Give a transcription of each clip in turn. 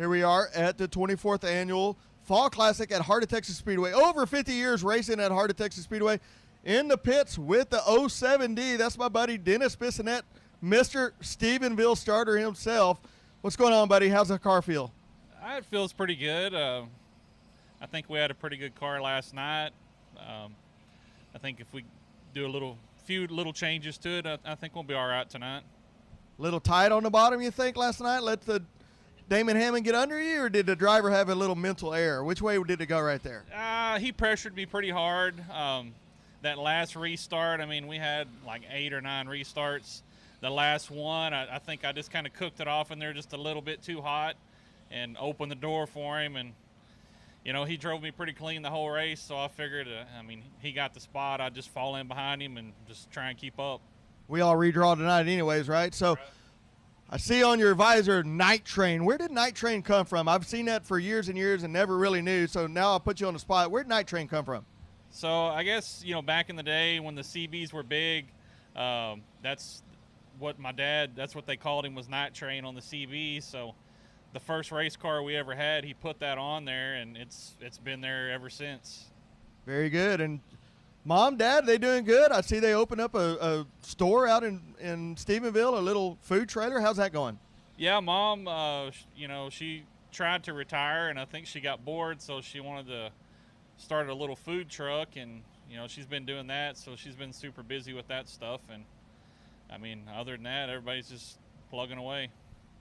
Here we are at the 24th Annual Fall Classic at Heart of Texas Speedway. Over 50 years racing at Heart of Texas Speedway. In the pits with the 07D, that's my buddy Dennis Bissonette, Mr. Stephenville starter himself. What's going on, buddy? How's the car feel? It feels pretty good. I think we had a pretty good car last night. I think if we do a few little changes to it, I think we'll be all right tonight. Little tight on the bottom, you think, last night? Let the Damon Hammond get under you, or did the driver have a little mental error? Which way did it go right there? He pressured me pretty hard. That last restart, I mean, we had like 8 or 9 restarts. The last one, I think I just kind of cooked it off in there just a little bit too hot and opened the door for him. And, you know, he drove me pretty clean the whole race, so I figured, he got the spot. I'd just fall in behind him and just try and keep up. We all redraw tonight anyways, right? So. Right. I see on your visor, Night Train. Where did Night Train come from? I've seen that for years and years and never really knew, so now I'll put you on the spot. Where did Night Train come from? So I guess, you know, back in the day when the CBs were big, that's what they called him, was Night Train on the CB. So the first race car we ever had, he put that on there, and it's been there ever since. Very good. And Mom, Dad, they doing good? I see they opened up a store out in Stephenville, a little food trailer. How's that going? Yeah, Mom, you know, she tried to retire, and I think she got bored, so she wanted to start a little food truck, and, you know, she's been doing that, so she's been super busy with that stuff. And, I mean, other than that, everybody's just plugging away.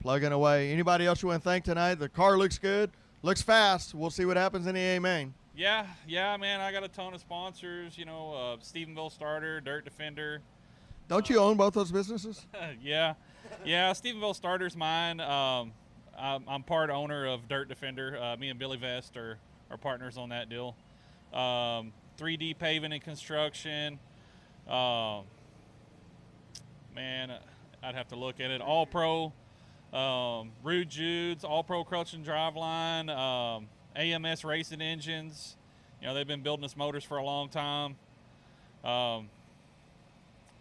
Plugging away. Anybody else you want to thank tonight? The car looks good, looks fast. We'll see what happens in the A main. Yeah, man, I got a ton of sponsors, you know, Stephenville Starter, Dirt Defender. Don't you own both those businesses? Yeah, Stephenville Starter's mine. I'm part owner of Dirt Defender. Me and Billy Vest are partners on that deal. 3D Paving and Construction. Man, I'd have to look at it. All Pro, Rude Jude's, All Pro Crutch and Driveline, AMS Racing Engines. You know, they've been building us motors for a long time.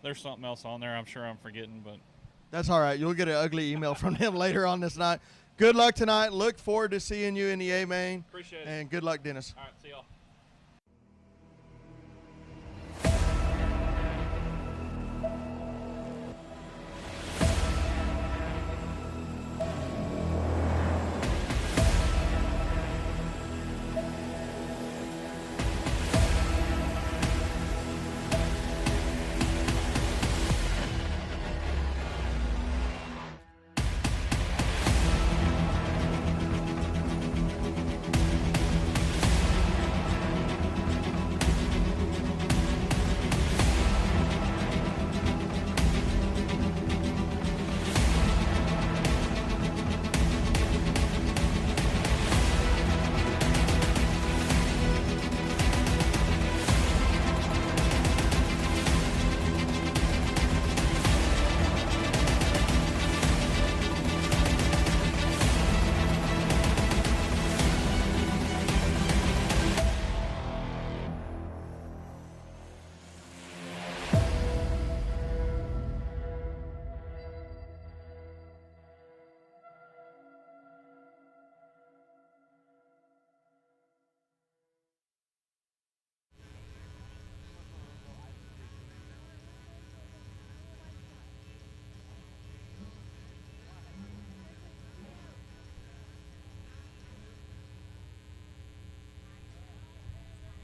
There's something else on there I'm sure I'm forgetting, but that's all right. You'll get an ugly email from him later on this night. Good luck tonight. Look forward to seeing you in the A main. Appreciate it. And good luck, Dennis. All right, see y'all.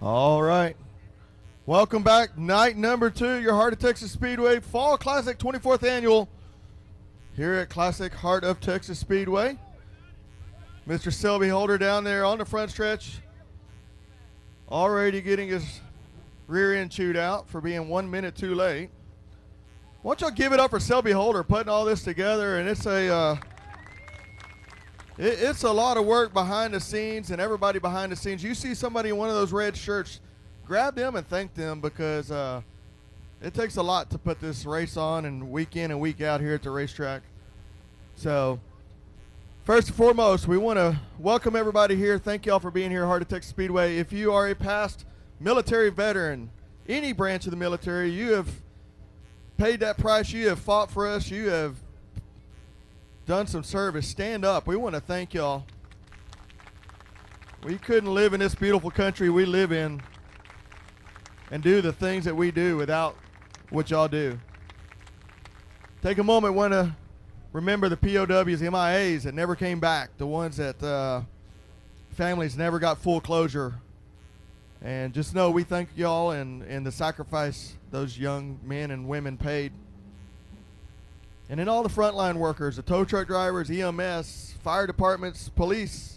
All right. Welcome back. Night number 2, your Heart of Texas Speedway Fall Classic 24th Annual here at Classic Heart of Texas Speedway. Mr. Selby Holder down there on the front stretch, already getting his rear end chewed out for being 1 minute too late. Why don't y'all give it up for Selby Holder putting all this together, and it's a lot of work behind the scenes and everybody behind the scenes. You see somebody in one of those red shirts, grab them and thank them, because it takes a lot to put this race on and week in and week out here at the racetrack. So first and foremost, we want to welcome everybody here. Thank y'all for being here at Heart of Texas Speedway. If you are a past military veteran, any branch of the military, you have paid that price, you have fought for us, you have done some service, stand up. We want to thank y'all We couldn't live in this beautiful country we live in and do the things that we do without what y'all do. Take a moment, want to remember the POWs, the MIAs that never came back, the ones that families never got full closure. And just know we thank y'all and the sacrifice those young men and women paid. And then all the frontline workers, the tow truck drivers, EMS, fire departments, police,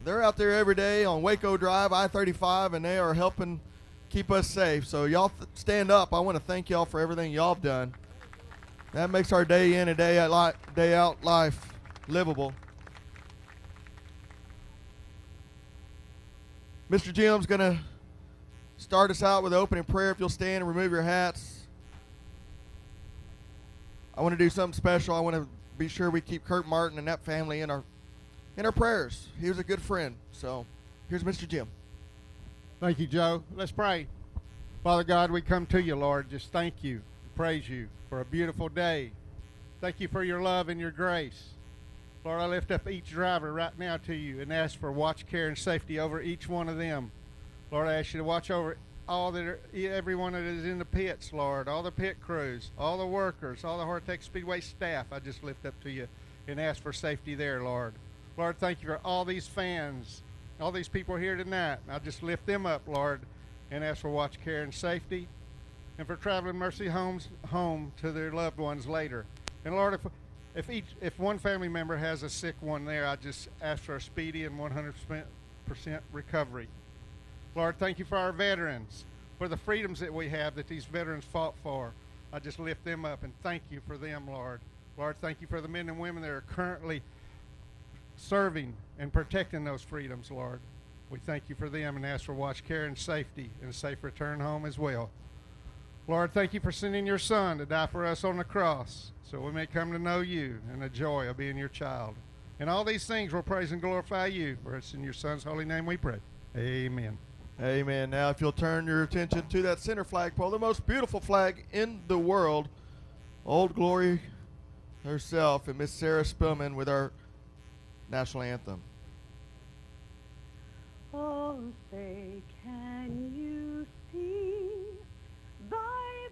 they're out there every day on Waco Drive, I-35, and they are helping keep us safe. So y'all stand up. I want to thank y'all for everything y'all have done. That makes our day in and day out life livable. Mr. Jim's going to start us out with an opening prayer. If you'll stand and remove your hats. I want to do something special. I want to be sure we keep Kurt Martin and that family in our prayers. He was a good friend. So here's Mr. Jim. Thank you, Joe. Let's pray. Father God, we come to you, Lord. Just thank you, praise you for a beautiful day. Thank you for your love and your grace. Lord, I lift up each driver right now to you and ask for watch, care, and safety over each one of them. Lord, I ask you to watch over everyone that is in the pits, Lord, all the pit crews, all the workers, all the Hortec Speedway staff. I just lift up to you and ask for safety there, Lord. Lord, thank you for all these fans, all these people here tonight. I just lift them up, Lord, and ask for watch, care, and safety, and for traveling mercy homes home to their loved ones later. And Lord, if one family member has a sick one there, I just ask for a speedy and 100% recovery. Lord, thank you for our veterans, for the freedoms that we have that these veterans fought for. I just lift them up and thank you for them, Lord. Lord, thank you for the men and women that are currently serving and protecting those freedoms, Lord. We thank you for them and ask for watch, care, and safety and a safe return home as well. Lord, thank you for sending your Son to die for us on the cross so we may come to know you and the joy of being your child. And all these things we'll praise and glorify you, for it's in your Son's holy name we pray. Amen. Amen. Now, if you'll turn your attention to that center flagpole, the most beautiful flag in the world, Old Glory herself and Miss Sarah Spillman with our national anthem. Oh, say, can you see by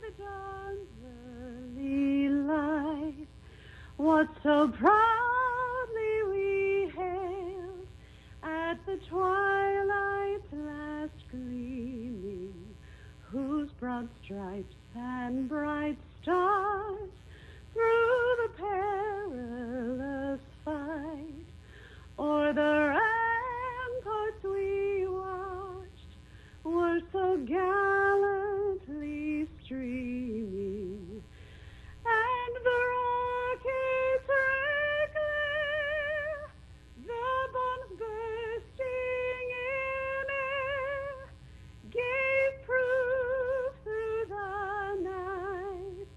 the dawn's early light what so proudly we hailed at the twilight's last gleaming, whose broad stripes and bright stars through the perilous fight o'er the ramparts we watched were so gallantly streaming, and the rockets red glare, the bombs bursting in air, gave proof through the night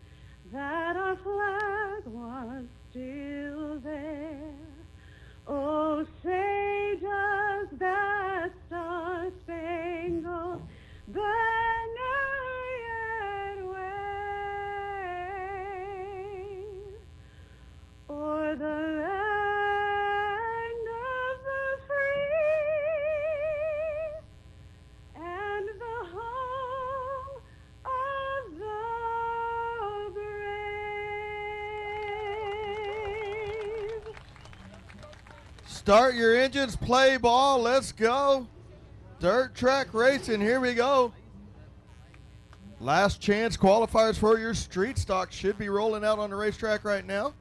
that our flag was still there. Oh, say does that star-spangled banner yet wave o'er the land of the free and the home of the brave? Start your engines, play ball, let's go. Dirt track racing, here we go. Last chance qualifiers for your street stock should be rolling out on the racetrack right now.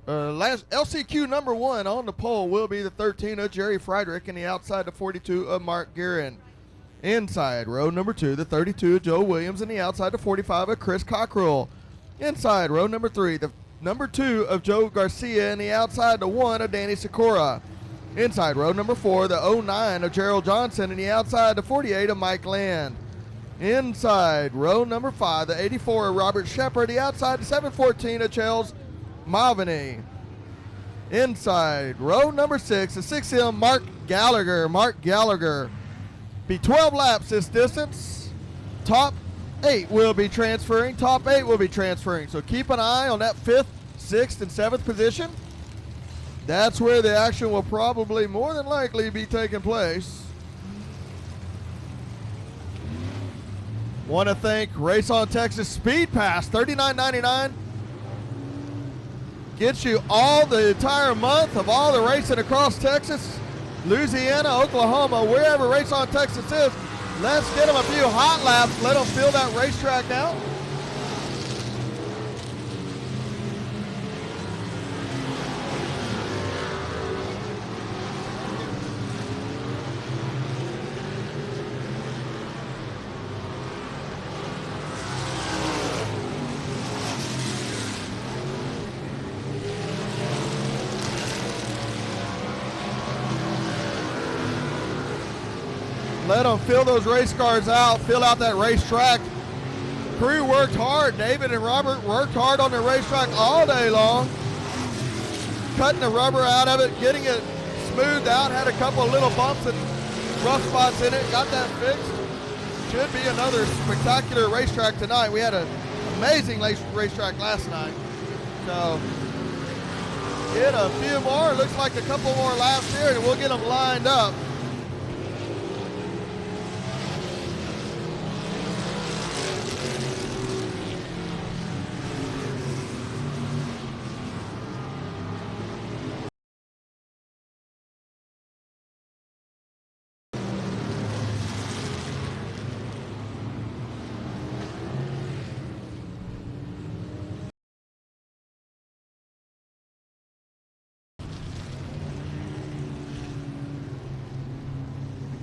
Last LCQ number 1 on the pole will be the 13 of Jerry Friedrich, and the outside the 42 of Mark Guerin. Inside row number 2, the 32 of Joe Williams, and the outside the 45 of Chris Cockrell. Inside row number 3, the number 2 of Joe Garcia, and the outside the 1 of Danny Sikora. Inside row number 4, the 09 of Gerald Johnson, and the outside the 48 of Mike Land. Inside row number 5, the 84 of Robert Shepard, the outside the 714 of Charles Malviny. Inside row number 6, the 6M Mark Gallagher. Mark Gallagher. Be 12 laps this distance. Top 8 will be transferring. So keep an eye on that 5th, 6th, and 7th position. That's where the action will probably more than likely be taking place. Want to thank Race on Texas Speed Pass, $39.99. Gets you all the entire month of all the racing across Texas, Louisiana, Oklahoma, wherever Race on Texas is. Let's get them a few hot laps. Let them fill that racetrack out. Let them fill those race cars out, fill out that racetrack. Crew worked hard. David and Robert worked hard on the racetrack all day long, cutting the rubber out of it, getting it smoothed out. Had a couple of little bumps and rough spots in it. Got that fixed. Should be another spectacular racetrack tonight. We had an amazing racetrack last night. So get a few more. Looks like a couple more laps here, and we'll get them lined up.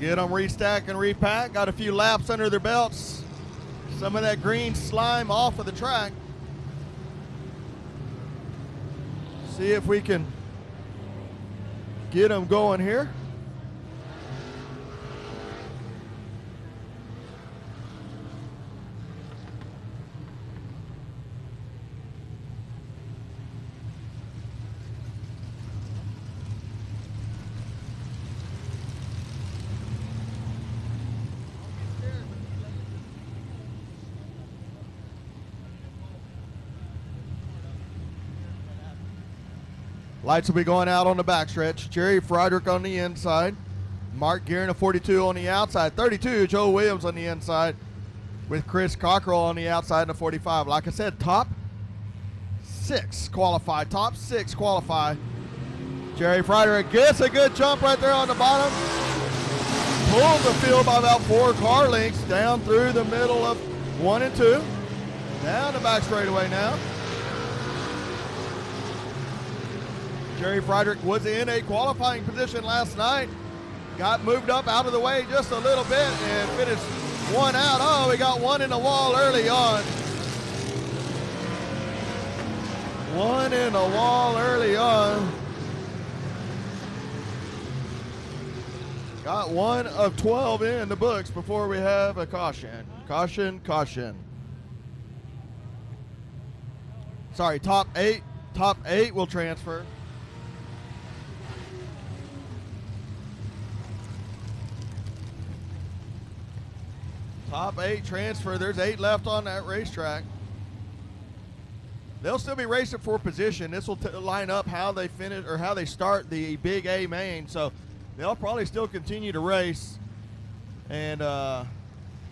Get them restacked and repacked. Got a few laps under their belts. Some of that green slime off of the track. See if we can get them going here. Lights will be going out on the backstretch. Jerry Friedrich on the inside. Mark Guerin, a 42 on the outside. 32, Joe Williams on the inside with Chris Cockrell on the outside in a 45. Like I said, top six qualify. Top six qualify. Jerry Friedrich gets a good jump right there on the bottom. Pulls the field by about 4 car lengths down through the middle of 1 and 2. Down the back straightaway now. Jerry Friedrich was in a qualifying position last night. Got moved up out of the way just a little bit and finished one out. Oh, we got one in the wall early on. One in the wall early on. Got one of 12 in the books before we have a caution. Caution, caution. Sorry, top eight. Top 8 will transfer. Top 8 transfer. There's 8 left on that racetrack. They'll still be racing for position. This will line up how they finish or how they start the Big A main. So they'll probably still continue to race and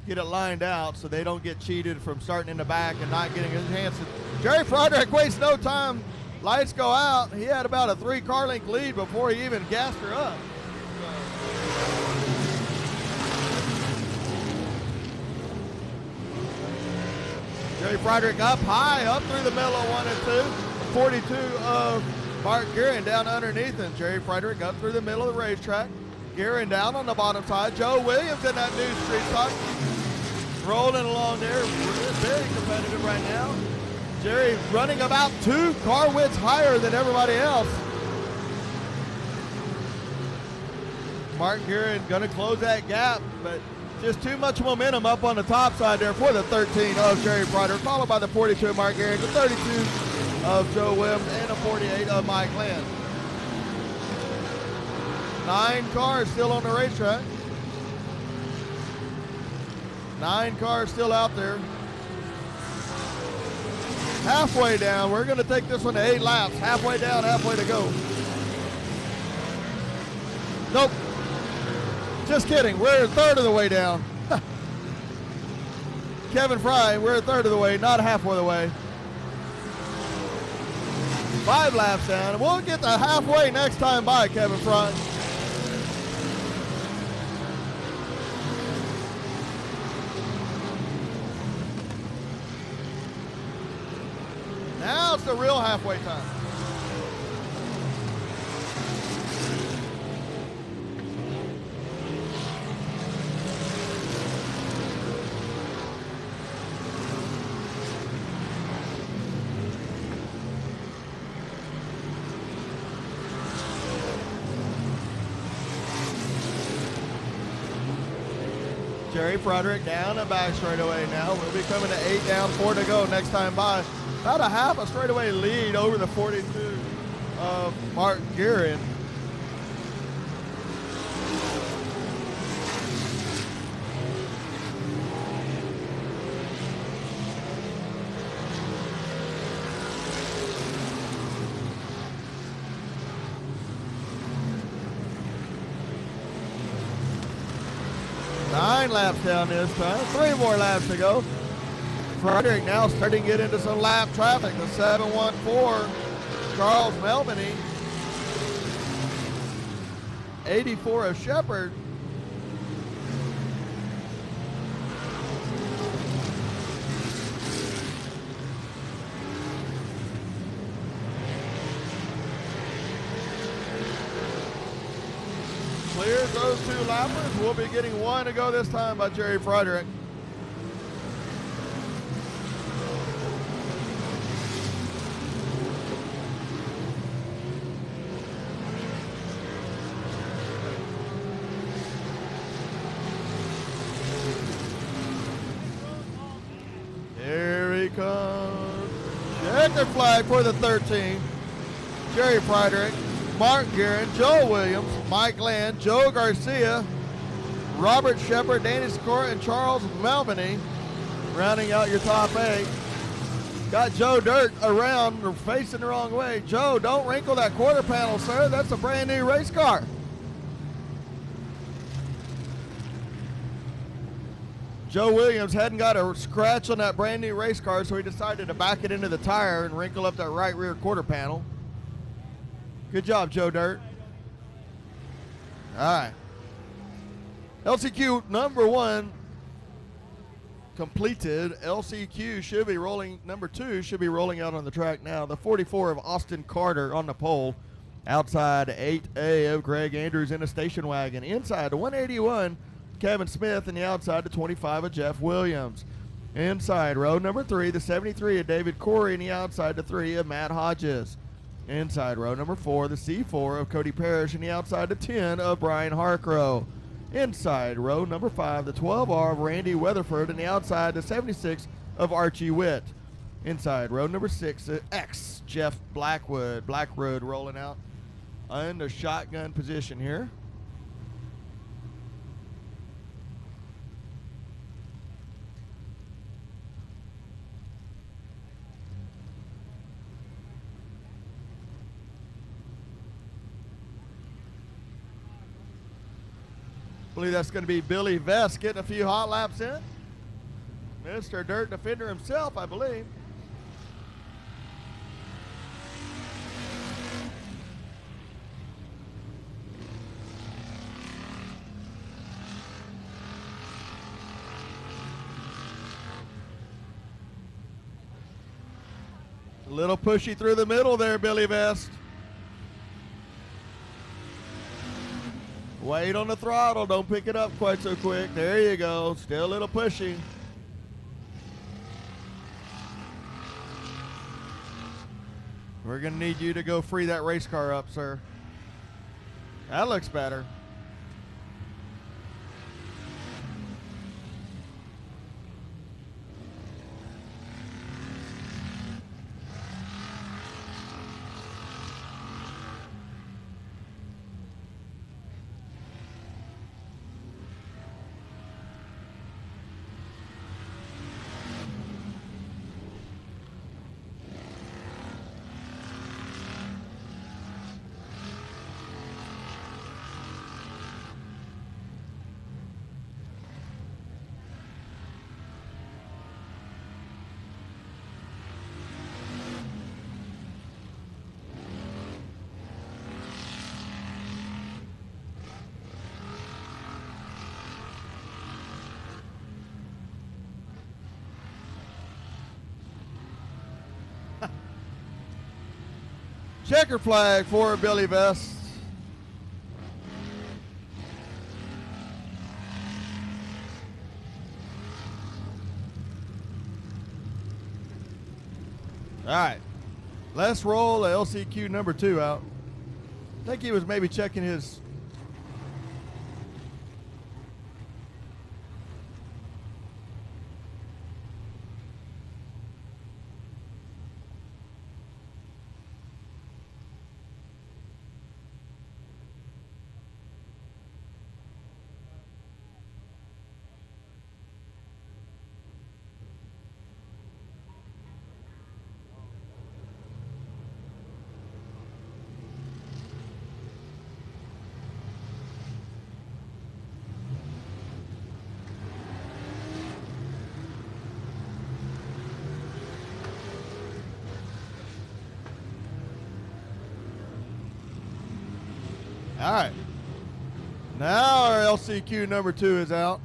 get it lined out so they don't get cheated from starting in the back and not getting a chance. Jerry Friedrich wastes no time. Lights go out. He had about a 3 car length lead before he even gassed her up. Jerry Friedrich up high, up through the middle of 1 and 2. 42 of Mark Guerin down underneath him. Jerry Friedrich up through the middle of the racetrack. Guerin down on the bottom side. Joe Williams in that new street stock. Rolling along there. Very competitive right now. Jerry running about 2 car widths higher than everybody else. Mark Guerin going to close that gap, but just too much momentum up on the top side there for the 13 of Jerry Friedrich, followed by the 42 of Mark Guerin, the 32 of Joe Williams, and the 48 of Mike Land. 9 cars still on the racetrack. 9 cars still out there. Halfway down. We're going to take this one to 8 laps. Halfway down, halfway to go. Nope. Just kidding. We're a third of the way down. Kevin Fry, we're a third of the way, not halfway the way. 5 laps down. We'll get to halfway next time by, Kevin Fry. Now it's the real halfway time. Jerry Frederick down a back straightaway now. We'll be coming to 8 down, 4 to go next time by. About a half a straightaway lead over the 42 of Mark Guerin. Nine laps down this time. 3 more laps to go. Frederick now starting to get into some lap traffic. The 714, Charles Melvany. 84 of Shepard. Clears those 2 lappers. We'll be getting 1 to go this time by Jerry Frederick. Here he comes. Checker flag for the 13. Jerry Frederick, Mark Guerin, Joe Williams, Mike Land, Joe Garcia, Robert Shepard, Danny Sikora, and Charles Melvany rounding out your top 8. Got Joe Dirt around, facing the wrong way. Joe, don't wrinkle that quarter panel, sir. That's a brand new race car. Joe Williams hadn't got a scratch on that brand new race car, so he decided to back it into the tire and wrinkle up that right rear quarter panel. Good job, Joe Dirt. All right. LCQ number 1 completed. LCQ should be rolling, number 2 should be rolling out on the track now. The 44 of Austin Carter on the pole. Outside 8A of Greg Andrews in a station wagon. Inside 181, Kevin Smith, and the outside the 25 of Jeff Williams. Inside row number 3, the 73 of David Corey, and the outside the 3 of Matt Hodges. Inside row number 4, the C4 of Cody Parrish, and the outside the 10 of Brian Harkrow. Inside row number 5, the 12R of Randy Weatherford, and the outside the 76 of Archie Witt. Inside row number 6, X Jeff Blackwood. Blackwood rolling out in the shotgun position here. I believe that's going to be Billy Vest getting a few hot laps in. Mr. Dirt Defender himself, I believe. A little pushy through the middle there, Billy Vest. Wait on the throttle. Don't pick it up quite so quick. There you go. Still a little pushy. We're going to need you to go free that race car up, sir. That looks better. Checker flag for Billy Vest. All right, let's roll the LCQ number 2 out. I think he was maybe checking his. All right. Now our LCQ number 2 is out.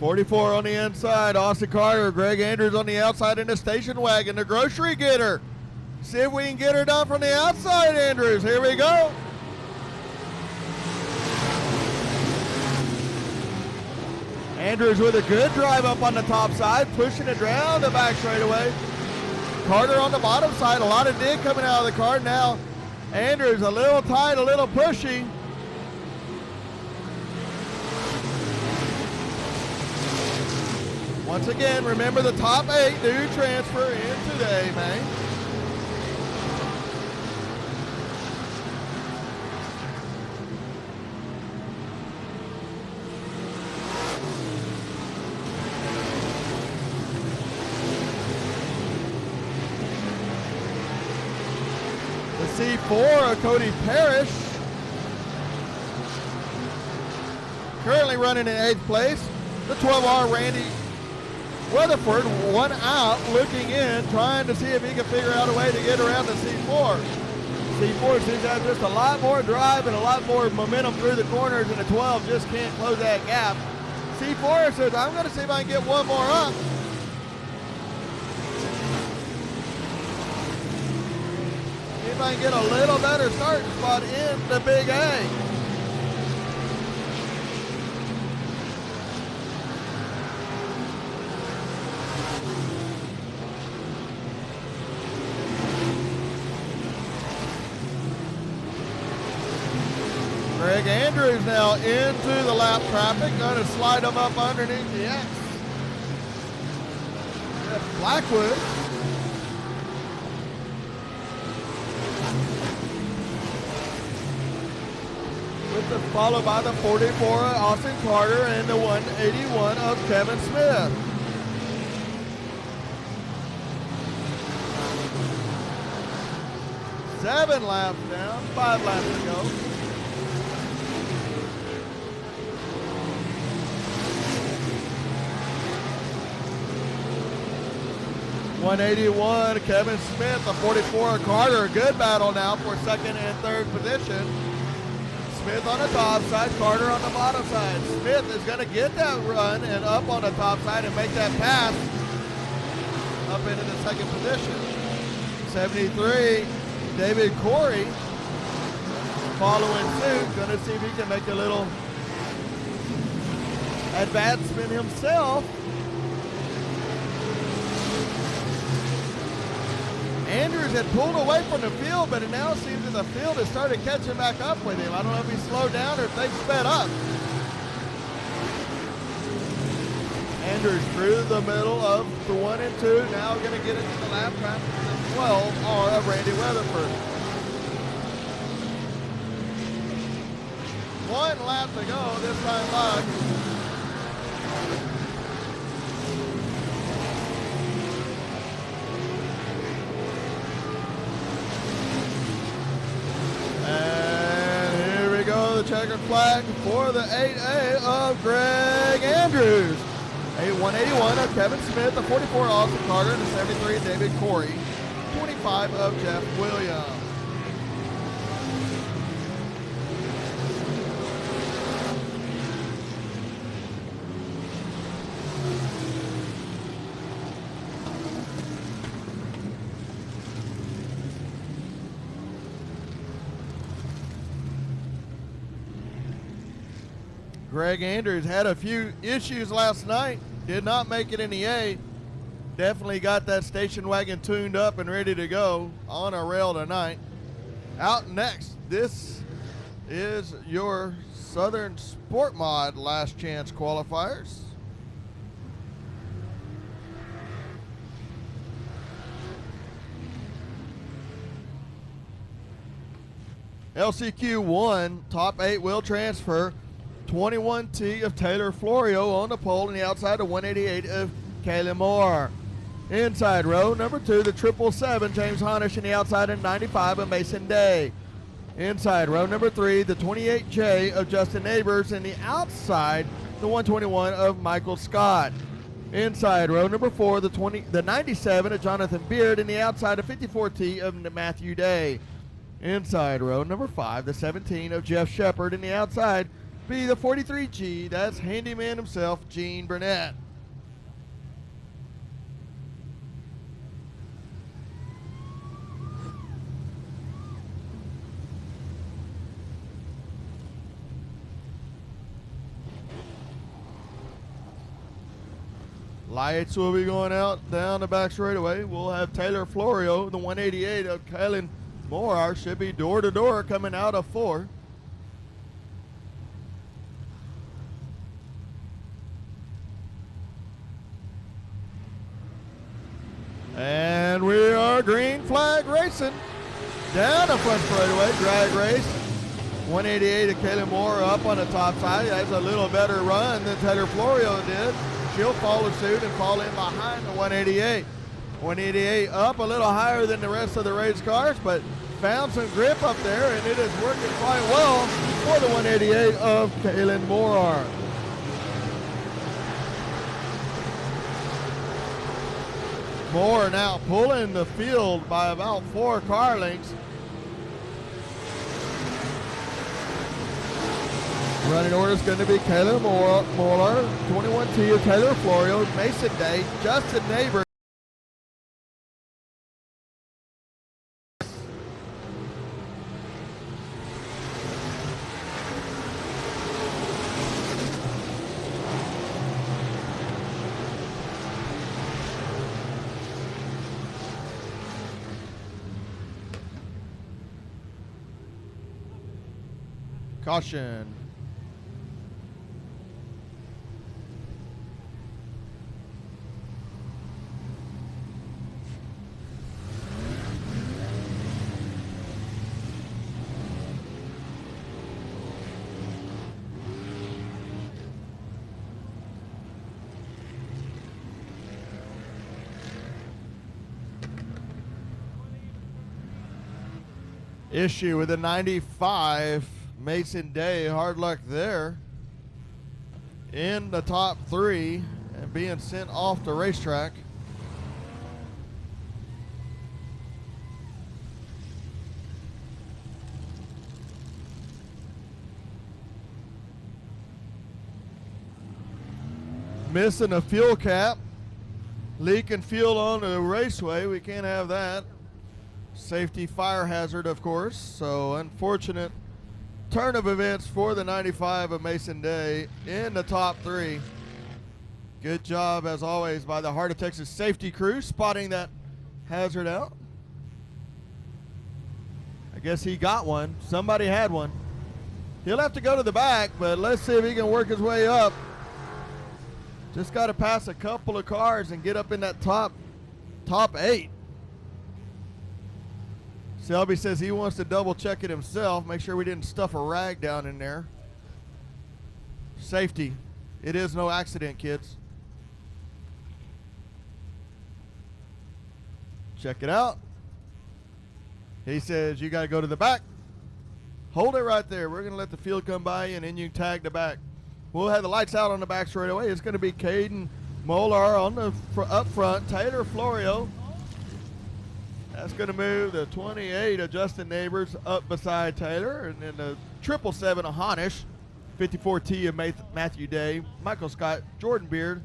.44 on the inside. Austin Carter, Greg Andrews on the outside in the station wagon. The grocery getter. See if we can get her done from the outside, Andrews. Here we go. Andrews with a good drive up on the top side, pushing it down the back straightaway. Carter on the bottom side, a lot of dig coming out of the car. Now Andrews a little tight, a little pushy. Once again, remember the top 8 do transfer in today, man. C4 of Cody Parrish, currently running in 8th place. The 12R Randy Weatherford, one out, looking in, trying to see if he can figure out a way to get around the C4. C4 seems to have just a lot more drive and a lot more momentum through the corners, and the 12 just can't close that gap. C4 says, I'm going to see if I can get one more up. If I can get a little better starting spot in the Big A. Greg Andrews now into the lap traffic, going to slide him up underneath the X. That's Blackwood. Followed by the 44 of Austin Carter and the 181 of Kevin Smith. Seven laps down, 5 laps to go. .181 Kevin Smith, the 44 of Carter. Good battle now for 2nd and 3rd position. Smith on the top side, Carter on the bottom side. Smith is going to get that run and up on the top side and make that pass up into the 2nd position. 73, David Corey following suit. Going to see if he can make a little advancement himself. Andrews had pulled away from the field, but it now seems that the field has started catching back up with him. I don't know if he slowed down or if they sped up. Andrews through the middle of the 1 and 2, now going to get into the lap traffic of the 12 R of Randy Weatherford. 1 lap to go this time by. Checkered flag for the 8A of Greg Andrews. 181 of Kevin Smith, the 44 Austin Carter, and the 73 David Corey. 95 of Jeff Williams. Greg Andrews had a few issues last night. Did not make it in the A. Definitely got that station wagon tuned up and ready to go on a rail tonight. Out next, this is your Southern Sport Mod last chance qualifiers. LCQ 1, top 8 wheel transfer. 21T of Taylor Florio on the pole, and the outside of 188 of Kayla Moore. Inside row number 2, the 777 James Honish, and the outside of 95 of Mason Day. Inside row number 3, the 28J of Justin Neighbors, and the outside the 121 of Michael Scott. Inside row number 4, the 97 of Jonathan Beard, and the outside of 54T of Matthew Day. Inside row number 5, the 17 of Jeff Shepard, and the outside be the 43G, that's handyman himself, Gene Burnett. Lights will be going out down the back straightaway. We'll have Taylor Florio, the 188 of Kylan Moore, should be door to door coming out of 4. And we are green flag racing down the front straightaway, drag race. 188 of Kayla Moore up on the top side. That's a little better run than Taylor Florio did. She'll follow suit and fall in behind the 188. 188 up a little higher than the rest of the race cars, but found some grip up there, and it is working quite well for the 188 of Kayla Moore. Moore now pulling the field by about 4 car lengths. Running order is going to be Kayla Moore, 21T of Taylor Florio, Mason Day, Justin Neighbor. Caution. Issue with the 95. Mason Day, hard luck there in the top 3 and being sent off the racetrack. Missing a fuel cap, leaking fuel on the raceway. We can't have that. Safety fire hazard, of course, so unfortunate turn of events for the 95 of Mason Day in the top 3. Good job, as always, by the Heart of Texas safety crew spotting that hazard out. I guess he got one. Somebody had one. He'll have to go to the back, but let's see if he can work his way up. Just got to pass a couple of cars and get up in that top 8. Selby says he wants to double check it himself, make sure we didn't stuff a rag down in there. Safety. It is no accident, kids. Check it out. He says you got to go to the back. Hold it right there. We're going to let the field come by you, and then you can tag the back. We'll have the lights out on the back straight away. It's going to be Caden Molar on the up front. Taylor Florio That's going to move the 28 of Justin Neighbors up beside Taylor, and then the 777 of Honish, 54T of Matthew Day, Michael Scott, Jordan Beard.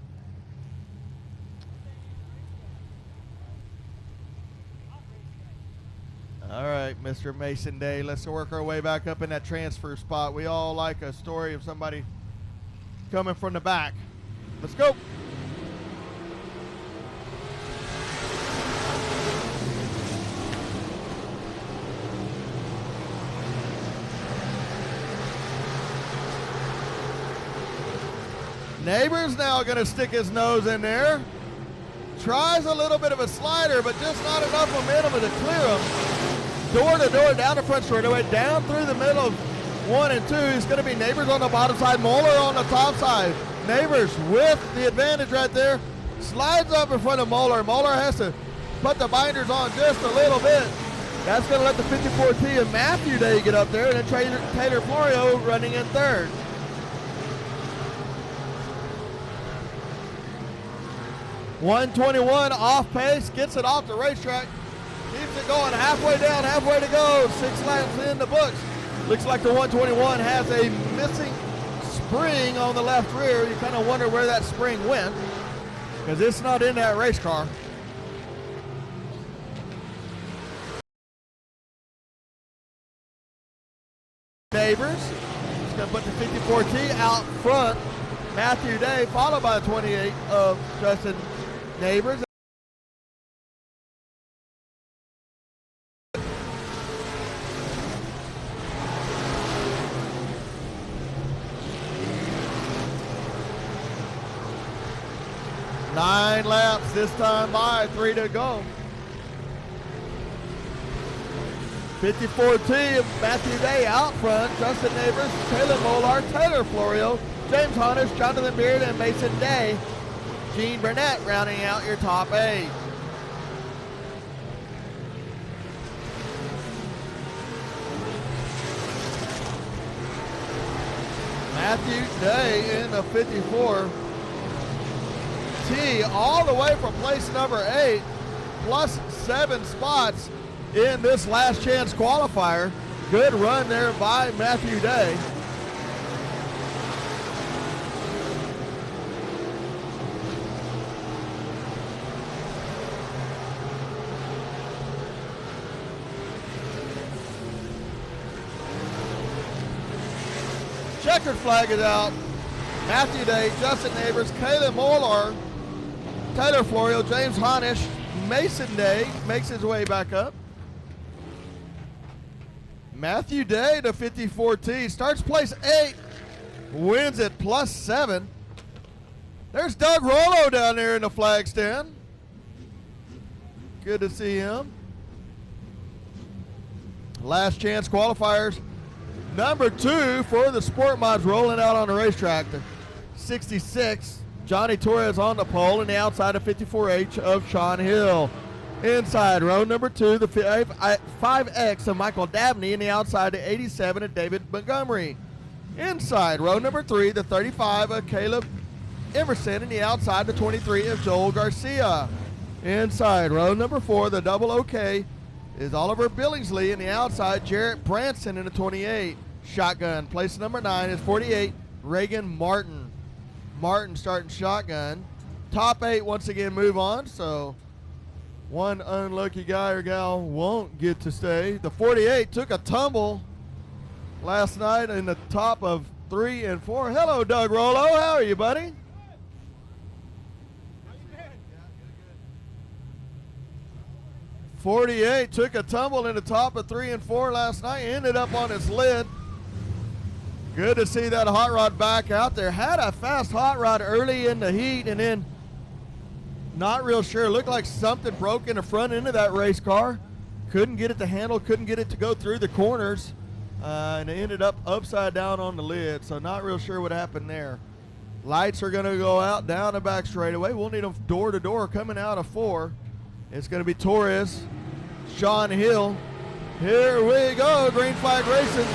All right, Mr. Mason Day, let's work our way back up in that transfer spot. We all like a story of somebody coming from the back. Let's go. Neighbors now going to stick his nose in there. Tries a little bit of a slider, but just not enough momentum to clear him. Door to door down the front straightaway, down through the middle of 1 and 2. It's going to be Neighbors on the bottom side, Moeller on the top side. Neighbors with the advantage right there. Slides up in front of Moeller. Moeller has to put the binders on just a little bit. That's going to let the 54T of Matthew Day get up there, and then Taylor Florio running in third. .121 off pace, gets it off the racetrack, keeps it going halfway down, halfway to go, 6 laps in the books. Looks like the 121 has a missing spring on the left rear. You kind of wonder where that spring went, because it's not in that race car. Neighbors, it's going to put the 54T out front. Matthew Day, followed by the 28 of Justin Neighbors. Nine laps this time by, 3 to go. 54T of Matthew Day out front. Justin Neighbors, Taylor Molar, Taylor Florio, James Honish, Jonathan Beard, and Mason Day. Gene Burnett rounding out your top 8. Matthew Day in the 54. T all the way from place number 8, plus 7 spots in this last chance qualifier. Good run there by Matthew Day. Checkered flag is out. Matthew Day, Justin Neighbors, Caleb Molar, Taylor Florio, James Honish, Mason Day makes his way back up. Matthew Day to 54T, starts place 8, wins it plus 7. There's Doug Rollo down there in the flag stand. Good to see him. Last chance qualifiers. Number 2 for the Sport Mods rolling out on the racetrack. The 66, Johnny Torres on the pole, and the outside of 54H of Sean Hill. Inside row number 2, the 5X of Michael Dabney, and the outside of 87 of David Montgomery. Inside row number 3, the 35 of Caleb Emerson, and the outside the 23 of Joel Garcia. Inside row number 4, the double OK is Oliver Billingsley, and the outside Jarrett Branson in the 28. Shotgun, place number 9 is 48, Reagan Martin. Martin starting shotgun. Top 8 once again move on, so one unlucky guy or gal won't get to stay. The 48 took a tumble last night in the top of 3 and 4. Hello, Doug Rollo. How are you, buddy? 48 took a tumble in the top of 3 and 4 last night. Ended up on his lid. Good to see that hot rod back out there. Had a fast hot rod early in the heat, and then not real sure. Looked like something broke in the front end of that race car. Couldn't get it to handle, couldn't get it to go through the corners, and it ended up upside down on the lid. So not real sure what happened there. Lights are going to go out down the back straightaway. We'll need them door to door coming out of 4. It's going to be Torres, Sean Hill. Here we go, green flag racing.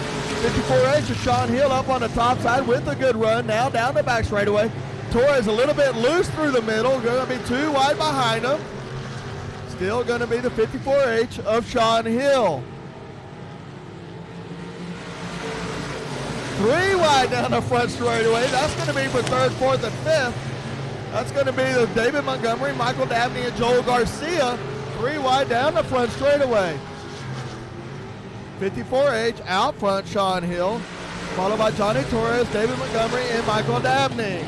54H of Sean Hill up on the top side with a good run. Now down the back straightaway. Torres a little bit loose through the middle. Going to be too wide behind him. Still going to be the 54H of Sean Hill. 3 wide down the front straightaway. That's going to be for third, fourth, and fifth. That's going to be the David Montgomery, Michael Dabney, and Joel Garcia. 3 wide down the front straightaway. 54H out front, Sean Hill, followed by Johnny Torres, David Montgomery, and Michael Dabney.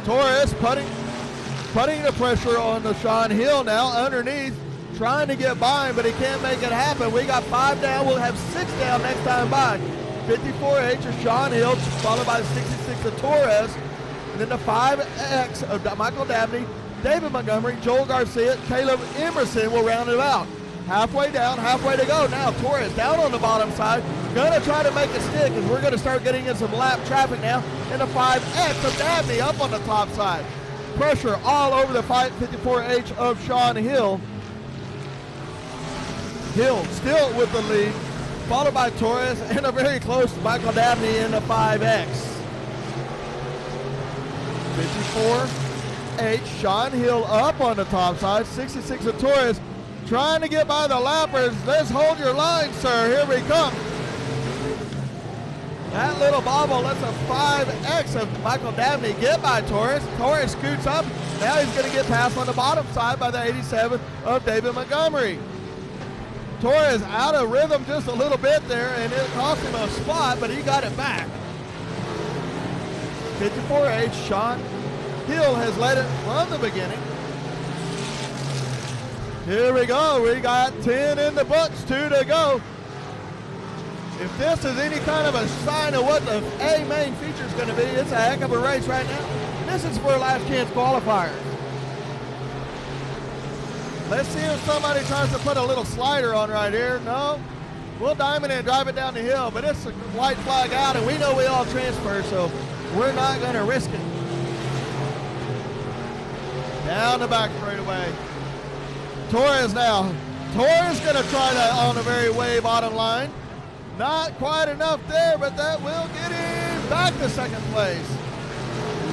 Torres putting the pressure on the Sean Hill now underneath, trying to get by him, but he can't make it happen. We got 5 down. We'll have 6 down next time by. 54H of Sean Hill, followed by the 66 of Torres, and then the 5X of Michael Dabney, David Montgomery, Joel Garcia, Caleb Emerson will round it out. Halfway down, halfway to go. Now Torres down on the bottom side. Gonna try to make it stick as we're gonna start getting in some lap traffic now. And the 5X of Dabney up on the top side. Pressure all over the 54H of Sean Hill. Hill still with the lead, followed by Torres and a very close Michael Dabney in the 5X. 54H, Sean Hill up on the top side. 66 of Torres trying to get by the lappers. Let's hold your line, sir. Here we come. That little bobble lets a 5X of Michael Dabney get by Torres. Torres scoots up. Now he's going to get passed on the bottom side by the 87 of David Montgomery. Torres out of rhythm just a little bit there, and it cost him a spot, but he got it back. 54H, Sean Hill has led it from the beginning. Here we go. We got 10 in the books, 2 to go. If this is any kind of a sign of what the A main feature is going to be, it's a heck of a race right now. This is for last chance qualifiers. Let's see if somebody tries to put a little slider on right here. No, we'll diamond and drive it down the hill, but it's a white flag out, and we know we all transfer, so we're not going to risk it. Down the back straightaway. Torres now. Torres going to try that on the very way bottom line. Not quite enough there, but that will get him back to second place.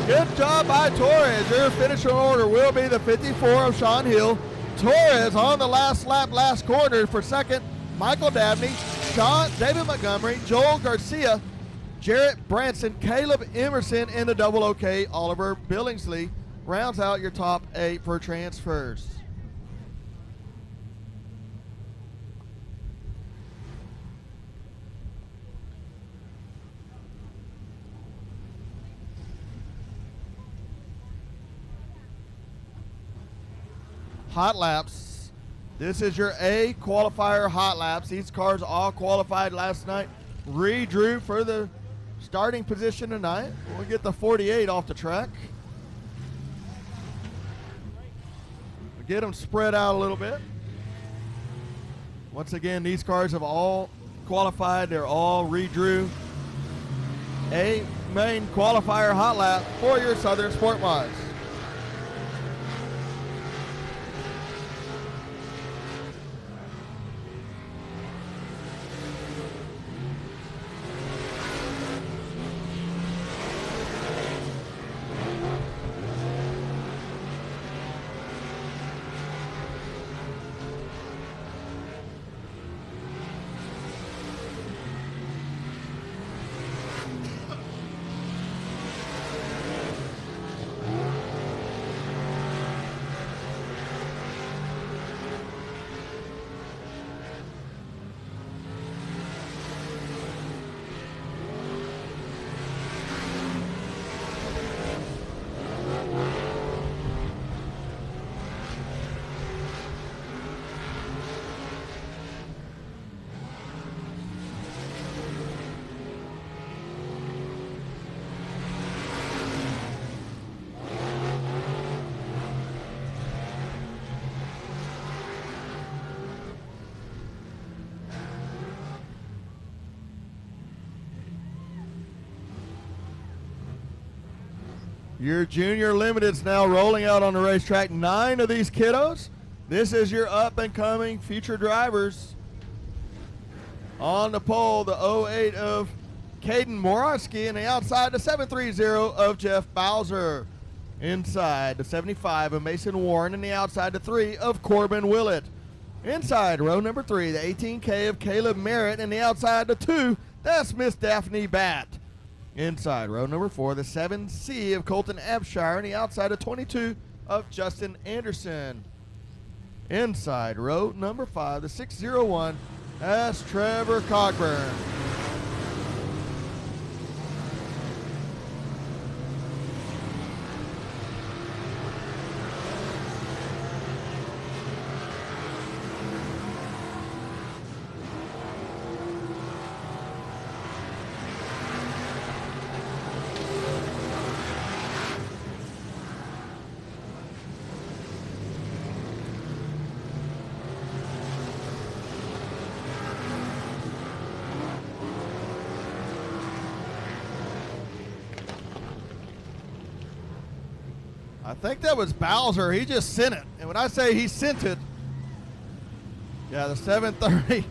Good job by Torres. Your finisher order will be the 54 of Sean Hill. Torres on the last lap, last corner for second. Michael Dabney, David Montgomery, Joel Garcia, Jarrett Branson, Caleb Emerson, and the double OK, Oliver Billingsley rounds out your top 8 for transfers. Hot laps. This is your A qualifier hot laps. These cars all qualified last night. Redrew for the starting position tonight. We'll get the 48 off the track. We'll get them spread out a little bit. Once again, these cars have all qualified. They're all redrew. A main qualifier hot lap for your Southern Sport Mods. Your junior limiteds now rolling out on the racetrack. 9 of these kiddos. This is your up and coming future drivers. On the pole, the 08 of Caden Morawski, and the outside, the 730 of Jeff Bowser. Inside, the 75 of Mason Warren, and the outside, the 3 of Corbin Willett. Inside, row number 3, the 18K of Caleb Merritt, and the outside, the 2, that's Miss Daphne Batt. Inside, row number 4, the 7C of Colton Abshire, and the outside, the 22 of Justin Anderson. Inside, row number 5, the 601, that's Trevor Cockburn. I think that was Bowser. He just sent it. And when I say he sent it, yeah, the 730.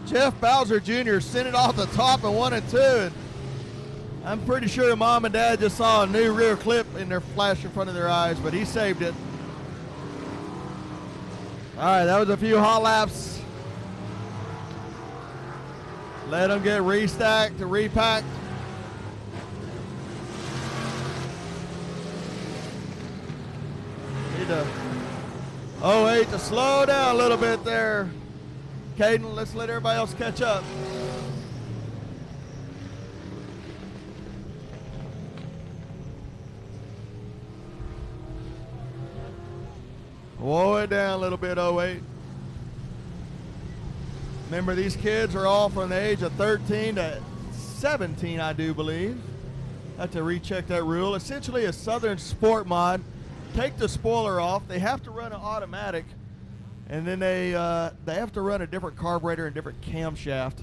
Jeff Bowser Jr. sent it off the top in 1 and 2. And I'm pretty sure mom and dad just saw a new rear clip in their flash in front of their eyes, but he saved it. All right, that was a few hot laps. Let them get restacked and repacked. Need to 08 to slow down a little bit there. Caden, let's let everybody else catch up. Slow it down a little bit, 08. Remember, these kids are all from the age of 13 to 17, I do believe. I have to recheck that rule. Essentially a Southern Sport mod. Take the spoiler off. They have to run an automatic, and then they have to run a different carburetor and different camshaft.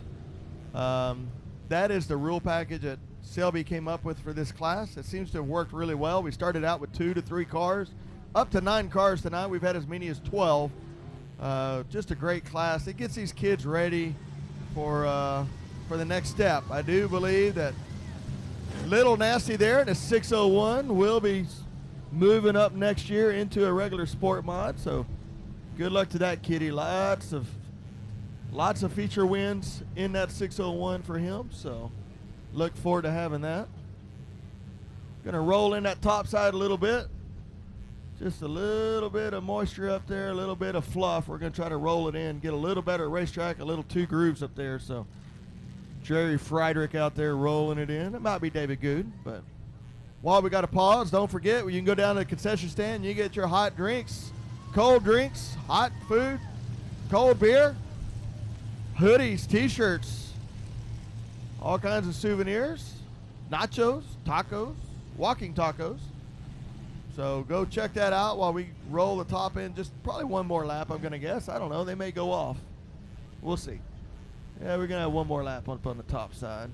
That is the rule package that Selby came up with for this class. It seems to have worked really well. We started out with 2 to 3 cars, up to 9 cars tonight. We've had as many as 12. Just a great class. It gets these kids ready for the next step. I do believe that Little Nasty there in a 601 will be moving up next year into a regular sport mod. So good luck to that kitty. Lots of feature wins in that 601 for him. So look forward to having that. Gonna roll in that top side a little bit. Just a little bit of moisture up there, a little bit of fluff. We're going to try to roll it in, get a little better racetrack, a little 2 grooves up there. So Jerry Friedrich out there rolling it in. It might be David Good, but while we got to pause, don't forget, you can go down to the concession stand. You get your hot drinks, cold drinks, hot food, cold beer, hoodies, T-shirts, all kinds of souvenirs, nachos, tacos, walking tacos. So go check that out while we roll the top in. Just probably one more lap, I'm going to guess. I don't know. They may go off. We'll see. Yeah, we're going to have one more lap up on the top side.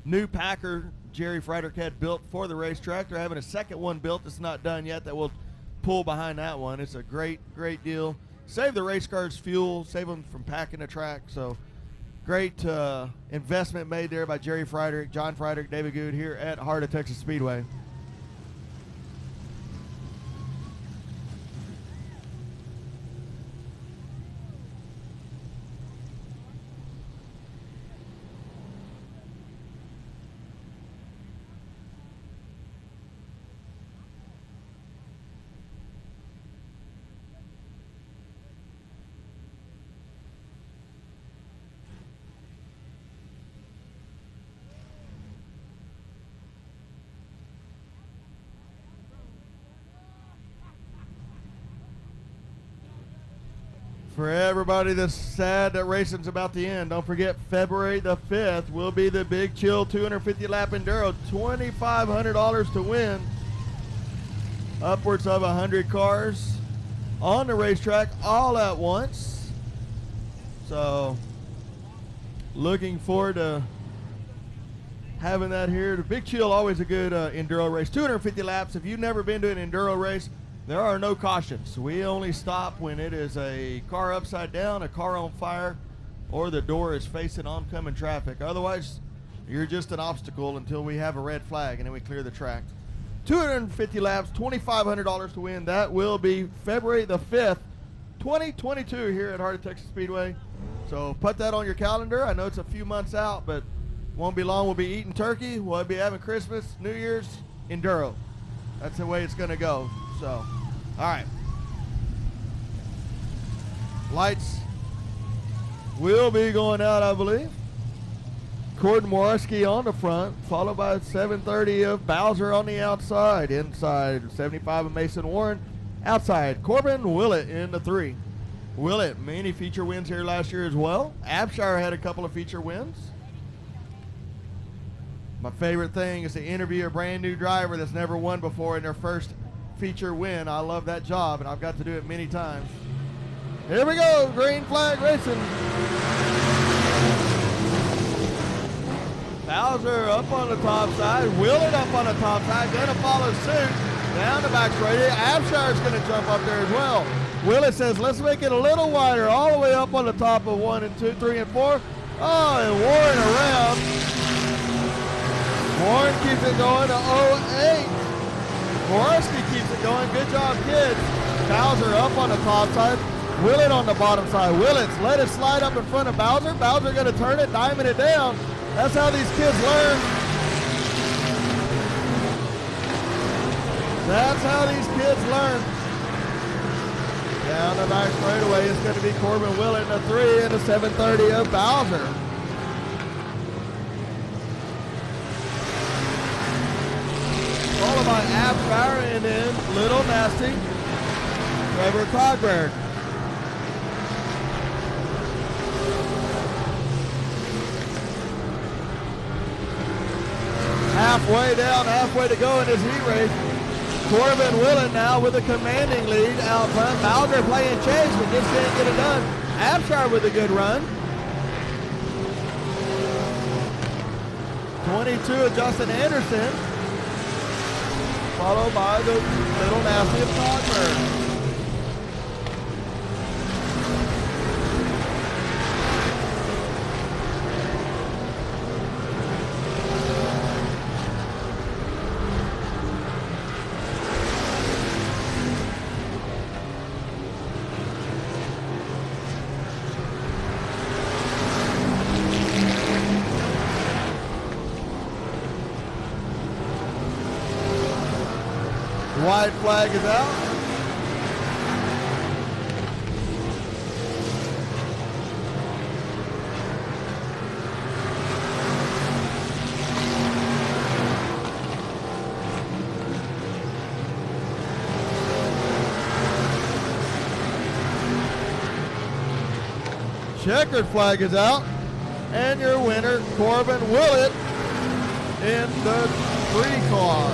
New Packer Jerry Friedrich had built for the racetrack. They're having a second one built that's not done yet that will pull behind that one. It's a great, great deal. Save the race cars fuel, save them from packing the track. So great investment made there by Jerry Friedrich, John Friedrich, David Good here at Heart of Texas Speedway. For everybody that's sad that racing's about to end, don't forget February the 5th will be the Big Chill 250 lap enduro. $2,500 to win. Upwards of 100 cars on the racetrack all at once. So looking forward to having that here. The Big Chill, always a good enduro race. 250 laps. If you've never been to an enduro race, there are no cautions. We only stop when it is a car upside down, a car on fire, or the door is facing oncoming traffic. Otherwise, you're just an obstacle until we have a red flag, and then we clear the track. 250 laps, $2,500 to win. That will be February the 5th, 2022 here at Heart of Texas Speedway. So put that on your calendar. I know it's a few months out, but won't be long. We'll be eating turkey. We'll be having Christmas, New Year's, enduro. That's the way it's going to go. So, all right. Lights will be going out, I believe. Gordon Moreski on the front, followed by 730 of Bowser on the outside. Inside, 75 of Mason Warren. Outside, Corbin Willett in the 3. Willett, many feature wins here last year as well. Abshire had a couple of feature wins. My favorite thing is to interview a brand new driver that's never won before in their first feature win. I love that job, and I've got to do it many times. Here we go, green flag racing. Bowser up on the top side, Willett up on the top side, gonna follow suit. Down the back straight, Abshire's gonna jump up there as well. Willett says, let's make it a little wider, all the way up on the top of 1 and 2, 3 and 4. Oh, and Warren around. Warren keeps it going to 08. Moreski keeps it going. Good job, kids. Bowser up on the top side. Willett on the bottom side. Willett's let it slide up in front of Bowser. Bowser going to turn it, diamond it down. That's how these kids learn. That's how these kids learn. Down the back straightaway is going to be Corbin Willett in the 3 and the 730 of Bowser. Followed by Abfire and then Little Nasty, Trevor Cogburn. Halfway down, halfway to go in this heat race. Corbin Willett now with a commanding lead out front. Bowser playing chase, but just can't get it done. Abshire with a good run. 22 of Justin Anderson, followed by the Little Nasty of Cogburn. White flag is out. Checkered flag is out. And your winner, Corbin Willett in the 3 car.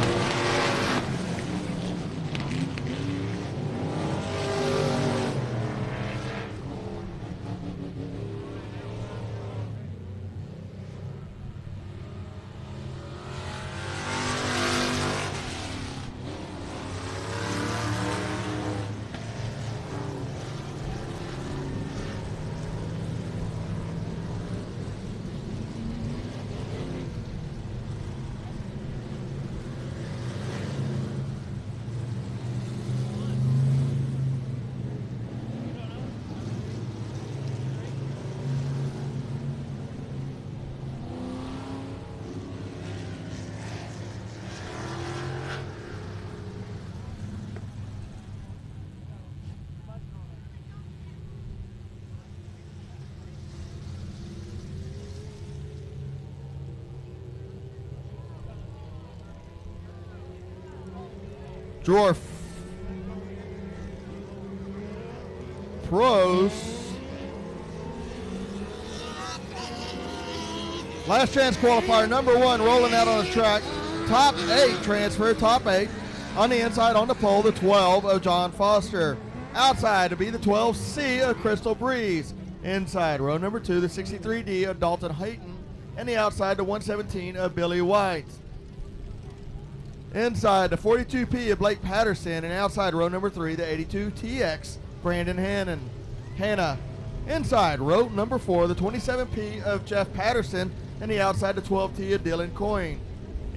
Dwarf throws. Last chance qualifier, number 1, rolling out on the track. Top 8 transfer, top 8. On the inside, on the pole, the 12 of John Foster. Outside to be the 12C of Crystal Breeze. Inside, row number 2, the 63D of Dalton Hayton. and the outside the 117 of Billy White. Inside the 42P of Blake Patterson, and outside row number 3, the 82TX, Brandon Hanna. Inside row number 4, the 27P of Jeff Patterson, and the outside the 12T of Dylan Coyne.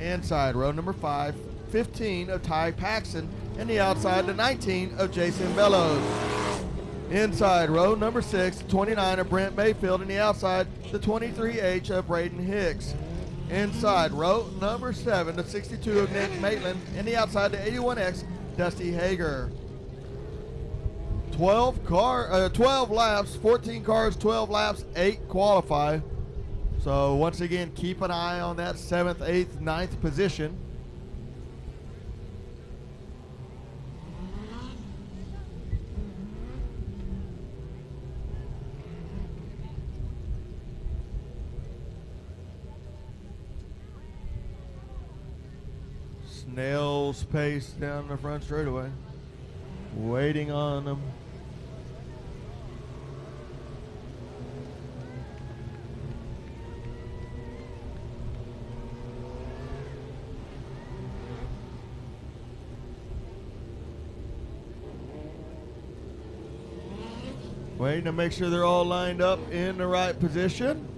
Inside row number 5, 15 of Ty Paxson, and the outside the 19 of Jason Bellows. Inside row number 6, 29 of Brent Mayfield, and the outside the 23H of Braden Hicks. Inside row number 7, the 62 of Nick Maitland, and the outside the 81X Dusty Hager. 12 laps, 14 cars, 12 laps, 8 qualify. So once again, keep an eye on that 7th, 8th, 9th position. Snail's pace down the front straightaway. Waiting on them. Waiting to make sure they're all lined up in the right position.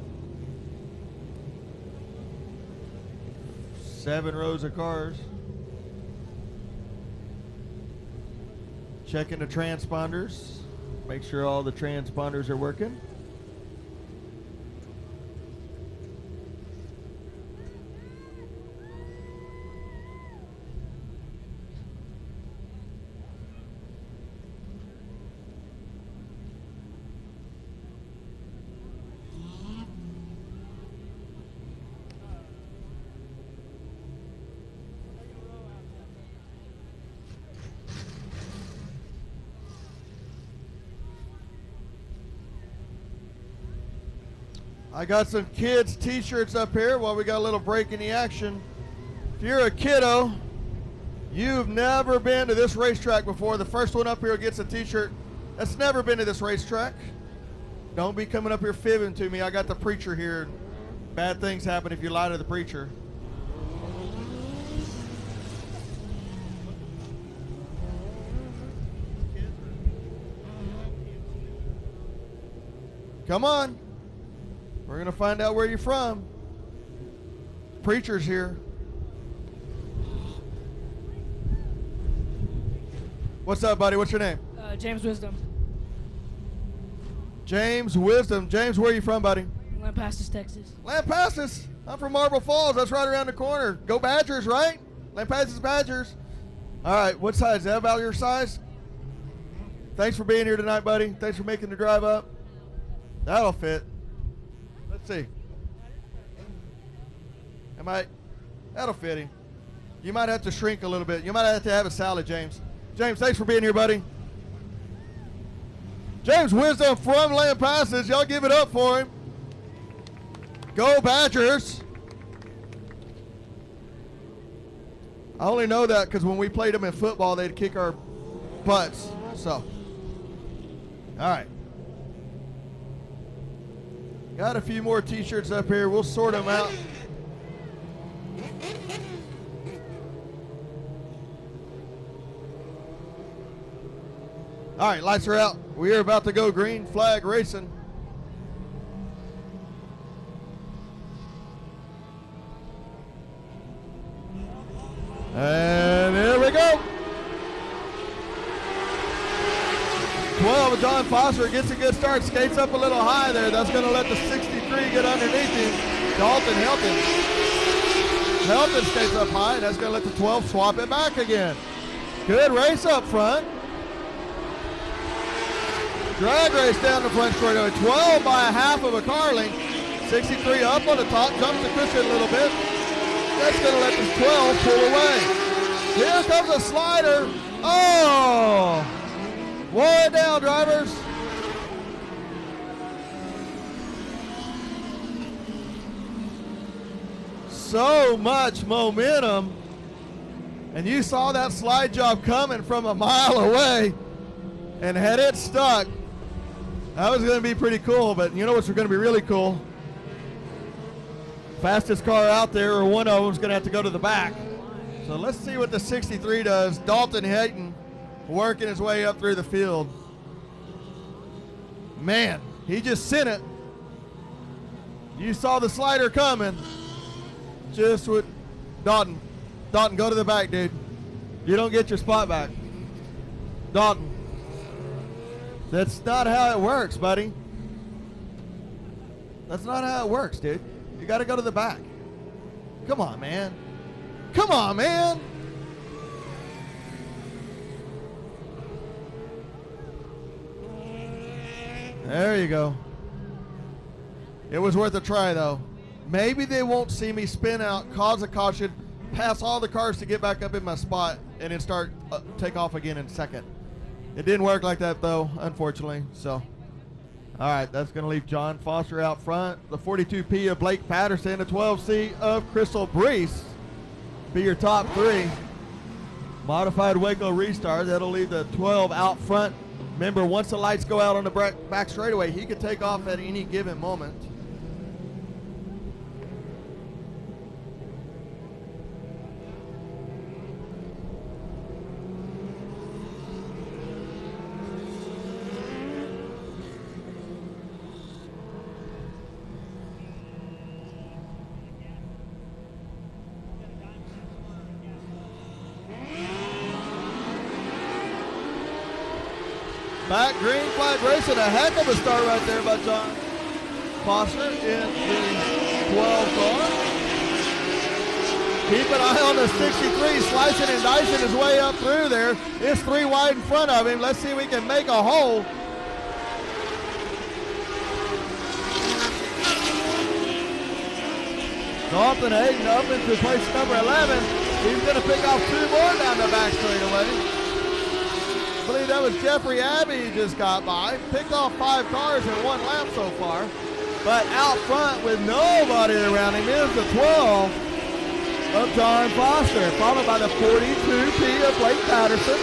7 rows of cars. Checking the transponders. Make sure all the transponders are working. I got some kids' t-shirts up here while we got a little break in the action. If you're a kiddo, you've never been to this racetrack before, the first one up here gets a t-shirt that's never been to this racetrack. Don't be coming up here fibbing to me. I got the preacher here. Bad things happen if you lie to the preacher. Come on. We're going to find out where you're from. Preacher's here. What's up, buddy? What's your name? James Wisdom. James Wisdom. James, where are you from, buddy? Lampasas, Texas. Lampasas. I'm from Marble Falls. That's right around the corner. Go Badgers, right? Lampasas Badgers. All right. What size? Is that about your size? Thanks for being here tonight, buddy. Thanks for making the drive up. That'll fit. Let's see. That'll fit him. You might have to shrink a little bit. You might have to have a salad, James. James, thanks for being here, buddy. James Wisdom from Lampasas. Y'all give it up for him. Go Badgers. I only know that because when we played them in football, they'd kick our butts. So, all right. Got a few more t-shirts up here. We'll sort them out. All right, lights are out. We are about to go green flag racing. And here we go. 12 of John Foster gets a good start, skates up a little high there. That's going to let the 63 get underneath him. Dalton Helton skates up high. That's going to let the 12 swap it back again. Good race up front. Drag race down the front straightaway. 12 by a half of a car length. 63 up on the top, jumps the cushion a little bit. That's going to let the 12 pull away. Here comes a slider. Oh! Slow it down, drivers. So much momentum. And you saw that slide job coming from a mile away. And had it stuck, that was going to be pretty cool. But you know what's going to be really cool? Fastest car out there, or one of them, is going to have to go to the back. So let's see what the 63 does. Dalton Hayton working his way up through the field. Man, he just sent it. You saw the slider coming. Just with Dalton. Dalton, go to the back, dude. You don't get your spot back. Dalton. That's not how it works, buddy. That's not how it works, dude. You got to go to the back. Come on, man. Come on, man. There you go. It was worth a try, though. Maybe they won't see me spin out, cause a caution, pass all the cars to get back up in my spot, and then start take off again in second. It didn't work like that, though, unfortunately. So, all right, that's going to leave John Foster out front. The 42P of Blake Patterson, the 12C of Crystal Brees be your top three. Modified Waco restart, that'll leave the 12 out front. Remember, once the lights go out on the back straightaway, he could take off at any given moment. Back green flag racing, a heck of a start right there by John Foster in the 12 car. Keep an eye on the 63, slicing and dicing his way up through there. It's 3 wide in front of him. Let's see if we can make a hole. Dalton Hayden up into place number 11. He's going to pick off 2 more down the back straightaway. I believe that was Jeffrey Abbey just got by. Picked off 5 cars in 1 lap so far. But out front with nobody around him is the 12 of John Foster, followed by the 42P of Blake Patterson.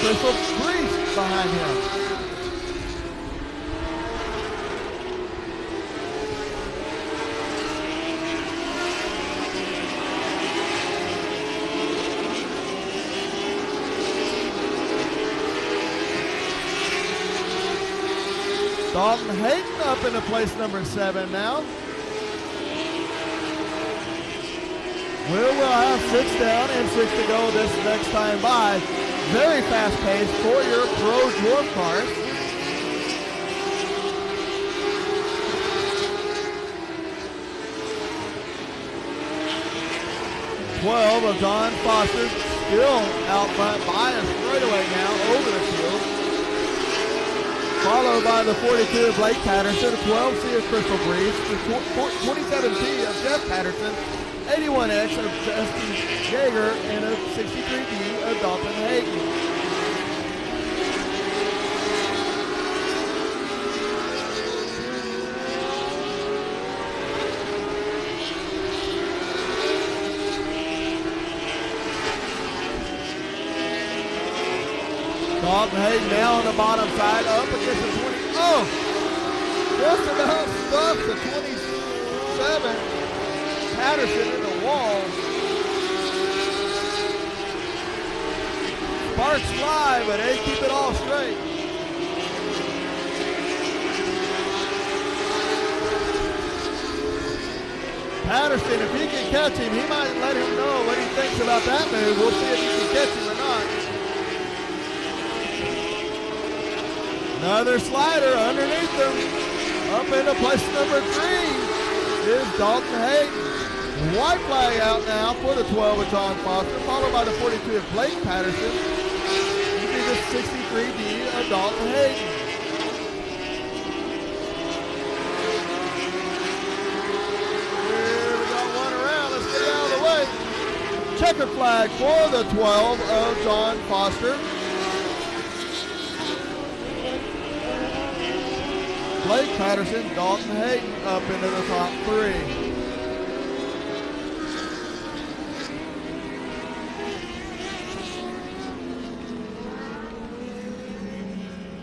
Crystal Brees behind him. Dalton Hayden up into place number 7 now. We'll have 6 down and 6 to go this next time by. Very fast pace for your Pro Dwarf cars. Of John Foster still out front by a straightaway now over the field. Followed by the 42 of Blake Patterson, the 12C of Crystal Brees, the 27P of Jeff Patterson, 81X of Justin Jaeger, and a 63D of Dalton Hayden. Dalton Hayden now on the bottom side, up against the 20. Oh! Just about stuffs the 27. Patterson in the wall. Sparks fly, but they keep it all straight. Patterson, if he can catch him, he might let him know what he thinks about that move. We'll see if he can catch him or not. Another slider underneath them. Up into place number 3 is Dalton Hayden. White flag out now for the 12 of John Foster, followed by the 42 of Blake Patterson. You see the 63D of Dalton Hayden. Here we got one around. Let's get it out of the way. Checker flag for the 12 of John Foster. Blake Patterson, Dalton Hayden up into the top 3.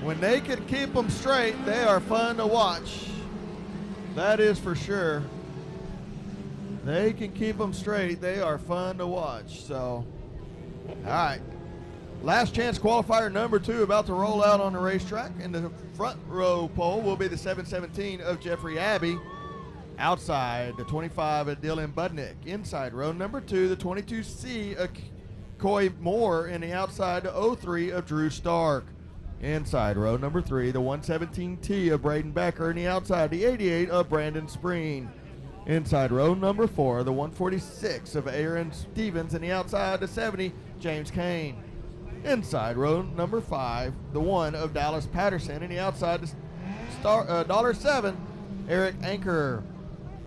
When they can keep them straight, they are fun to watch. That is for sure. They can keep them straight. They are fun to watch. So, all right. Last chance qualifier number 2 about to roll out on the racetrack. In the front row pole will be the 717 of Jeffrey Abbey. Outside, the 25 of Dylan Budnick. Inside row number 2, the 22C of Coy Moore. And the outside, the 03 of Drew Stark. Inside row number 3, the 117T of Braden Becker. And the outside, the 88 of Brandon Spreen. Inside row number 4, the 146 of Aaron Stevens. And the outside, the 70, James Kane. Inside row number 5, the 1 of Dallas Patterson. And the outside, the $7, Eric Anker.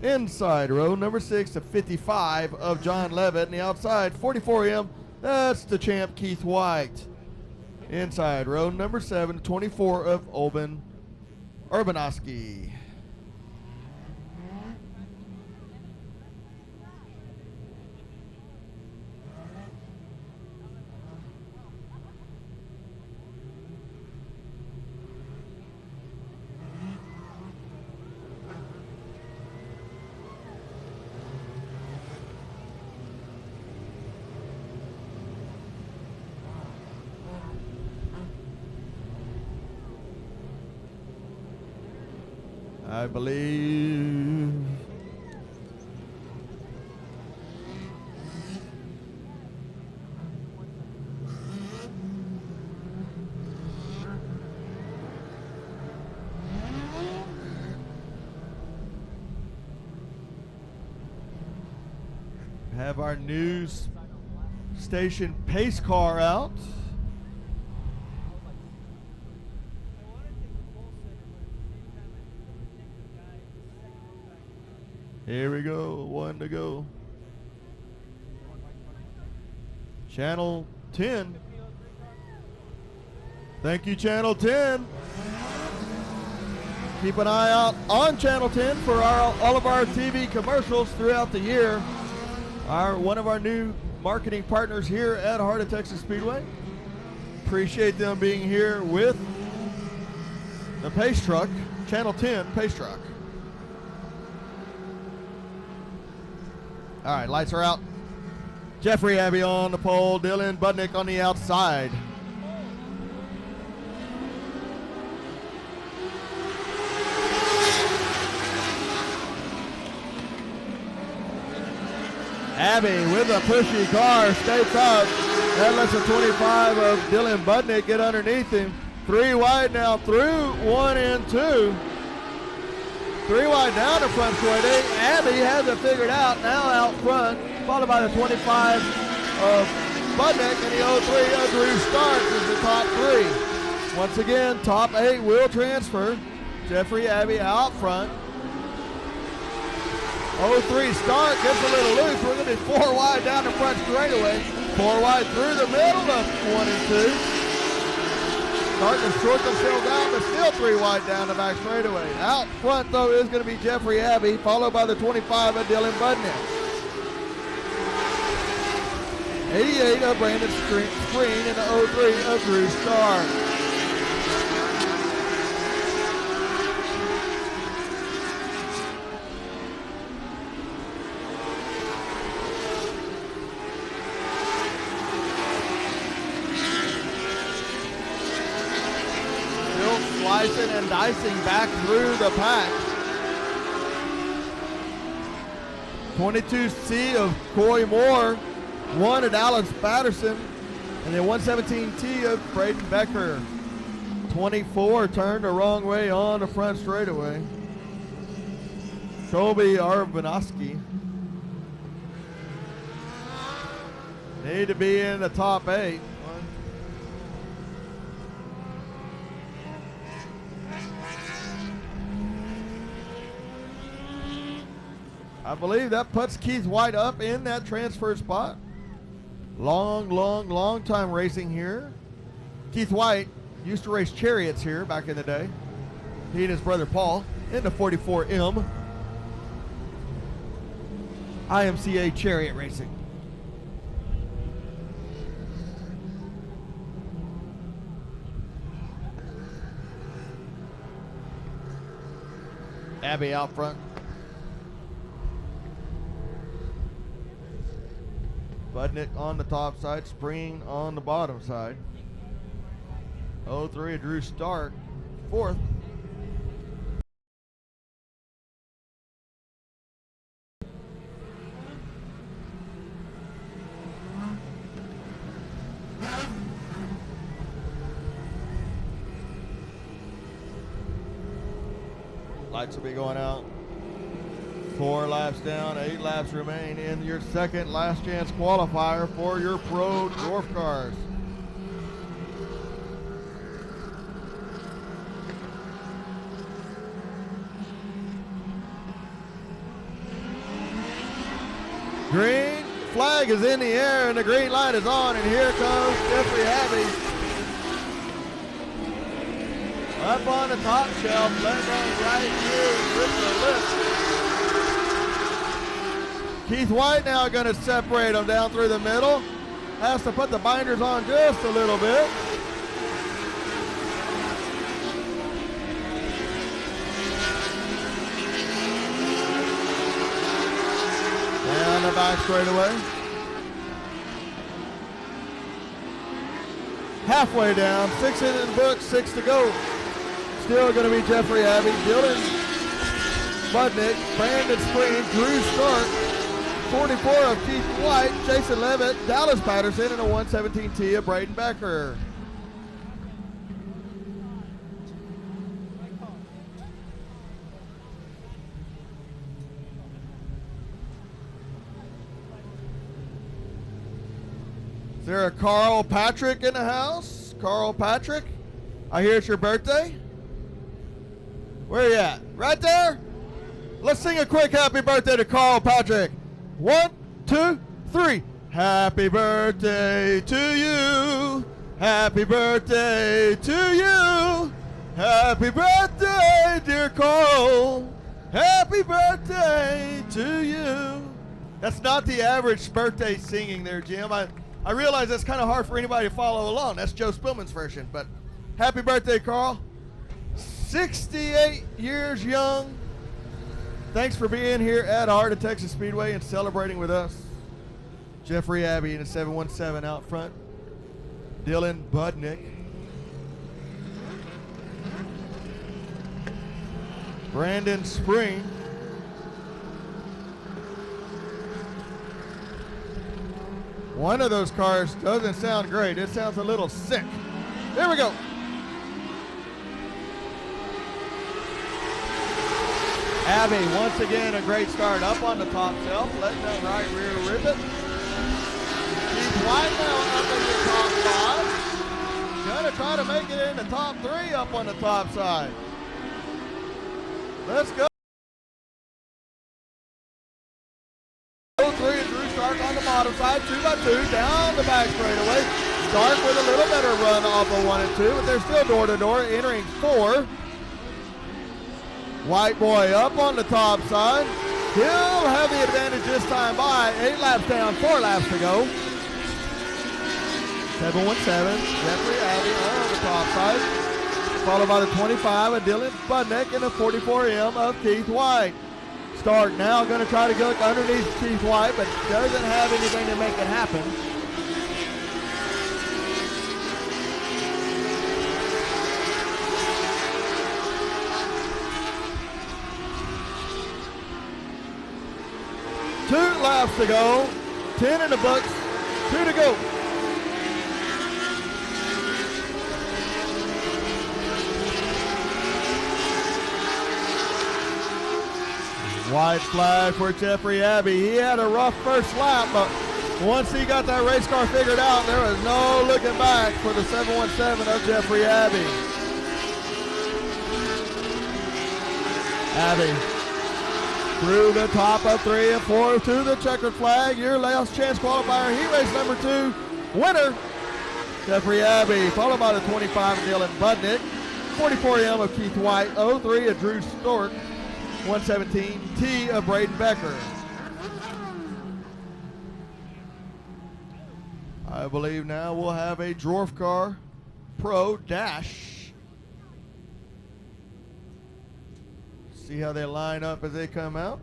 Inside row number 6, the 55 of John Levitt. And the outside, 44M, that's the champ Keith White. Inside row number 7, 24 of Olben Urbanowski. I believe have our news station pace car out. Here we go, 1 to go. Channel 10. Thank you, Channel 10. Keep an eye out on Channel 10 for all of our TV commercials throughout the year. One of our new marketing partners here at Heart of Texas Speedway. Appreciate them being here with the pace truck, Channel 10 pace truck. All right, lights are out. Jeffrey Abbey on the pole, Dylan Budnick on the outside. Abbey with a pushy car, stays up. That lets the 25 of Dylan Budnick get underneath him. 3 wide now through 1 and 2. 3 wide down the front straightaway. Abbey has it figured out, now out front, followed by the 25 of Budnick and the 03 of Drew Stark is the top 3. Once again, top 8 will transfer. Jeffrey Abbey out front. 03 Stark gets a little loose. We're going to be 4 wide down the front straightaway. 4 wide through the middle of 1 and 2. Starting to short themselves out, but still 3 wide down the back straightaway. Out front, though, is going to be Jeffrey Abbey, followed by the 25 of Dylan Budnick. 88 of Brandon Spreen and the 03 of Drew Stark. Slicing and dicing back through the pack. 22C of Coy Moore, 1 of Dallas Patterson, and then 117T of Braden Becker. 24 turned the wrong way on the front straightaway. Colby Arbanowski. Need to be in the top 8. I believe that puts Keith White up in that transfer spot. Long time racing here. Keith White used to race chariots here back in the day. He and his brother Paul in the 44M. IMCA chariot racing. Abbey out front. Budnick on the top side, Spring on the bottom side. 03, Drew Stark, fourth. Lights will be going out. 4 laps down, 8 laps remain in your second last chance qualifier for your Pro Dwarf cars. Green flag is in the air and the green light is on, and here comes Jeffrey Abbey. Up on the top shelf, letting on right here with the lift. Keith White now going to separate them down through the middle. Has to put the binders on just a little bit. Down the back straightaway. Halfway down, 6 in the book, 6 to go. Still going to be Jeffrey Abbey, Dylan Budnick, Brandon Spring, Drew Stark, 44 of Keith White, Jason Levitt, Dallas Patterson, and a 117T of Braden Becker. Is there a Carl Patrick in the house? Carl Patrick, I hear it's your birthday. Where you at? Right there? Let's sing a quick happy birthday to Carl Patrick. 1, 2, 3. Happy birthday to you. Happy birthday to you. Happy birthday, dear Carl. Happy birthday to you. That's not the average birthday singing there, Jim. I realize that's kind of hard for anybody to follow along. That's Joe Spillman's version, but happy birthday, Carl. 68 years young. Thanks for being here at Heart of Texas Speedway and celebrating with us. Jeffrey Abbey in a 717 out front. Dylan Budnick. Brandon Spring. One of those cars doesn't sound great. It sounds a little sick. There we go. Abbey, once again, a great start up on the top shelf, letting that right rear rip it. Keith White now up in the top 5. Gonna try to make it in the top 3 up on the top side. Let's go. 3 and Drew Stark on the bottom side, 2 by 2, down the back straightaway. Stark with a little better run off of 1 and 2, but they're still door to door, entering 4. White boy up on the top side. He'll have the advantage this time by 8 laps down, 4 laps to go. 717, Jeffrey Abbey on the top side. Followed by the 25 of Dylan Budnick and the 44M of Keith White. Stark now going to try to go underneath Keith White, but doesn't have anything to make it happen. Two laps to go, 10 in the books, 2 to go. White flag for Jeffrey Abbey. He had a rough first lap, but once he got that race car figured out, there was no looking back for the 717 of Jeffrey Abbey. Abbey through the top of 3 and 4 to the checkered flag. Your last chance qualifier, heat race number 2, winner, Jeffrey Abbey, followed by the 25 Dylan Budnick, 44M of Keith White, 03 of Drew Stork, 117T of Braden Becker. I believe now we'll have a Dwarf car Pro Dash. See how they line up as they come out.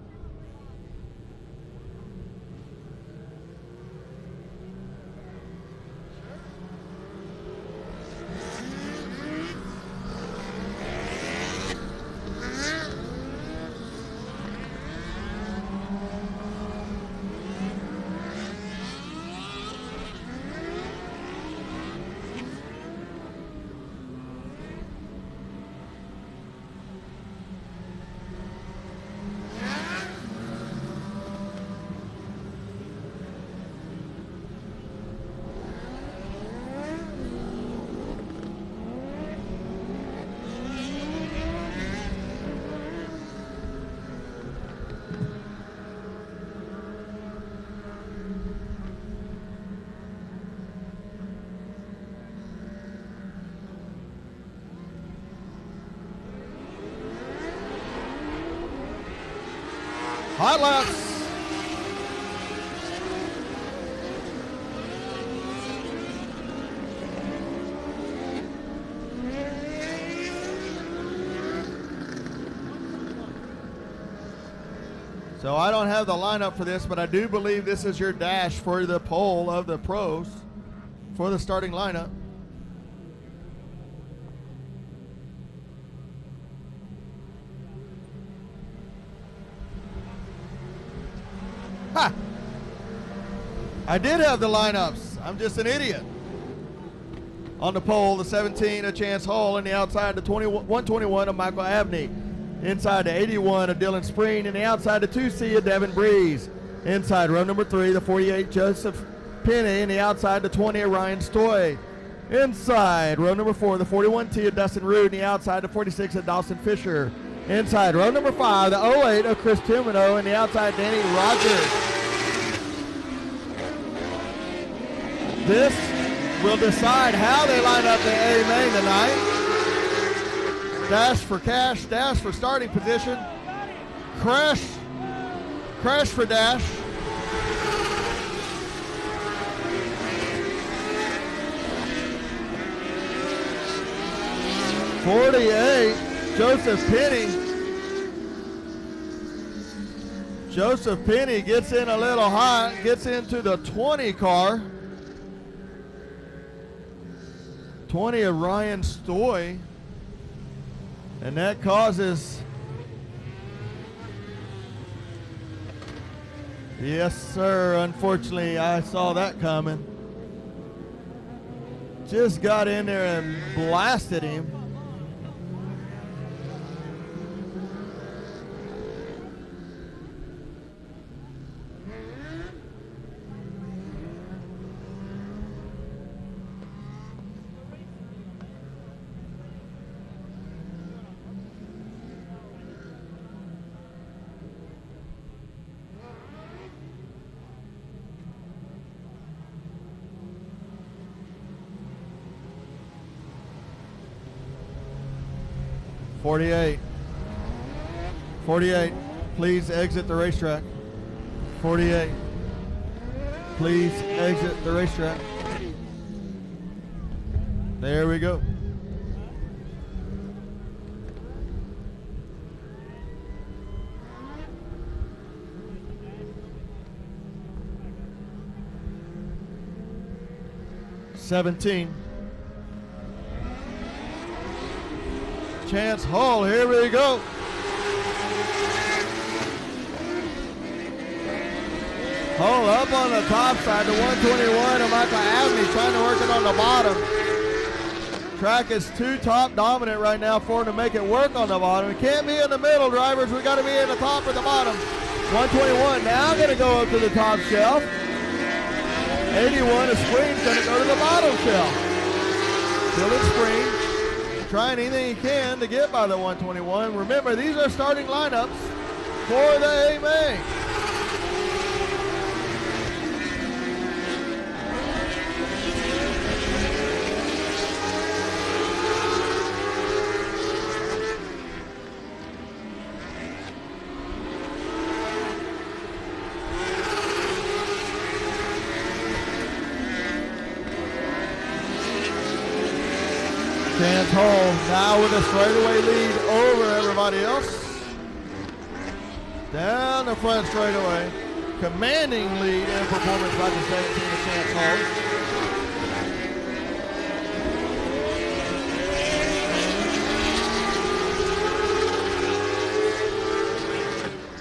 Hot laps. So I don't have the lineup for this, but I do believe this is your dash for the pole of the pros for the starting lineup. Ha! I did have the lineups. I'm just an idiot. On the pole, the 17 of Chance Hall, and the outside, the 121 of Michael Abney. Inside the 81 of Dylan Spreen, and the outside the 2C of Devin Breeze. Inside row number 3, the 48 Joseph Penny, and the outside the 20 of Ryan Stoy. Inside row number 4, the 41T of Dustin Rude, and the outside the 46 of Dawson Fisher. Inside row number 5, the 08 of Chris Timino, and the outside Danny Rogers. This will decide how they line up the A main tonight. Dash for cash, dash for starting position, crash for dash. .48, Joseph Penny. Joseph Penny gets in a little hot, gets into the 20 car. 20 of Ryan Stoy. And that causes, yes sir, unfortunately I saw that coming. Just got in there and blasted him. .48, please exit the racetrack. 48, please exit the racetrack. There we go. .17. Chance Hall, here we go. Hall up on the top side, the 121 of Michael Abney trying to work it on the bottom. Track is too top dominant right now for him to make it work on the bottom. We can't be in the middle, drivers. We got to be in the top or the bottom. 121 now going to go up to the top shelf. 81 of Spring's going to go to the bottom shelf. Dylan Spring trying anything he can to get by the 121. Remember, these are starting lineups for the A main. Chance Hall now with a straightaway lead over everybody else. Down the front straightaway. Commanding lead in performance by the 17 of Chance Hall.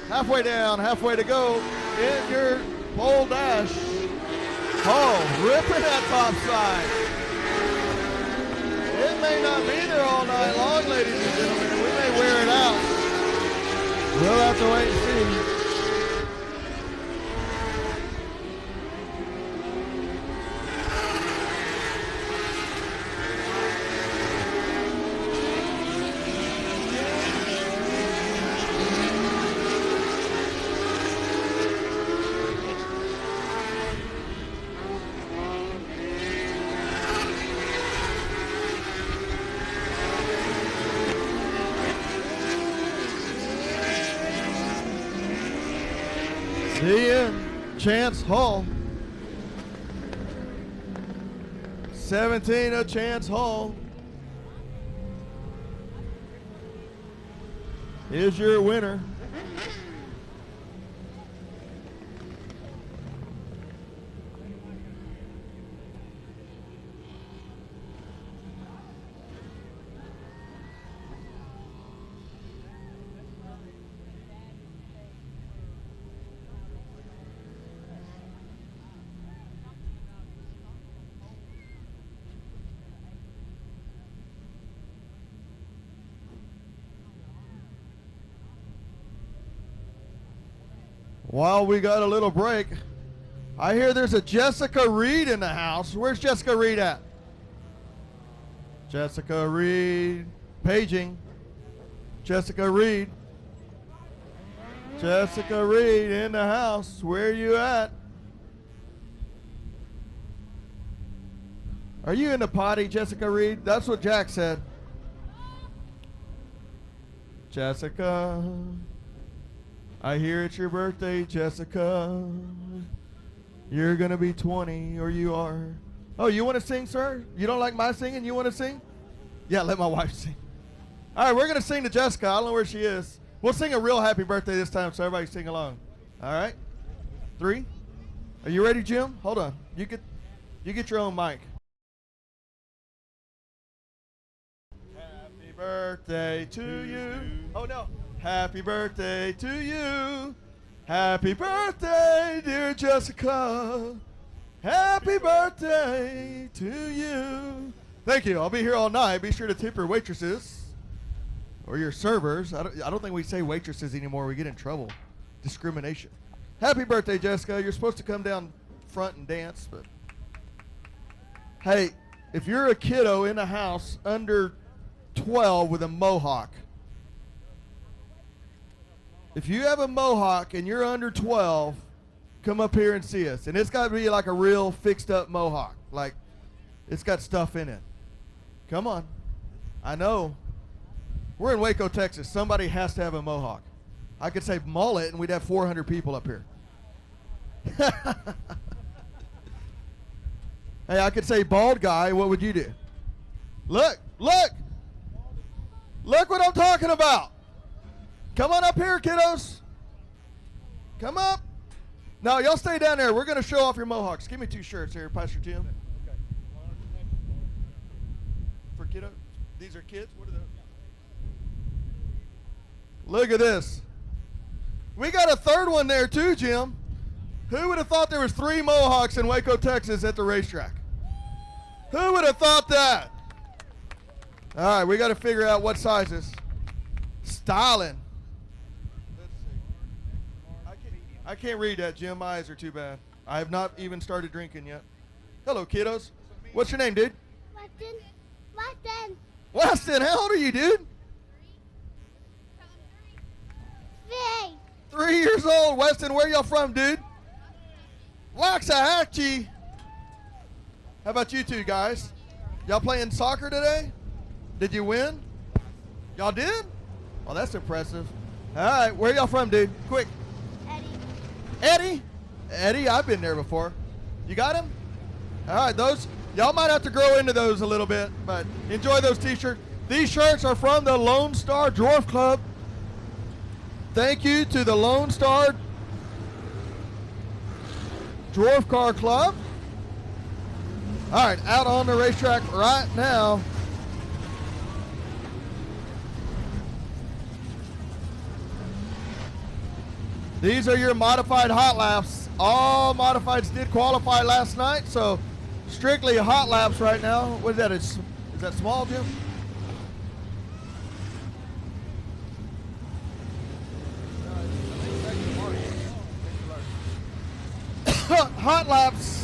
Halfway down, halfway to go in your pole dash. Hall ripping that top side. It may not be there all night long, ladies and gentlemen. We may wear it out. We'll have to wait and see. The end. Chance Hall. 17 of Chance Hall is your winner. While we got a little break, I hear there's a Jessica Reed in the house. Where's Jessica Reed at? Jessica Reed, paging. Jessica Reed. Jessica Reed in the house. Where you at? Are you in the potty, Jessica Reed? That's what Jack said. Jessica. I hear it's your birthday, Jessica. You're going to be 20, or you are. Oh, you want to sing, sir? You don't like my singing? You want to sing? Yeah, let my wife sing. All right, we're going to sing to Jessica. I don't know where she is. We'll sing a real happy birthday this time, so everybody sing along. All right? 3. Are you ready, Jim? Hold on. You get your own mic. Happy birthday to you. Oh, no. Happy birthday to you. Happy birthday, dear Jessica. Happy birthday to you. Thank you. I'll be here all night. Be sure to tip your waitresses or your servers. I don't think we say waitresses anymore. We get in trouble. Discrimination. Happy birthday, Jessica. You're supposed to come down front and dance, but hey, if you're a kiddo in a house under 12 with a mohawk, if you have a mohawk and you're under 12, come up here and see us. And it's got to be like a real fixed up mohawk. Like, it's got stuff in it. Come on. I know. We're in Waco, Texas. Somebody has to have a mohawk. I could say mullet and we'd have 400 people up here. Hey, I could say bald guy. What would you do? Look, look. Look what I'm talking about. Come on up here, kiddos. Come up. No, y'all stay down there. We're going to show off your mohawks. Give me 2 shirts here, Pastor Jim. Okay. For kiddos? These are kids? What are those? Look at this. We got a third one there too, Jim. Who would have thought there was 3 mohawks in Waco, Texas at the racetrack? Who would have thought that? All right, we got to figure out what sizes. Styling. I can't read that, Jim. My eyes are too bad. I have not even started drinking yet. Hello, kiddos. What's your name, dude? Weston. Weston, how old are you, dude? 3 years old. Weston, where y'all from, dude? Waxahachie. How about you two guys? Y'all playing soccer today? Did you win? Y'all did? Well, that's impressive. All right, where y'all from, dude? Quick. Eddie? Eddie, I've been there before. You got him? All right, those, y'all might have to grow into those a little bit, but enjoy those t-shirts. These shirts are from the Lone Star Dwarf Club. Thank you to the Lone Star Dwarf Car Club. All right, out on the racetrack right now. These are your modified hot laps. All modifieds did qualify last night, so strictly hot laps right now. What is that? Is that small, Jim? Hot laps.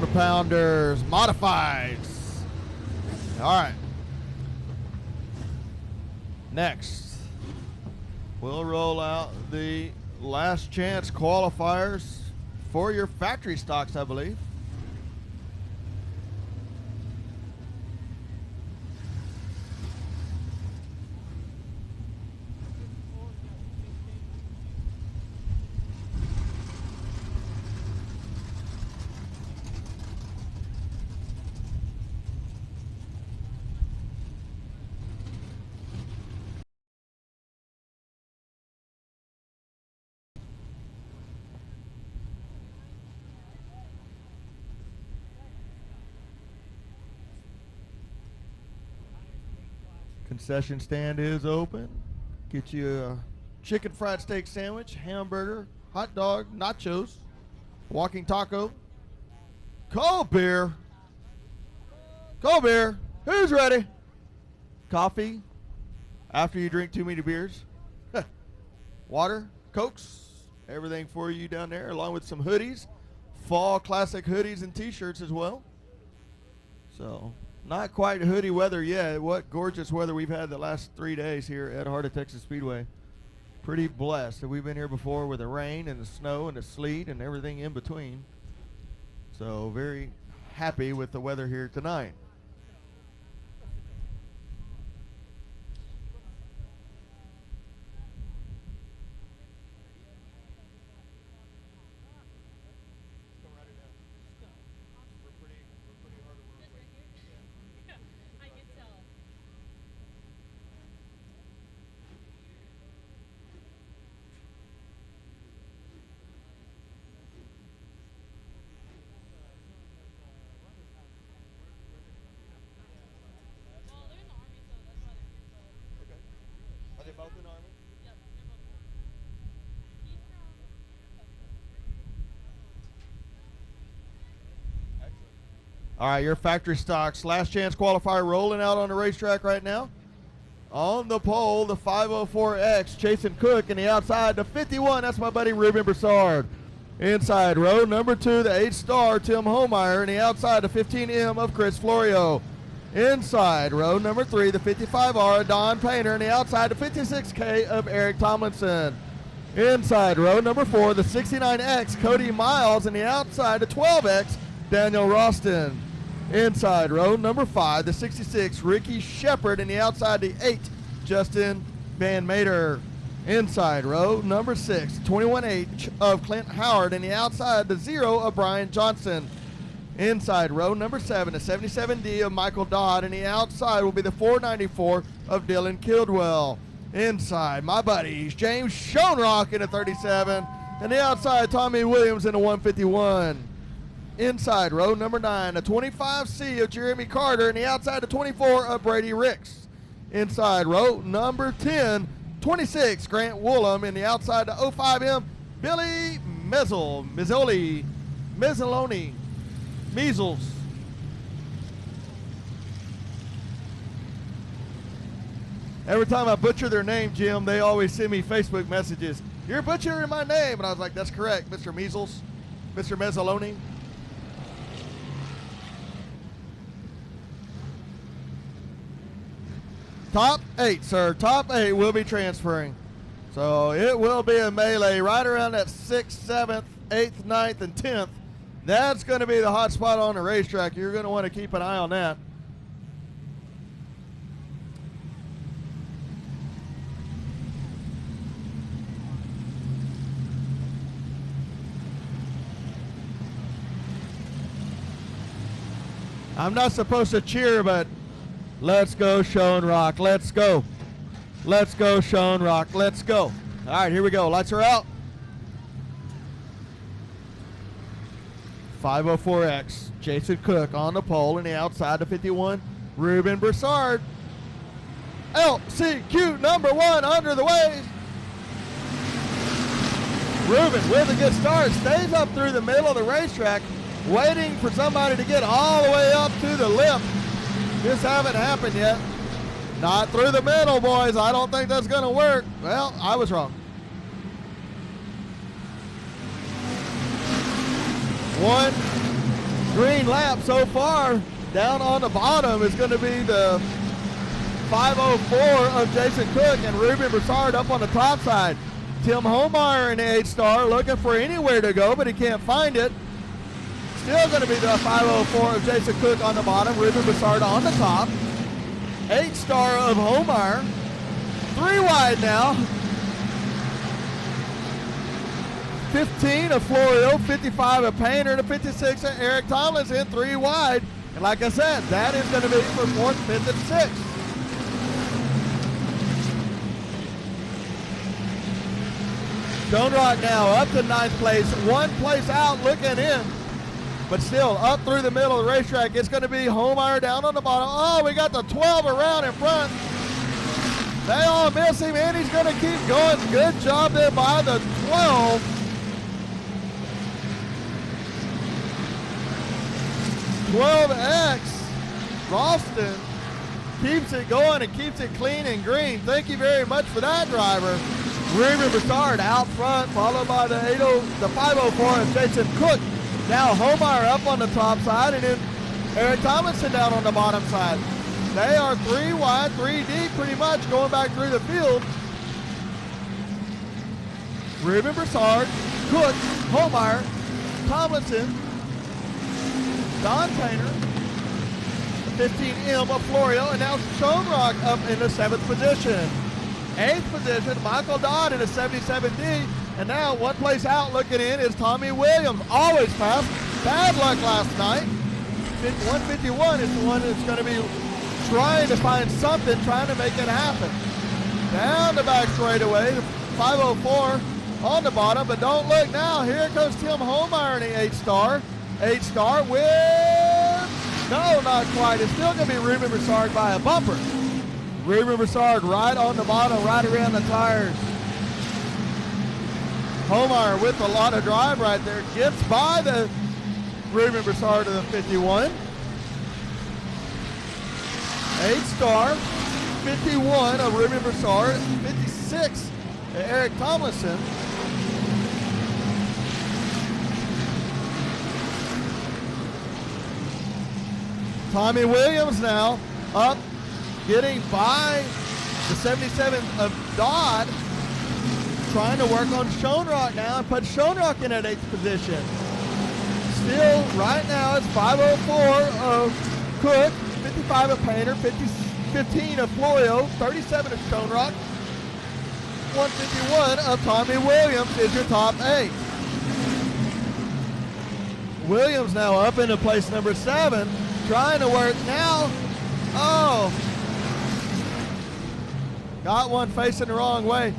pounders, modifieds. All right. Next, we'll roll out the last chance qualifiers for your factory stocks, I believe. Concession stand is open. Get you a chicken fried steak sandwich, hamburger, hot dog, nachos, walking taco, cold beer. Cold beer. Who's ready? Coffee after you drink too many beers. Water, Cokes, everything for you down there, along with some hoodies, fall classic hoodies and t-shirts as well. So not quite hoodie weather yet. What gorgeous weather we've had the last 3 days here at Heart of Texas Speedway. Pretty blessed. We've been here before with the rain and the snow and the sleet and everything in between. So very happy with the weather here tonight. All right, your factory stocks. Last chance qualifier rolling out on the racetrack right now. On the pole, the 504X, Jason Cook, and the outside, the 51, that's my buddy Ruben Broussard. Inside row number 2, the 8-star, Tim Homeyer, and the outside, the 15M of Chris Florio. Inside row number 3, the 55R, Don Painter, and the outside, the 56K of Eric Tomlinson. Inside row number 4, the 69X, Cody Miles, and the outside, the 12X, Daniel Roston. Inside row number 5, the 66, Ricky Shepard, and the outside, the 8, Justin Van Mater. Inside row number 6, 21H of Clint Howard, and the outside, the 0 of Brian Johnson. Inside row number 7, the 77D of Michael Dodd, and the outside will be the 494 of Dylan Kildwell. Inside, my buddies, James Schoenrock in the 37, and the outside, Tommy Williams in the 151. Inside row number 9, the 25C of Jeremy Carter, and the outside, the 24 of Brady Ricks. Inside row number 10, 26, Grant Woolham, and the outside, the 05M, Billy Mezzoloni. Measles. Every time I butcher their name, Jim, they always send me Facebook messages. You're butchering my name. And I was like, that's correct, Mr. Measles, Mr. Mezzoloni. Top 8, sir. Top 8 will be transferring. So it will be a melee right around that 6th, 7th, 8th, 9th, and 10th. That's going to be the hot spot on the racetrack. You're going to want to keep an eye on that. I'm not supposed to cheer, but let's go, Schoenrock. Let's go. Let's go, Schoenrock. Let's go. All right, here we go. Lights are out. 504X, Jason Cook on the pole, and the outside, the 51, Ruben Broussard. LCQ number 1 under the way. Ruben with a good start, stays up through the middle of the racetrack, waiting for somebody to get all the way up to the lip. This haven't happened yet. Not through the middle, boys. I don't think that's going to work. Well, I was wrong. 1, Green lap so far down on the bottom is going to be the 504 of Jason Cook and Ruben Broussard up on the top side. Tim Holmeyer in the 8-star looking for anywhere to go, but he can't find it. Still going to be the 504 of Jason Cook on the bottom, Ruben Broussard on the top. 8-star of Holmeyer. 3 wide now. 15 of Florio, 55 of Painter, and 56 of Eric Tomlinson, 3 wide. And like I said, that is going to be for 4th, 5th, and 6th. Stone Rock now up to 9th place, 1 place out looking in, but still up through the middle of the racetrack. It's going to be Holmeyer down on the bottom. Oh, we got the 12 around in front. They all miss him, and he's going to keep going. Good job there by the 12. 12X, Ralston keeps it going and keeps it clean and green. Thank you very much for that, driver. Ruben Broussard out front, followed by the 504 of Jason Cook. Now Holmeyer up on the top side, and then Eric Tomlinson down on the bottom side. They are 3 wide, 3 deep, pretty much going back through the field. Ruben Broussard, Cook, Holmeyer, Tomlinson, Don Painter, the 15M of Florio, and now Stone Rock up in the 7th position. 8th position, Michael Dodd in a 77D, and now 1 place out looking in is Tommy Williams, always fast. Bad luck last night. 151 is the one that's going to be trying to find something, trying to make it happen. Down the back straightaway, the 504 on the bottom, but don't look now. Here comes Tim Holmeyer in the 8-star. 8-star with, no, not quite. It's still going to be Ruben Broussard by a bumper. Ruben Broussard right on the bottom, right around the tires. Holmeyer with a lot of drive right there. Gets by the Ruben Broussard to the 51. 8-star, 51 of Ruben Broussard, 56 of Eric Tomlinson. Tommy Williams now up, getting by the 77 of Dodd, trying to work on Schoenrock now and put Schoenrock in at 8th position. Still, right now, it's 504 of Cook, 55 of Painter, 15 of Florio, 37 of Schoenrock, 151 of Tommy Williams is your top 8. Williams now up into place number 7, trying to work now. Oh, got one facing the wrong way.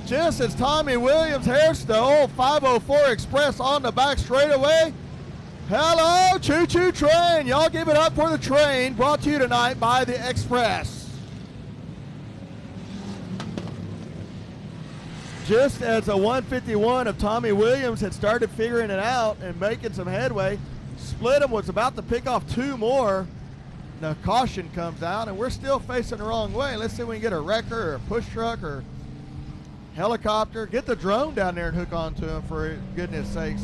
Just as Tommy Williams here's the old 504 Express on the back straightaway. Hello, choo-choo train. Y'all give it up for the train, brought to you tonight by the Express. Just as a 151 of Tommy Williams had started figuring it out and making some headway, Split'em was about to pick off 2 more. The caution comes out, and we're still facing the wrong way. Let's see if we can get a wrecker or a push truck or helicopter. Get the drone down there and hook onto him, for goodness sakes.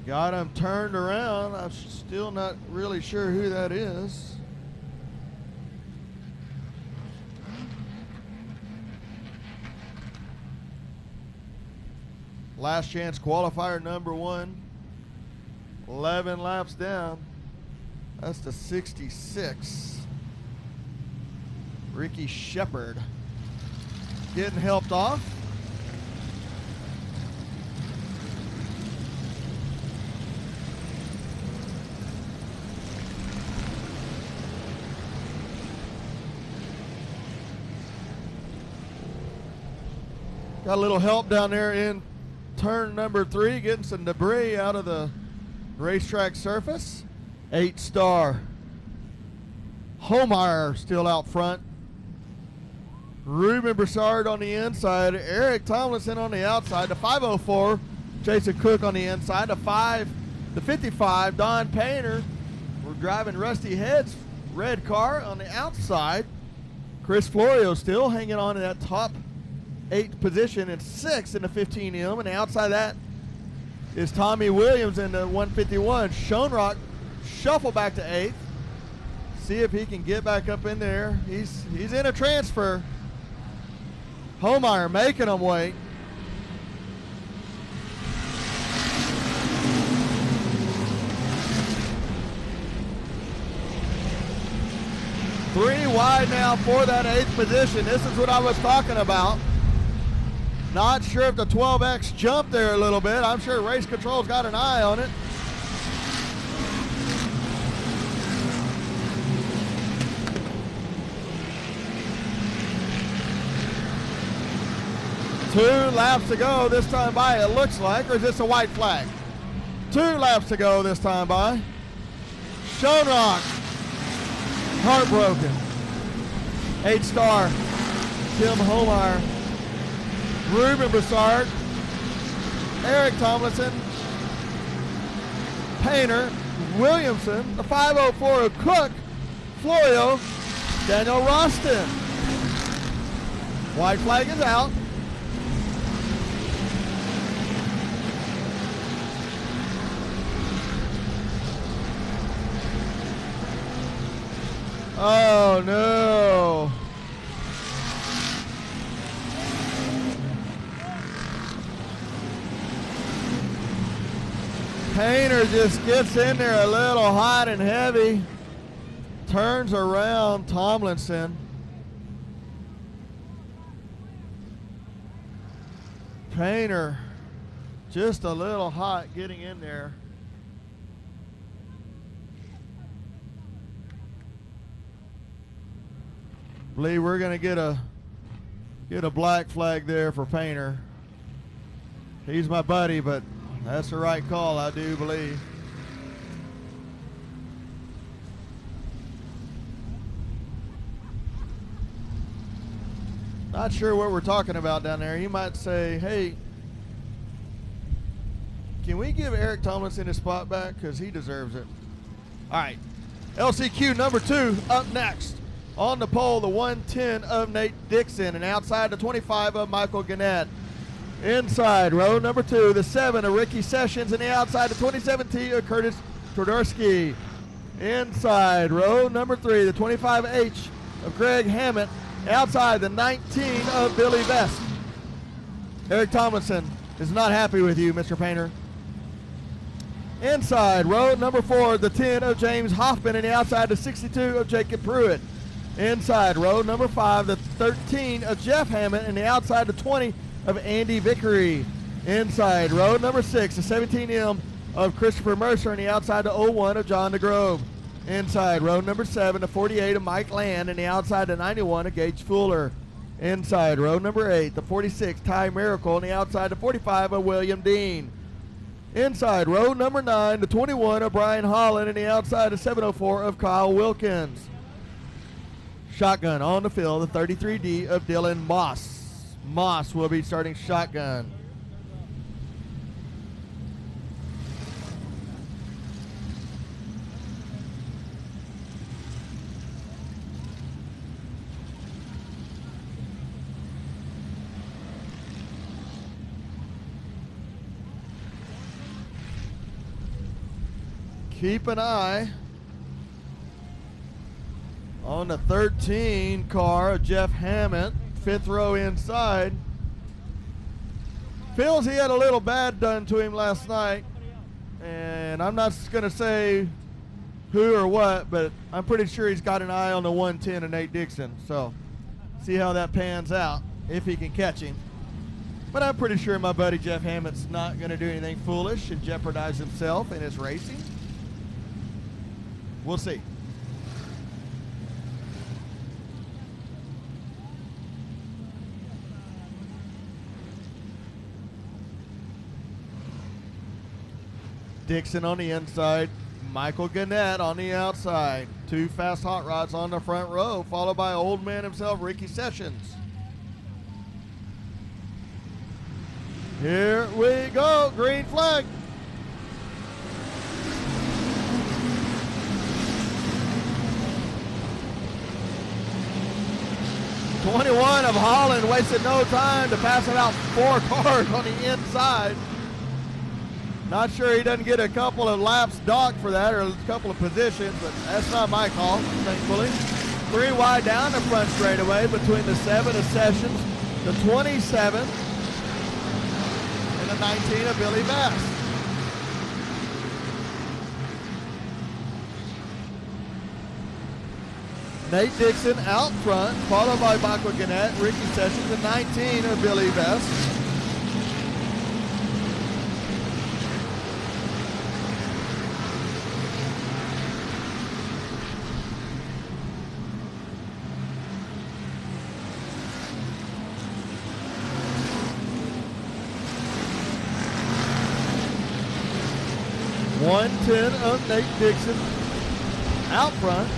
Got him turned around. I'm still not really sure who that is. Last chance qualifier number 1. 11 laps down. That's the 66. Ricky Shepard getting helped off. Got a little help down there in turn number 3, getting some debris out of the racetrack surface. 8-star Holmeyer still out front. Ruben Broussard on the inside. Eric Tomlinson on the outside. The 504, Jason Cook on the inside. The 55, Don Painter. We're driving Rusty Head's red car on the outside. Chris Florio still hanging on to that top 8th position and 6th in the 15M. And outside that is Tommy Williams in the 151. Schoenrock shuffle back to 8th. See if he can get back up in there. He's in a transfer. Homeyer making him wait. Three wide now for that 8th position. This is what I was talking about. Not sure if the 12X jumped there a little bit. I'm sure Race Control's got an eye on it. Two laps to go this time by, it looks like, or is this a white flag? 2 laps to go this time by. Schoenrock, heartbroken. 8-star, Tim Homeyer. Ruben Broussard, Eric Tomlinson, Painter, Williamson, the 504 of Cook, Florio, Daniel Roston. White flag is out. Oh no. Painter just gets in there a little hot and heavy. Turns around Tomlinson. Painter just a little hot getting in there. Believe we're going to get a black flag there for Painter. He's my buddy, but that's the right call, I do believe. Not sure what we're talking about down there. You might say, hey, can we give Eric Tomlinson his spot back? Because he deserves it. All right, LCQ number 2 up next. On the pole, the 110 of Nate Dixon, and outside the 25 of Michael Gannett. Inside, row number 2, the 7 of Ricky Sessions, and the outside, the 27T of Curtis Twardowski. Inside, row number 3, the 25H of Greg Hammett. Outside, the 19 of Billy Vest. Eric Tomlinson is not happy with you, Mr. Painter. Inside, row number 4, the 10 of James Hoffman, and the outside, the 62 of Jacob Pruitt. Inside, row number 5, the 13 of Jeff Hammond, and the outside, the 20 of Andy Vickery. Inside, row number 6, the 17M of Christopher Mercer, and the outside, the 01 of John DeGrove. Inside, row number 7, the 48 of Mike Land, and the outside, the 91 of Gage Fuller. Inside, row number 8, the 46, Ty Miracle, and the outside, the 45 of William Dean. Inside, row number 9, the 21 of Brian Holland, and the outside, the 704 of Kyle Wilkins. Shotgun on the field, the 33D of Dylan Moss. Moss will be starting shotgun. Keep an eye on the 13 car of Jeff Hammett, 5th row inside. Feels he had a little bad done to him last night, and I'm not going to say who or what, but I'm pretty sure he's got an eye on the 110 of Nate Dixon. So see how that pans out, if he can catch him. But I'm pretty sure my buddy Jeff Hammett's not going to do anything foolish and jeopardize himself in his racing. We'll see. Dixon on the inside, Michael Gannett on the outside. 2 fast hot rods on the front row, followed by old man himself, Ricky Sessions. Here we go. Green flag. '21 of Holland wasted no time to pass about 4 cars on the inside. Not sure he doesn't get a couple of laps docked for that, or a couple of positions, but that's not my call, thankfully. 3 wide down the front straightaway between the 7 of Sessions, the 27, and the 19 of Billy Bass. Nate Dixon out front, followed by Michael Gannett, Ricky Sessions, and 19 of Billy Best. .110 of Nate Dixon out front.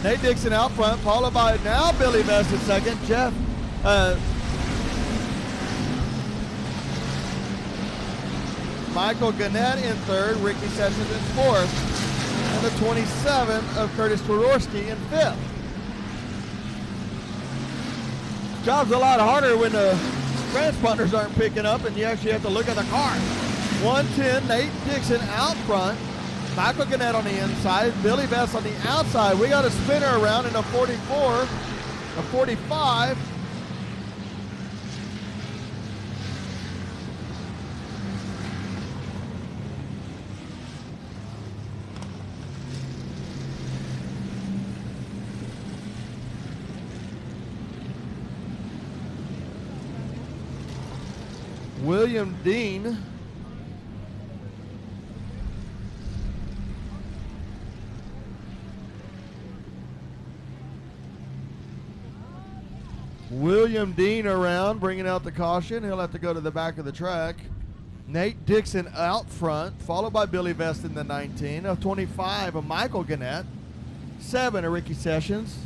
Nate Dixon out front, followed by now Billy Best in second. Michael Gannett in third, Ricky Sessions in fourth, and the 27 of Curtis Twarowski in fifth. Job's a lot harder when the transponders aren't picking up and you actually have to look at the car. 110, Nate Dixon out front. Michael Gannett on the inside, Billy Best on the outside. We got a spinner around in a 44, a 45. William Dean. William Dean around, bringing out the caution. He'll have to go to the back of the track. Nate Dixon out front, followed by Billy Vest in the 19. Of 25 of Michael Gannett. 7 of Ricky Sessions.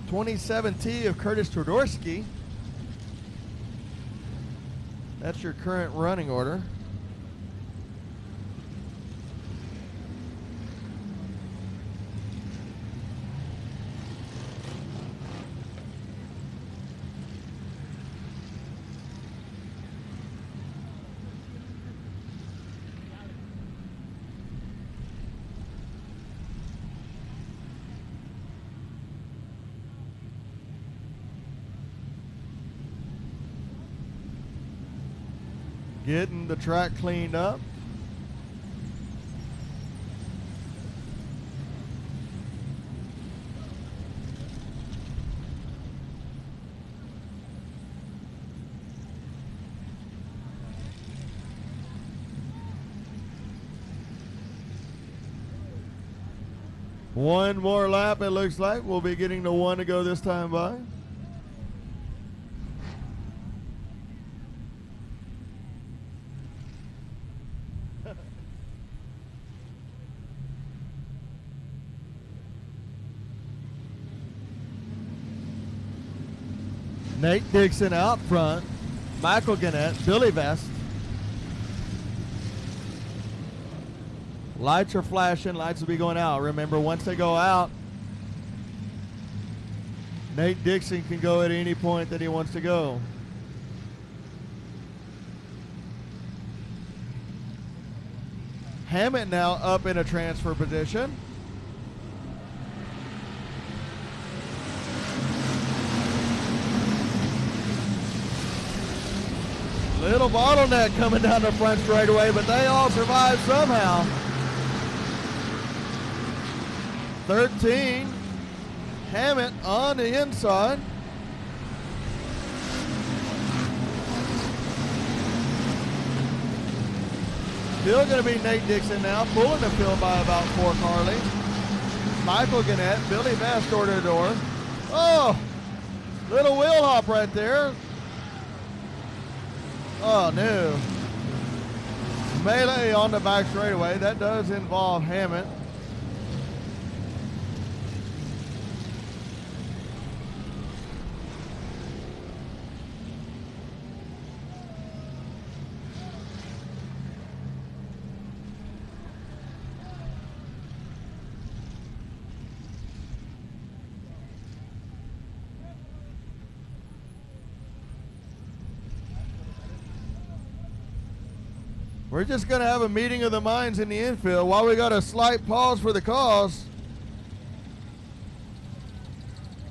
27T of Curtis Twarowski. That's your current running order. Getting the track cleaned up. One more lap, it looks like. We'll be getting the 1 to go this time by. Nate Dixon out front, Michael Gannett, Billy Vest. Lights are flashing, lights will be going out. Remember, once they go out, Nate Dixon can go at any point that he wants to go. Hammett now up in a transfer position. Little bottleneck coming down the front straightaway, but they all survived somehow. 13, Hammett on the inside. Still going to be Nate Dixon now, pulling the field by about 4 car lengths. Michael Gannett, Billy Bass door to door. Oh, little wheel hop right there. Oh, no. Melee on the back straightaway. That does involve Hammett. We're just going to have a meeting of the minds in the infield while we got a slight pause for the cause.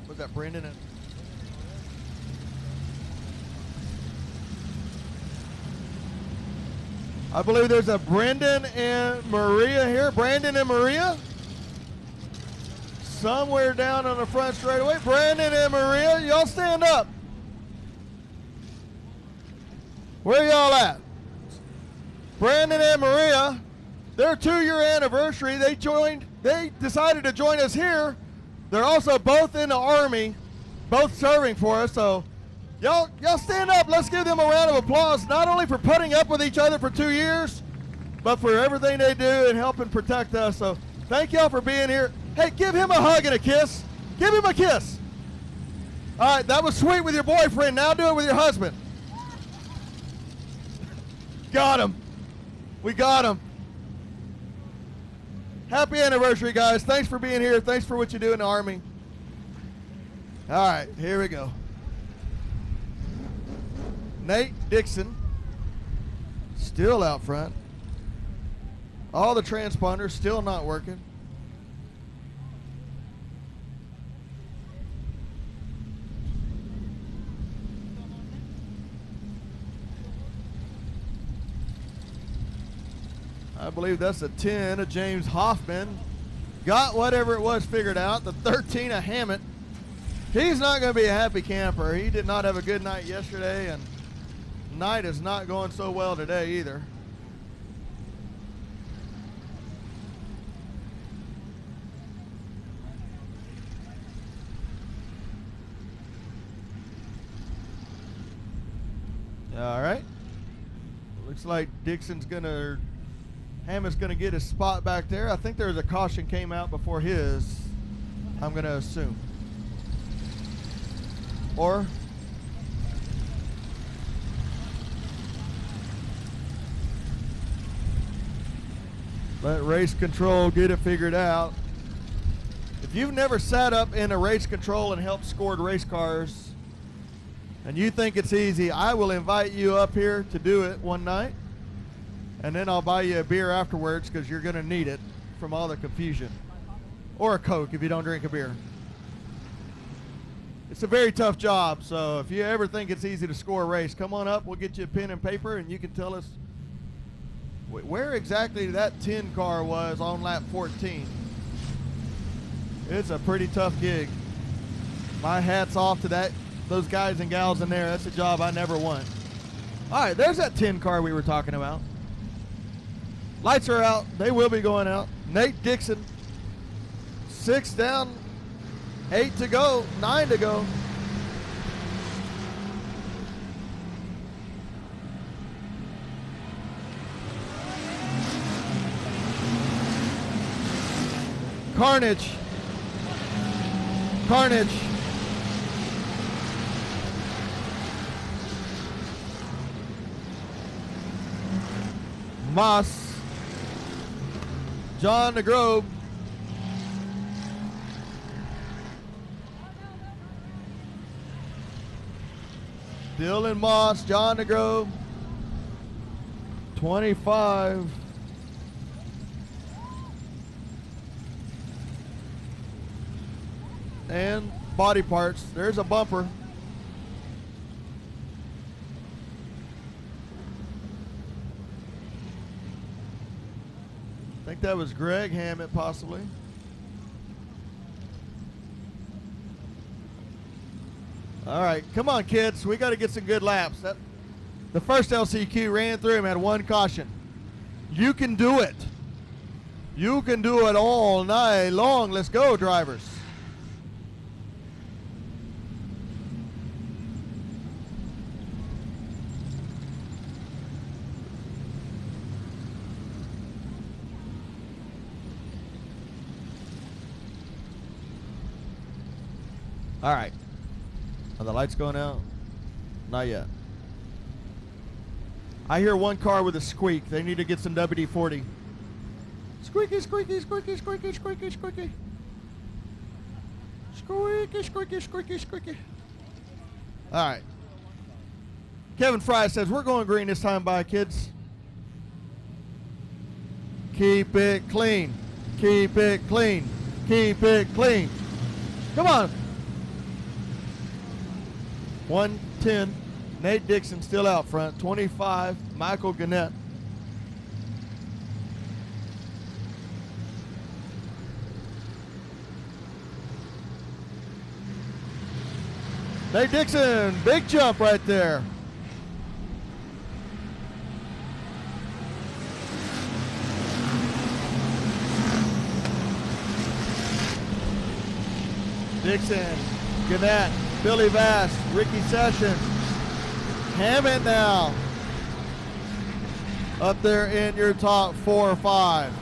Was that Brendan? I believe there's a Brendan and Maria here. Brandon and Maria? Somewhere down on the front straightaway. Brandon and Maria, y'all stand up. Where y'all at? Brandon and Maria, their 2-year anniversary, they decided to join us here. They're also both in the Army, both serving for us, so y'all stand up. Let's give them a round of applause, not only for putting up with each other for 2 years, but for everything they do and helping protect us. So thank y'all for being here. Hey, give him a hug and a kiss. Give him a kiss. All right, that was sweet with your boyfriend. Now do it with your husband. Got him. We got him. Happy anniversary, guys. Thanks for being here. Thanks for what you do in the Army. All right, here we go. Nate Dixon, still out front. All the transponders still not working. I believe that's a 10 of James Hoffman. Got whatever it was figured out. The 13 of Hammett. He's not going to be a happy camper. He did not have a good night yesterday, and night is not going so well today either. All right. Looks like Hammett's going to get his spot back there. I think there's a caution came out before his, I'm going to assume. Or let race control get it figured out. If you've never sat up in a race control and helped scored race cars and you think it's easy, I will invite you up here to do it one night. And then I'll buy you a beer afterwards because you're going to need it from all the confusion. Or a Coke if you don't drink a beer. It's a very tough job, so if you ever think it's easy to score a race, come on up. We'll get you a pen and paper, and you can tell us where exactly that 10 car was on lap 14. It's a pretty tough gig. My hat's off to those guys and gals in there. That's a job I never won. All right, there's that 10 car we were talking about. Lights are out. They will be going out. Nate Dixon, 6 down, 8 to go, 9 to go. Carnage. Carnage. Moss. John DeGrove. Dylan Moss, John DeGrove. 25. And body parts. There's a bumper. I think that was Greg Hammett, possibly. All right, come on, kids. We got to get some good laps. The first LCQ ran through him, had 1 caution. You can do it. You can do it all night long. Let's go, drivers. All right. Are the lights going out? Not yet. I hear 1 car with a squeak. They need to get some WD-40. Squeaky, squeaky, squeaky, squeaky, squeaky, squeaky. Squeaky, squeaky, squeaky, squeaky. All right. Kevin Fry says, we're going green this time by, kids. Keep it clean. Keep it clean. Keep it clean. Come on. 110. Nate Dixon still out front. 25. Michael Gannett. Nate Dixon, big jump right there. Dixon, Gannett, Billy Bass, Ricky Sessions. Hammett now up there in your top 4 or 5.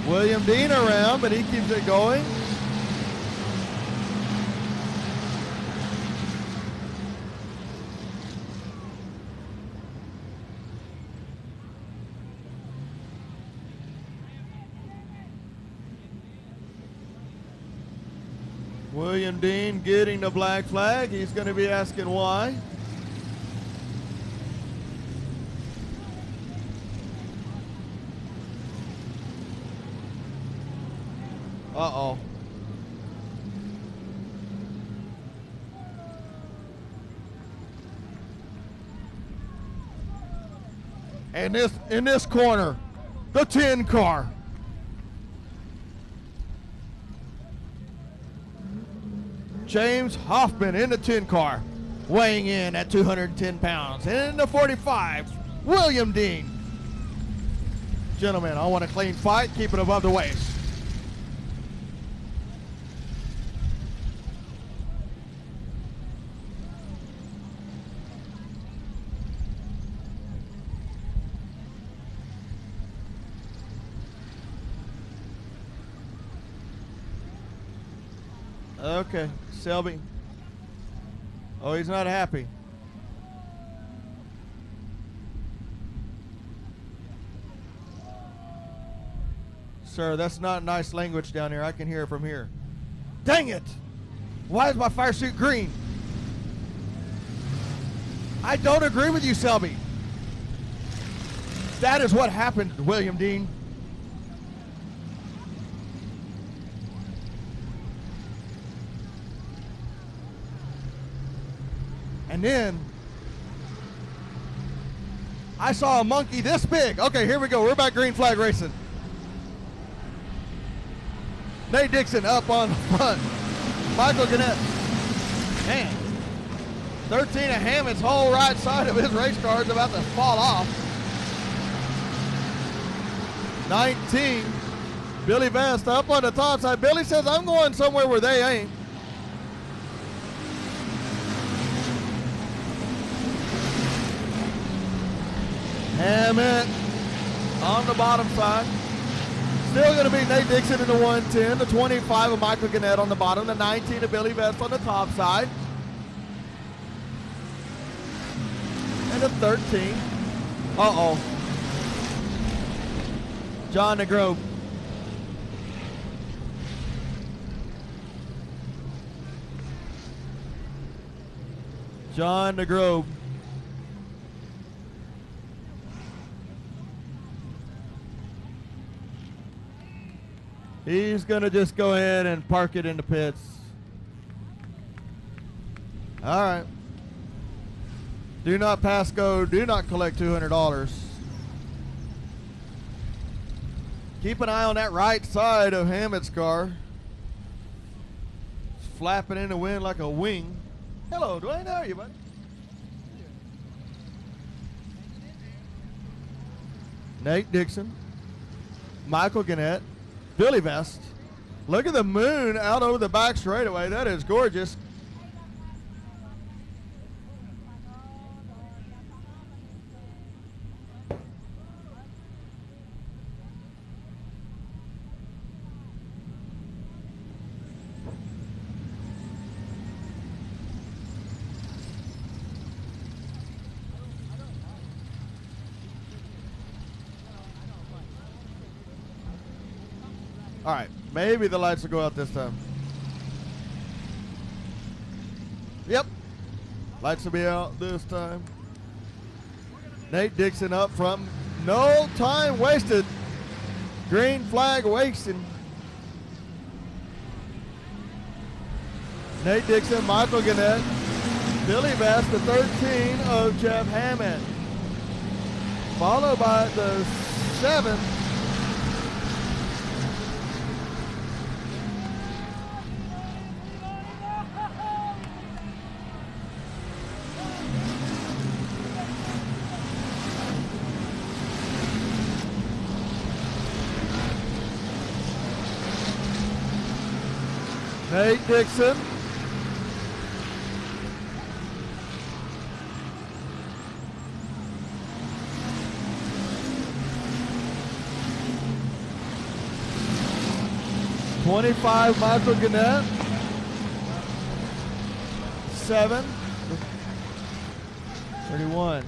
William Dean around, but he keeps it going. William Dean getting the black flag. He's going to be asking why. Uh-oh. And in this corner, the 10 car. James Hoffman in the 10 car, weighing in at 210 pounds. And in the 45, William Dean. Gentlemen, I want a clean fight. Keep it above the waist. Okay, Selby. Oh, he's not happy. Sir, that's not nice language down here. I can hear it from here. Dang it! Why is my fire suit green? I don't agree with you, Selby. That is what happened, William Dean. And then I saw a monkey this big. Okay, here we go. We're back green flag racing. Nate Dixon up on front. Michael Gannett. Man, 13 of Hammett's whole right side of his race car is about to fall off. 19, Billy Vest up on the top side. Billy says, I'm going somewhere where they ain't. Hammett on the bottom side. Still going to be Nate Dixon in the 110. The 25 of Michael Gannett on the bottom. The 19 of Billy Vest on the top side. And the 13. Uh-oh. John DeGrove. John DeGrove. He's going to just go ahead and park it in the pits. All right. Do not pass go. Do not collect $200. Keep an eye on that right side of Hammett's car. It's flapping in the wind like a wing. Hello, Dwayne. How are you, buddy? Nate Dixon. Michael Gannett. Billy Vest. Look at the moon out over the back straightaway. That is gorgeous. All right, maybe the lights will go out this time. Yep, lights will be out this time. Nate Dixon up from no time wasted. Green flag wasting. Nate Dixon, Michael Gannett, Billy Bass, the 13 of Jeff Hammond. Followed by the 7. Nate Dixon. $25, Michael Gannett. 7. 31.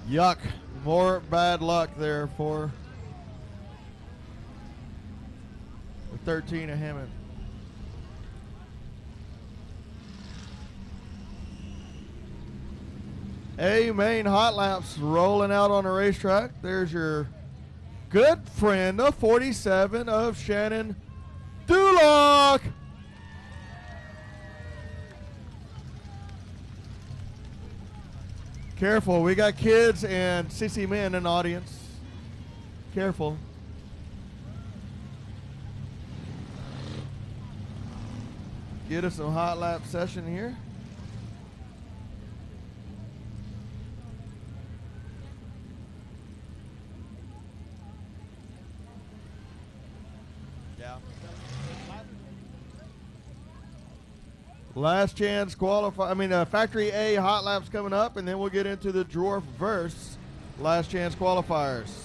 Yuck. More bad luck there for the 13 of Hammond. A main hot laps rolling out on the racetrack. There's your good friend, the 47 of Shannon Duloc. Careful, we got kids and sissy men in the audience. Careful. Get us some hot lap session here. Yeah. Last chance factory A hot laps coming up, and then we'll get into the Dwarf verse last chance qualifiers.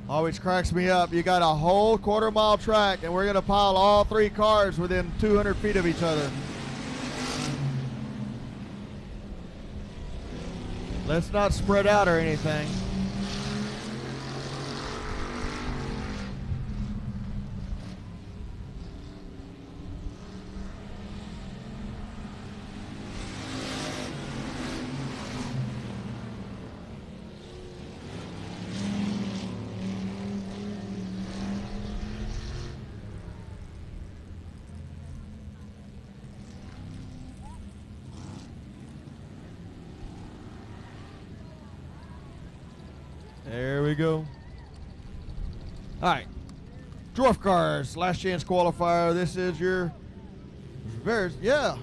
Always cracks me up. You got a whole quarter-mile track, and we're going to pile all 3 cars within 200 feet of each other. Let's not spread out or anything. There we go. All right. Dwarf cars, last chance qualifier. This is your, yeah.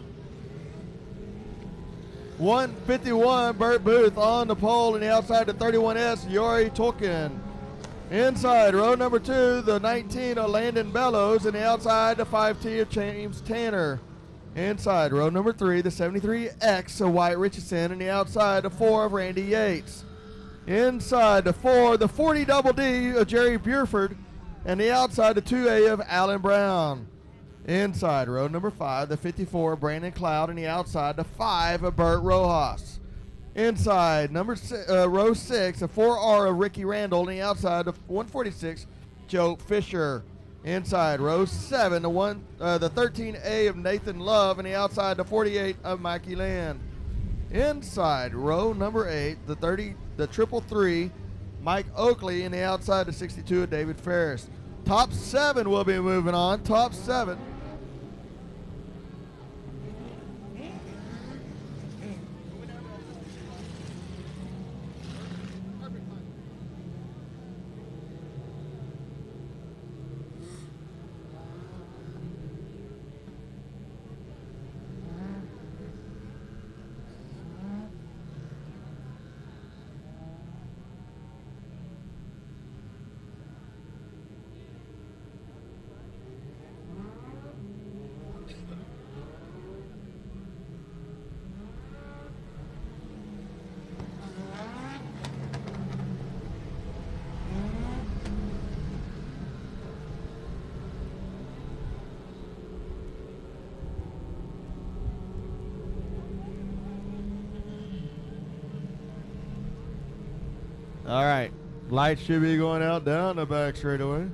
151, Burt Booth on the pole, and the outside, the 31S, Yori Tolkien. Inside, row number 2, the 19 of Landon Bellows, and the outside, the 5T of James Tanner. Inside, row number 3, the 73X of Wyatt Richardson, and the outside, the 4 of Randy Yates. Inside the 4, the 40 Double D of Jerry Buford, and the outside the 2A of Alan Brown. Inside row number 5, the 54 of Brandon Cloud, and the outside the 5 of Bert Rojas. Inside row 6, the 4R of Ricky Randall, and the outside the 146 Joe Fisher. Inside row 7, the 13A of Nathan Love, and the outside the 48 of Mikey Land. Inside row number 8, the 333 Mike Oakley, and the outside the 62 of David Ferris. Top 7 will be moving on. Top 7. All right. Lights should be going out down the back straightaway.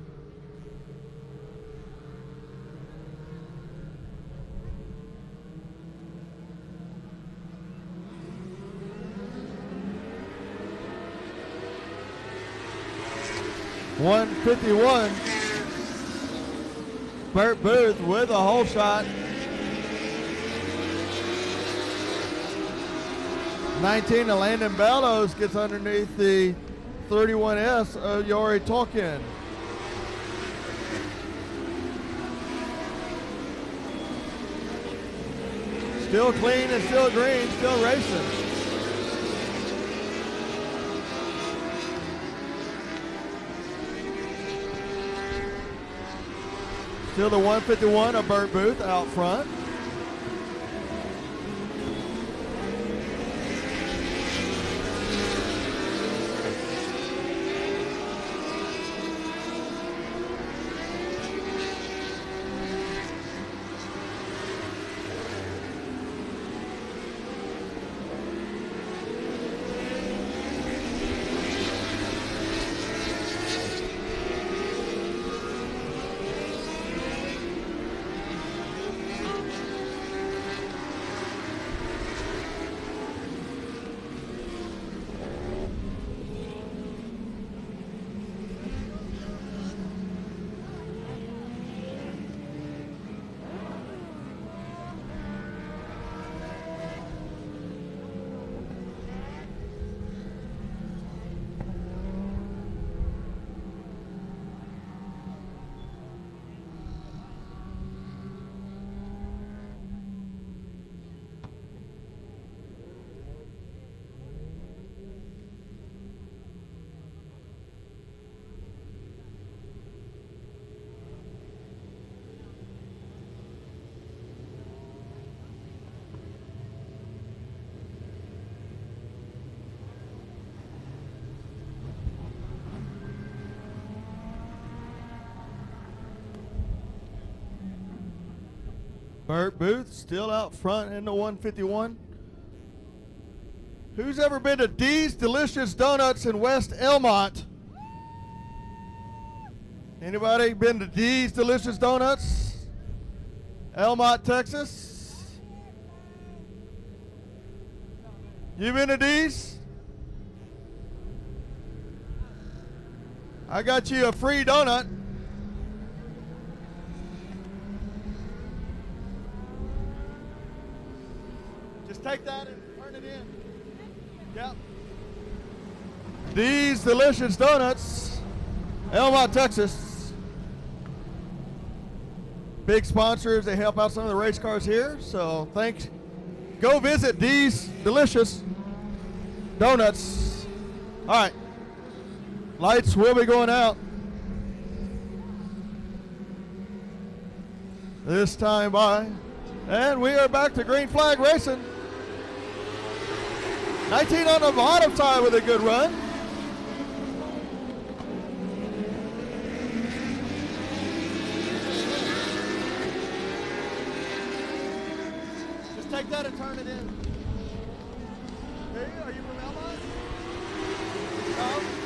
.151. Burt Booth with a hole shot. 19 to Landon Bellows gets underneath the 31S of Yori Tolkien. Still clean and still green, still racing. Still the 151 of Burt Booth out front. Burt Booth still out front in the 151. Who's ever been to D's Delicious Donuts in West Elmont? Anybody been to D's Delicious Donuts? Elmont, Texas? You been to D's? I got you a free donut. Just take that and turn it in. Yep. These Delicious Donuts, Elmont, Texas. Big sponsors. They help out some of the race cars here. So thanks. Go visit D's Delicious Donuts. All right. Lights will be going out. This time by. And we are back to green flag racing. 19 on the bottom side with a good run. Just take that and turn it in. Hey, are you from Elmont? No?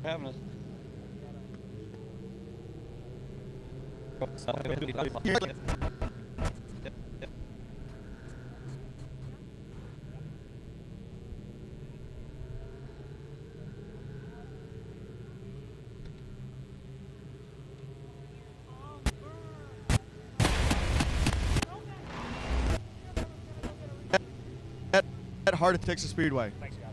Having us. At Heart of Texas Speedway. Thanks, guys.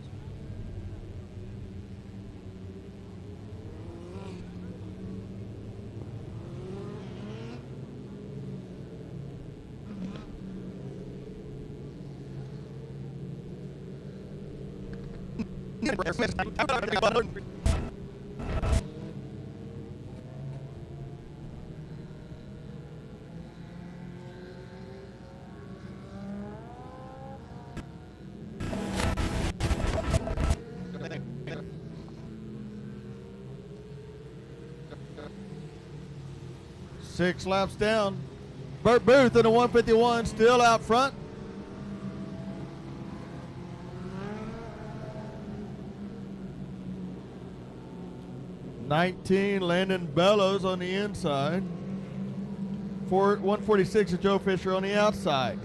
Six laps down. Burt Booth in the 151 still out front. '19 Landon Bellows on the inside. 146 is Joe Fisher on the outside.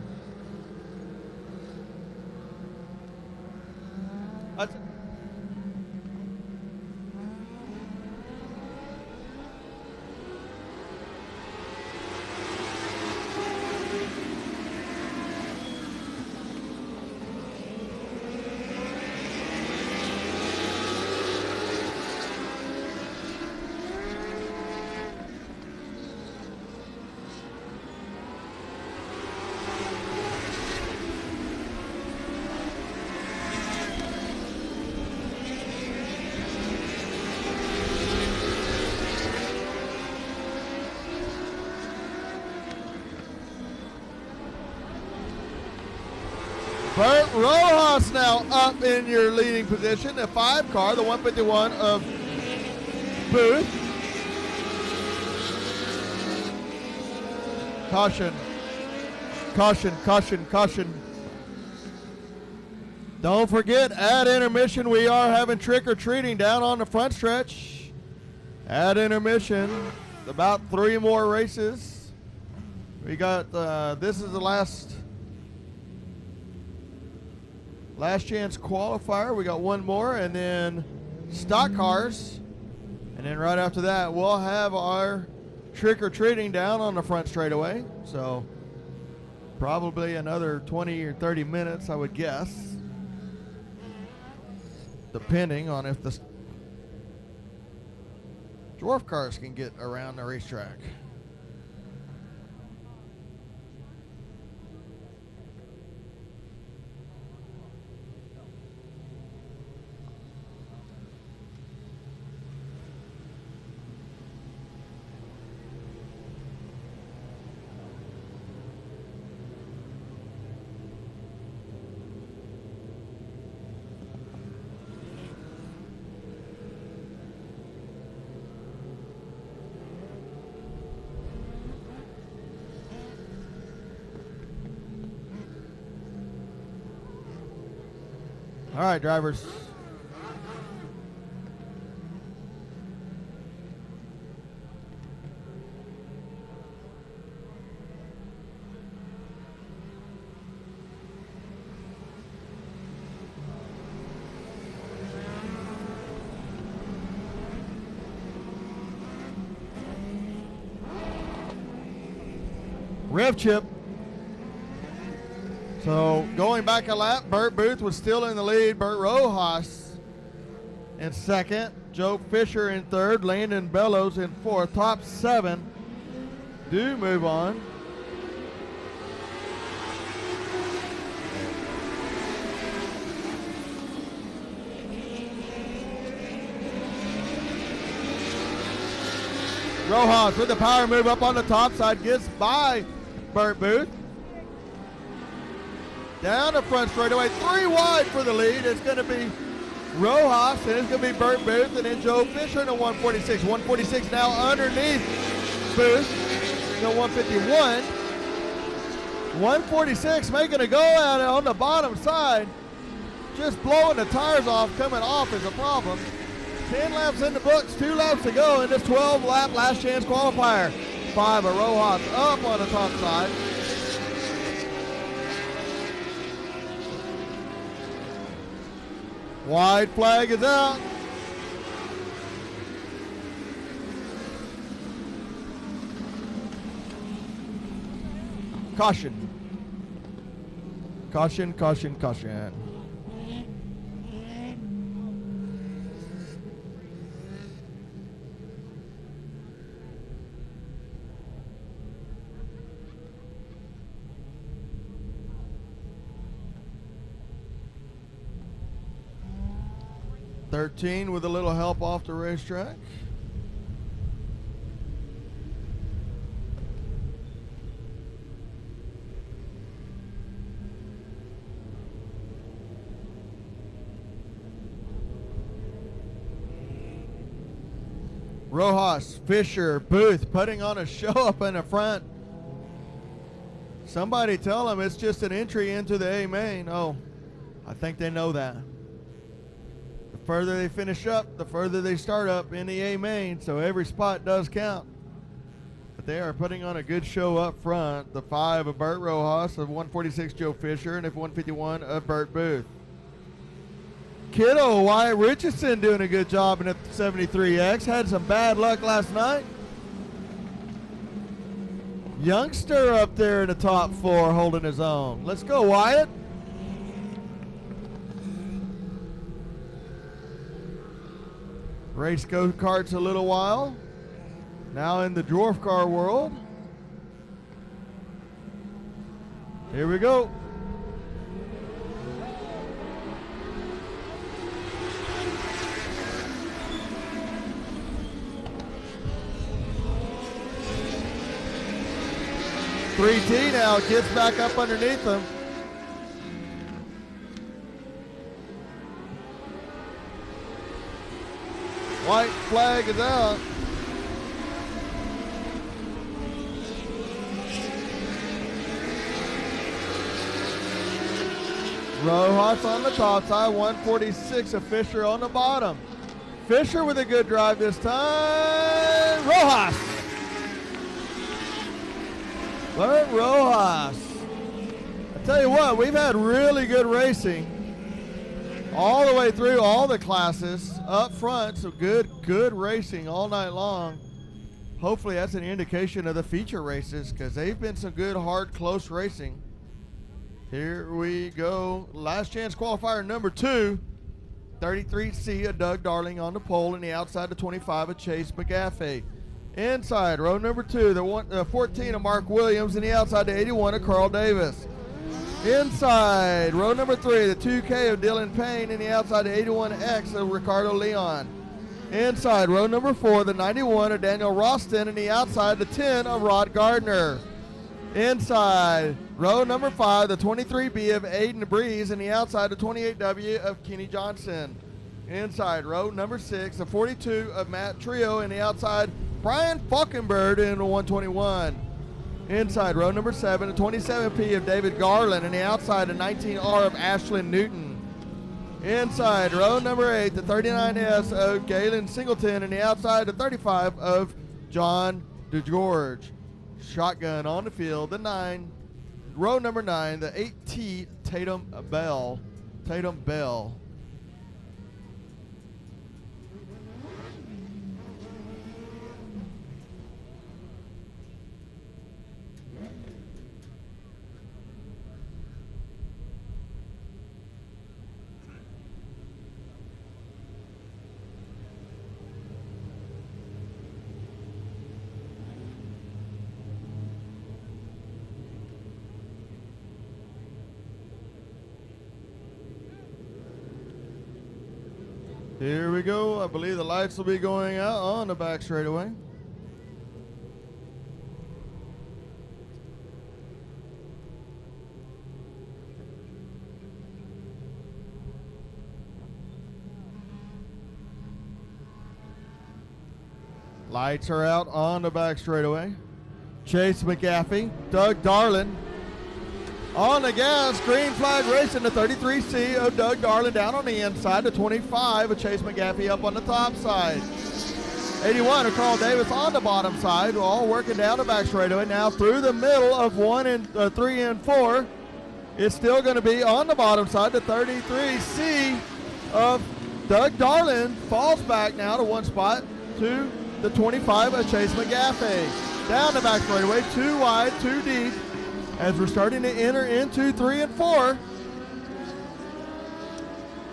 Burt Rojas now up in your leading position. The 5 car, the 151 of Booth. Caution. Caution, caution, caution. Don't forget, at intermission, we are having trick-or-treating down on the front stretch. At intermission, about 3 more races. We got, this is the last chance qualifier. We got 1 more, and then stock cars. And then right after that, we'll have our trick-or-treating down on the front straightaway. So probably another 20 or 30 minutes, I would guess, depending on if the dwarf cars can get around the racetrack. All right, drivers. Rev chip. So going back a lap, Burt Booth was still in the lead. Burt Rojas in second. Joe Fisher in third. Landon Bellows in fourth. Top 7 do move on. Rojas with the power move up on the top side, gets by Burt Booth. Down the front straightaway, 3 wide for the lead. It's going to be Rojas, and it's going to be Burt Booth, and then Joe Fisher in the 146. 146 now underneath Booth, the 151. 146 making a go at it on the bottom side. Just blowing the tires off, coming off is a problem. 10 laps in the books, 2 laps to go in this 12-lap last chance qualifier. 5 of Rojas up on the top side. White flag is out. Caution. Caution, caution, caution. .13 with a little help off the racetrack. Rojas, Fisher, Booth putting on a show up in the front. Somebody tell them it's just an entry into the A main. Oh, I think they know that. The further they finish up, the further they start up in the A main, so every spot does count. But they are putting on a good show up front. The 5 of Burt Rojas, of 146 Joe Fisher, and of 151 of Burt Booth. Kiddo Wyatt Richardson doing a good job in the 73X. Had some bad luck last night. Youngster up there in the top 4 holding his own. Let's go, Wyatt. Race go-karts a little while. Now in the dwarf car world. Here we go. Three T now gets back up underneath him. White flag is out. Rojas on the top side, 146 of Fisher on the bottom. Fisher with a good drive this time. Rojas. Burt Rojas. I tell you what, we've had really good racing all the way through all the classes up front, so good racing all night long. Hopefully that's an indication of the feature races, because they've been some good, hard, close racing. Here we go. Last chance qualifier number 2. 33C of Doug Darling on the pole, and the outside of 25 of Chase McGaffey. Inside, row number 2, the 14 of Mark Williams, and the outside, the 81 of Carl Davis. Inside, row number 3, the 2K of Dylan Payne, and the outside, the 81X of Ricardo Leon. Inside, row number 4, the 91 of Daniel Roston, and the outside, the 10 of Rod Gardner. Inside, row number 5, the 23B of Aiden Breeze, and the outside, the 28W of Kenny Johnson. Inside, row number 6, the 42 of Matt Trio, and the outside, Brian Falkenberg in the 121. Inside, row number 7, the 27P of David Garland, and the outside, the 19R of Ashlyn Newton. Inside, row number 8, the 39S of Galen Singleton, and the outside, the 35 of John DeGeorge. Shotgun on the field, the 9, row number 9, the 8T Tatum Bell. Here we go. I believe the lights will be going out on the back straightaway. Lights are out on the back straightaway. Chase McGaffey, Doug Darling on the gas. Green flag racing, the 33C of Doug Darling down on the inside. The 25 of Chase McGaffey up on the top side. 81 of Carl Davis on the bottom side, all working down the back straightaway. Now through the middle of 3 and 4. It's still going to be on the bottom side. The 33C of Doug Darling falls back now to one spot to the 25 of Chase McGaffey. Down the back straightaway, 2 wide, 2 deep, as we're starting to enter into 3 and 4.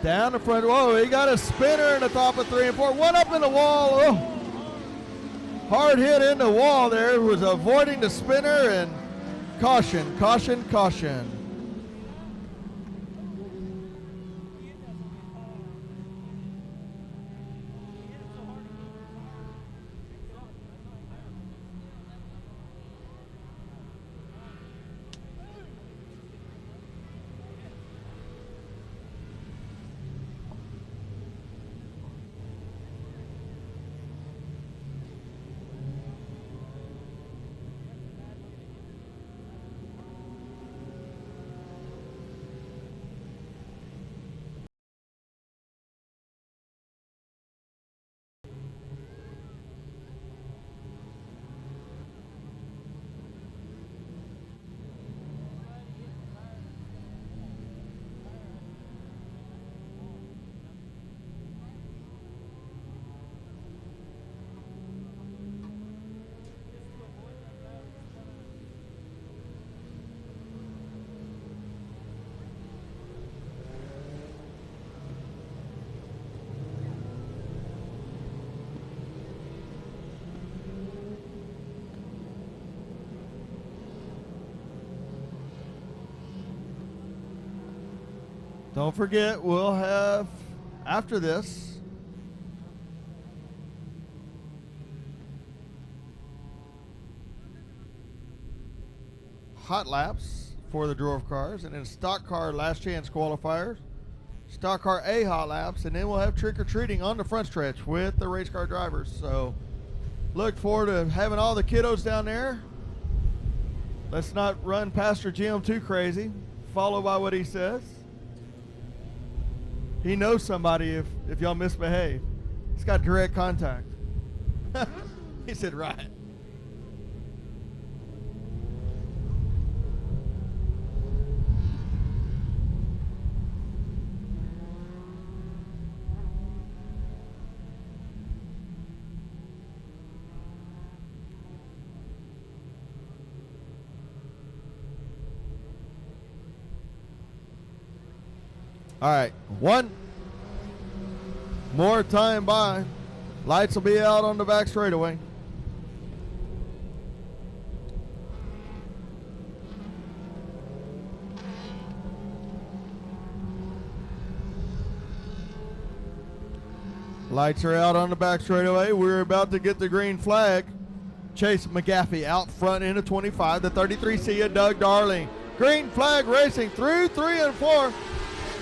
Down the front, whoa, he got a spinner in the top of 3 and 4. One up in the wall, oh. Hard hit in the wall there, was avoiding the spinner, and caution, caution, caution. Don't forget, we'll have, after this, hot laps for the Dwarf cars, and then stock car last chance qualifiers, stock car A hot laps, and then we'll have trick-or-treating on the front stretch with the race car drivers. So look forward to having all the kiddos down there. Let's not run Pastor Jim too crazy. Follow by what he says. He knows somebody if y'all misbehave. He's got direct contact. He said, right. All right, one more time by. Lights will be out on the back straightaway. Lights are out on the back straightaway. We're about to get the green flag. Chase McGaffey out front into 25. The 33C of Doug Darling. Green flag racing through 3 and 4.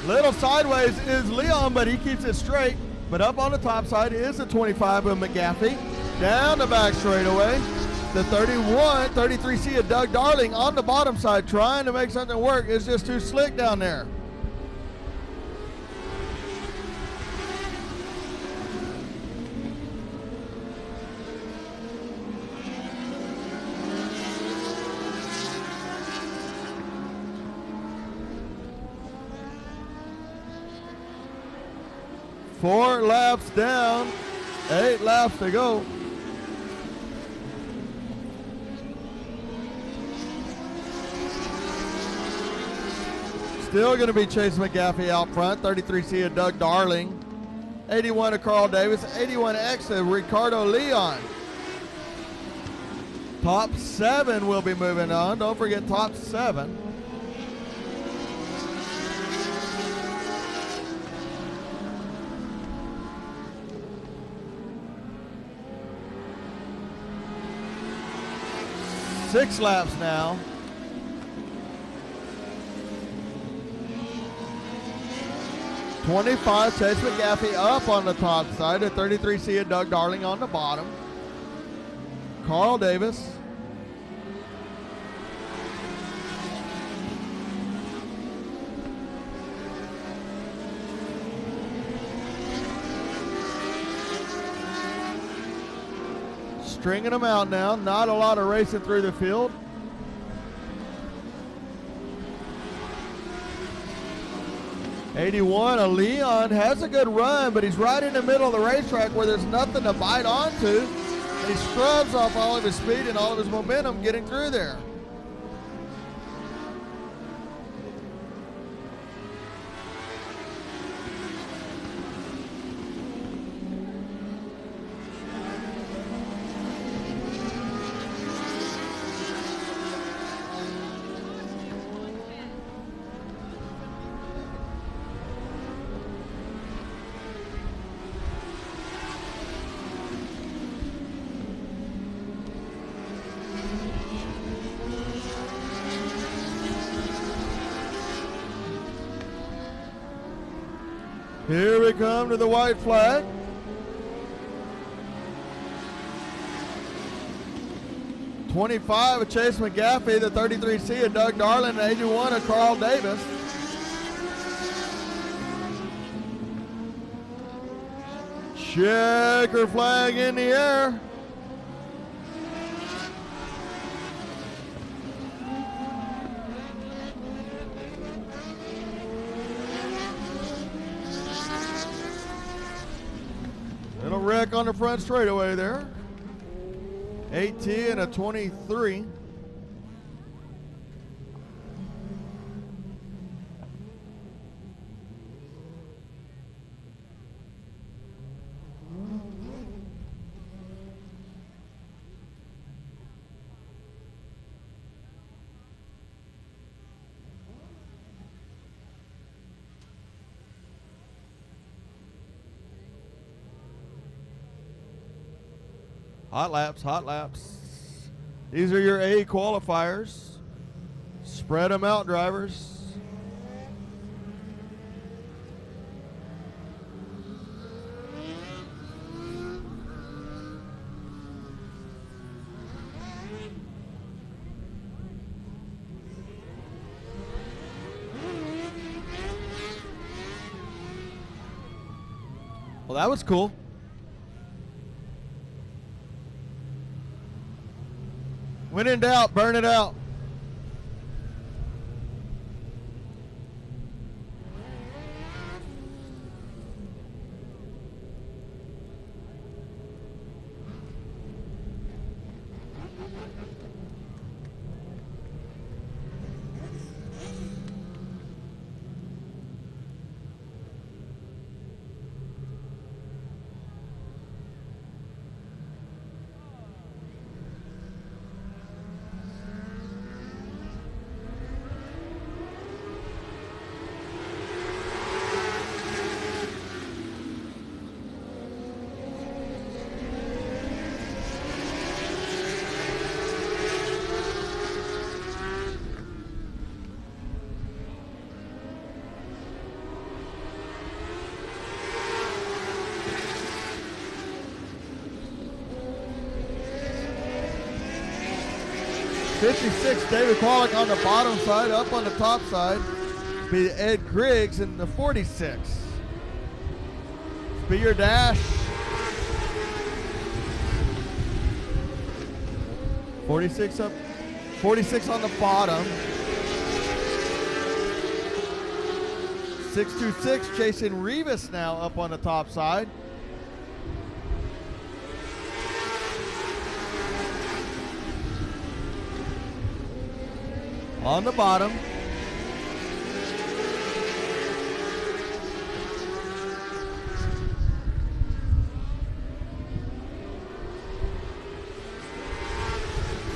Little sideways is Leon, but he keeps it straight. But up on the top side is the 25 of McGaffey. Down the back straightaway. The 33C of Doug Darling on the bottom side trying to make something work. It's just too slick down there. Four laps down, 8 laps to go. Still going to be Chase McGaffey out front, 33C of Doug Darling, 81 of Carl Davis, 81X of Ricardo Leon. Top 7 will be moving on. Don't forget top 7. Six laps now. .25 Chase McGaffey up on the top side. The 33C of Doug Darling on the bottom. Carl Davis. Stringing them out now. Not a lot of racing through the field. '81, a Leon, has a good run, but he's right in the middle of the racetrack where there's nothing to bite onto. And he scrubs off all of his speed and all of his momentum getting through there. Here we come to the white flag. '25 of Chase McGaffey, the 33C of Doug Darling, and '81 of Carl Davis. Checker flag in the air. Little wreck on the front straightaway there. 18 and a 23. Hot laps, hot laps. These are your A qualifiers. Spread them out, drivers. Well, that was cool. When in doubt, burn it out. '56, David Qualick on the bottom side. Up on the top side be Ed Griggs in the 46. Be your dash. 46 up, 46 on the bottom. 626 chasing Revis now up on the top side. On the bottom.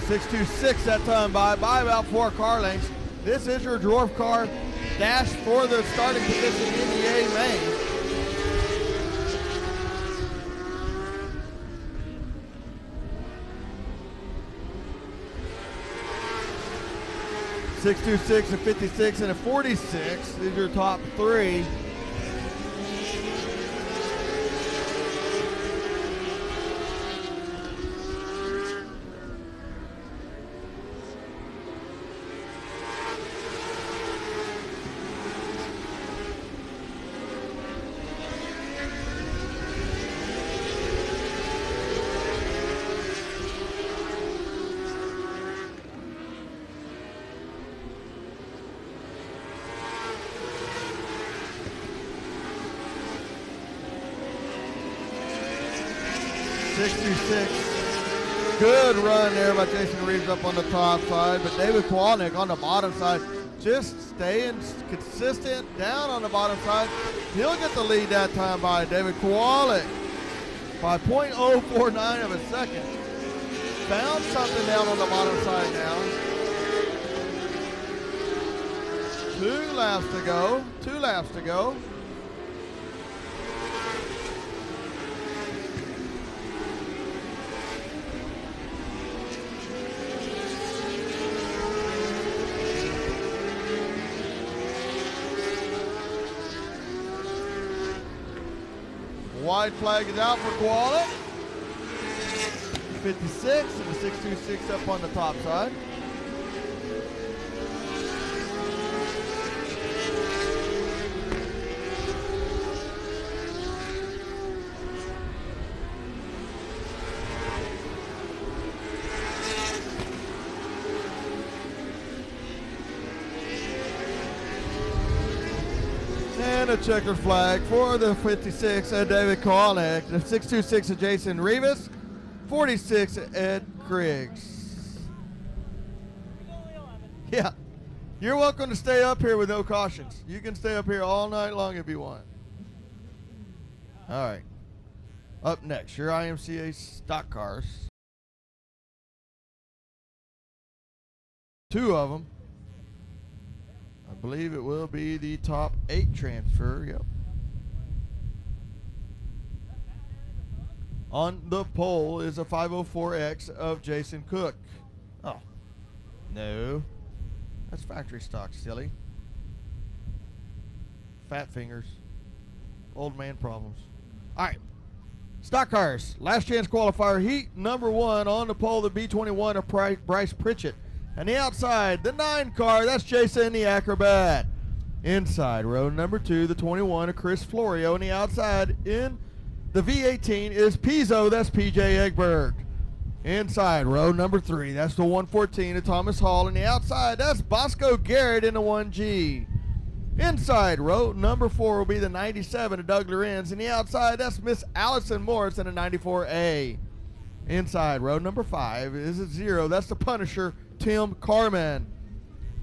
.626 that time by about 4 car lengths. This is your Dwarf car dash for the starting position in the A main. .626, a 56, and a 46. These are your top 3. 626. Good run there by Jason Reeves up on the top side, but David Kowalnik on the bottom side, just staying consistent down on the bottom side. He'll get the lead that time by David Kowalnik by .049 of a second. Found something down on the bottom side now. 2 laps to go. 2 laps to go. White flag is out for Koala. 56 and the 626 up on the top side. And a checkered flag for the 56 at David Kowalnik. The 626 of Jason Rivas. 46 Ed Griggs. Yeah. You're welcome to stay up here with no cautions. You can stay up here all night long if you want. All right. Up next, your IMCA stock cars. 2 of them. I believe it will be the top 8 transfer. Yep. On the pole is a 504X of Jason Cook. Oh, no. That's factory stock, silly. Fat fingers. Old man problems. All right. Stock cars. Last chance qualifier heat number 1 on the pole, the B21 of Bryce Pritchett. And the outside, the 9 car, that's Jason the Acrobat. Inside, row number 2, the 21 of Chris Florio. And the outside in the V18 is Pizzo, that's PJ Egberg. Inside, row number 3, that's the 114 of Thomas Hall. And the outside, that's Bosco Garrett in the 1G. Inside, row number 4 will be the 97 of Doug Lorenz. And the outside, that's Miss Allison Morris in the 94A. Inside, row number 5 is a 0, that's the Punisher, Tim Carman.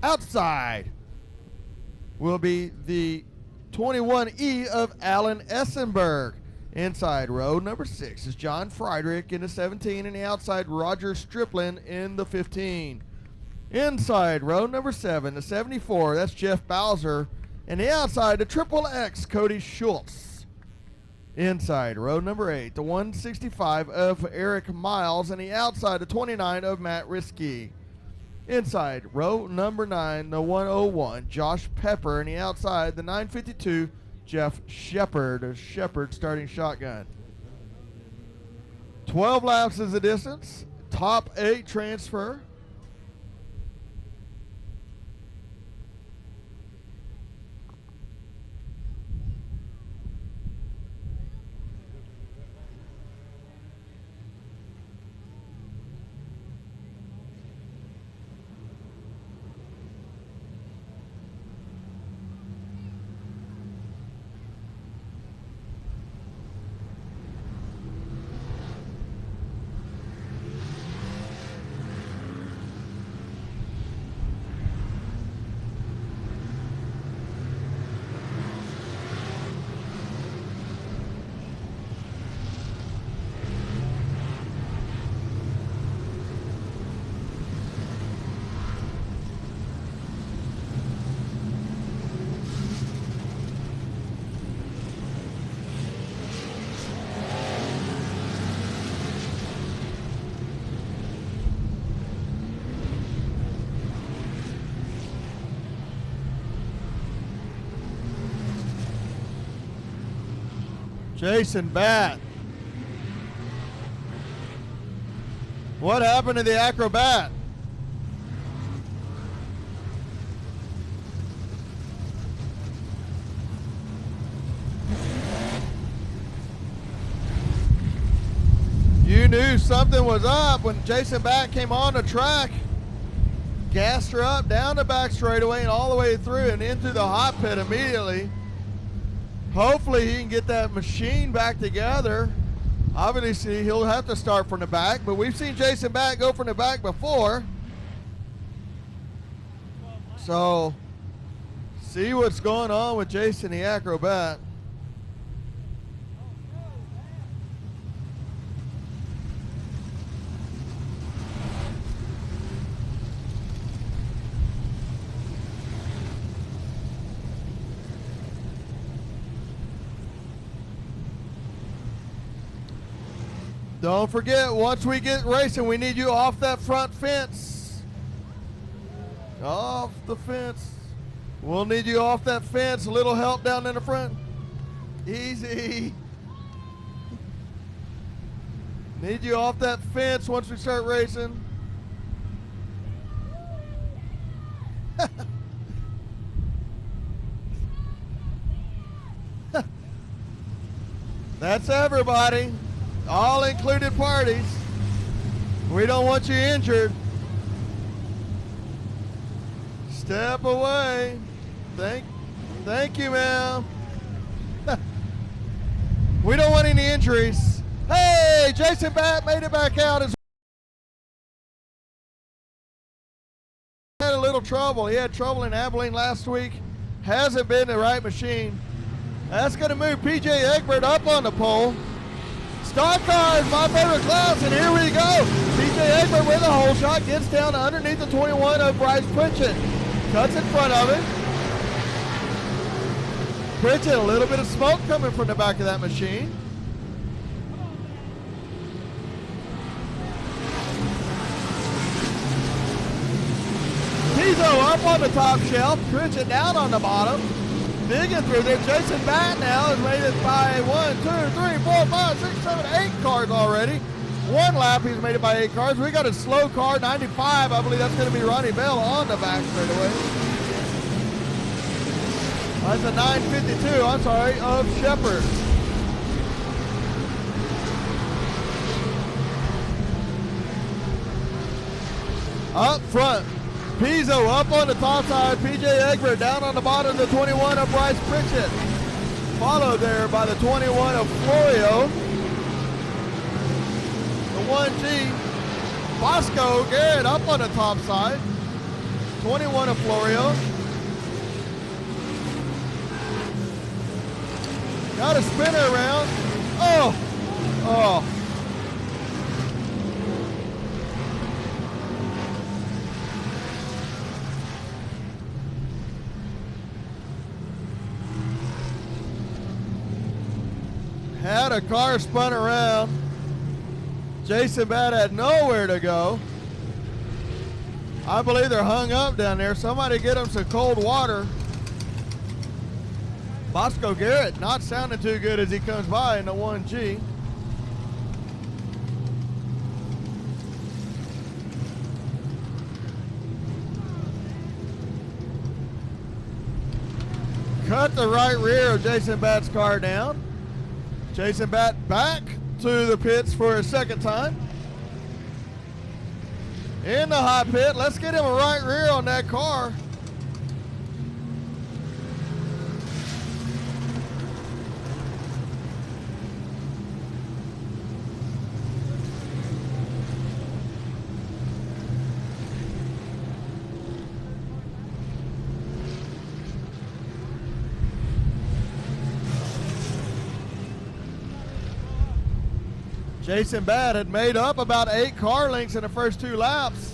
Outside will be the 21E of Alan Essenberg. Inside row number 6 is John Friedrich in the 17, and the outside Roger Striplin in the 15. Inside row number 7, the 74, that's Jeff Bowser, and the outside the Triple X, Cody Schultz. Inside row number 8, the 165 of Eric Miles, and the outside the 29 of Matt Risky. Inside row number 9, the 101, Josh Pepper, and the outside the 952, Jeff Shepard. Shepard starting shotgun. 12 laps is the distance. Top 8 transfer. Jason Bat. What happened to the Acrobat? You knew something was up when Jason Bat came on the track. Gassed her up down the back straightaway and all the way through and into the hot pit immediately. Hopefully he can get that machine back together. Obviously, he'll have to start from the back, but we've seen Jason Batt go from the back before. So, see what's going on with Jason the Acrobat. Don't forget, once we get racing, we need you off that front fence. Off the fence. We'll need you off that fence. A little help down in the front. Easy. Need you off that fence once we start racing. That's everybody. All included parties. We don't want you injured. Step away. Thank you, ma'am. We don't want any injuries. Hey, Jason Batt made it back out. Had a little trouble. He had trouble in Abilene last week. Hasn't been the right machine. That's going to move PJ Egbert up on the pole. Stock car is my favorite class, and here we go. PJ Egbert with a hole shot, gets down underneath the 21 of Bryce Pritchett. Cuts in front of it. Pritchett, a little bit of smoke coming from the back of that machine. Pizzo up on the top shelf, Pritchett down on the bottom. Digging through there. Jason Batt now has made it by 1, 2, 3, 4, 5, 6, 7, 8 cars already. One lap, he's made it by 8 cars. We got a slow car, 95. I believe that's going to be Ronnie Bell on the back straightaway. That's a 952, I'm sorry, of Shepard. Up front. Pizzo up on the top side, PJ Egbert down on the bottom, the 21 of Bryce Pritchett. Followed there by the 21 of Florio. The 1G, Bosco Garrett up on the top side. 21 of Florio. Got a spinner around. Oh. Had a car spun around. Jason Batt had nowhere to go. I believe they're hung up down there. Somebody get them some cold water. Bosco Garrett not sounding too good as he comes by in the 1G. Cut the right rear of Jason Batt's car down. Jason Batt back to the pits for a second time. In the hot pit, let's get him a right rear on that car. Jason Batt had made up about 8 car lengths in the first 2 laps.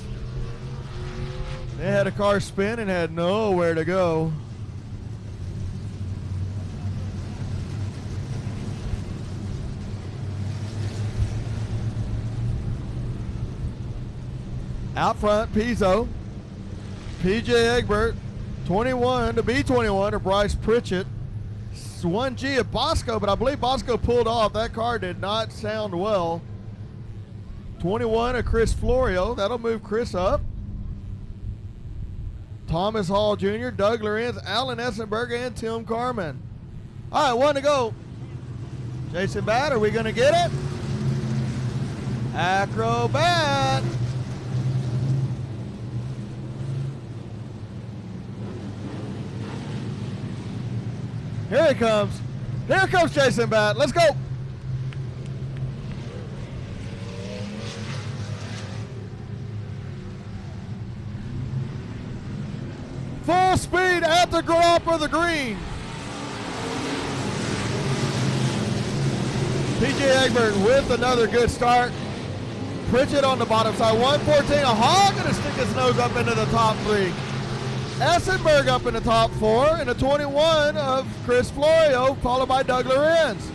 They had a car spin and had nowhere to go. Out front, Pizzo. PJ Egbert, 21 to B21 to Bryce Pritchett. 1G at Bosco, but I believe Bosco pulled off. That car did not sound well. 21 of Chris Florio. That'll move Chris up. Thomas Hall Jr., Doug Lorenz, Alan Essenberger, and Tim Carman. All right, 1 to go. Jason Batt, are we going to get it? Acrobat. Here he comes. Here comes Jason Batt. Let's go. full speed at the drop of the green. PJ Egbert with another good start. Pritchett on the bottom side, 114. A hog going to stick his nose up into the top three. Essenberg up in the top four, and a 21 of Chris Florio, followed by Doug Lorenz.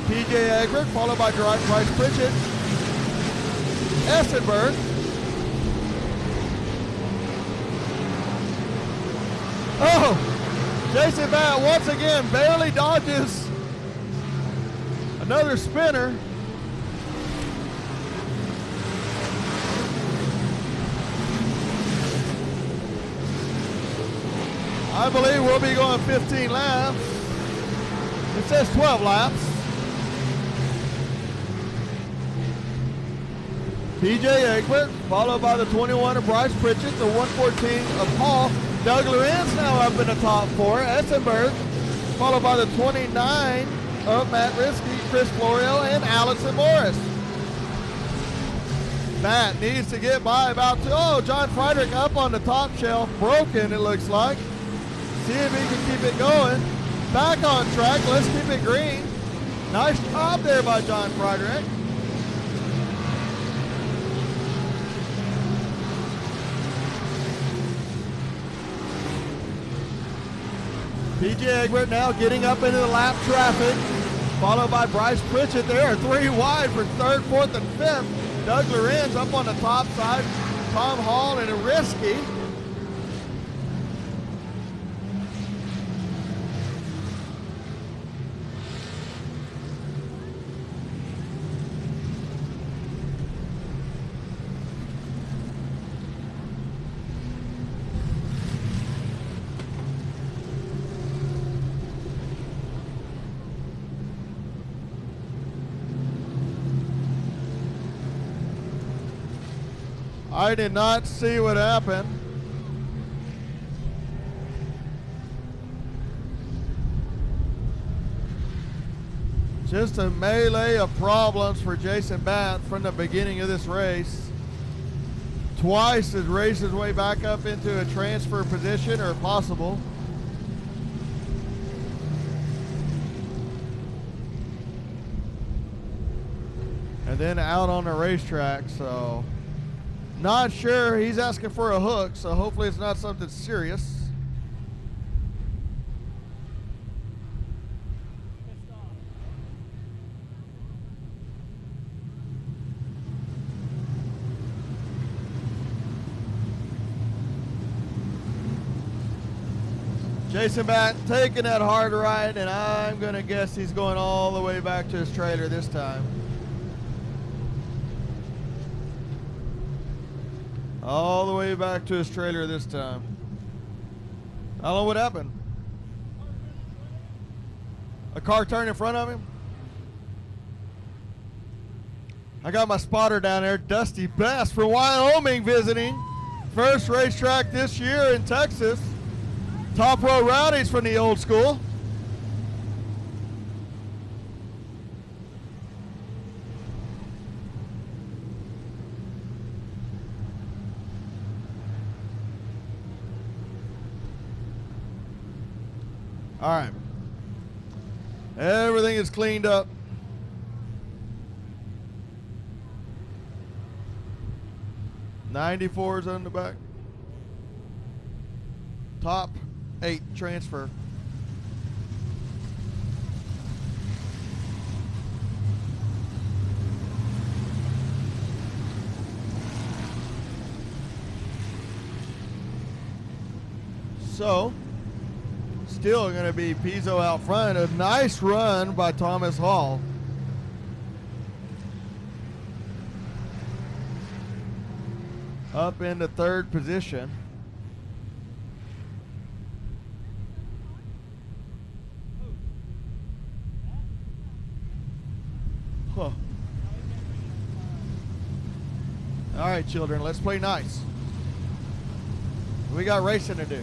PJ Egbert, followed by Bryce Pritchett. Essenberg. Oh, Jason Batt once again barely dodges another spinner. I believe we'll be going 15 laps. It says 12 laps. PJ Egbert, followed by the 21 of Bryce Pritchett, the 114 of Paul. Doug Lorenz now up in the top four. Essenberg, followed by the 29 of Matt Riskey, Chris Florio, and Allison Morris. Matt needs to get by about two. Oh, John Friedrich up on the top shelf, broken it looks like. See if he can keep it going. Back on track, let's keep it green. Nice job there by John Friedrich. PJ Egbert now getting up into the lap traffic, followed by Bryce Pritchett. There are three wide for third, fourth, and fifth. Doug Lorenz up on the top side, Tom Hall and Risky. I did not see what happened. Just a melee of problems for Jason Batt from the beginning of this race. Twice has raced his way back up into a transfer position or possible. And then out on the racetrack, so not sure. He's asking for a hook, so hopefully it's not something serious. Jason Batt taking that hard right, and I'm going to guess he's going all the way back to his trailer this time. All the way back to his trailer this time. I don't know what happened. A car turned in front of him. I got my spotter down there, Dusty Bass from Wyoming, visiting. First racetrack this year in Texas. Top Row Rowdies from the old school. All right. Everything is cleaned up. '94s on the back. Top 8 transfer. So, still going to be Pizzo out front. A nice run by Thomas Hall. Up into third position. Huh. All right, children, let's play nice. We got racing to do.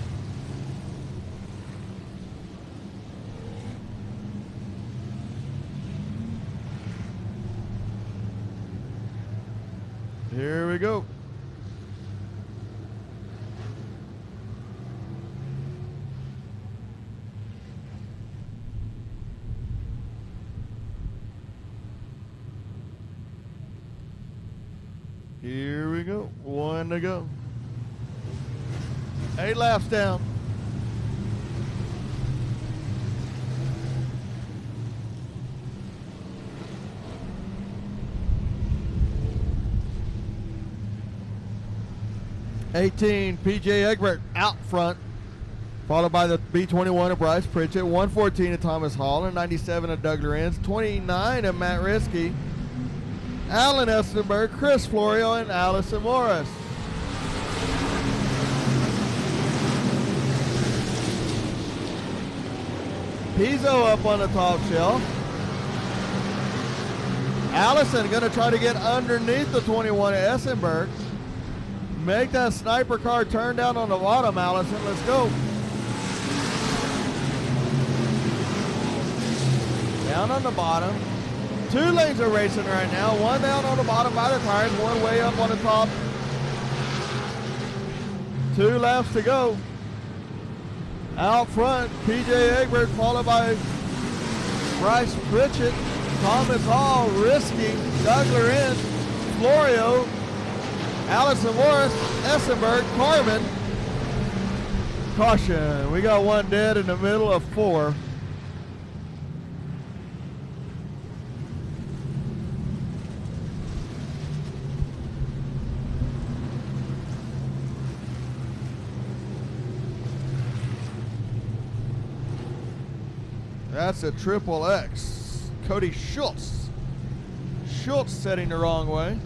Here we go. we go. 1 to go. 8 laps down. '18 PJ Egbert out front, followed by the B21 of Bryce Pritchett, 114 of Thomas Hall, and 97 of Doug Lorenz, 29 of Matt Risky, Alan Estenberg, Chris Florio, and Allison Morris. Pizzo up on the top shelf. Allison going to try to get underneath the 21 of Essenberg. Make that sniper car turn down on the bottom, Allison. Let's go. Down on the bottom. 2 lanes are racing right now. 1 down on the bottom by the tires, 1 way up on the top. 2 laps to go. Out front, PJ Egbert, followed by Bryce Pritchett, Thomas Hall, Risky, Doug Lorenz, Florio, Allison Morris, Essenberg, Carmen. Caution. We got 1 dead in the middle of 4. That's a triple X. Cody Schultz. Schultz setting the wrong way.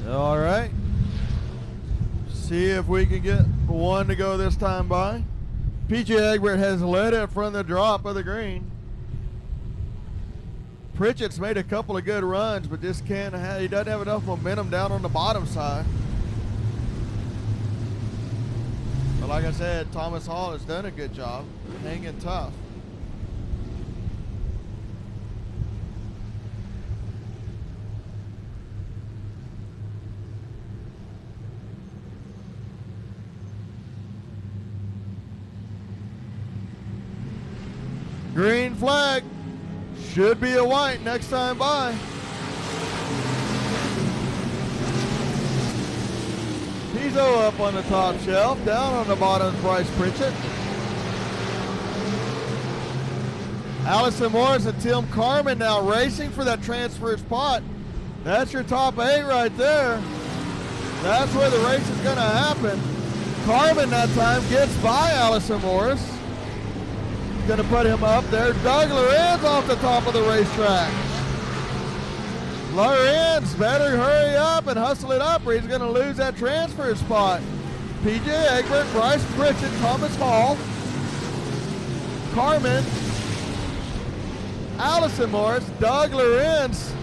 All right. See if we can get 1 to go this time by. PJ Egbert has led it from the drop of the green. Pritchett's made a couple of good runs, but just can't have, he doesn't have enough momentum down on the bottom side. But like I said, Thomas Hall has done a good job hanging tough. Green flag. Should be a white next time by. Pizzo up on the top shelf. Down on the bottom is Bryce Pritchett. Allison Morris and Tim Carmen now racing for that transfer spot. That's your top 8 right there. That's where the race is going to happen. Carmen that time gets by Allison Morris. Going to put him up there. Doug Lorenz off the top of the racetrack. Lorenz better hurry up and hustle it up or he's going to lose that transfer spot. PJ Egbert, Bryce Pritchett, Thomas Hall, Carmen, Allison Morris, Doug Lorenz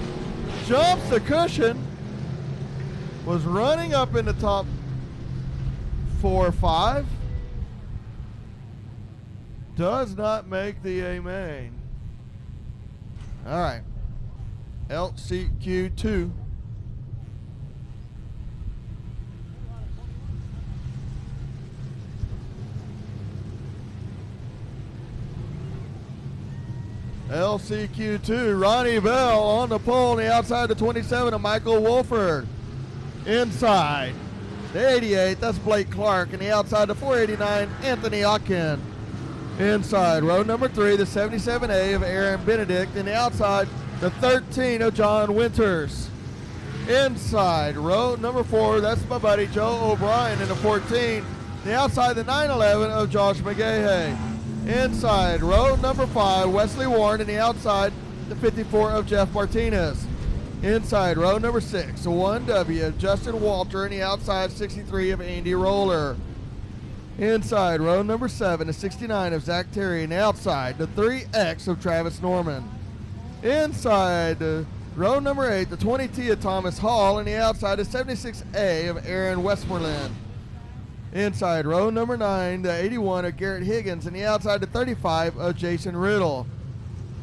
jumps the cushion, was running up in the top 4 or 5. Does not make the A main. All right. LCQ2. LCQ2, Ronnie Bell on the pole on the outside of 27 of Michael Wolford. Inside the 88, that's Blake Clark, and the outside of 489, Anthony Otkin. Inside, row number 3, the 77A of Aaron Benedict. And the outside, the 13 of John Winters. Inside, row number 4, that's my buddy Joe O'Brien in the 14. The outside, the 911 of Josh McGahey. Inside, row number 5, Wesley Warren. And the outside, the 54 of Jeff Martinez. Inside, row number 6, the 1W of Justin Walter. And the outside, 63 of Andy Roller. Inside, row number 7, the 69 of Zach Terry. And outside, the 3X of Travis Norman. Inside, the Row number 8, the 20T of Thomas Hall, and the outside is 76A of Aaron Westmoreland. Inside, row number 9, the 81 of Garrett Higgins, and the outside, the 35 of Jason Riddle.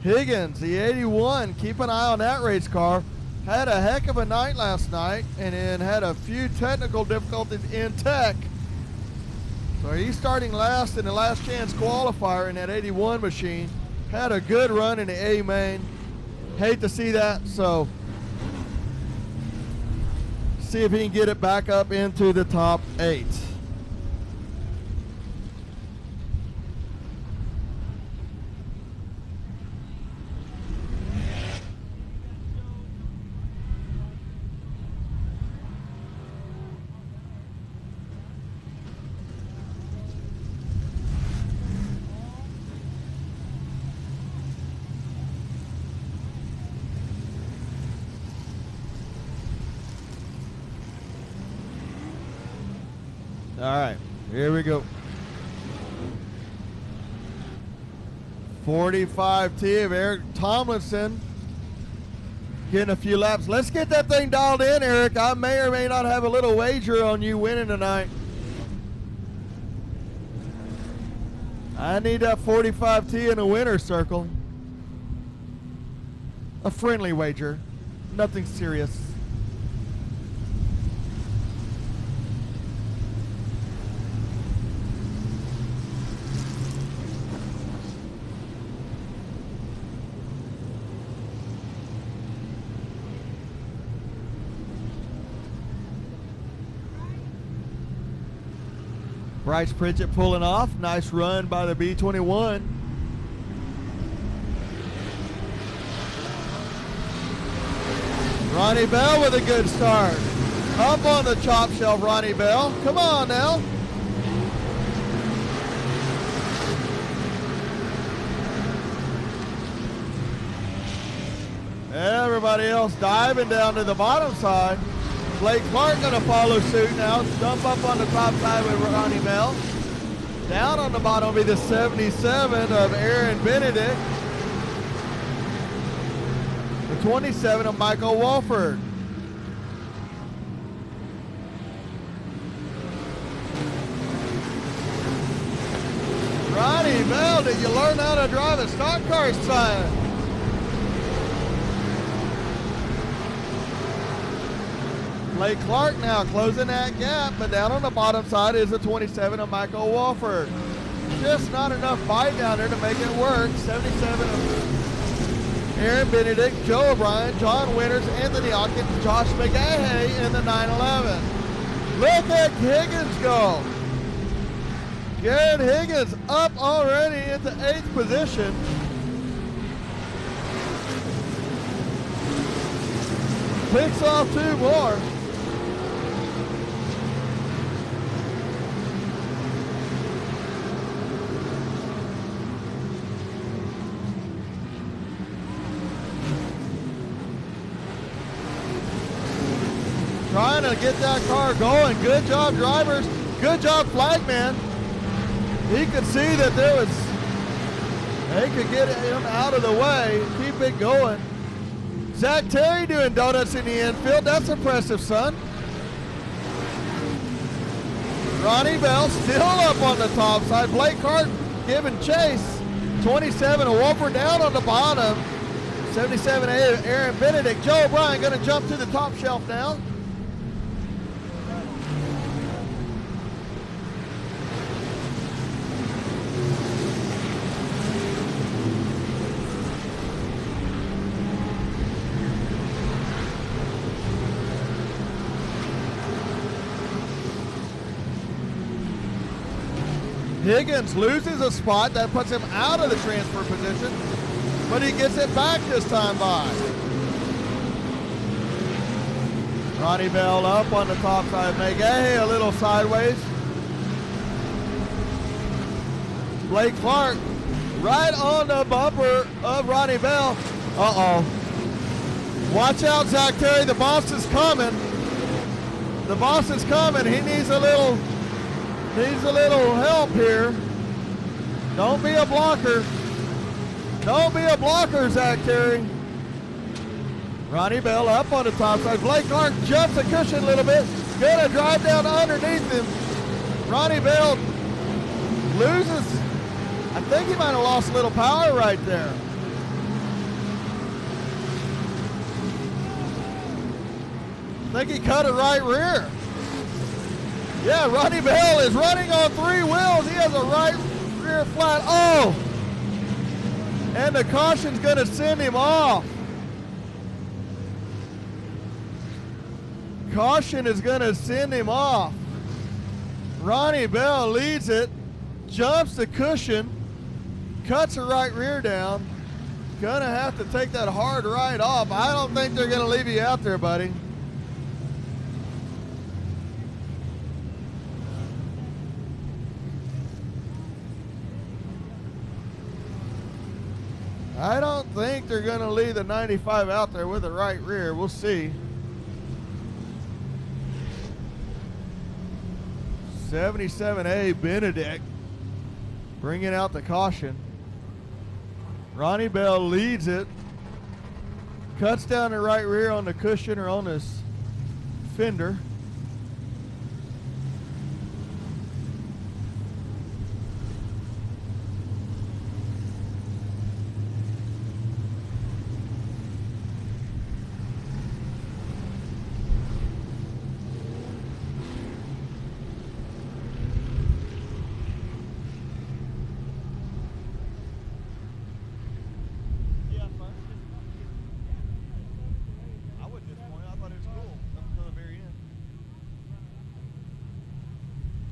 Higgins, the 81, keep an eye on that race car. Had a heck of a night last night, and then had a few technical difficulties in tech. So he's starting last in the last chance qualifier in that 81 machine. Had a good run in the A main. Hate to see that, so see if he can get it back up into the top 8. All right, here we go. 45T of Eric Tomlinson getting a few laps. Let's get that thing dialed in, Eric. I may or may not have a little wager on you winning tonight. I need that 45T in a winner's circle. A friendly wager, nothing serious. Bryce Pritchett pulling off. Nice run by the B21. Ronnie Bell with a good start. Up on the chop shelf, Ronnie Bell. Come on now. Everybody else diving down to the bottom side. Blake Clark going to follow suit now. Jump up on the top side with Ronnie Bell. Down on the bottom will be the 77 of Aaron Benedict. The 27 of Michael Wolford. Ronnie Bell, did you learn how to drive a stock car, son? Blake Clark now closing that gap, but down on the bottom side is the 27 of Michael Wolford. Just not enough bite down there to make it work. 77 of Aaron Benedict, Joe O'Brien, John Winters, Anthony Hawkins, Josh McGahey in the 911. Look at Higgins go. Garrett Higgins up already into 8th position. Picks off 2 more. Trying to get that car going. Good job, drivers. Good job, flagman. He could see that there was, they could get him out of the way, keep it going. Zach Terry doing donuts in the infield. That's impressive, son. Ronnie Bell still up on the top side. Blake Hart giving chase. 27 of Wolford down on the bottom. 77 of Aaron Benedict. Joe O'Brien going to jump to the top shelf now. Higgins loses a spot. That puts him out of the transfer position, but he gets it back this time by. Ronnie Bell up on the top side. McGahey a little sideways. Blake Clark right on the bumper of Ronnie Bell. Uh-oh. Watch out, Zach Terry. The boss is coming. The boss is coming. He needs a little help here. Don't be a blocker. Don't be a blocker, Zach Terry. Ronnie Bell up on the top side. Blake Clark jumps the cushion a little bit. Gonna drive down underneath him. Ronnie Bell loses. I think he might have lost a little power right there. I think he cut a right rear. Yeah, Ronnie Bell is running on 3 wheels. He has a right rear flat. Oh! And the caution's gonna send him off. Caution is gonna send him off. Ronnie Bell leads it, jumps the cushion, cuts her right rear down. Gonna have to take that hard right off. I don't think they're gonna leave you out there, buddy. I don't think they're gonna leave the 95 out there with the right rear. We'll see. 77A Benedict bringing out the caution. Ronnie Bell leads it, cuts down the right rear on the cushion or on this fender.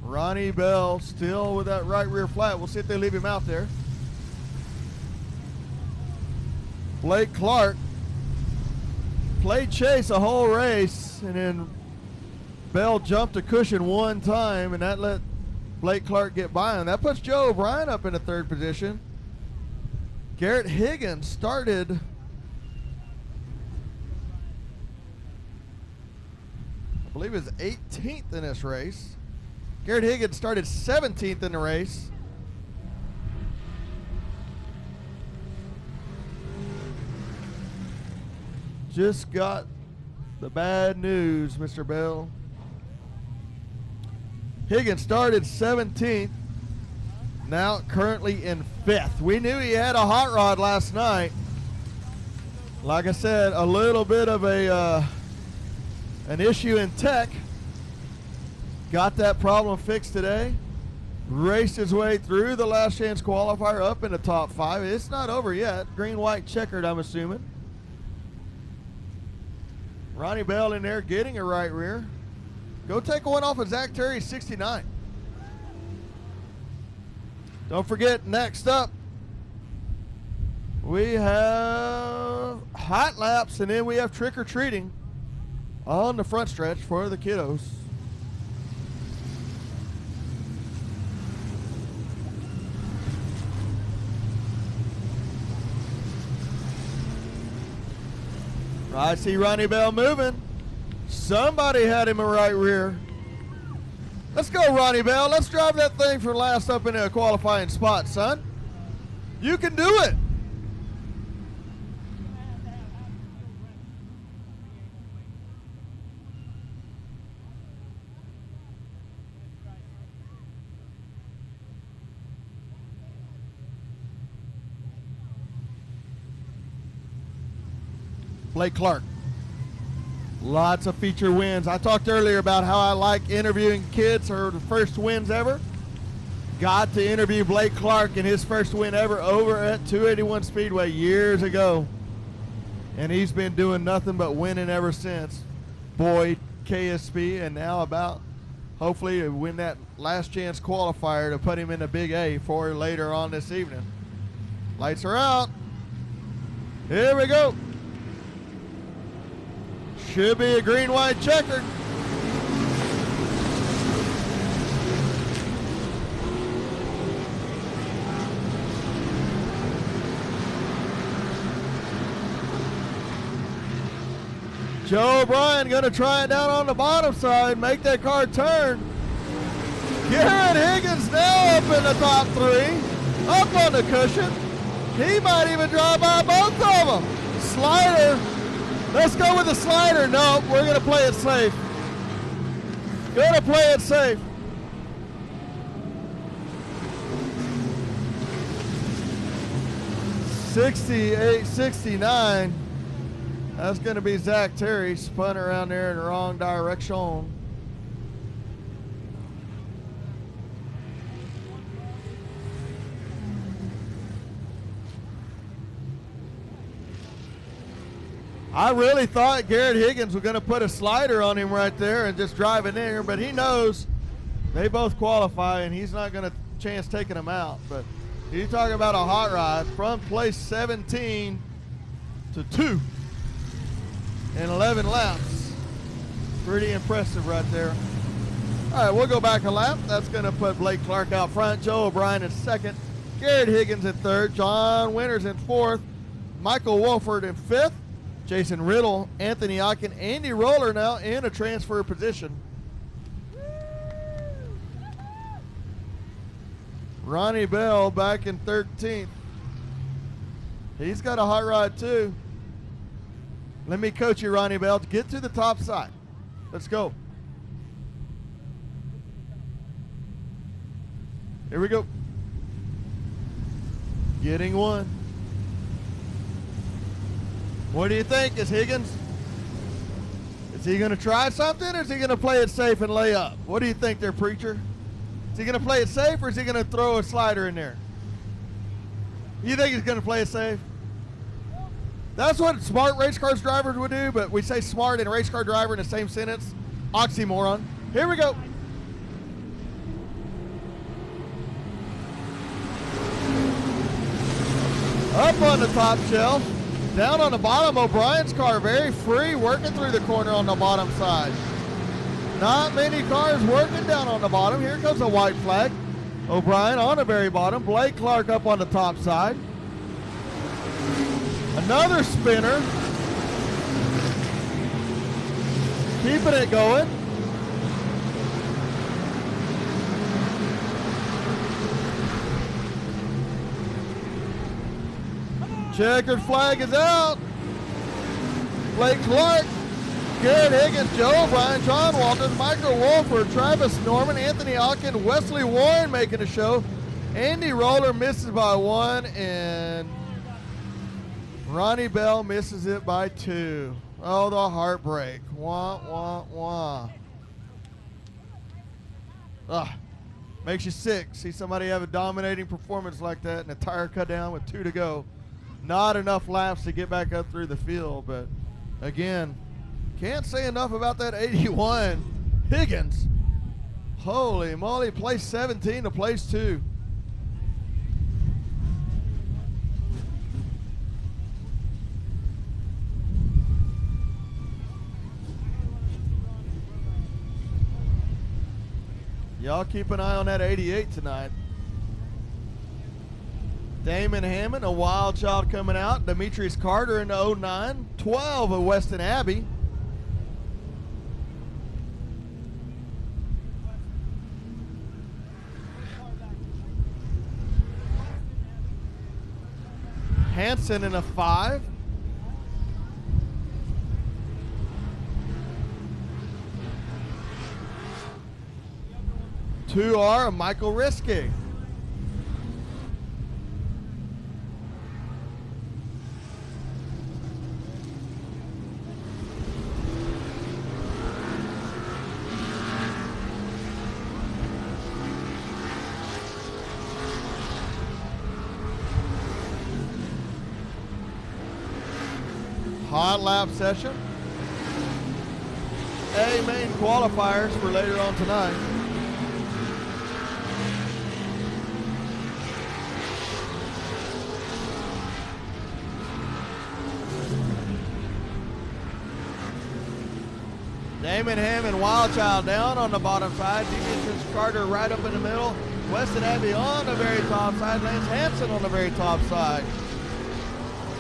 Ronnie Bell still with that right rear flat. We'll see if they leave him out there. Blake Clark played chase a whole race, and then Bell jumped a cushion one time, and that let Blake Clark get by him. That puts Joe O'Brien up in the 3rd position. Garrett Higgins started I believe is 18th in this race. Garrett Higgins started 17th in the race. Just got the bad news, Mr. Bell. Higgins started 17th, now currently in 5th. We knew he had a hot rod last night. Like I said, a little bit of an issue in tech. Got that problem fixed today. Raced his way through the last chance qualifier up in the top 5. It's not over yet. Green, white, checkered, I'm assuming. Ronnie Bell in there getting a right rear. Go take one off of Zach Terry, 69. Don't forget, next up, we have hot laps, and then we have trick-or-treating on the front stretch for the kiddos. I see Ronnie Bell moving. Somebody had him a right rear. Let's go, Ronnie Bell. Let's drive that thing for last up in a qualifying spot, son. You can do it. Blake Clark. Lots of feature wins. I talked earlier about how I like interviewing kids for the first wins ever. Got to interview Blake Clark in his first win ever over at 281 Speedway years ago. And he's been doing nothing but winning ever since. Boyd, KSP, and now about hopefully to win that last chance qualifier to put him in the Big A for later on this evening. Lights are out. Here we go. Should be a green, white, checkered. Joe O'Brien going to try it down on the bottom side, make that car turn. Garrett Higgins now up in the top 3, up on the cushion. He might even drive by both of them. Slider Let's go with the slider. No, we're going to play it safe. Going to play it safe. '68, '69. That's going to be Zach Terry. Spun around there in the wrong direction. I really thought Garrett Higgins was going to put a slider on him right there and just drive in there, but he knows they both qualify and he's not going to chance taking them out. But you talk about a hot rod from place 17 to 2 in 11 laps. Pretty impressive right there. All right, we'll go back a lap. That's going to put Blake Clark out front, Joe O'Brien in second, Garrett Higgins in third, John Winters in fourth, Michael Wolford in fifth, Jason Riddle, Anthony Ocken, Andy Roller now in a transfer position. Ronnie Bell back in 13th. He's got a hot rod too. Let me coach you, Ronnie Bell. Get to the top side. Let's go. Here we go. Getting one. What do you think? Is Higgins? Is he going to try something or is he going to play it safe and lay up? What do you think there, preacher? Is he going to play it safe or is he going to throw a slider in there? You think he's going to play it safe? That's what smart race car drivers would do, but we say smart and race car driver in the same sentence. Oxymoron. Here we go. Up on the top shelf. Down on the bottom, O'Brien's car very free, working through the corner on the bottom side. Not many cars working down on the bottom. Here comes a white flag. O'Brien on the very bottom. Blake Clark up on the top side. Another spinner. Keeping it going. Checkered flag is out. Blake Clark, Garrett Higgins, Joe O'Brien, John Walters, Michael Wolford, Travis Norman, Anthony Ocken, Wesley Warren making a show. Andy Roller misses by 1, and Ronnie Bell misses it by 2. Oh, the heartbreak. Wah, wah, wah. Ugh. Makes you sick. See somebody have a dominating performance like that and a tire cut down with 2 to go. Not enough laps to get back up through the field, but again, can't say enough about that 81 Higgins. Holy moly, place 17 to place 2. Y'all keep an eye on that 88 tonight. Damon Hammond, a wild child coming out. Demetrius Carter in the 09. 12 of Weston Abbey. Hanson in a 5. Two are Michael Risky. Hot lap session. A main qualifiers for later on tonight. Damon Hammond, wild child down on the bottom side. Demetrius Carter right up in the middle. Weston Abbey on the very top side. Lance Hansen on the very top side.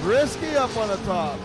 Risky up on the top.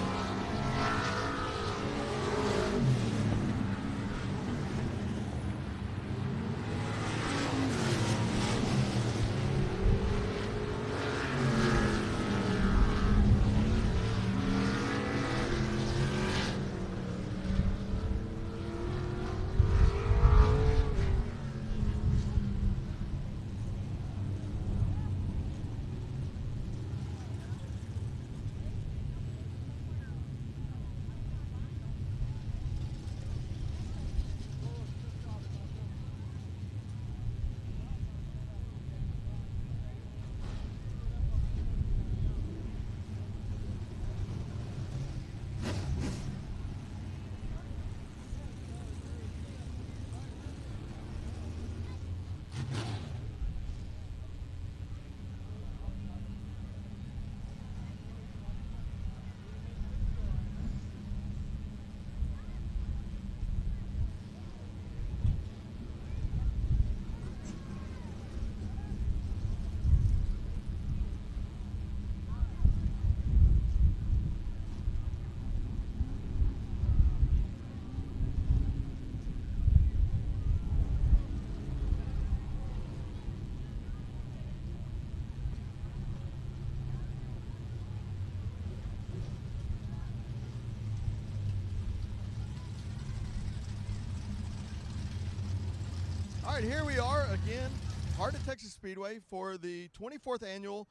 right, here we are again, Heart of Texas Speedway for the 24th annual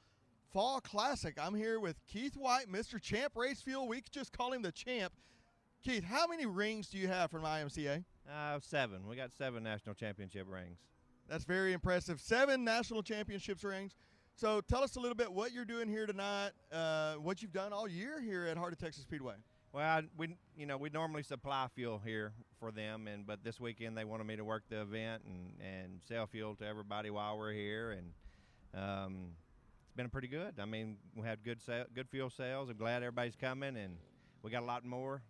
Fall Classic. I'm here with Keith White, Mr. Champ Race Fuel. We could just call him the champ. Keith, how many rings do you have from IMCA? 7. We got 7 national championship rings. That's very impressive. 7 national championships rings. So tell us a little bit what you're doing here tonight, what you've done all year here at Heart of Texas Speedway. Well, we normally supply fuel here for them, but this weekend they wanted me to work the event and sell fuel to everybody while we're here, and it's been pretty good. I mean, we had good fuel sales. I'm glad everybody's coming, and we got a lot more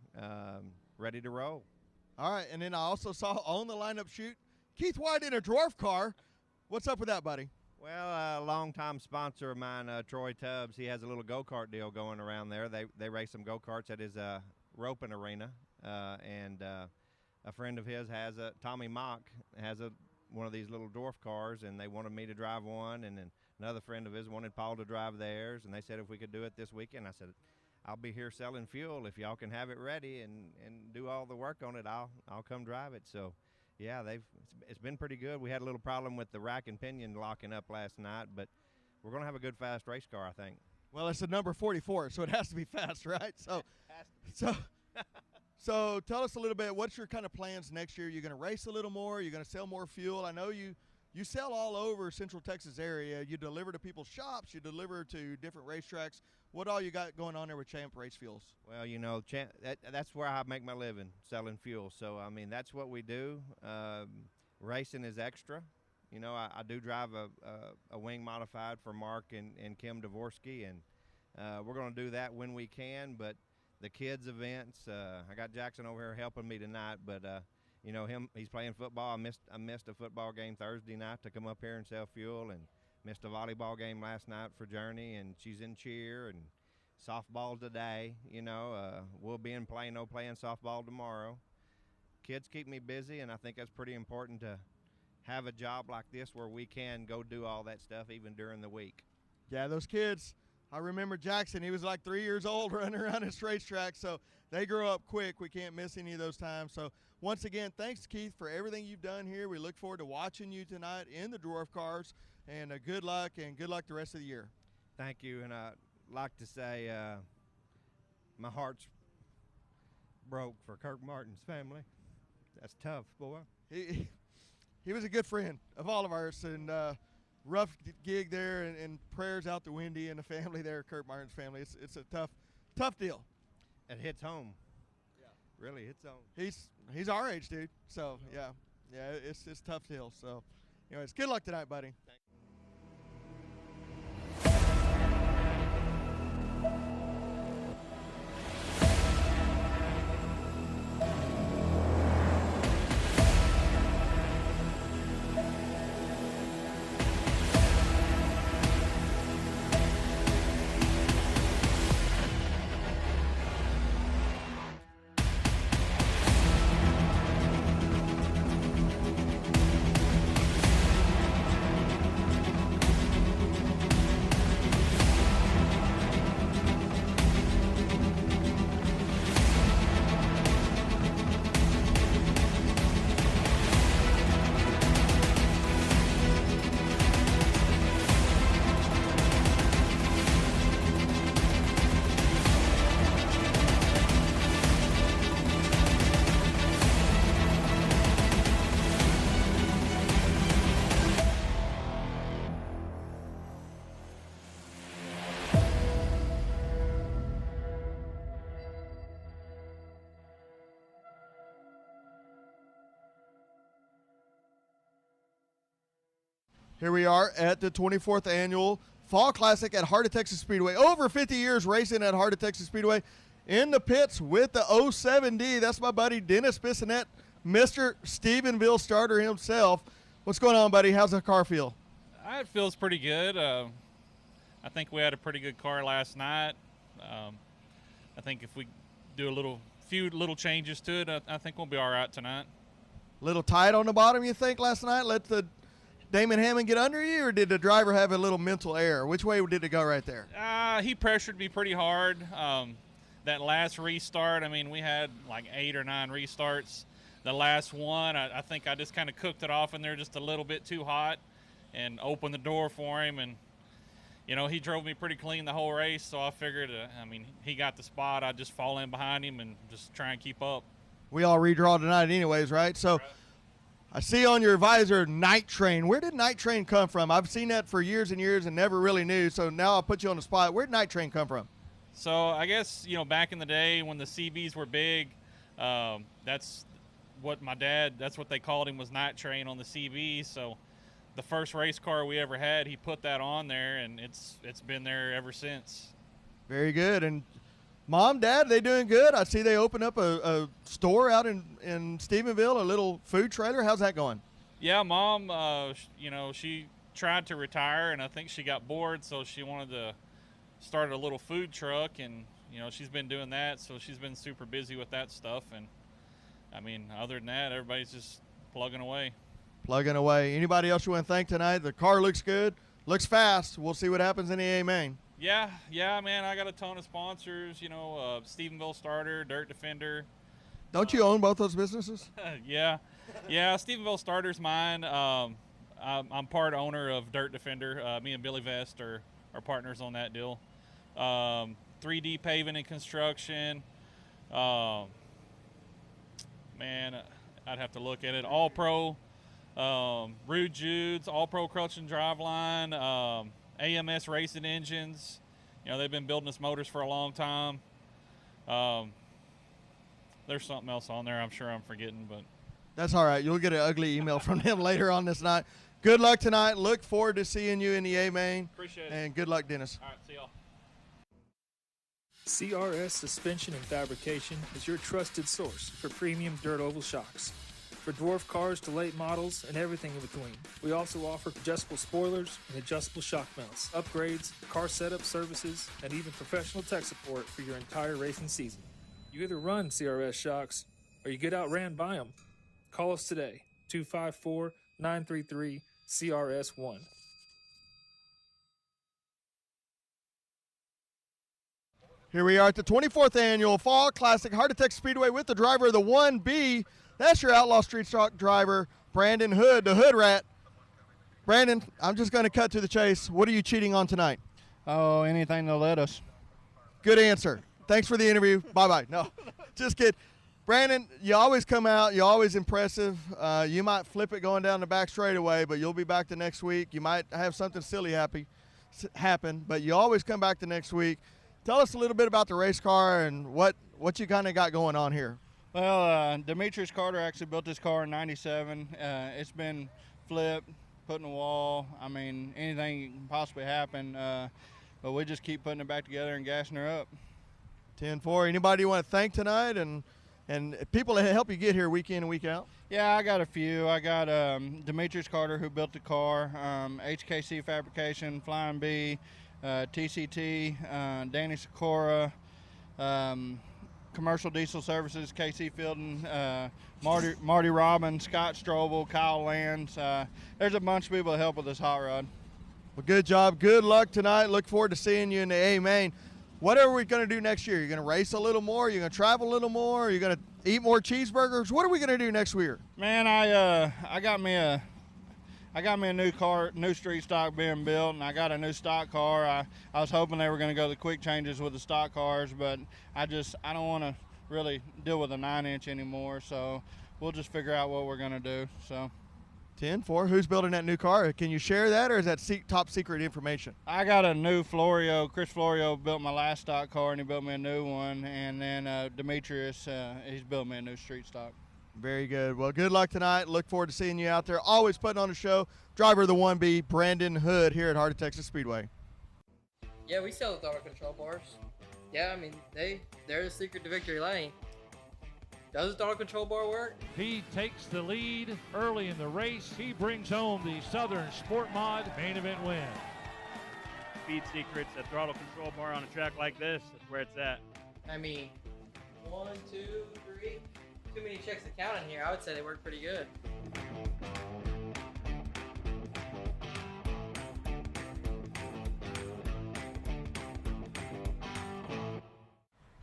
ready to roll. All right, and then I also saw on the lineup chute Keith White in a Dwarf car. What's up with that, buddy? Well, a longtime sponsor of mine, Troy Tubbs, he has a little go-kart deal going around there. They race some go-karts at his roping arena, and a friend of his has Tommy Mott has one of these little Dwarf cars, and they wanted me to drive one, and then another friend of his wanted Paul to drive theirs, and they said if we could do it this weekend. I said, I'll be here selling fuel. If y'all can have it ready and do all the work on it, I'll come drive it. So, yeah, it's been pretty good. We had a little problem with the rack and pinion locking up last night, but we're going to have a good, fast race car, I think. Well, it's a number 44, so it has to be fast, right? So tell us a little bit, what's your kind of plans next year? You're going to race a little more? You're going to sell more fuel? I know you sell all over Central Texas area. You deliver to people's shops. You deliver to different racetracks. What all you got going on there with Champ Race Fuels? Well, that's where I make my living, selling fuel. So, I mean, that's what we do. Racing is extra. I do drive a wing modified for Mark and Kim Dvorsky, and we're going to do that when we can. But the kids' events, I got Jackson over here helping me tonight, but he's playing football. I missed a football game Thursday night to come up here and sell fuel, and missed a volleyball game last night for Journey, and she's in cheer, and softball today. We'll be in Plano playing softball tomorrow. Kids keep me busy, and I think that's pretty important to have a job like this where we can go do all that stuff even during the week. Yeah, those kids. I remember Jackson, he was like 3 years old running around his racetrack, so they grow up quick. We can't miss any of those times. So once again, thanks, Keith, for everything you've done here. We look forward to watching you tonight in the Dwarf cars, and good luck the rest of the year. Thank you, and I'd like to say my heart's broke for Kirk Martin's family. That's tough, boy. He was a good friend of all of ours, and rough gig there, and prayers out to Wendy and the family there, Kurt Martin's family. It's a tough deal. It hits home. Yeah, really hits home. He's our age, dude. So yeah, it's a tough deal. So, anyways, good luck tonight, buddy. Thanks. Here we are at the 24th annual Fall Classic at Heart of Texas Speedway. Over 50 years racing at Heart of Texas Speedway. In the pits with the 07D, that's my buddy Dennis Bissonette, Mr. Stephenville starter himself. What's going on, buddy? How's the car feel? It feels pretty good. I think we had a pretty good car last night. I think if we do a few little changes to it, I think we'll be all right tonight. Little tight on the bottom, you think, last night? Let the Damon Hammond get under you, or did the driver have a little mental error? Which way did it go right there? He pressured me pretty hard. That last restart, I mean, we had like 8 or 9 restarts. the last one, I think I just kind of cooked it off in there just a little bit too hot and opened the door for him. And, he drove me pretty clean the whole race. So I figured, he got the spot. I'd just fall in behind him and just try and keep up. We all redraw tonight anyways, right? So I see on your visor, Night Train. Where did Night Train come from? I've seen that for years and years and never really knew. So now I'll put you on the spot. Where did Night Train come from? So I guess, back in the day when the CBs were big, that's what that's what they called him, was Night Train on the CBs. So the first race car we ever had, he put that on there, and it's been there ever since. Very good. And Mom, Dad, they doing good? I see they opened up a store out in Stephenville, a little food trailer. How's that going? Yeah, Mom, she tried to retire, and I think she got bored, so she wanted to start a little food truck, and, she's been doing that, so she's been super busy with that stuff. And, other than that, everybody's just plugging away. Plugging away. Anybody else you want to thank tonight? The car looks good, looks fast. We'll see what happens in the A main. Yeah, man, I got a ton of sponsors, Stephenville Starter, Dirt Defender. Don't you own both those businesses? Yeah, Stephenville Starter's mine. I'm part owner of Dirt Defender. Me and Billy Vest are partners on that deal. 3D Paving and Construction. Man, I'd have to look at it. All Pro, Rude Jude's, All Pro Crutch and Driveline, AMS Racing Engines. They've been building us motors for a long time. There's something else on there I'm sure I'm forgetting, but that's all right. You'll get an ugly email from them later on this night. Good luck tonight. Look forward to seeing you in the A main. Appreciate it. And good luck, Dennis. All right, see y'all. CRS Suspension and Fabrication is your trusted source for premium dirt oval shocks. For dwarf cars to late models and everything in between. We also offer adjustable spoilers and adjustable shock mounts, upgrades, car setup services, and even professional tech support for your entire racing season. You either run CRS shocks or you get outran by them. Call us today, 254-933-CRS1. Here we are at the 24th Annual Fall Classic, Heart Attack Speedway with the driver of the 1B. That's your Outlaw Street Stock driver, Brandon Hood, the Hood Rat. Brandon, I'm just going to cut to the chase. What are you cheating on tonight? Oh, anything to let us. Good answer. Thanks for the interview. Bye-bye. No, just kidding. Brandon, you always come out. You're always impressive. You might flip it going down the back straightaway, but you'll be back the next week. You might have something silly happen, but you always come back the next week. Tell us a little bit about the race car and what you kind of got going on here. Well, Demetrius Carter actually built this car in '97. It's been flipped, put in the wall. Anything can possibly happen, but we just keep putting it back together and gassing her up. 10-4. Anybody you want to thank tonight and people that help you get here week in and week out? Yeah, I got a few. I got Demetrius Carter, who built the car, HKC Fabrication, Flying B, TCT, Danny Sikora, Commercial Diesel Services, KC Fielding, Marty Robbins, Scott Strobel, Kyle Lands. There's a bunch of people that help with this hot rod. Well, good job. Good luck tonight. Look forward to seeing you in the A main. What are we going to do next year? You're going to race a little more? You're going to travel a little more? You're going to eat more cheeseburgers? What are we going to do next year? Man, I got me a new car, new street stock being built, and I got a new stock car. I was hoping they were going to go the quick changes with the stock cars, but I don't want to really deal with a 9-inch anymore, so we'll just figure out what we're going to do. So 10-4. Who's building that new car? Can you share that, or is that top secret information? I got a new Florio. Chris Florio built my last stock car, and he built me a new one, and then Demetrius, he's built me a new street stock. Very good. Well, good luck tonight. Look forward to seeing you out there. Always putting on a show. Driver of the 1B, Brandon Hood, here at Heart of Texas Speedway. Yeah, we sell the throttle control bars. Yeah, they're the secret to victory lane. Does the throttle control bar work? He takes the lead early in the race. He brings home the Southern Sport Mod main event win. Speed secrets, a throttle control bar on a track like this, that's where it's at. 1, 2, 3. Too many checks to count in here. I would say they work pretty good.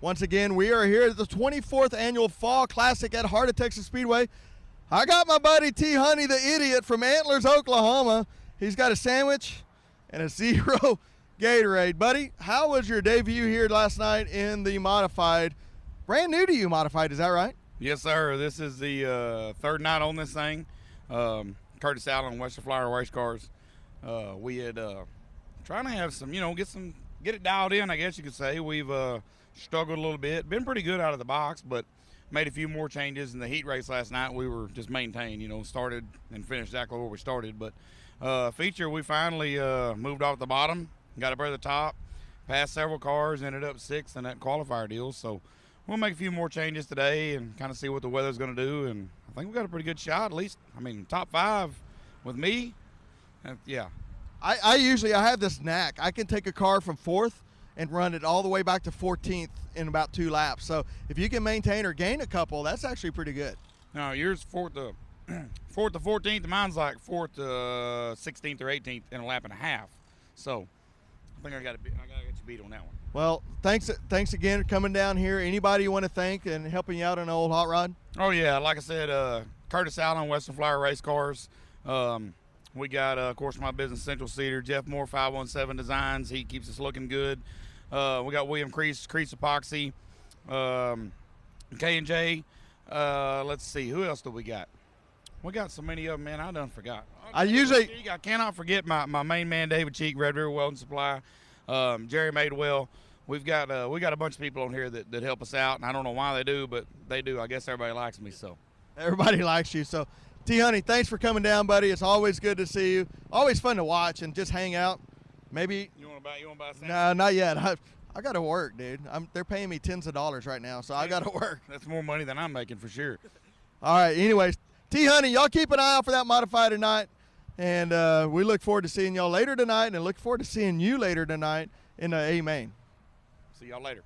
Once again, we are here at the 24th Annual Fall Classic at Heart of Texas Speedway. I got my buddy T. Honey, the idiot, from Antlers, Oklahoma. He's got a sandwich and a zero Gatorade. Buddy, how was your debut here last night in the modified? Brand new to you, modified, is that right? Yes, sir. This is the third night on this thing. Curtis Allen, Western Flyer Race Cars. We had trying to have some, get it dialed in, I guess you could say. We've struggled a little bit. Been pretty good out of the box, but made a few more changes in the heat race last night. We were just maintained, started and finished exactly where we started. But feature, we finally moved off the bottom, got up at the top, passed several cars, ended up 6th in that qualifier deal. So we'll make a few more changes today and kind of see what the weather's going to do. And I think we got a pretty good shot, at least. I mean, top 5 with me. Yeah. I usually have this knack. I can take a car from 4th and run it all the way back to 14th in about 2 laps. So if you can maintain or gain a couple, that's actually pretty good. No, yours 4th to 14th, and mine's like 4th to 16th or 18th in a lap and a half. So I think I got you beat on that one. Well, thanks again for coming down here. Anybody you want to thank and helping you out on an old hot rod? Oh yeah, like I said, Curtis Allen, Western Flyer Race Cars. We got, of course, my business, Central Cedar, Jeff Moore, 517 Designs. He keeps us looking good. We got William Crease Epoxy, K&J. Let's see, who else do we got? We got so many of them, man, I done forgot. I cannot forget my main man, David Cheek, Red River Welding Supply, Jerry Madewell. We got a bunch of people on here that help us out, and I don't know why they do, but they do. I guess everybody likes me, so. Everybody likes you, so. T. Honey, thanks for coming down, buddy. It's always good to see you. Always fun to watch and just hang out. Maybe. You want to buy a sandwich? No, not yet. I got to work, dude. They're paying me tens of dollars right now, so I got to work. That's more money than I'm making for sure. All right. Anyways, T. Honey, y'all keep an eye out for that modified tonight, and we look forward to seeing y'all later tonight, and look forward to seeing you later tonight in the A main. See y'all later.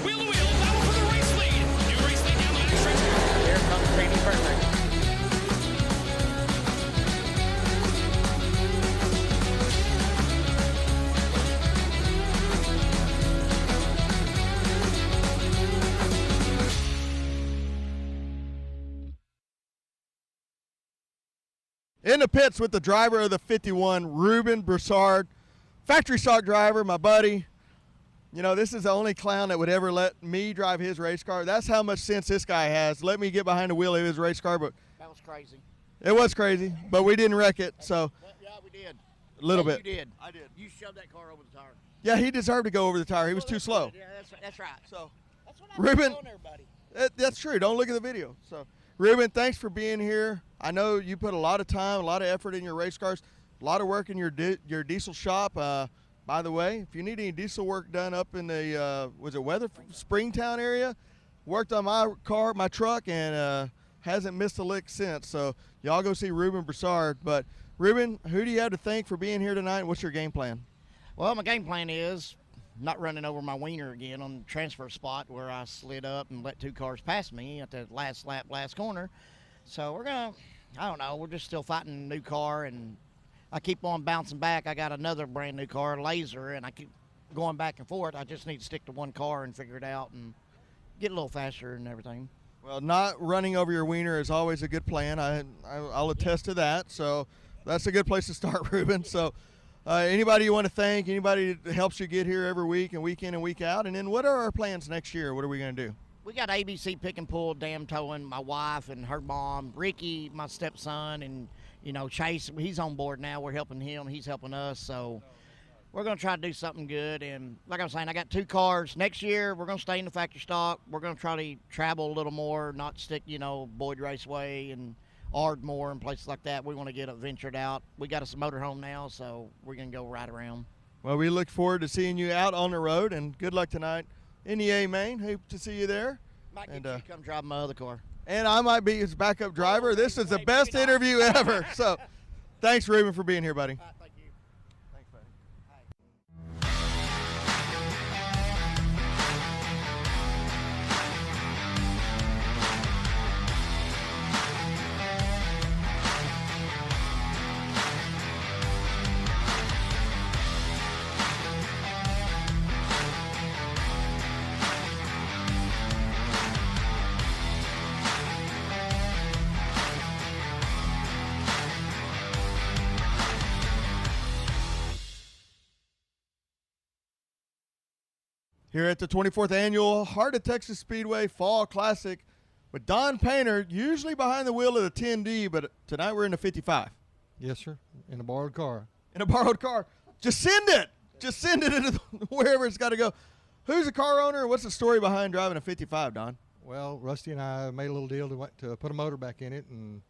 Wheel to wheel, battle for the race lead. New race lead down the back stretch. Here comes Brady Perfect. In the pits with the driver of the 51, Ruben Broussard, factory stock driver, my buddy. This is the only clown that would ever let me drive his race car. That's how much sense this guy has. Let me get behind the wheel of his race car, but that was crazy. It was crazy, but we didn't wreck it, so. Yeah, we did. A little bit. You did. I did. You shoved that car over the tire. Yeah, he deserved to go over the tire. He was too slow. Yeah, that's right. So, that's what Ruben, telling everybody. That's true. Don't look at the video. So, Ruben, thanks for being here. I know you put a lot of time, a lot of effort in your race cars, a lot of work in your diesel shop. By the way, if you need any diesel work done up in the, Springtown area, worked on my car, my truck, and hasn't missed a lick since. So y'all go see Ruben Broussard. But Ruben, who do you have to thank for being here tonight? What's your game plan? Well, my game plan is not running over my wiener again on the transfer spot where I slid up and let 2 cars pass me at the last lap, last corner. So we're just still fighting a new car, and I keep on bouncing back. I got another brand new car, Laser, and I keep going back and forth. I just need to stick to one car and figure it out and get a little faster and everything. Well, not running over your wiener is always a good plan. I'll attest to that. So that's a good place to start, Ruben. So anybody you want to thank, anybody that helps you get here every week and week in and week out, and then what are our plans next year? What are we going to do? We got ABC Pick and Pull, Dam Towing, my wife and her mom, Ricky, my stepson, and Chase. He's on board now. We're helping him. He's helping us. So we're going to try to do something good. And like I was saying, I got 2 cars. Next year, we're going to stay in the factory stock. We're going to try to travel a little more, not stick, Boyd Raceway and Ardmore and places like that. We want to get ventured out. We got us a motorhome now, so we're going to go right around. Well, we look forward to seeing you out on the road, and good luck tonight in the A main. Hope to see you there. Might get you to come drive my other car. And I might be his backup driver. This is the best interview ever. So thanks, Ruben, for being here, buddy. Thank you. Thanks, buddy. Here at the 24th Annual Heart of Texas Speedway Fall Classic with Don Painter, usually behind the wheel of the 10D, but tonight we're in the 55. Yes, sir. In a borrowed car. In a borrowed car. Just send it. Just send it into wherever it's got to go. Who's the car owner? What's the story behind driving a 55, Don? Well, Rusty and I made a little deal to put a motor back in it, and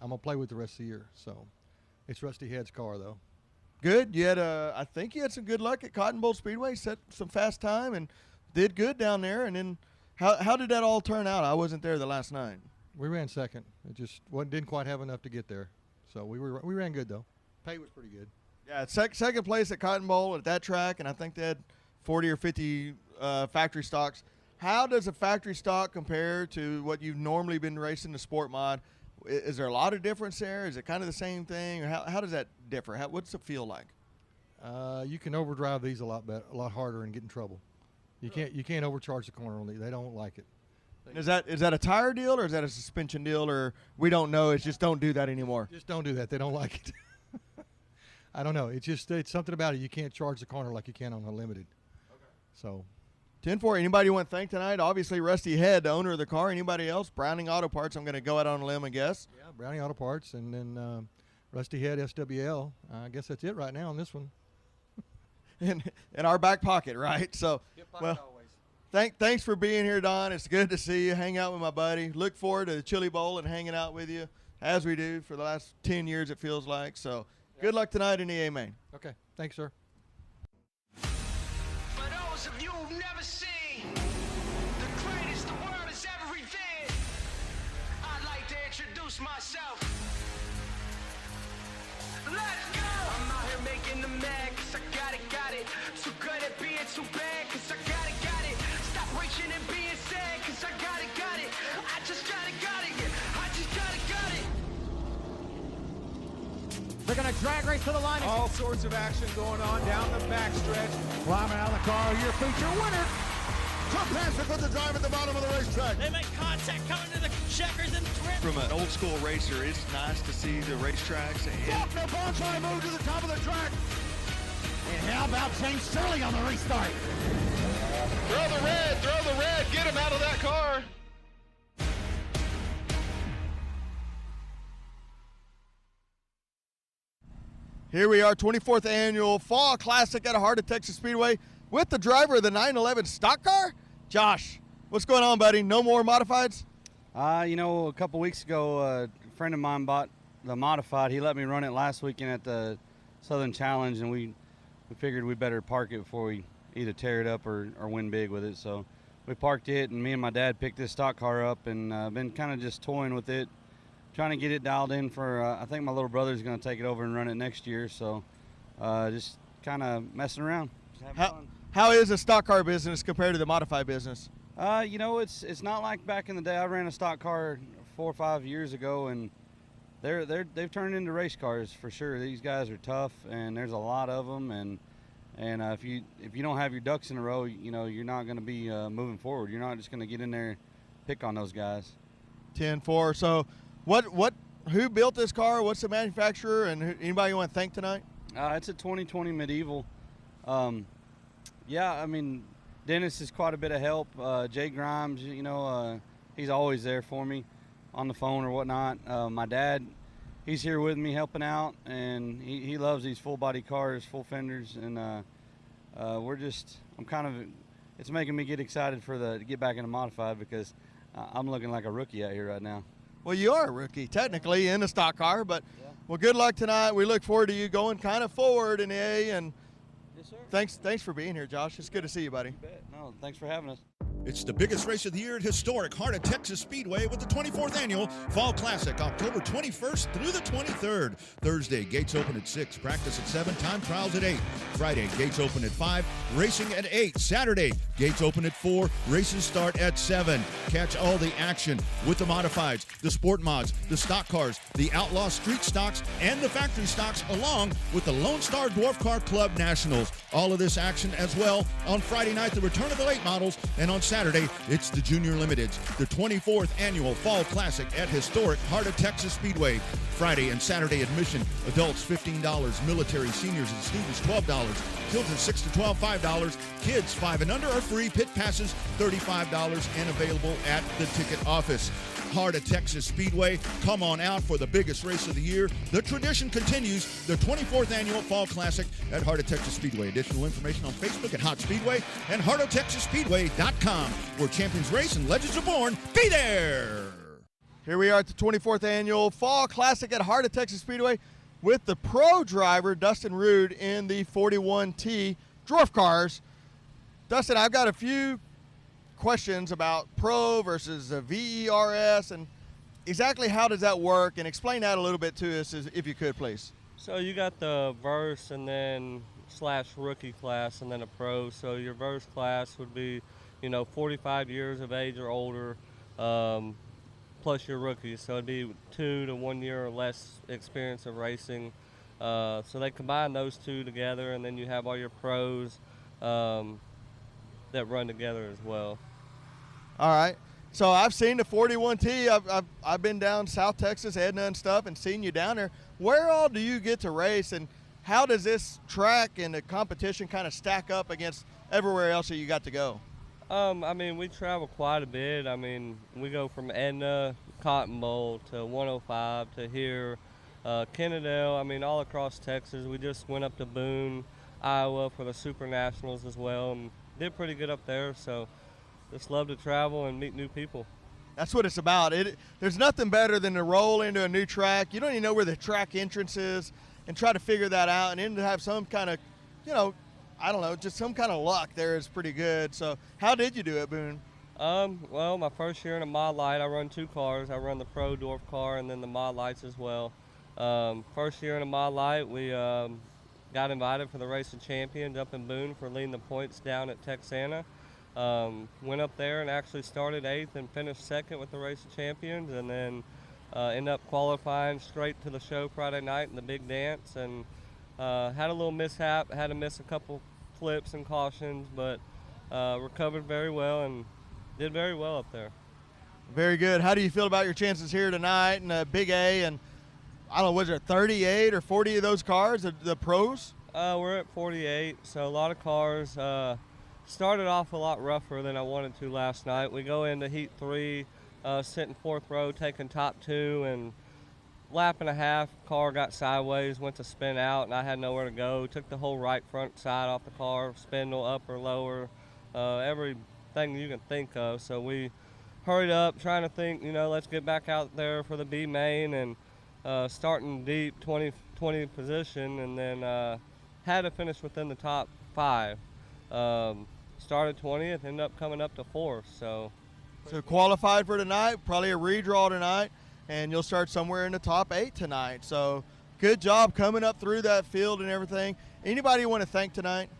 I'm going to play with the rest of the year. So it's Rusty Head's car, though. Good. You had I think you had some good luck at Cotton Bowl Speedway, set some fast time, and did good down there. And then how did that all turn out? I wasn't there the last night. We ran second. It just didn't quite have enough to get there. So we ran good, though. Pay was pretty good. Yeah, second place at Cotton Bowl at that track, and I think they had 40 or 50 factory stocks. How does a factory stock compare to what you've normally been racing the Sport Mod? Is there a lot of difference there? Is it kind of the same thing? Or how does that differ? What's it feel like? You can overdrive these a lot harder and get in trouble. You can't overcharge the corner on these. They don't like it. Is that a tire deal or is that a suspension deal, or we don't know? It's just don't do that anymore. Just don't do that. They don't like it. I don't know. It's something about it. You can't charge the corner like you can on Unlimited. Okay. So 10-4. Anybody you want to thank tonight? Obviously, Rusty Head, the owner of the car. Anybody else? Browning Auto Parts. I'm going to go out on a limb and guess. Yeah, Browning Auto Parts, and then Rusty Head SWL. I guess that's it right now on this one. in our back pocket, right? So, well, thanks for being here, Don. It's good to see you. Hang out with my buddy. Look forward to the Chili Bowl and hanging out with you as we do for the last 10 years. It feels like. So, good luck tonight in the A main. Okay, thanks, sir. For those of you who've never seen the greatest the world has ever revered, I'd like to introduce myself. Let's go! I'm out here making them mad, cause I got it. Too good at being too bad, cause I got it. Stop reaching and being sad, cause I got it. I just got it, yeah. I just got it. They're going to drag race to the line. All sorts of action going on down the backstretch. Climbing out of the car, your feature winner. Tom Patrick with the drive at the bottom of the racetrack. They make contact coming to the checkers and trip. From an old school racer, it's nice to see the racetracks. Faulkner Bond trying to move to the top of the track. And how about James Shirley on the restart? Throw the red, get him out of that car. Here we are, 24th Annual Fall Classic at Heart of Texas Speedway with the driver of the 911 stock car, Josh. What's going on, buddy? No more modifieds? A couple weeks ago, a friend of mine bought the modified. He let me run it last weekend at the Southern Challenge, and we figured we better park it before we either tear it up or win big with it. So we parked it, and me and my dad picked this stock car up, and been kind of just toying with it, trying to get it dialed in for, I think my little brother's going to take it over and run it next year. So just kind of messing around. How is the stock car business compared to the modified business? It's not like back in the day. I ran a stock car 4 or 5 years ago, and they've turned into race cars for sure. These guys are tough, and there's a lot of them. And if you don't have your ducks in a row, you're not going to be moving forward. You're not just going to get in there and pick on those guys. 10-4. So, who built this car? What's the manufacturer? And anybody you want to thank tonight? It's a 2020 Medieval. Dennis is quite a bit of help. Jay Grimes, he's always there for me on the phone or whatnot. My dad, he's here with me helping out, and he loves these full body cars, full fenders, and it's making me get excited to get back into modified because I'm looking like a rookie out here right now. Well, you are a rookie, technically, in a stock car, but well, good luck tonight. We look forward to you going kind of forward in the A, and yes, sir. Thanks for being here, Josh. It's good to see you, buddy. You bet. No, thanks for having us. It's the biggest race of the year at historic Heart of Texas Speedway with the 24th Annual Fall Classic, October 21st through the 23rd. Thursday, gates open at 6, practice at 7, time trials at 8. Friday, gates open at 5, racing at 8. Saturday, gates open at 4, races start at 7. Catch all the action with the modifieds, the sport mods, the stock cars, the outlaw street stocks, and the factory stocks, along with the Lone Star Dwarf Car Club Nationals. All of this action as well on Friday night, the return of the late models, and on Saturday, it's the Junior Limiteds, the 24th Annual Fall Classic at historic Heart of Texas Speedway. Friday and Saturday admission, adults $15, military, seniors, and students $12, children 6 to 12, $5, Kids 5 and under are free. Pit passes $35 and available at the ticket office. Heart of Texas Speedway, come on out for the biggest race of the year. The tradition continues, the 24th annual Fall Classic at Heart of Texas Speedway. Additional information on Facebook at Hot Speedway and heartoftexasspeedway.com, where champions race and legends are born. Be there! Here we are at the 24th annual Fall Classic at Heart of Texas Speedway with the pro driver, Dustin Rude, in the 41T Dwarf cars. Dustin, I've got a few questions about pro versus VERS and exactly how does that work, and explain that a little bit to us if you could, please. So you got the verse and then / rookie class and then a pro. So your verse class would be, 45 years of age or older, plus your rookies. So it'd be 2 to 1 year or less experience of racing. So they combine those two together, and then you have all your pros that run together as well. All right. So I've seen the 41T. I've been down South Texas, Edna and stuff, and seen you down there. Where all do you get to race, and how does this track and the competition kind of stack up against everywhere else that you got to go? We travel quite a bit. We go from Edna, Cotton Bowl to 105 to here, Kennedale. All across Texas. We just went up to Boone, Iowa for the Super Nationals as well, and did pretty good up there. So just love to travel and meet new people. That's what it's about. There's nothing better than to roll into a new track. You don't even know where the track entrance is and try to figure that out, and then to have some kind of, just some kind of luck there is pretty good. So how did you do it, Boone? Well, my first year in a Mod Light, I run 2 cars. I run the Pro Dwarf car and then the Mod Lights as well. First year in a Mod Light, we got invited for the Race of Champions up in Boone for leading the points down at Texana. Went up there and actually started 8th and finished 2nd with the Race of Champions, and then ended up qualifying straight to the show Friday night in the big dance, and had a little mishap, had to miss a couple flips and cautions, but recovered very well and did very well up there. Very good. How do you feel about your chances here tonight in Big A? And I don't know, was there 38 or 40 of those cars, the pros? We're at 48, so a lot of cars. Started off a lot rougher than I wanted to last night. We go into heat 3, sitting 4th row, taking top 2, and lap and a half, car got sideways, went to spin out, and I had nowhere to go. Took the whole right front side off the car, spindle up or lower, everything you can think of. So we hurried up, trying to think, let's get back out there for the B main, and starting deep, 20 position, and then had to finish within the top 5. Started 20th, ended up coming up to 4th. So qualified for tonight, probably a redraw tonight, and you'll start somewhere in the top 8 tonight. So good job coming up through that field and everything. Anybody you want to thank tonight?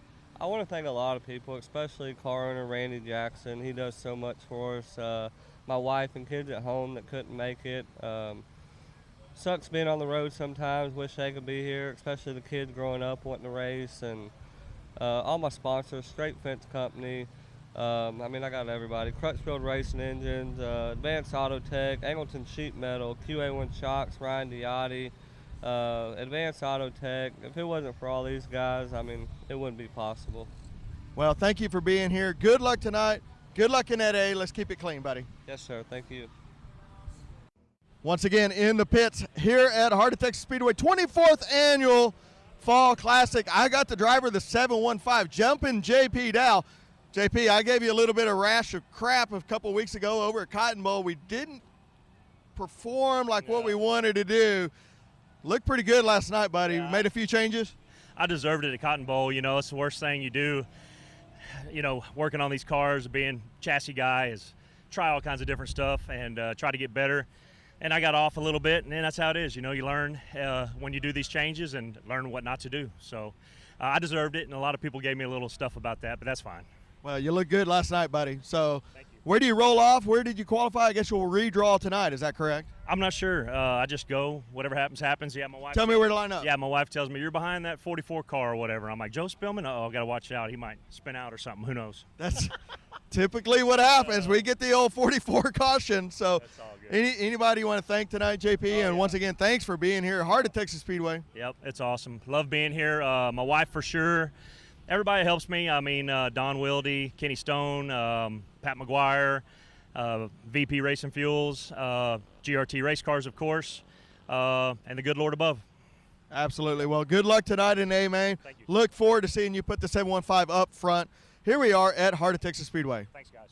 I want to thank a lot of people, especially car owner Randy Jackson. He does so much for us. My wife and kids at home that couldn't make it. Sucks being on the road sometimes. Wish they could be here, especially the kids growing up wanting to race. And all my sponsors, Straight Fence Company. I got everybody. Crutchfield Racing Engines, Advanced Auto Tech, Angleton Sheet Metal, QA1 Shocks, Ryan Diotti, Advanced Auto Tech. If it wasn't for all these guys, it wouldn't be possible. Well, thank you for being here. Good luck tonight. Good luck in that A. Let's keep it clean, buddy. Yes, sir. Thank you. Once again, in the pits here at Heart of Texas Speedway, 24th annual Fall Classic. I got the driver, the 715, Jumpin' JP Dow. JP, I gave you a little bit of rash of crap a couple weeks ago over at Cotton Bowl. We didn't perform like what we wanted to do. Looked pretty good last night, buddy. Yeah. Made a few changes. I deserved it at Cotton Bowl. It's the worst thing you do. Working on these cars, being chassis guy, is try all kinds of different stuff and try to get better. And I got off a little bit, and then that's how it is. You learn when you do these changes and learn what not to do. So I deserved it, and a lot of people gave me a little stuff about that, but that's fine. Well, you looked good last night, buddy. So where do you roll off? Where did you qualify? I guess you'll redraw tonight. Is that correct? I'm not sure. I just go. Whatever happens, happens. Yeah, my wife. Tell me where to line up. Yeah, my wife tells me, you're behind that 44 car or whatever. I'm like, Joe Spillman? Oh, I got to watch out. He might spin out or something. Who knows? That's typically what happens. We get the old 44 caution. So that's all good. Anybody you want to thank tonight, JP? And once again, thanks for being here. Heart of Texas Speedway. Yep, it's awesome. Love being here. My wife for sure. Everybody helps me. I mean, Don Wilde, Kenny Stone, Pat McGuire, VP Racing Fuels, GRT Race Cars, of course, and the good Lord above. Absolutely. Well, good luck tonight in A Main. Thank you. Look forward to seeing you put the 715 up front. Here we are at Heart of Texas Speedway. Thanks, guys.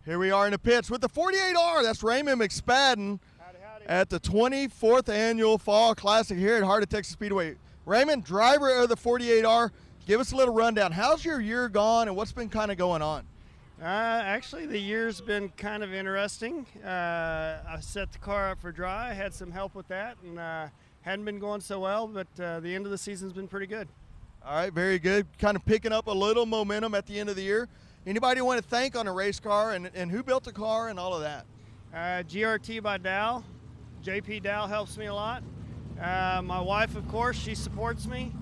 Here we are in the pits with the 48R. That's Raymond McSpadden at the 24th Annual Fall Classic here at Heart of Texas Speedway. Raymond, driver of the 48R, give us a little rundown. How's your year gone and what's been kind of going on? Actually, the year's been kind of interesting. I set the car up for dry, had some help with that, and hadn't been going so well, but the end of the season's been pretty good. All right, very good. Kind of picking up a little momentum at the end of the year. Anybody you want to thank on a race car and who built the car and all of that? GRT by Dow. JP Dow helps me a lot. My wife, of course, she supports me.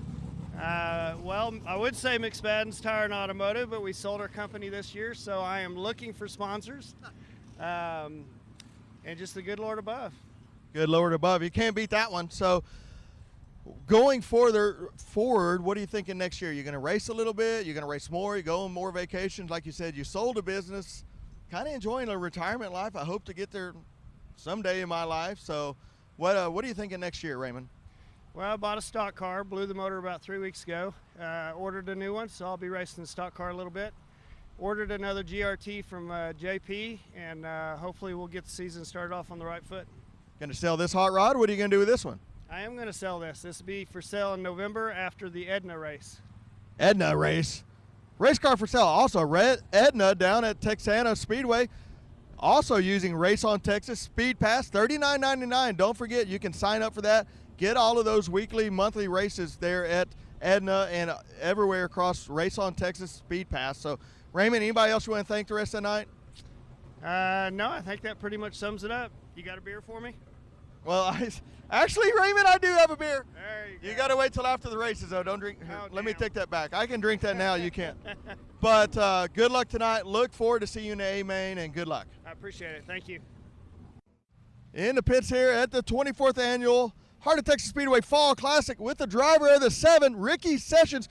Well, I would say McSpadden's Tire and Automotive, but we sold our company this year, so I am looking for sponsors. And just the good Lord above. Good Lord above. You can't beat that one. So going forward, what are you thinking next year? You're going to race a little bit? You're going to race more? You go on more vacations? Like you said, you sold a business, kind of enjoying a retirement life. I hope to get there someday in my life. So what are you thinking next year, Raymond? Well, I bought a stock car, blew the motor about 3 weeks ago. Ordered a new one, so I'll be racing the stock car a little bit. Ordered another GRT from JP, and hopefully we'll get the season started off on the right foot. Going to sell this hot rod? What are you going to do with this one? I am going to sell this. This will be for sale in November after the Edna race. Edna race. Race car for sale. Also, Red Edna down at Texana Speedway. Also using Race on Texas Speed Pass, $39.99. Don't forget, you can sign up for that. Get all of those weekly, monthly races there at Edna and everywhere across Race on Texas Speed Pass. So, Raymond, anybody else you want to thank the rest of the night? No, I think that pretty much sums it up. You got a beer for me? Well, actually, Raymond, I do have a beer. There you got to wait till after the races, though. Don't drink. Oh, let me take that back. I can drink that now. You can't. But good luck tonight. Look forward to seeing you in the A-Main, and good luck. I appreciate it. Thank you. In the pits here at the 24th Annual Heart of Texas Speedway Fall Classic with the driver of the 7, Ricky Sessions.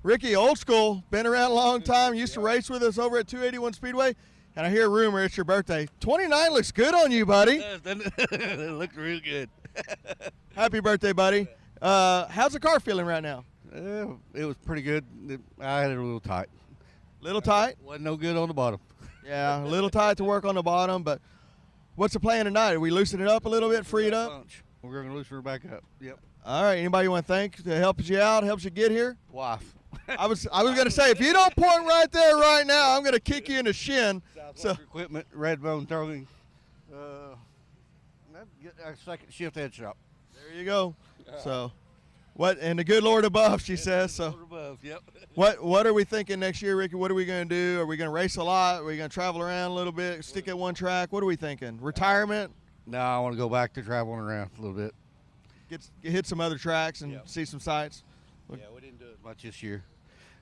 Ricky, old school, been around a long time, used to race with us over at 281 Speedway. And I hear a rumor it's your birthday. 29 looks good on you, buddy. It looked real good. Happy birthday, buddy. How's the car feeling right now? It was pretty good. I had it a little tight. Little tight? Wasn't no good on the bottom. Yeah, a little tight to work on the bottom, but what's the plan tonight? Are we loosening it up a little bit, free it up? We're going to loosen her back up. Yep. All right, anybody you want to thank that helps you out, helps you get here? Wife. I was going to say, if you don't point right there right now, I'm going to kick you in the shin. So Equipment, Redbone Throwing. Get our second shift head shop. There you go. So, what? And the good Lord above, she says. So, Lord above, yep. What are we thinking next year, Ricky? What are we going to do? Are we going to race a lot? Are we going to travel around a little bit? Stick at one track? What are we thinking? Retirement? No, I want to go back to traveling around a little bit. Hit some other tracks and see some sights. Yeah, we didn't do it much this year.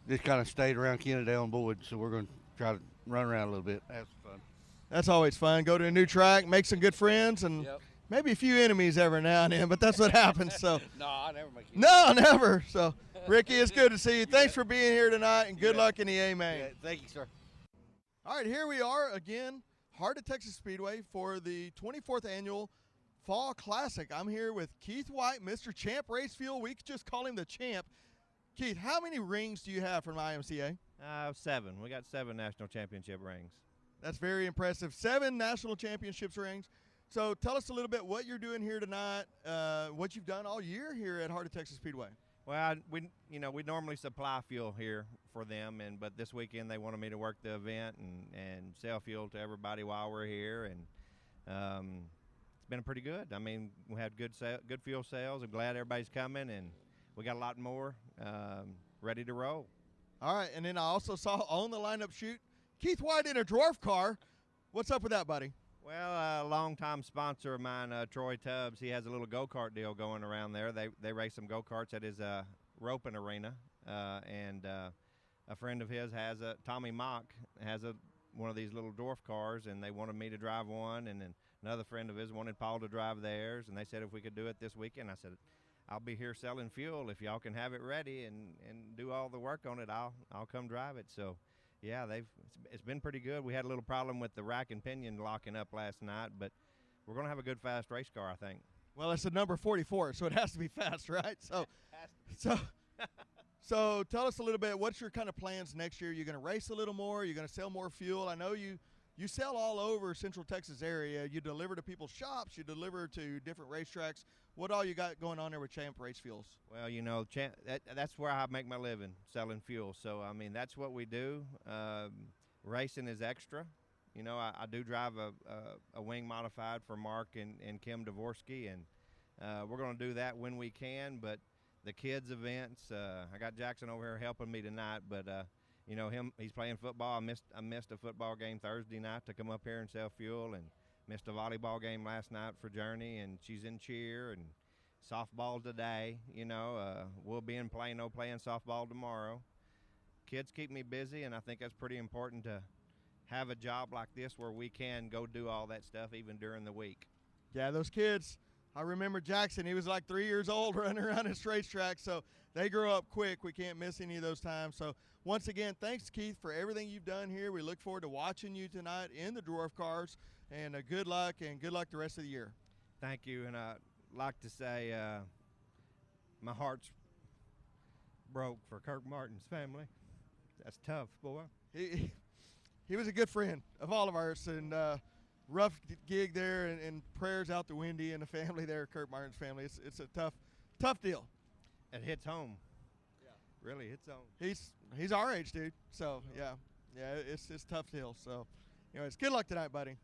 Just kind of stayed around Kennedale and Boyd, so we're going to try to run around a little bit. Have some fun. That's always fun. Go to a new track, make some good friends, and maybe a few enemies every now and then, but that's what happens. So No, I never make it. No, never. So, Ricky, it's good to see you. Thanks for being here tonight, and good luck in the A-Main. Yeah, thank you, sir. All right, here we are again, Heart of Texas Speedway for the 24th Annual Fall Classic. I'm here with Keith White, Mr. Champ Race Fuel. We could just call him the champ. Keith, how many rings do you have from IMCA? 7. We got 7 national championship rings. That's very impressive. 7 national championships rings. So tell us a little bit what you're doing here tonight, what you've done all year here at Heart of Texas Speedway. Well, we normally supply fuel here for them, but this weekend they wanted me to work the event and sell fuel to everybody while we're here, and it's been pretty good. I mean, we had good fuel sales. I'm glad everybody's coming, and we got a lot more ready to roll. All right, and then I also saw on the lineup shoot Keith White in a Dwarf car. What's up with that, buddy? Well, a longtime sponsor of mine, Troy Tubbs, he has a little go-kart deal going around there. They race some go-karts at his roping arena, and a friend of his has Tommy Mott has one of these little Dwarf cars, and they wanted me to drive one, and then another friend of his wanted Paul to drive theirs, and they said if we could do it this weekend. I said I'll be here selling fuel. If y'all can have it ready and do all the work on it, I'll come drive it. So, yeah, it's been pretty good. We had a little problem with the rack and pinion locking up last night, but we're going to have a good, fast race car, I think. Well, it's a number 44, so it has to be fast, right? So tell us a little bit, what's your kind of plans next year? You're going to race a little more? You're going to sell more fuel? I know you sell all over Central Texas area. You deliver to people's shops. You deliver to different racetracks. What all you got going on there with Champ Race Fuels? Well, you know, that's where I make my living, selling fuel. So, I mean, that's what we do. Racing is extra. You know, I do drive a wing modified for Mark and Kim Dvorsky, and we're going to do that when we can. But the kids' events, I got Jackson over here helping me tonight, but you know, he's playing football. I missed a football game Thursday night to come up here and sell fuel, and missed a volleyball game last night for Journey, and she's in cheer, and softball today. You know, we'll be in Plano playing softball tomorrow. Kids keep me busy, and I think that's pretty important to have a job like this where we can go do all that stuff even during the week. Yeah, those kids, I remember Jackson, he was like 3 years old running around his racetrack, so they grow up quick. We can't miss any of those times. So once again, thanks, Keith, for everything you've done here. We look forward to watching you tonight in the Dwarf cars, and good luck the rest of the year. Thank you, and I'd like to say my heart's broke for Kirk Martin's family. That's tough, boy. He was a good friend of all of ours, and rough gig there, and prayers out to Wendy and the family there, Kirk Martin's family. It's a tough deal. It hits home. Yeah. Really hits home. He's our age, dude. So yeah, it's a tough deal. So, anyways, good luck tonight, buddy.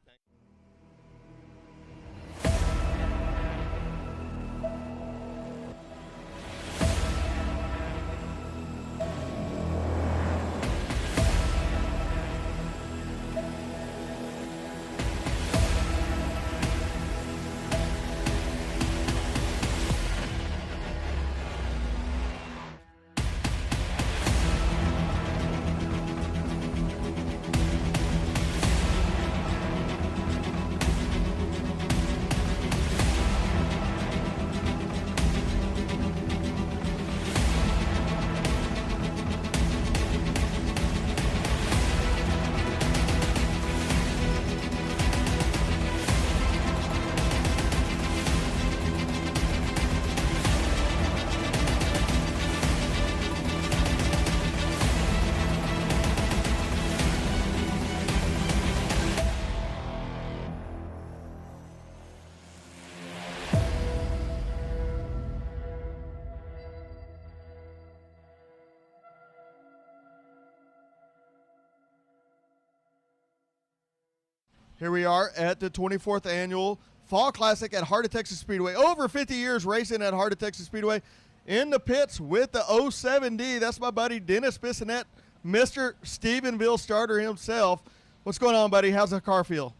Here we are at the 24th Annual Fall Classic at Heart of Texas Speedway. Over 50 years racing at Heart of Texas Speedway. In the pits with the 07D, that's my buddy Dennis Bissonette, Mr. Stephenville starter himself. What's going on, buddy? How's the car feel?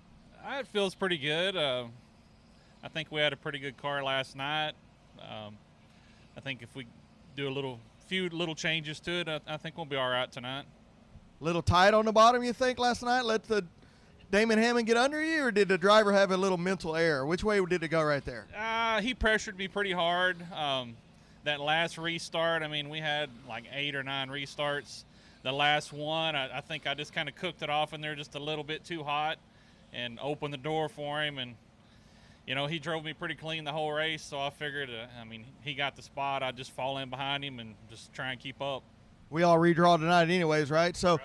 It feels pretty good. I think we had a pretty good car last night. I think if we do a few little changes to it, I think we'll be all right tonight. Little tight on the bottom, you think, last night? Let the Damon Hammond get under you, or did the driver have a little mental error? Which way did it go right there? He pressured me pretty hard. That last restart, I mean, we had like 8 or 9 restarts. The last one, I think I just kind of cooked it off in there just a little bit too hot and opened the door for him. And, you know, he drove me pretty clean the whole race, so I figured, he got the spot. I'd just fall in behind him and just try and keep up. We all redraw tonight anyways, right? So right.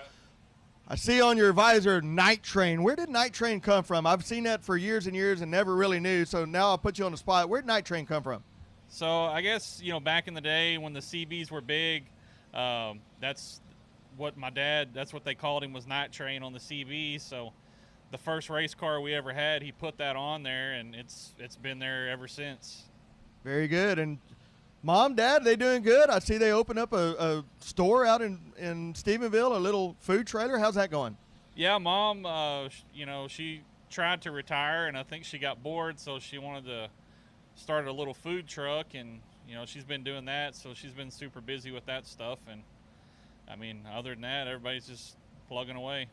I see on your visor, Night Train. Where did Night Train come from? I've seen that for years and years and never really knew, so now I'll put you on the spot. Where did Night Train come from? So I guess, back in the day when the CBs were big, that's what that's what they called him, was Night Train on the CB. So the first race car we ever had, he put that on there, and it's been there ever since. Very good. And Mom, Dad, they doing good? I see they opened up a store out in Stephenville, a little food trailer. How's that going? Yeah, Mom, she tried to retire, and I think she got bored, so she wanted to start a little food truck, and, she's been doing that, so she's been super busy with that stuff. And, other than that, everybody's just plugging away.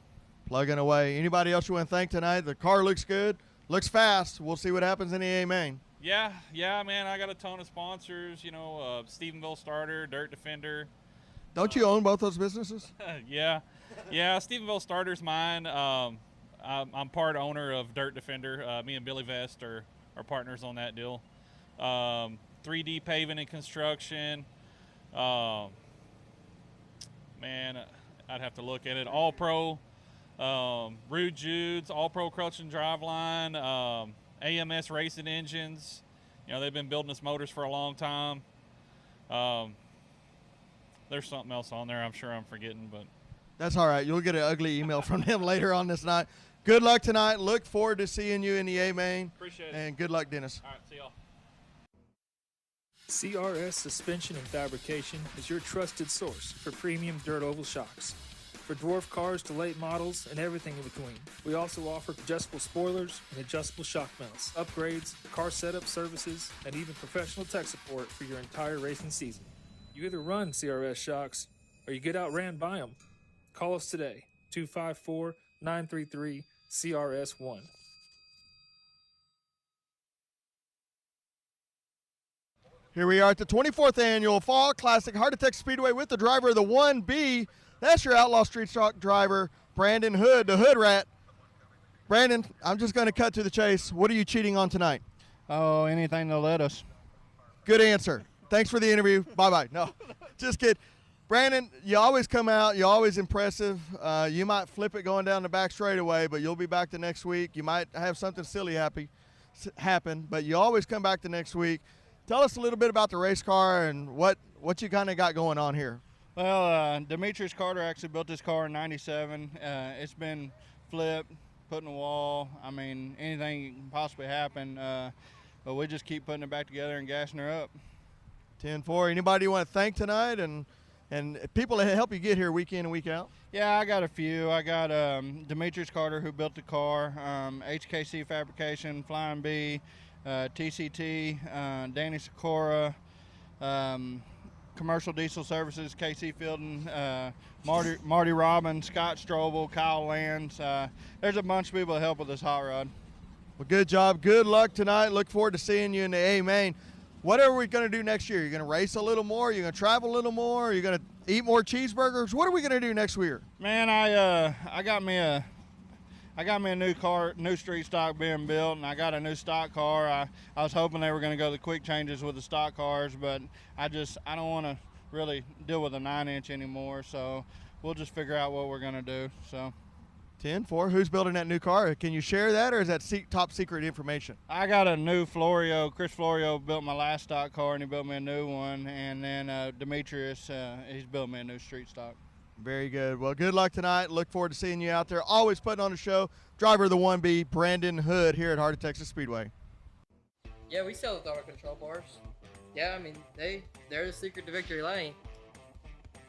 Plugging away. Anybody else you want to thank tonight? The car looks good, looks fast. We'll see what happens in the A main. Yeah, man, I got a ton of sponsors, Stephenville Starter, Dirt Defender. Don't you own both those businesses? Yeah, Stephenville Starter's mine. I'm part owner of Dirt Defender. Me and Billy Vest are partners on that deal. 3D Paving and Construction. Man, I'd have to look at it. All Pro, Rude Jude's, All Pro Crutch and Driveline, AMS Racing Engines. They've been building us motors for a long time. There's something else on there I'm sure I'm forgetting, but that's all right. You'll get an ugly email from him later on this night. Good luck tonight. Look forward to seeing you in the A main. Appreciate it. And good luck, Dennis. All right, see y'all. CRS Suspension and Fabrication is your trusted source for premium dirt oval shocks. For dwarf cars to late models and everything in between. We also offer adjustable spoilers and adjustable shock mounts, upgrades, car setup services, and even professional tech support for your entire racing season. You either run CRS shocks or you get outran by them. Call us today, 254-933-CRS1. Here we are at the 24th Annual Fall Classic Heart Attack Speedway with the driver of the 1B. That's your Outlaw Street Stock driver, Brandon Hood, the Hood Rat. Brandon, I'm just going to cut to the chase. What are you cheating on tonight? Oh, anything to let us. Good answer. Thanks for the interview. Bye-bye. No, just kidding. Brandon, you always come out. You're always impressive. You might flip it going down the back straightaway, but you'll be back the next week. You might have something silly happen, but you always come back the next week. Tell us a little bit about the race car and what you kind of got going on here. Well, Demetrius Carter actually built this car in '97. It's been flipped, put in the wall. I mean, anything can possibly happen, but we just keep putting it back together and gassing her up. 10-4. Anybody you want to thank tonight and people that help you get here week in and week out? Yeah, I got a few. I got Demetrius Carter, who built the car, HKC Fabrication, Flying B, TCT, Danny Sikora, Commercial Diesel Services, KC Fielding, Marty Robbins, Scott Strobel, Kyle Lands. There's a bunch of people that help with this hot rod. Well, good job. Good luck tonight. Look forward to seeing you in the A main. What are we going to do next year? You're going to race a little more? You're going to travel a little more? You're going to eat more cheeseburgers? What are we going to do next year? Man, I got me a new car, new street stock being built, and I got a new stock car. I was hoping they were going to go the quick changes with the stock cars, but I don't want to really deal with a 9-inch anymore, so we'll just figure out what we're going to do. So 10-4. Who's building that new car? Can you share that, or is that top secret information? I got a new Florio. Chris Florio built my last stock car, and he built me a new one, and then Demetrius, he's built me a new street stock. Very good. Well, good luck tonight. Look forward to seeing you out there. Always putting on a show. Driver of the 1B, Brandon Hood, here at Heart of Texas Speedway. Yeah, we sell the throttle control bars. Yeah, I mean, they're the secret to victory lane.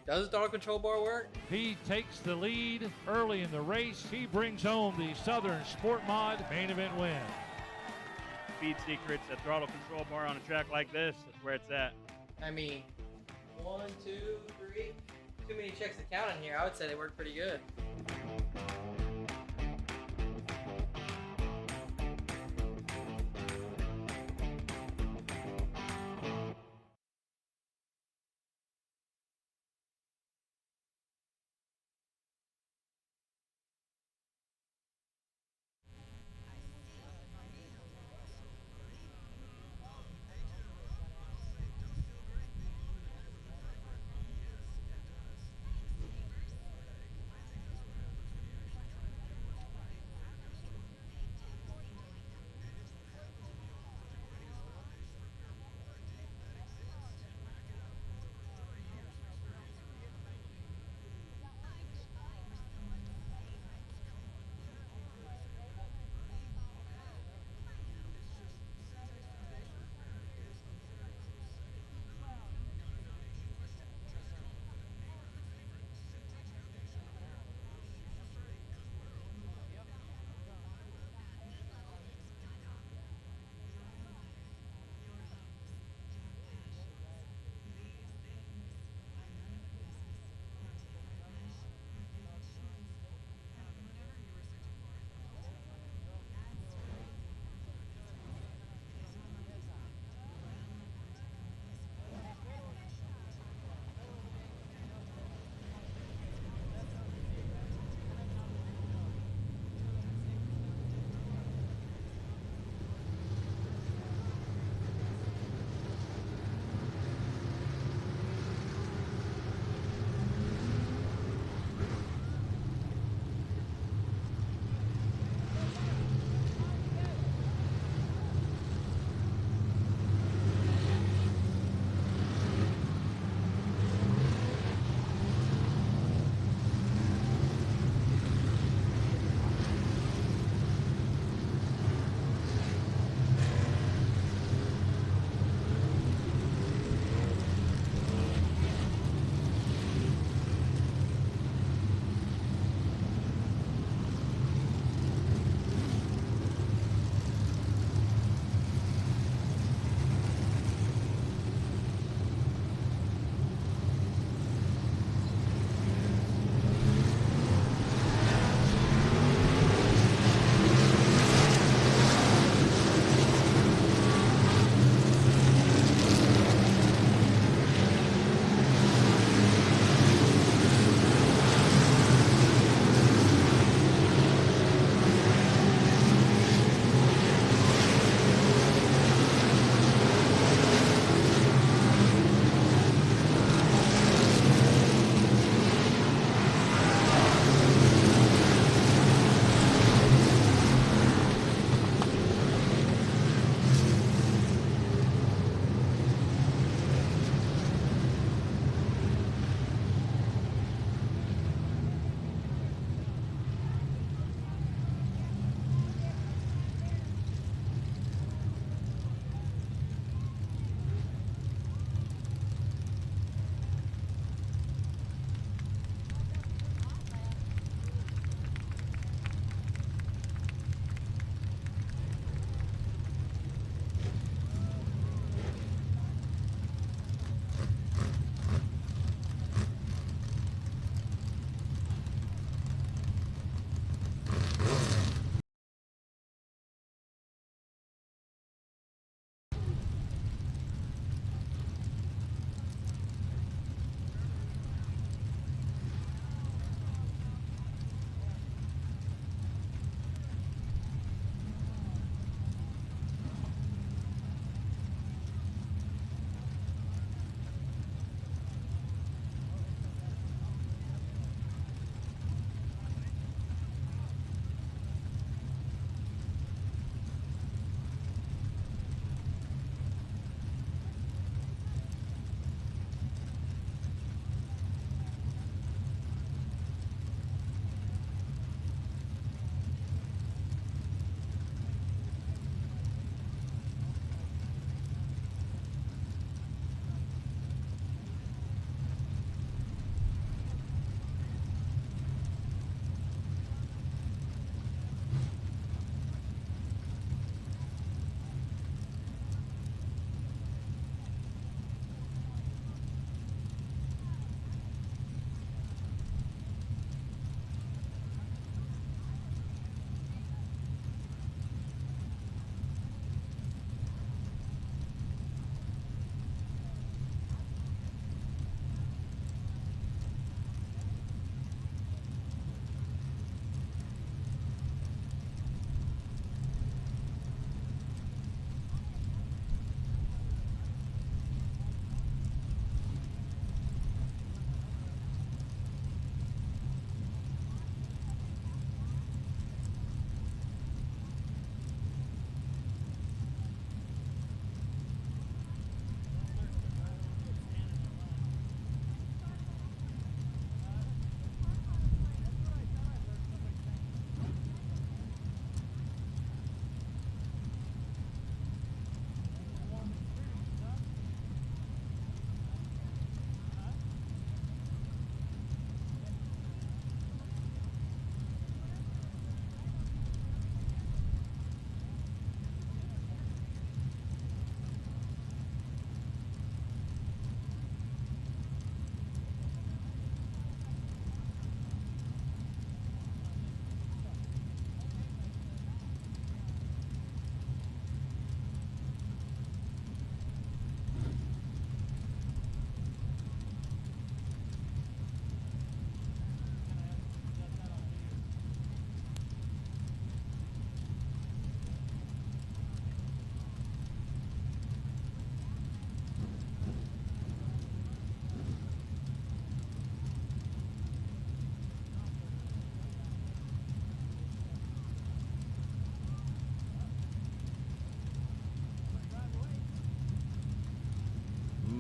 Does the throttle control bar work? He takes the lead early in the race. He brings home the Southern Sport Mod main event win. Speed secrets, a throttle control bar on a track like this, that's where it's at. I mean, 1, 2, 3. Too many checks to count in here. I would say they work pretty good.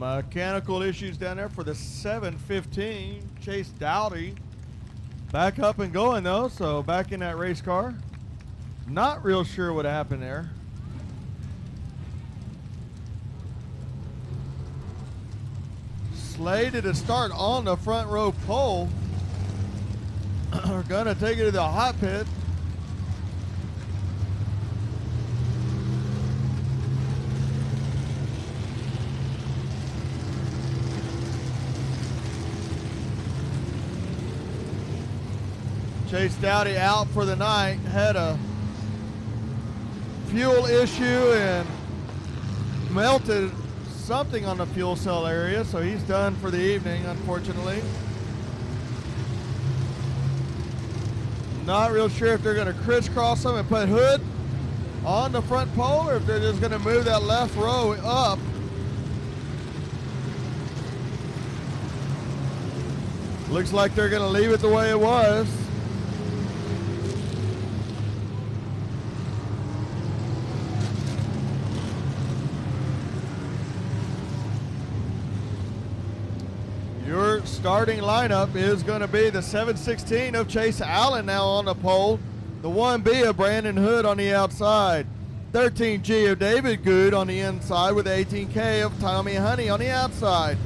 Mechanical issues down there for the 715. Chase Dowdy back up and going though, so back in that race car. Not real sure what happened there. Slated to start on the front row pole. We're gonna take it to the hot pit. Chase Dowdy out for the night, had a fuel issue and melted something on the fuel cell area, so he's done for the evening, unfortunately. Not real sure if they're going to crisscross him and put Hood on the front pole, or if they're just going to move that left row up. Looks like they're going to leave it the way it was. Your starting lineup is going to be the 716 of Chase Allen now on the pole, the 1B of Brandon Hood on the outside, 13G of David Good on the inside with the 18K of Tommy Honey on the outside,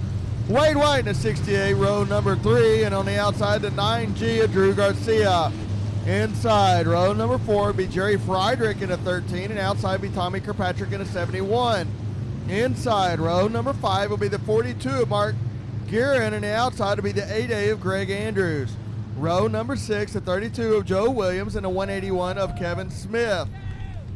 Wade White in the 68, row number 3, and on the outside the 9G of Drew Garcia. Inside row number 4 would be Jerry Friedrich in the 13, and outside be Tommy Kirkpatrick in the 71. Inside row number 5 will be the 42 of Mark Guerin, and the outside will be the 8A of Greg Andrews. Row number 6, the 32 of Joe Williams, and the 181 of Kevin Smith.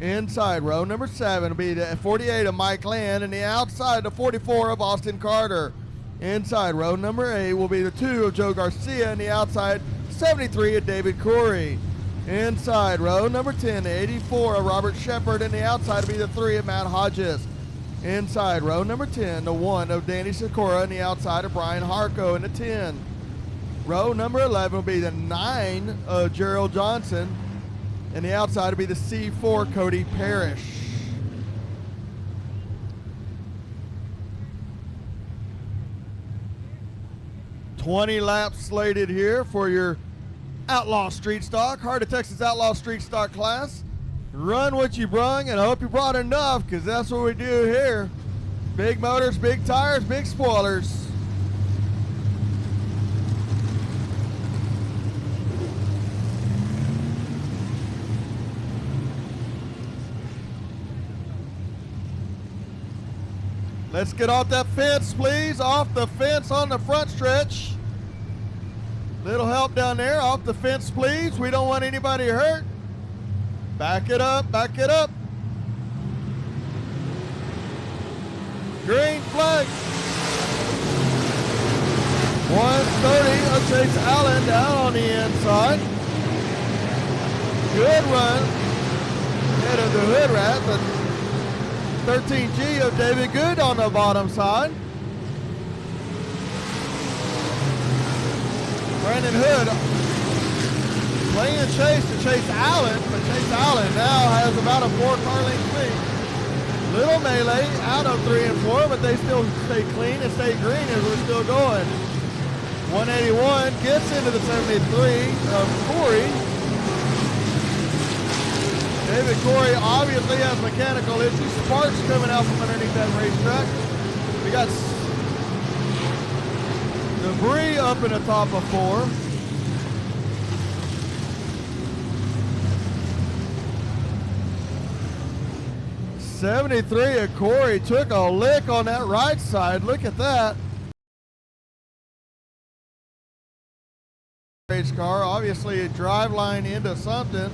Inside row number 7 will be the 48 of Mike Land, and the outside the 44 of Austin Carter. Inside row number 8 will be the 2 of Joe Garcia, and the outside 73 of David Corey. Inside row number 10, the 84 of Robert Shepard, and the outside will be the 3 of Matt Hodges. Inside row number 10, the 1 of Danny Sikora, and the outside of Brian Harco in the 10. Row number 11 will be the 9 of Gerald Johnson, and the outside will be the C4 Cody Parrish. "20 laps slated here for your Outlaw Street Stock, Heart of Texas Outlaw Street Stock class. Run what you brung, and I hope you brought enough, because that's what we do here. Big motors, big tires, big spoilers. Let's get off that fence, please. Off the fence on the front stretch. Little help down there. Off the fence, please. We don't want anybody hurt. Back it up, back it up. Green flag. 130 of Chase Allen down on the inside. Good run. Head of the Hood Rat, but 13G of David Good on the bottom side. Brandon Hood playing chase to Chase Allen, but Chase Allen now has about a 4-car length lead. Little melee out of 3 and 4, but they still stay clean and stay green as we're still going. 181 gets into the 73 of Corey. David Corey obviously has mechanical issues. Sparks coming out from underneath that racetrack. We got debris up in the top of 4. '73 of Corey took a lick on that right side. Look at that. Race car, obviously a drive line into something.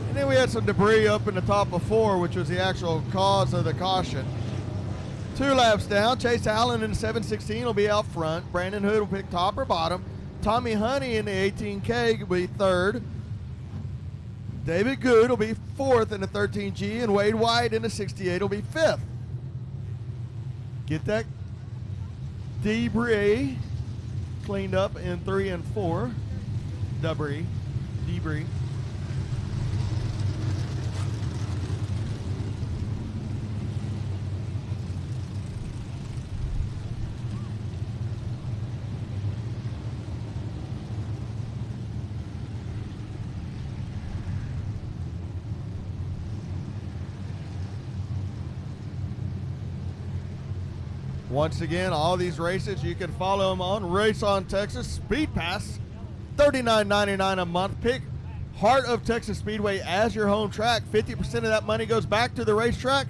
And then we had some debris up in the top of 4, which was the actual cause of the caution. 2 laps down, Chase Allen in the 716 will be out front. Brandon Hood will pick top or bottom. Tommy Honey in the 18K will be 3rd. David Good will be 4th in the 13G, and Wade White in the 68 will be 5th. Get that debris cleaned up in 3 and 4. Debris. Once again, all these races, you can follow them on Race on Texas Speed Pass, $39.99 a month. Pick Heart of Texas Speedway as your home track. 50% of that money goes back to the racetrack.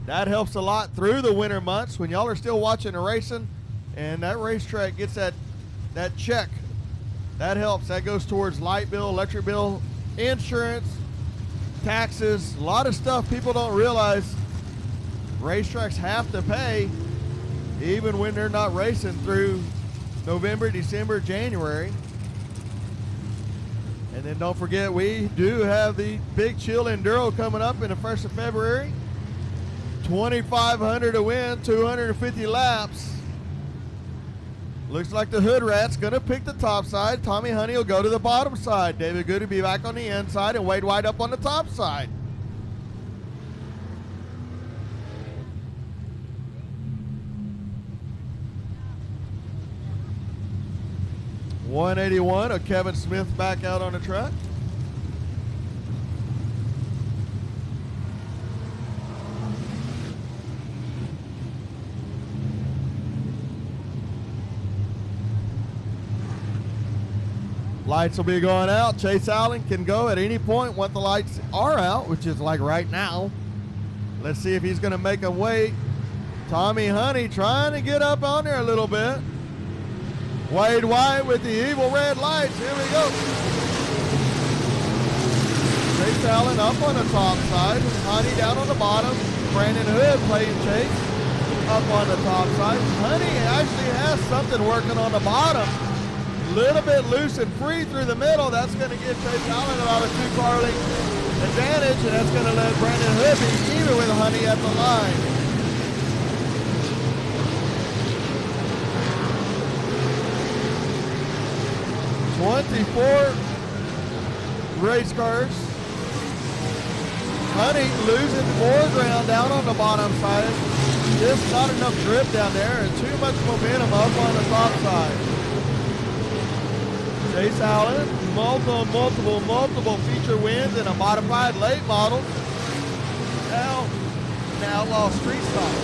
That helps a lot through the winter months when y'all are still watching the racing, and that racetrack gets that check. That helps. That goes towards light bill, electric bill, insurance, taxes, a lot of stuff people don't realize racetracks have to pay even when they're not racing through November, December, January. And then don't forget, we do have the Big Chill Enduro coming up in the 1st of February. 2,500 to win, 250 laps. Looks like the Hood Rat's going to pick the top side. Tommy Honey will go to the bottom side. David Good will be back on the inside, and Wade White up on the top side. .181 of Kevin Smith back out on the track. Lights will be going out. Chase Allen can go at any point once the lights are out, which is like right now. Let's see if he's going to make them wait. Tommy Honey trying to get up on there a little bit. Wade White with the evil red lights. Here we go. Chase Allen up on the top side. Honey down on the bottom. Brandon Hood playing Chase up on the top side. Honey actually has something working on the bottom. A little bit loose and free through the middle. That's going to give Chase Allen about a 2-car length advantage, and that's going to let Brandon Hood be even with Honey at the line. .24 race cars. Honey losing more ground down on the bottom side. Just not enough grip down there and too much momentum up on the top side. Chase Allen, multiple feature wins in a modified late model. Now Outlaw Street Stock.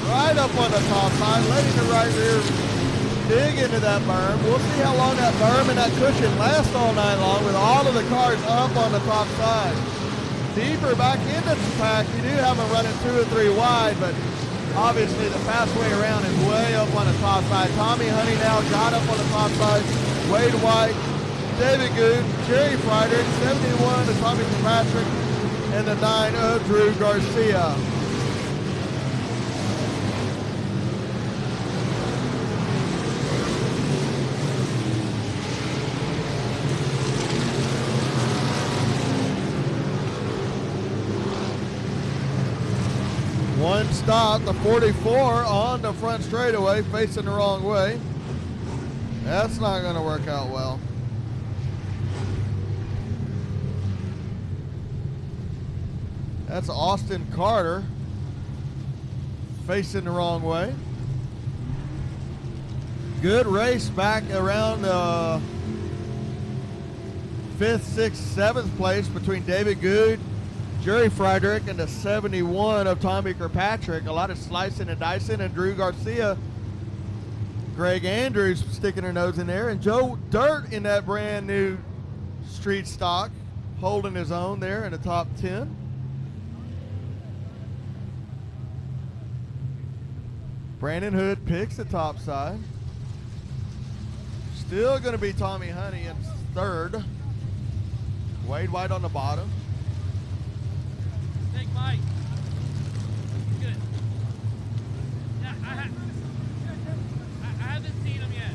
Right up on the top side, letting the right rear dig into that berm. We'll see how long that berm and that cushion last all night long with all of the cars up on the top side. Deeper back into the pack. You do have them running 2 or 3 wide, but obviously the fast way around is way up on the top side. Tommy Honey now got up on the top side. Wade White, David Good, Jerry Friedrich, 71 of Tommy Kirkpatrick, and the 9 of Drew Garcia. One stop, the 44 on the front straightaway, facing the wrong way. That's not going to work out well. That's Austin Carter facing the wrong way. Good race back around the 5th, 6th, 7th place between David Good, Jerry Friedrich, and the 71 of Tommy Kirkpatrick. A lot of slicing and dicing, and Drew Garcia, Greg Andrews sticking her nose in there, and Joe Dirt in that brand new street stock, holding his own there in the top 10. Brandon Hood picks the top side. Still going to be Tommy Honey in 3rd. Wade White on the bottom. Big Mike. Good. Yeah, I haven't seen him yet.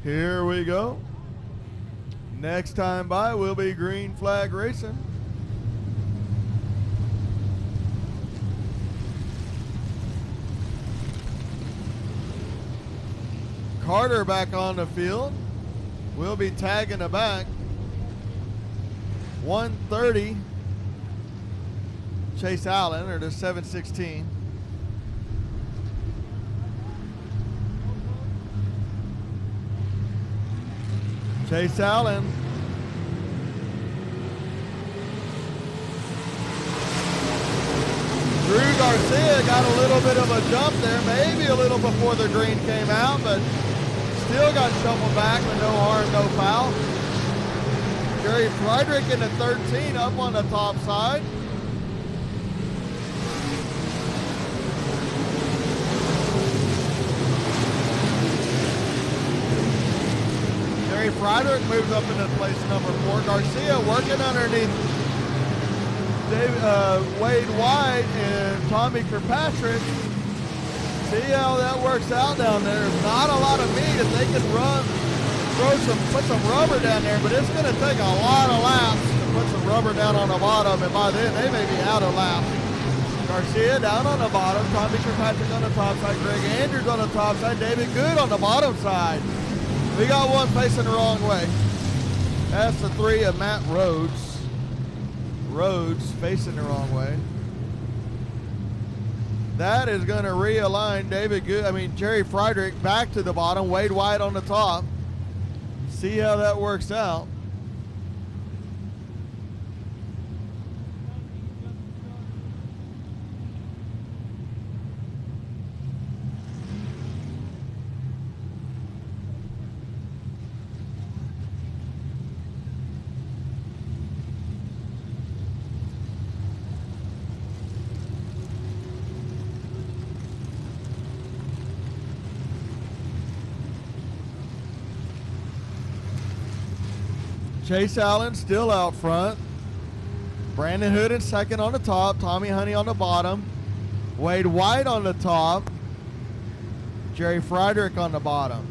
Here we go. Next time by will be Green Flag Racing. Carter back on the field. We'll be tagging the back. 1:30. Chase Allen, or the 7:16. Chase Allen. Drew Garcia got a little bit of a jump there, maybe a little before the green came out, but still got shuffled back with no harm, no foul. Jerry Friedrich in the 13 up on the top side. Jerry Friedrich moves up into place number 4. Garcia working underneath Wade White and Tommy Kirkpatrick. See how that works out down there. There's not a lot of meat if they can put some rubber down there, but it's going to take a lot of laps to put some rubber down on the bottom, and by then they may be out of laps. Garcia down on the bottom, Tommy Kirkpatrick on the top side, Greg Andrews on the top side, David Good on the bottom side. We got one facing the wrong way. That's the 3 of Matt Rhodes. Rhodes facing the wrong way. That is going to realign Jerry Friedrich back to the bottom, Wade White on the top. See how that works out. Chase Allen still out front. Brandon Hood in second on the top. Tommy Honey on the bottom. Wade White on the top. Jerry Friedrich on the bottom.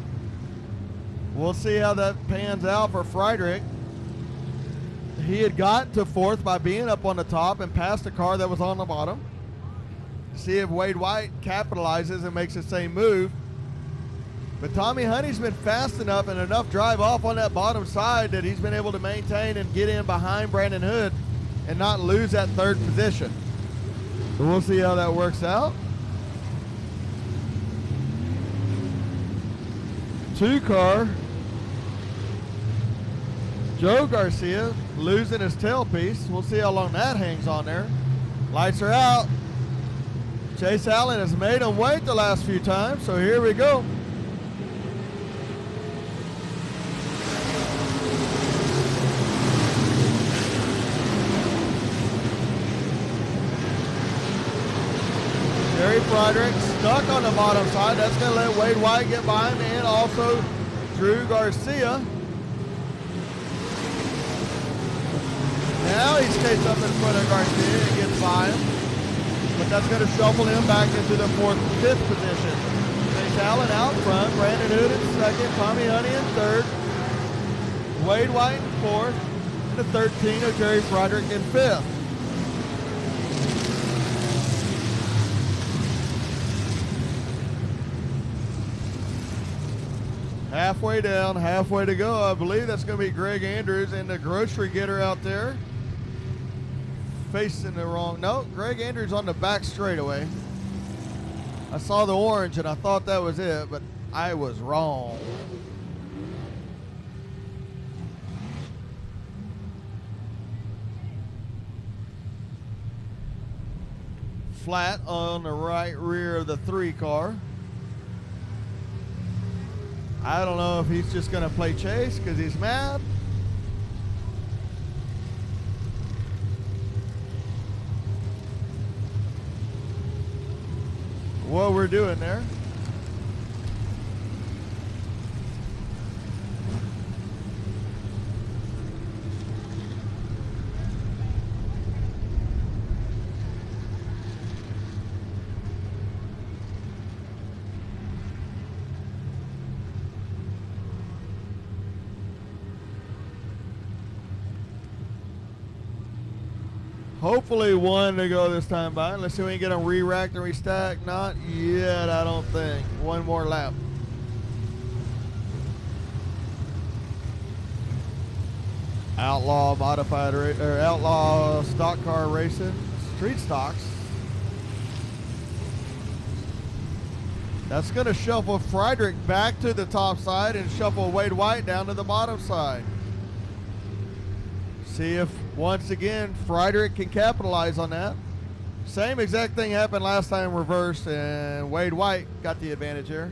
We'll see how that pans out for Friedrich. He had got to 4th by being up on the top and passed the car that was on the bottom. See if Wade White capitalizes and makes the same move. But Tommy Honey's been fast enough and enough drive off on that bottom side that he's been able to maintain and get in behind Brandon Hood and not lose that 3rd position. So we'll see how that works out. 2 car. Joe Garcia losing his tailpiece. We'll see how long that hangs on there. Lights are out. Chase Allen has made him wait the last few times, so here we go. Jerry Friedrich stuck on the bottom side. That's going to let Wade White get by him, and also Drew Garcia. Now he skates up in front of Garcia and gets by him. But that's going to shuffle him back into the 4th and 5th position. Chase Allen out front, Brandon Hood in second, Tommy Honey in 3rd, Wade White in 4th, and the 13 of Jerry Friedrich in 5th. Halfway down, halfway to go. I believe that's going to be Greg Andrews and the grocery getter out there. Facing the wrong, no, Greg Andrews on the back straightaway. I saw the orange and I thought that was it, but I was wrong. Flat on the right rear of the 3 car. I don't know if he's just going to play chase because he's mad. What we're doing there. Hopefully 1 to go this time by. Let's see if we can get them re-racked and restacked. Not yet, I don't think. 1 more lap. Outlaw modified or outlaw stock car racing, street stocks. That's going to shuffle Friedrich back to the top side and shuffle Wade White down to the bottom side. See if, once again, Friedrich can capitalize on that. Same exact thing happened last time reversed, and Wade White got the advantage here.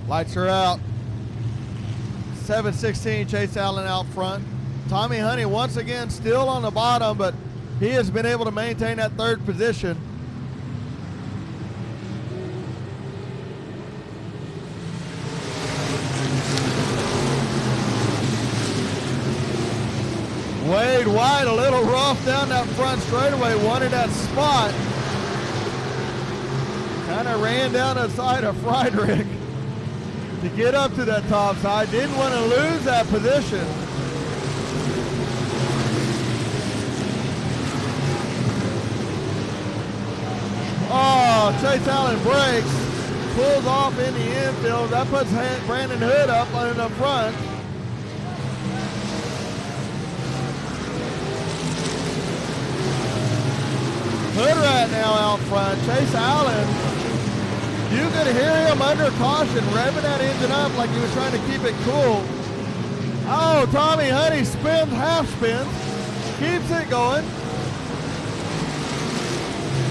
Lights are out. 7:16, Chase Allen out front. Tommy Honey once again still on the bottom, but he has been able to maintain that third position. Wade White a little rough down that front straightaway, wanted that spot. Kind of ran down the side of Friedrich to get up to that top side. Didn't want to lose that position. Oh, Chase Allen breaks, pulls off in the infield. That puts Brandon Hood up in the front. Hood right now out front. Chase Allen, you could hear him under caution, revving that engine up like he was trying to keep it cool. Oh, Tommy Honey spins, half spins, keeps it going.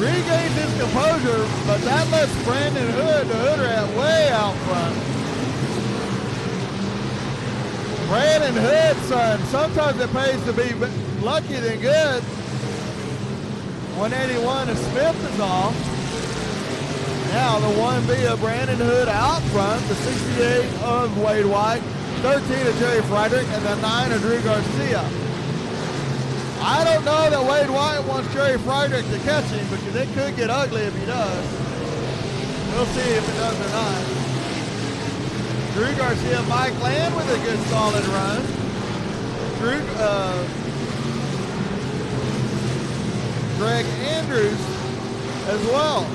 Regains his composure, but that lets Brandon Hood, the Hood rat, way out front. Brandon Hood, son, sometimes it pays to be lucky than good. 181 and Smith is off. Now the 1B of Brandon Hood out front, the 68 of Wade White, 13 of Jerry Friedrich, and the 9 of Drew Garcia. I don't know that Wade White wants Jerry Friedrich to catch him because it could get ugly if he does. We'll see if it does or not. Drew Garcia, Mike Land with a good solid run. Greg Andrews as well.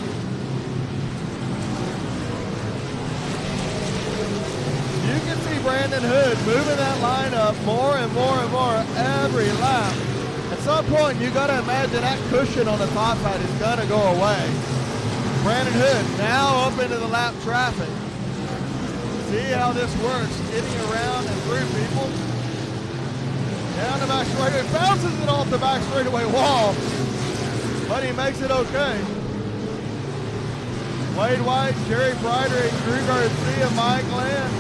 You can see Brandon Hood moving that line up more and more and more every lap. At some point, you got to imagine that cushion on the top side is going to go away. Brandon Hood now up into the lap traffic. See how this works, getting around and through people. Down the back straightaway, bounces it off the back straightaway wall, but he makes it okay. Wade White, Jerry Friedrich, Drew Garcia, Mike Land,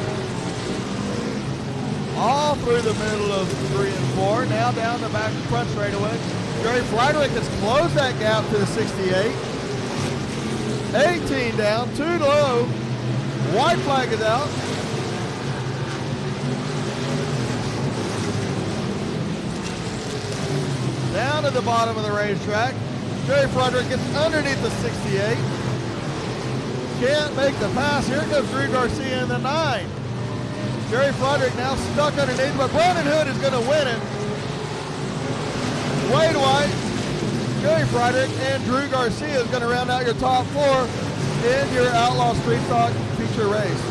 all through the middle of 3 and 4. Now down the back front straightaway. Jerry Friedrich has closed that gap to the 68. 18 down, 2 low. White flag is out. Down to the bottom of the racetrack. Jerry Friedrich gets underneath the 68. Can't make the pass. Here comes Drew Garcia in the 9. Jerry Friedrich now stuck underneath, but Brandon Hood is going to win it. Wade White, Jerry Friedrich, and Drew Garcia is going to round out your top 4 in your Outlaw Street Stock feature race.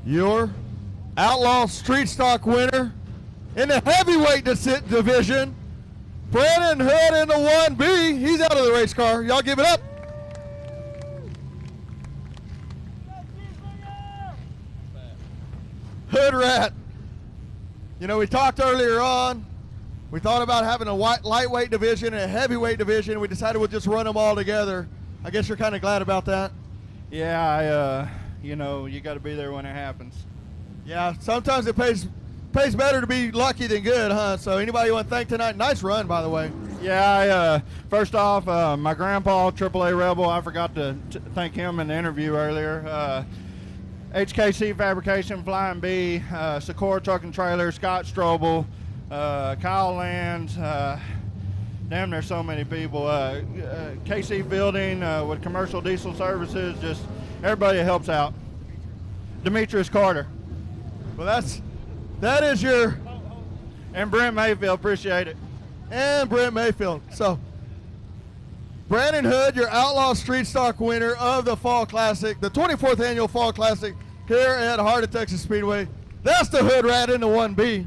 your Outlaw Street Stock winner in the heavyweight division, Brandon Hood in the 1B. He's out of the race car. Y'all give it up. Hood Rat. You know, we talked earlier on. We thought about having a lightweight division and a heavyweight division. We decided we'll just run them all together. I guess you're kind of glad about that. Yeah, you know, you got to be there when it happens. Yeah, sometimes it pays better to be lucky than good, huh? So anybody you want to thank tonight? Nice run, by the way. Yeah, first off, my grandpa, AAA Rebel, I forgot to thank him in the interview earlier. HKC Fabrication, Flying B, Sakura Truck and Trailer, Scott Strobel, Kyle Lands, damn, there's so many people. KC Building with Commercial Diesel Services, just everybody helps out. Demetrius Carter. Well, that is your... And Brent Mayfield, appreciate it. And Brent Mayfield. So, Brandon Hood, your Outlaw Street Stock winner of the Fall Classic, the 24th annual Fall Classic here at Heart of Texas Speedway. That's the Hood Rat in the 1B.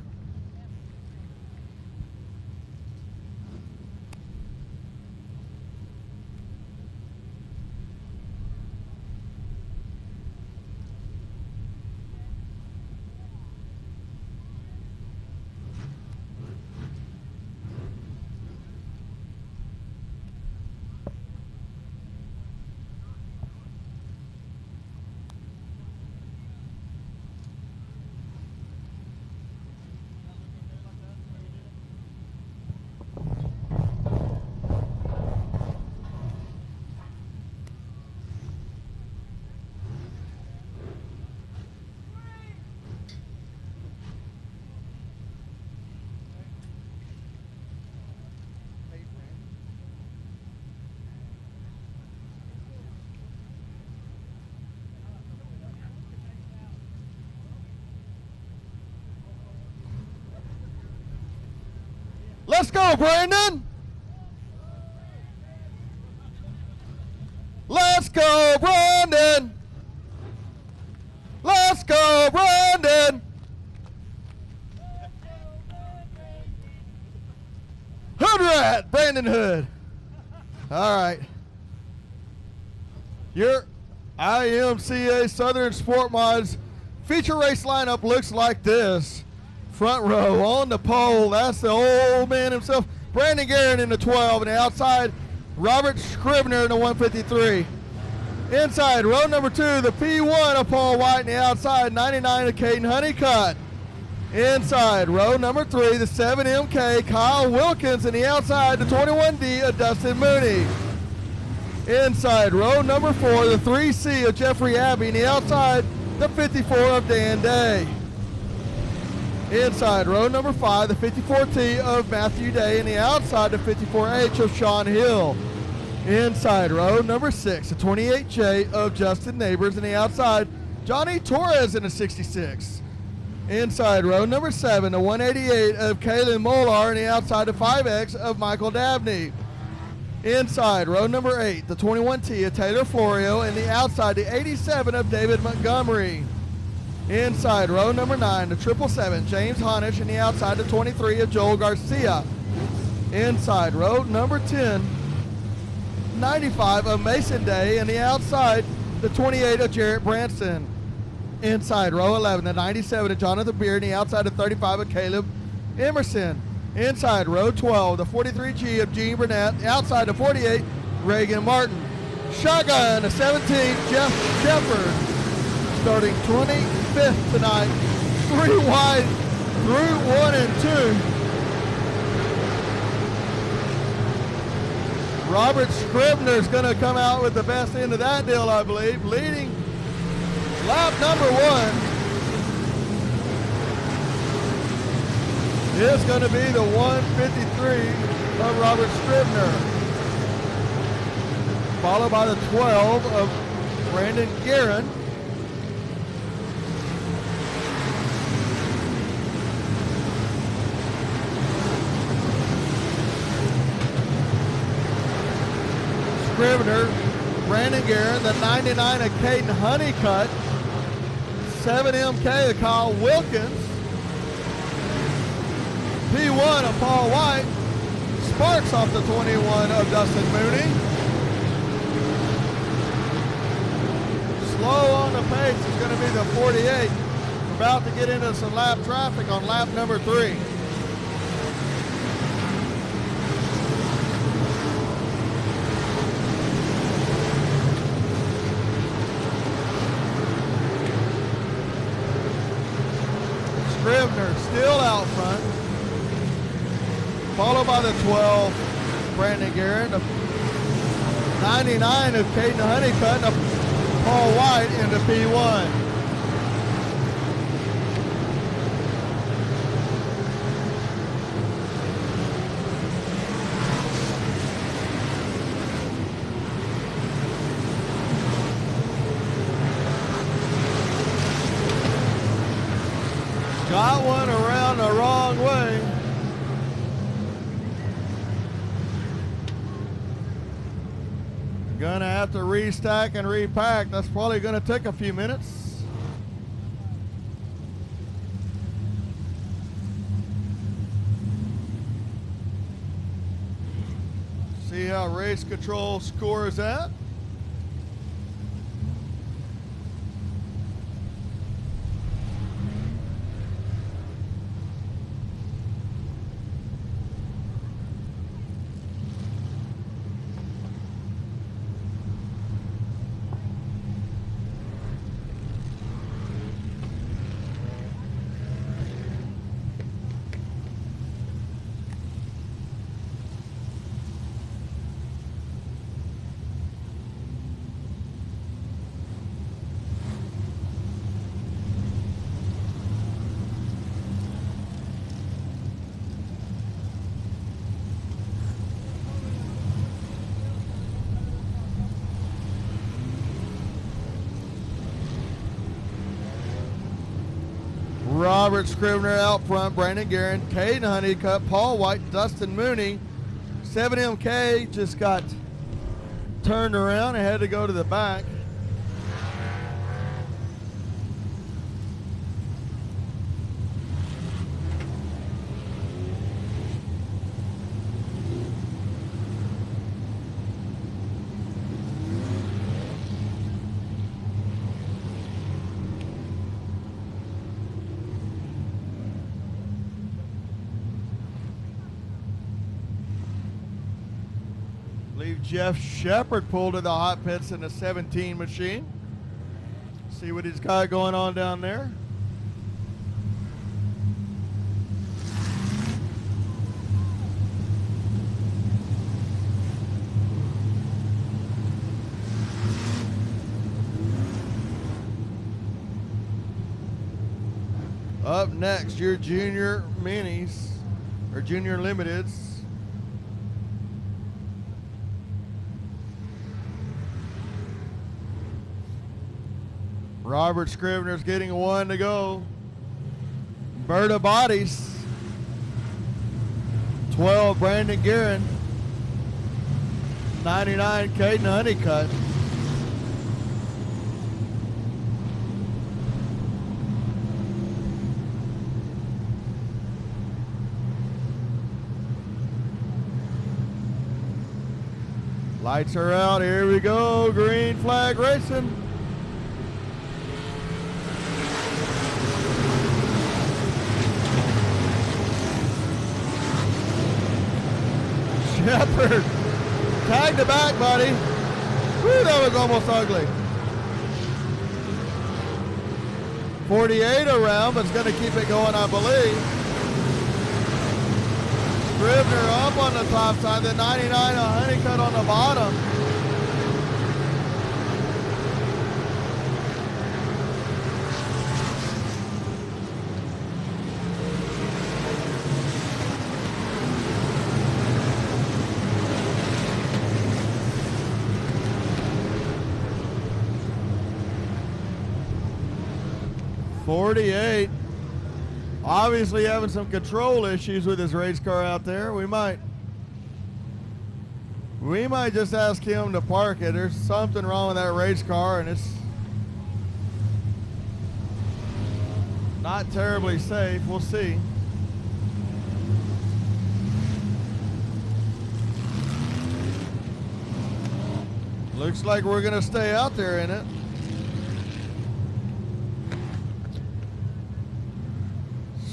Let's go, Brandon. Let's go, Brandon. Let's go, Brandon. Hood Rat, Brandon Hood. All right. Your IMCA Southern Sport Mods feature race lineup looks like this. Front row on the pole, that's the old man himself, Brandon Guerin in the 12, and the outside, Robert Scribner in the 153. Inside, row number 2, the P1 of Paul White, and the outside, 99 of Caden Honeycutt. Inside, row number 3, the 7MK, Kyle Wilkins, and the outside, the 21D of Dustin Mooney. Inside, row number 4, the 3C of Jeffrey Abbey, and the outside, the 54 of Dan Day. Inside, row number 5, the 54T of Matthew Day, and the outside, the 54H of Sean Hill. Inside, row number 6, the 28J of Justin Neighbors, and the outside, Johnny Torres in the 66. Inside, row number 7, the 188 of Kaylin Molar, and the outside, the 5X of Michael Dabney. Inside, row number 8, the 21T of Taylor Florio, and the outside, the 87 of David Montgomery. Inside, row number 9, the 777, James Honish, and the outside, the 23 of Joel Garcia. Inside, row number 10, 95 of Mason Day, and the outside, the 28 of Jarrett Branson. Inside, row 11, the 97 of Jonathan Beard, and the outside, the 35 of Caleb Emerson. Inside, row 12, the 43G of Gene Burnett, the outside, the 48, Reagan Martin. Shotgun, the 17, Jeff Shepard. Starting 25th tonight, 3 wide through 1 and 2. Robert Scribner is going to come out with the best end of that deal, I believe. Leading lap number 1 is going to be the 153 of Robert Scribner, followed by the 12 of Brandon Guerin. Scribner, Brandon Guerin, the 99 of Caden Honeycutt, 7MK of Kyle Wilkins. P1 of Paul White. Sparks off the 21 of Dustin Mooney. Slow on the pace is going to be the 48. We're about to get into some lap traffic on lap number 3. Scrivener still out front, followed by the 12, Brandon Guerin, the 99 of Caden Honeycutt, and Paul White into P1. Got one around the wrong way. Gonna have to restack and repack. That's probably gonna take a few minutes. See how race control scores at. Robert Scrivener out front, Brandon Guerin, Caden Honeycutt, Paul White, Dustin Mooney. 7MK just got turned around and had to go to the back. Jeff Shepard pulled to the hot pits in the 17 machine. See what he's got going on down there. Up next, your junior minis, or junior limiteds. Robert Scrivener's getting one to go. Berta Bodies. 12, Brandon Guerin. 99, Caden Honeycutt. Lights are out. Here we go. Green flag racing. Shepard, tag the back, buddy. Woo, that was almost ugly. 48 around, but it's going to keep it going, I believe. Scrivener up on the top side, the 99 of Honeycutt on the bottom. .48, obviously having some control issues with his race car out there. We might just ask him to park it. There's something wrong with that race car, and it's not terribly safe. We'll see. Looks like we're going to stay out there in it.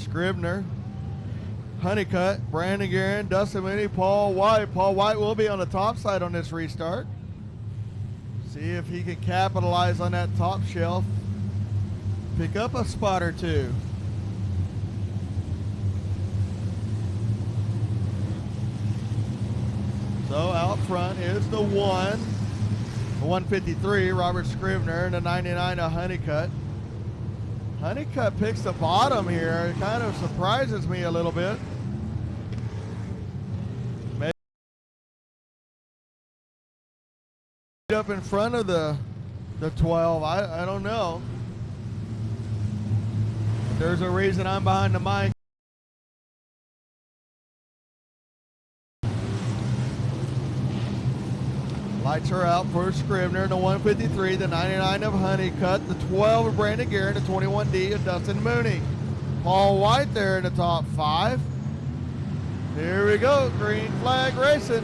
Scribner, Honeycutt, Brandon Guerin, Dustin Mooney, Paul White. Paul White will be on the top side on this restart. See if he can capitalize on that top shelf. Pick up a spot or two. So out front is the 153, Robert Scribner, and the 99 of Honeycutt. Honeycutt picks the bottom here. It kind of surprises me a little bit. Maybe up in front of the 12. I don't know. There's a reason I'm behind the mic. Lights are out for Scribner, the 153, the 99 of Honeycutt, the 12 of Brandon Guerin, the 21D of Dustin Mooney. Paul White there in the top 5. Here we go, green flag racing.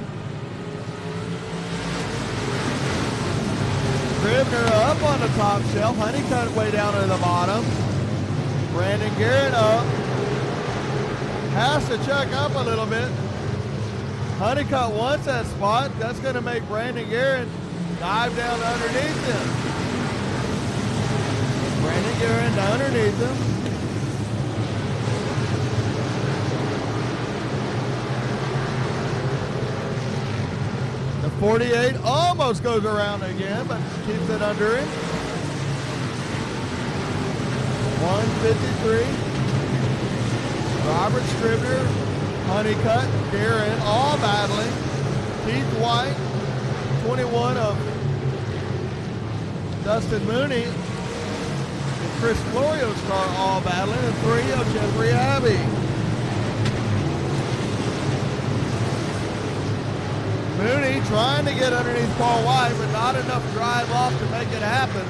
Scribner up on the top shelf, Honeycutt way down to the bottom. Brandon Guerin up. Has to check up a little bit. Honeycutt wants that spot. That's going to make Brandon Guerin dive down underneath him. Brandon Guerin down underneath him. The 48 almost goes around again, but keeps it under him. 153. Robert Scribner, Honeycutt, Guerin, all battling. Keith White, 21 of Dustin Mooney, and Chris Florio's car all battling, and 3 of Jeffrey Abbey. Mooney trying to get underneath Paul White, but not enough drive off to make it happen.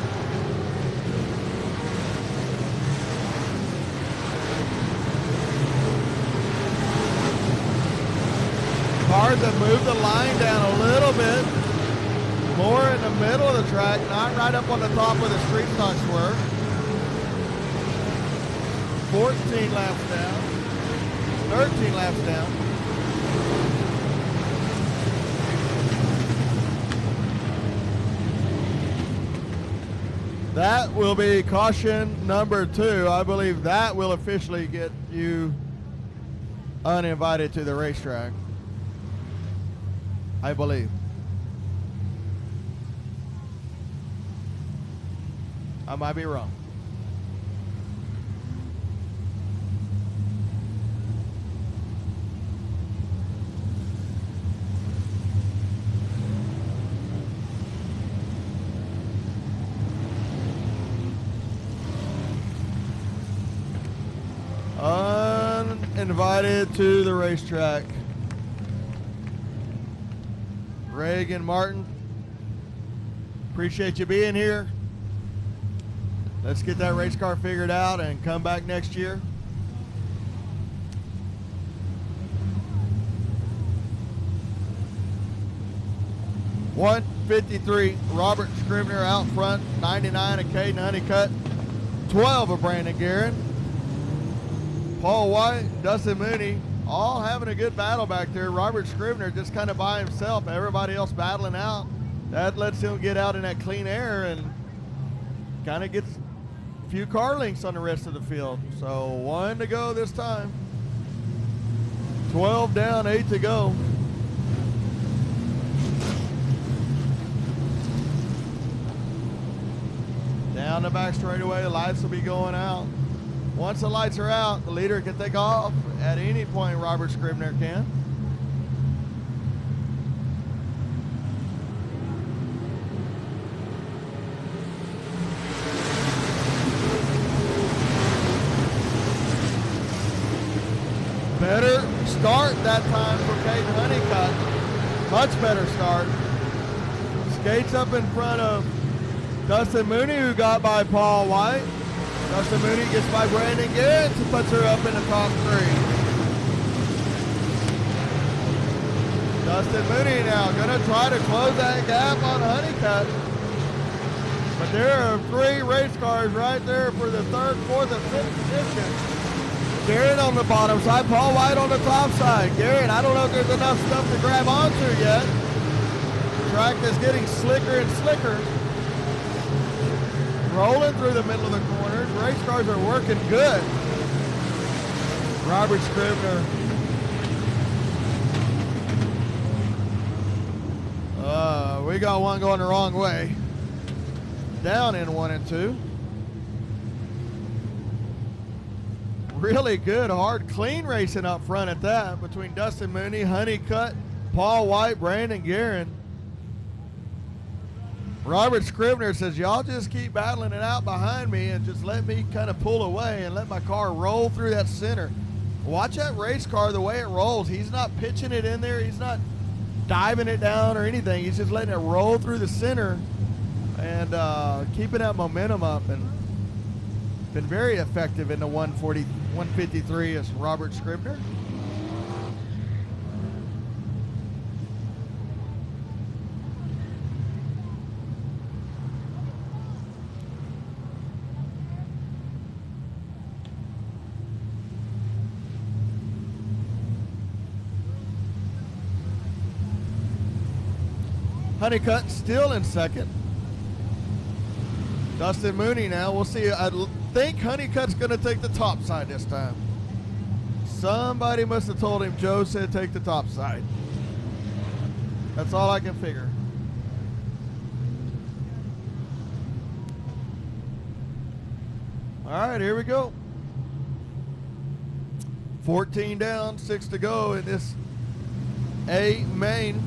Cars have moved the line down a little bit. More in the middle of the track, not right up on the top where the street stocks were. 14 laps down. 13 laps down. That will be caution number 2. I believe that will officially get you uninvited to the racetrack. I believe. I might be wrong. Uninvited to the racetrack. Reagan Martin, appreciate you being here. Let's get that race car figured out and come back next year. $153, Robert Scribner out front, 99 of Caden Honeycutt, 12 of Brandon Guerin. Paul White, Dustin Mooney, all having a good battle back there. Robert Scribner just kind of by himself, everybody else battling out. That lets him get out in that clean air and kind of gets a few car links on the rest of the field. So 1 to go this time. 12 down, 8 to go. Down the back straightaway, lights will be going out. Once the lights are out, the leader can take off. At any point, Robert Scribner can. Better start that time for Caden Honeycutt. Much better start. Skates up in front of Dustin Mooney, who got by Paul White. Dustin Mooney gets by Brandon Garrett to puts her up in the top 3. Dustin Mooney now gonna try to close that gap on Honeycutt. But there are 3 race cars right there for the 3rd, 4th, and 5th position. Garrett on the bottom side, Paul White on the top side. Garrett, I don't know if there's enough stuff to grab onto yet. The track is getting slicker and slicker. Rolling through the middle of the corners. Race cars are working good. Robert Scribner. We got one going the wrong way. Down in 1 and 2. Really good, hard, clean racing up front at that between Dustin Mooney, Honeycutt, Paul White, Brandon Guerin. Robert Scribner says, y'all just keep battling it out behind me and just let me kind of pull away and let my car roll through that center. Watch that race car, the way it rolls. He's not pitching it in there. He's not diving it down or anything. He's just letting it roll through the center and keeping that momentum up, and been very effective in the 153 as Robert Scribner. Honeycutt still in 2nd. Dustin Mooney now. We'll see. I think Honeycutt's going to take the top side this time. Somebody must have told him Joe said take the top side. That's all I can figure. All right, here we go. 14 down, 6 to go in this A main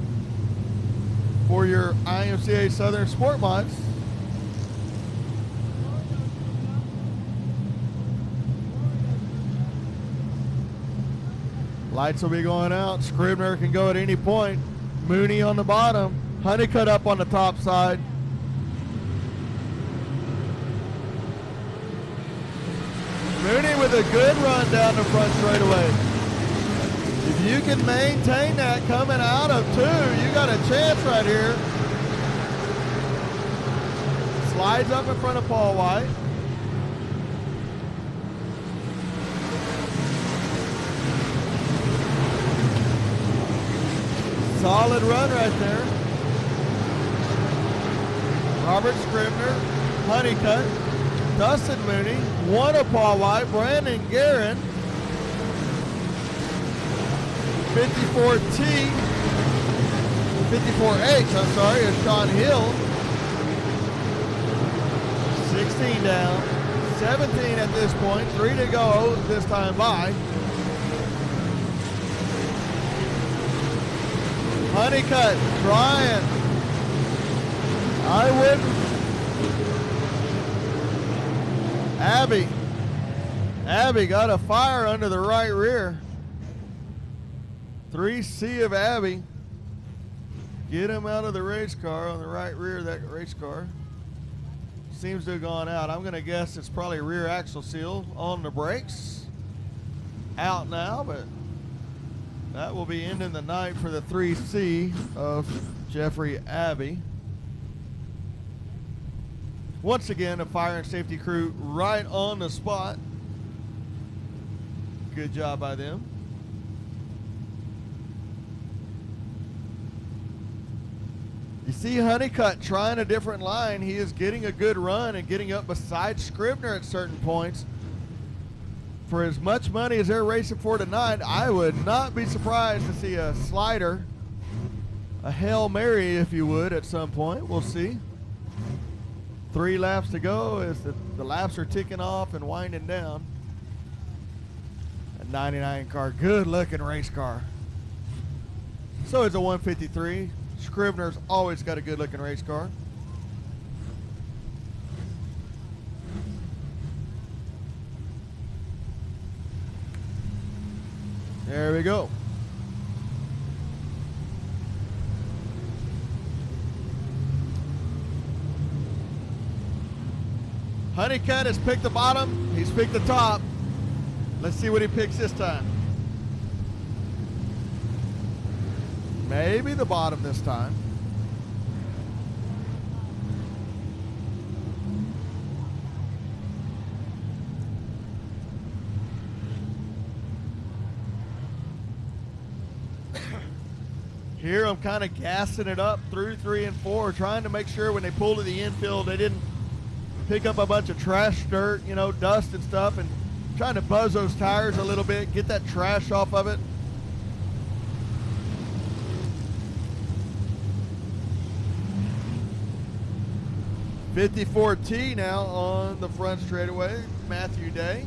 for your IMCA Southern Sport Mods. Lights will be going out. Scribner can go at any point. Mooney on the bottom. Honeycutt up on the top side. Mooney with a good run down the front straightaway. If you can maintain that coming out of 2, you got a chance right here. Slides up in front of Paul White. Solid run right there. Robert Scribner, Honeycutt, Dustin Mooney, one of Paul White, Brandon Guerin, 54T, 54H, I'm sorry, is Sean Hill. 16 down, 17 at this point, 3 to go this time by. Honeycutt trying. I wouldn't. Abby got a fire under the right rear. 3C of Abby. Get him out of the race car on the right rear of that race car. Seems to have gone out. I'm going to guess it's probably rear axle seal on the brakes. Out now, but that will be ending the night for the 3C of Jeffrey Abbey. Once again, a fire and safety crew right on the spot. Good job by them. You see Honeycutt trying a different line. He is getting a good run and getting up beside Scribner at certain points. For as much money as they're racing for tonight, I would not be surprised to see a slider, a Hail Mary, if you would, at some point. We'll see. 3 laps to go as the laps are ticking off and winding down. A 99 car, good looking race car. So it's a 153. Scribner's always got a good looking race car. There we go. Honeycutt has picked the bottom. He's picked the top. Let's see what he picks this time. Maybe the bottom this time. Here I'm kind of gassing it up through 3 and 4, trying to make sure when they pull to the infield they didn't pick up a bunch of trash dirt, you know, dust and stuff, and trying to buzz those tires a little bit, get that trash off of it. '54T now on the front straightaway, Matthew Day.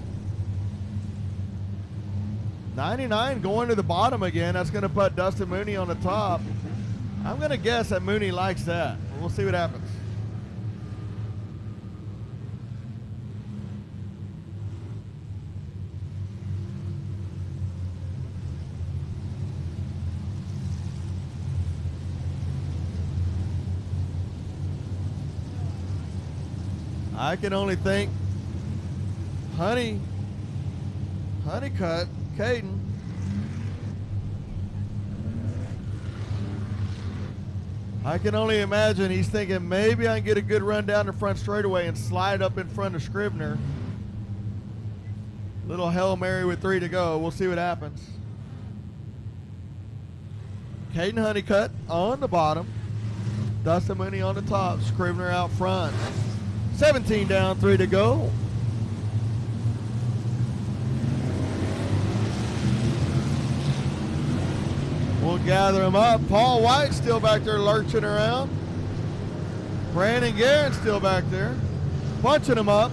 99 going to the bottom again. That's going to put Dustin Mooney on the top. I'm going to guess that Mooney likes that. We'll see what happens. I can only think Honeycutt, Caden. I can only imagine he's thinking maybe I can get a good run down the front straightaway and slide up in front of Scrivener. Little Hail Mary with 3 to go. We'll see what happens. Caden Honeycutt on the bottom. Dustin Mooney on the top. Scrivener out front. 17 down, 3 to go. We'll gather them up. Paul White still back there lurching around. Brandon Guerin still back there, punching them up.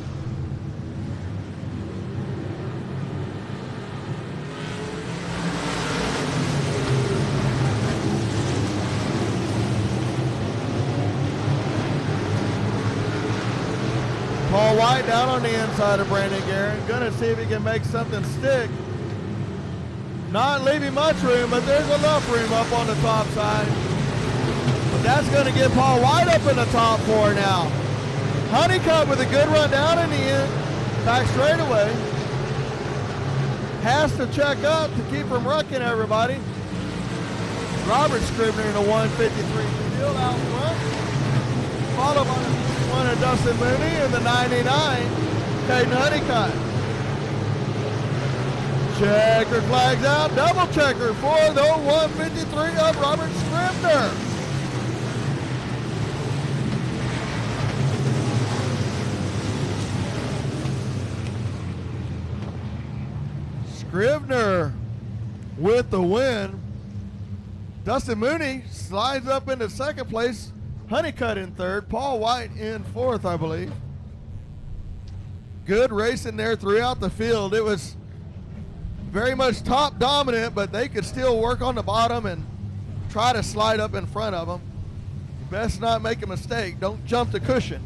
Paul White down on the inside of Brandon Guerin. Gonna see if he can make something stick. Not leaving much room, but there's enough room up on the top side. But that's going to get Paul White up in the top 4 now. Honeycutt with a good run down in the end. Back straightaway. Has to check up to keep from wrecking everybody. Robert Scrivener in a 153 field out front. Followed by one of Dustin Mooney in the 99, Caden Honeycutt. Checker flags out, double checker for the 153 of Robert Scrivener. Scrivener with the win. Dustin Mooney slides up into second place. Honeycutt in third. Paul White in fourth, I believe. Good racing there throughout the field. It was very much top dominant, but they could still work on the bottom and try to slide up in front of them. Best not make a mistake. Don't jump the cushion.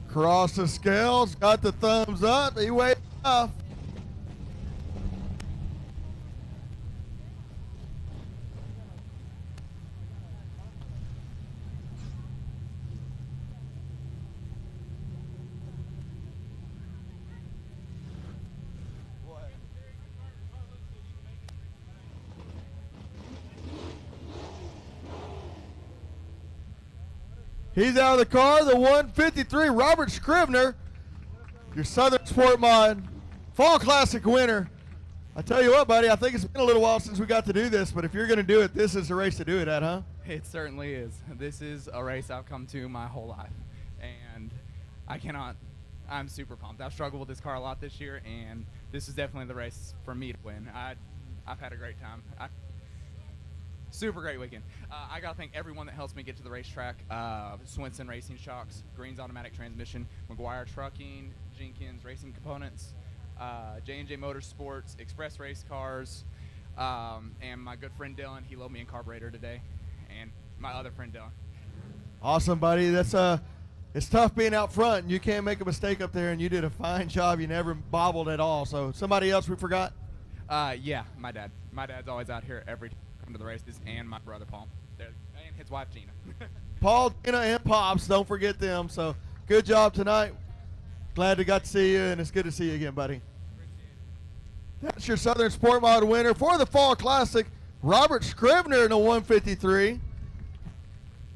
Cross the scales, got the thumbs up, he weighed enough. He's out of the car, the 153, Robert Scrivener, your Southern Sport Mod Fall Classic winner. I tell you what, buddy, I think it's been a little while since we got to do this, but if you're going to do it, this is the race to do it at, huh? It certainly is. This is a race I've come to my whole life, and I'm super pumped. I've struggled with this car a lot this year, and this is definitely the race for me to win. I've had a great time. Super great weekend. I got to thank everyone that helps me get to the racetrack. Swenson Racing Shocks, Green's Automatic Transmission, McGuire Trucking, Jenkins Racing Components, J&J Motorsports, Express Race Cars, and my good friend Dylan. He loaded me in carburetor today, and my other friend Dylan. Awesome, buddy. That's it's tough being out front, and you can't make a mistake up there, and you did a fine job. You never bobbled at all. So somebody else we forgot? Yeah, my dad. My dad's always out here every time I come to the races, and my brother Paul. And his wife Gina. Paul, Gina, and Pops. Don't forget them. So good job tonight. Glad to got to see you, and it's good to see you again, buddy. That's your Southern Sport Mod winner for the Fall Classic, Robert Scrivener in the 153.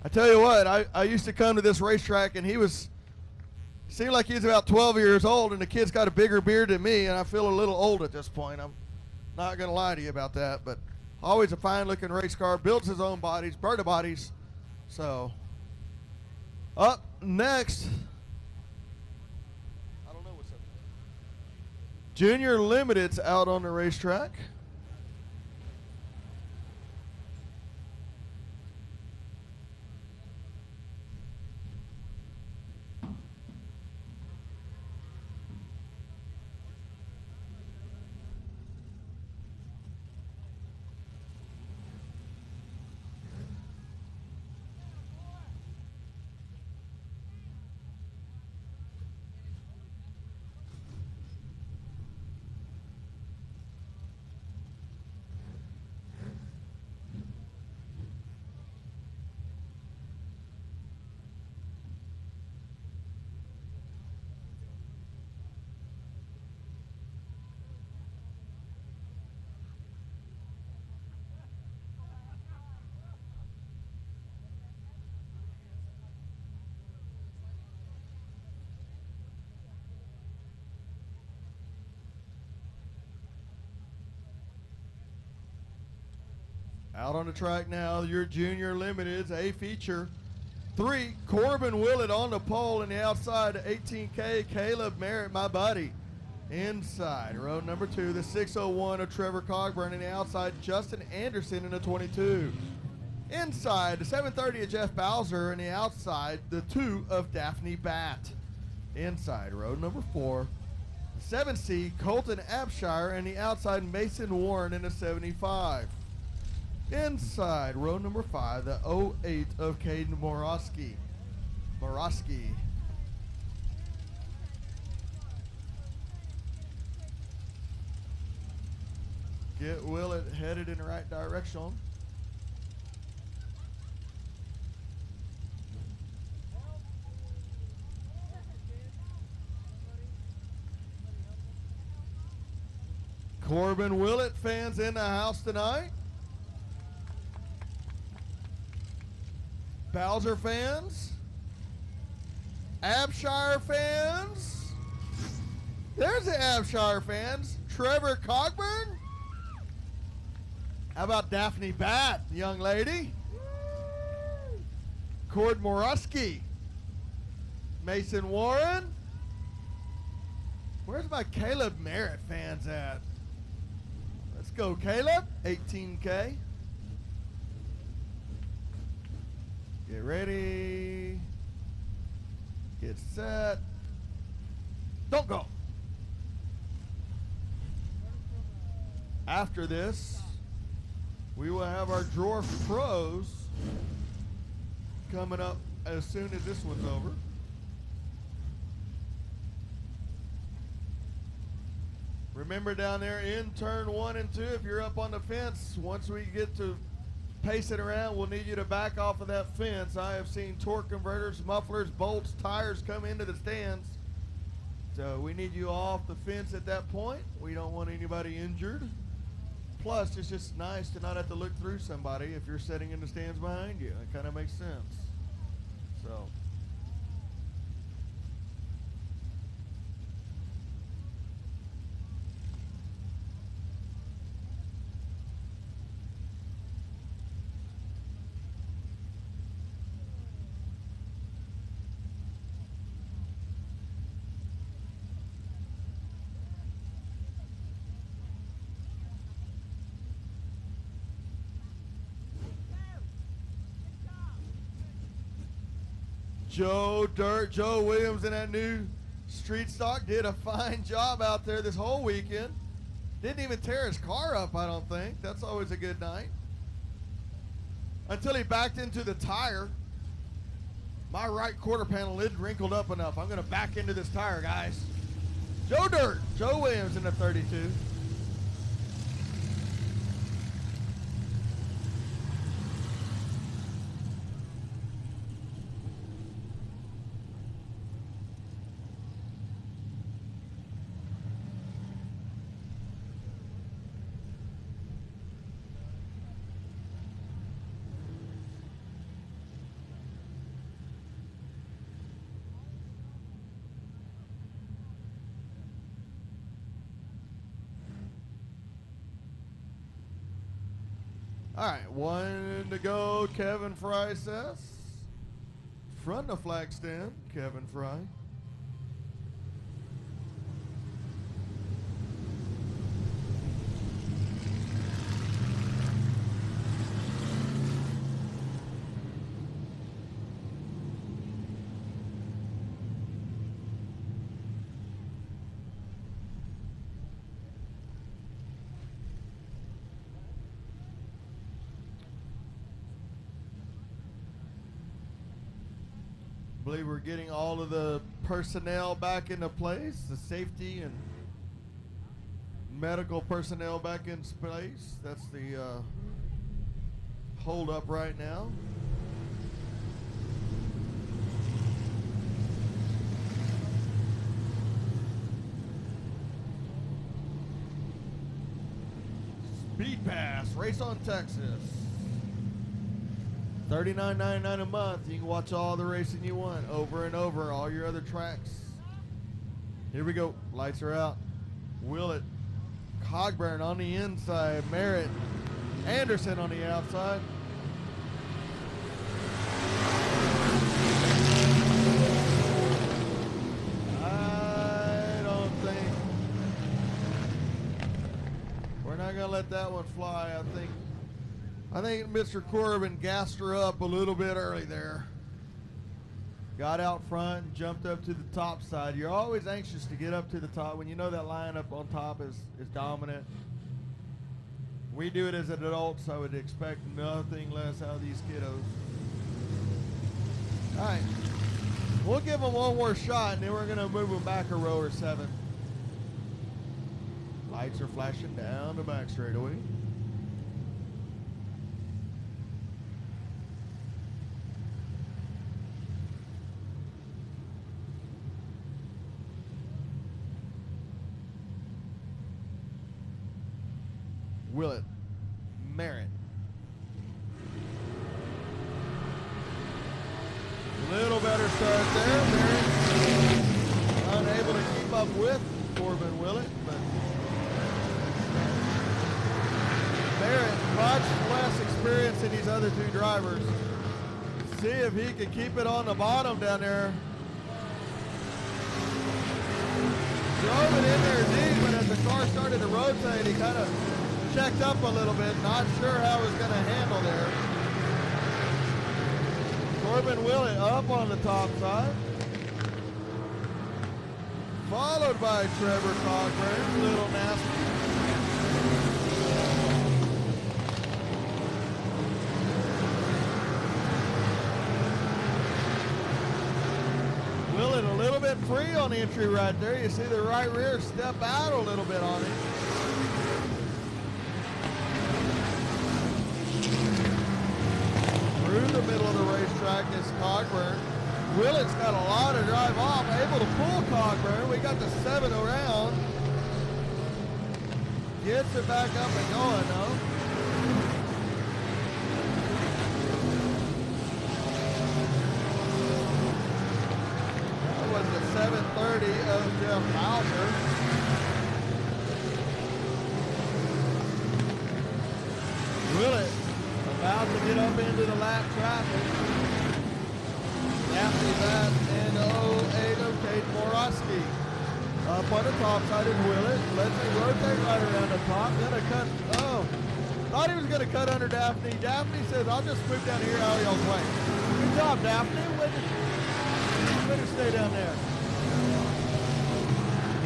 I tell you what, I used to come to this racetrack, and seemed like he was about 12 years old, and the kid's got a bigger beard than me, and I feel a little old at this point. I'm not going to lie to you about that, but always a fine-looking race car, builds his own bodies, Berta bodies. So, up next, I don't know what's up. Junior Limited's out on the racetrack. Out on the track now, your Junior Limited's A feature. 3, Corbin Willett on the pole in the outside, 18K, Caleb Merritt, my buddy. Inside, road number 2, the 601 of Trevor Cogburn in the outside, Justin Anderson in the 22. Inside, the 730 of Jeff Bowser in the outside, the 2 of Daphne Batt. Inside, road number 4, 7C, Colton Abshire in the outside, Mason Warren in the 75. Inside, row number 5, the 08 of Caden Morosky. Get Willett headed in the right direction. Corbin Willett fans in the house tonight. Bowser fans, Abshire fans, there's the Abshire fans, Trevor Cogburn. How about Daphne Batt, young lady? Cord Morosky, Mason Warren. Where's my Caleb Merritt fans at? Let's go, Caleb, 18K. Get ready. Get set. Don't go. After this, we will have our Dwarf Pros coming up as soon as this one's over. Remember down there in turn 1 and 2, if you're up on the fence, once we get to pace it around, we'll need you to back off of that fence. I have seen torque converters, mufflers, bolts, tires come into the stands. So we need you off the fence at that point. We don't want anybody injured. Plus, it's just nice to not have to look through somebody if you're sitting in the stands behind you. It kind of makes sense. So. Joe Williams in that new street stock did a fine job out there this whole weekend. Didn't even tear his car up, I don't think. That's always a good night. Until he backed into the tire. My right quarter panel lid wrinkled up enough. I'm going to back into this tire, guys. Joe Williams in the 32. All right, 1 to go, Kevin Fry says. Front of flag stand, Kevin Fry. I believe we're getting all of the personnel back into place, the safety and medical personnel back in place. That's the hold up right now. Speed Pass, Race on Texas. $39.99 a month. You can watch all the racing you want over and over, all your other tracks. Here we go. Lights are out. Willett, Cogburn on the inside. Merritt, Anderson on the outside. I don't think we're not going to let that one fly. I think Mr. Corbin gassed her up a little bit early there. Got out front and jumped up to the top side. You're always anxious to get up to the top when you know that lineup on top is dominant. We do it as an adult, so I would expect nothing less out of these kiddos. All right. We'll give them one more shot, and then we're going to move them back a row or 7. Lights are flashing down the back straightaway. Willett, Merritt. Little better start there. Merritt unable to keep up with Corbin Willett, but Merritt much less experience than these other 2 drivers. See if he can keep it on the bottom down there. Drove it in there deep, but as the car started to rotate, he kind of checked up a little bit, not sure how he was going to handle there. Corbin Willett up on the top side. Followed by Trevor Cogburn, little nasty. Willett a little bit free on the entry right there. You see the right rear step out a little bit on him. Through the middle of the racetrack is Cogburn. Willett's got a lot of drive off, able to pull Cogburn. We got the 7 around. Gets it back up and going though. That was the 730 of Jeff Bowser. Willett about to get up into the lap traffic. After that, and 08 of Kate Morosky. Up on the top side is Willett. Lets it rotate right around the top. Gonna cut, thought he was gonna cut under Daphne. Daphne says, I'll just move down here out of y'all's way. Good job, Daphne. Way to stay down there.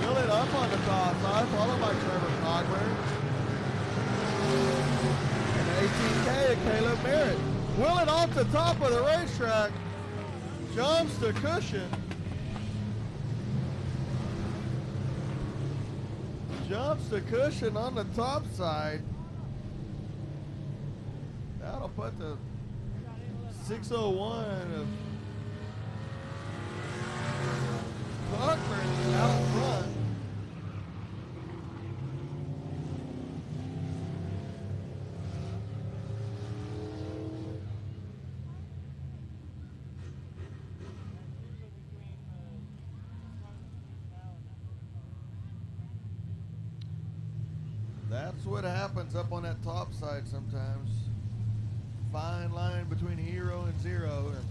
Wheel it up on the top side, followed by Trevor Cogburn. And 18K to Caleb Merritt. Wheel it off the top of the racetrack. Jumps to cushion. Jumps to cushion on the top side. That'll put the 601 of Cogburn out front. That's what happens up on that top side sometimes. Fine line between hero and zero, and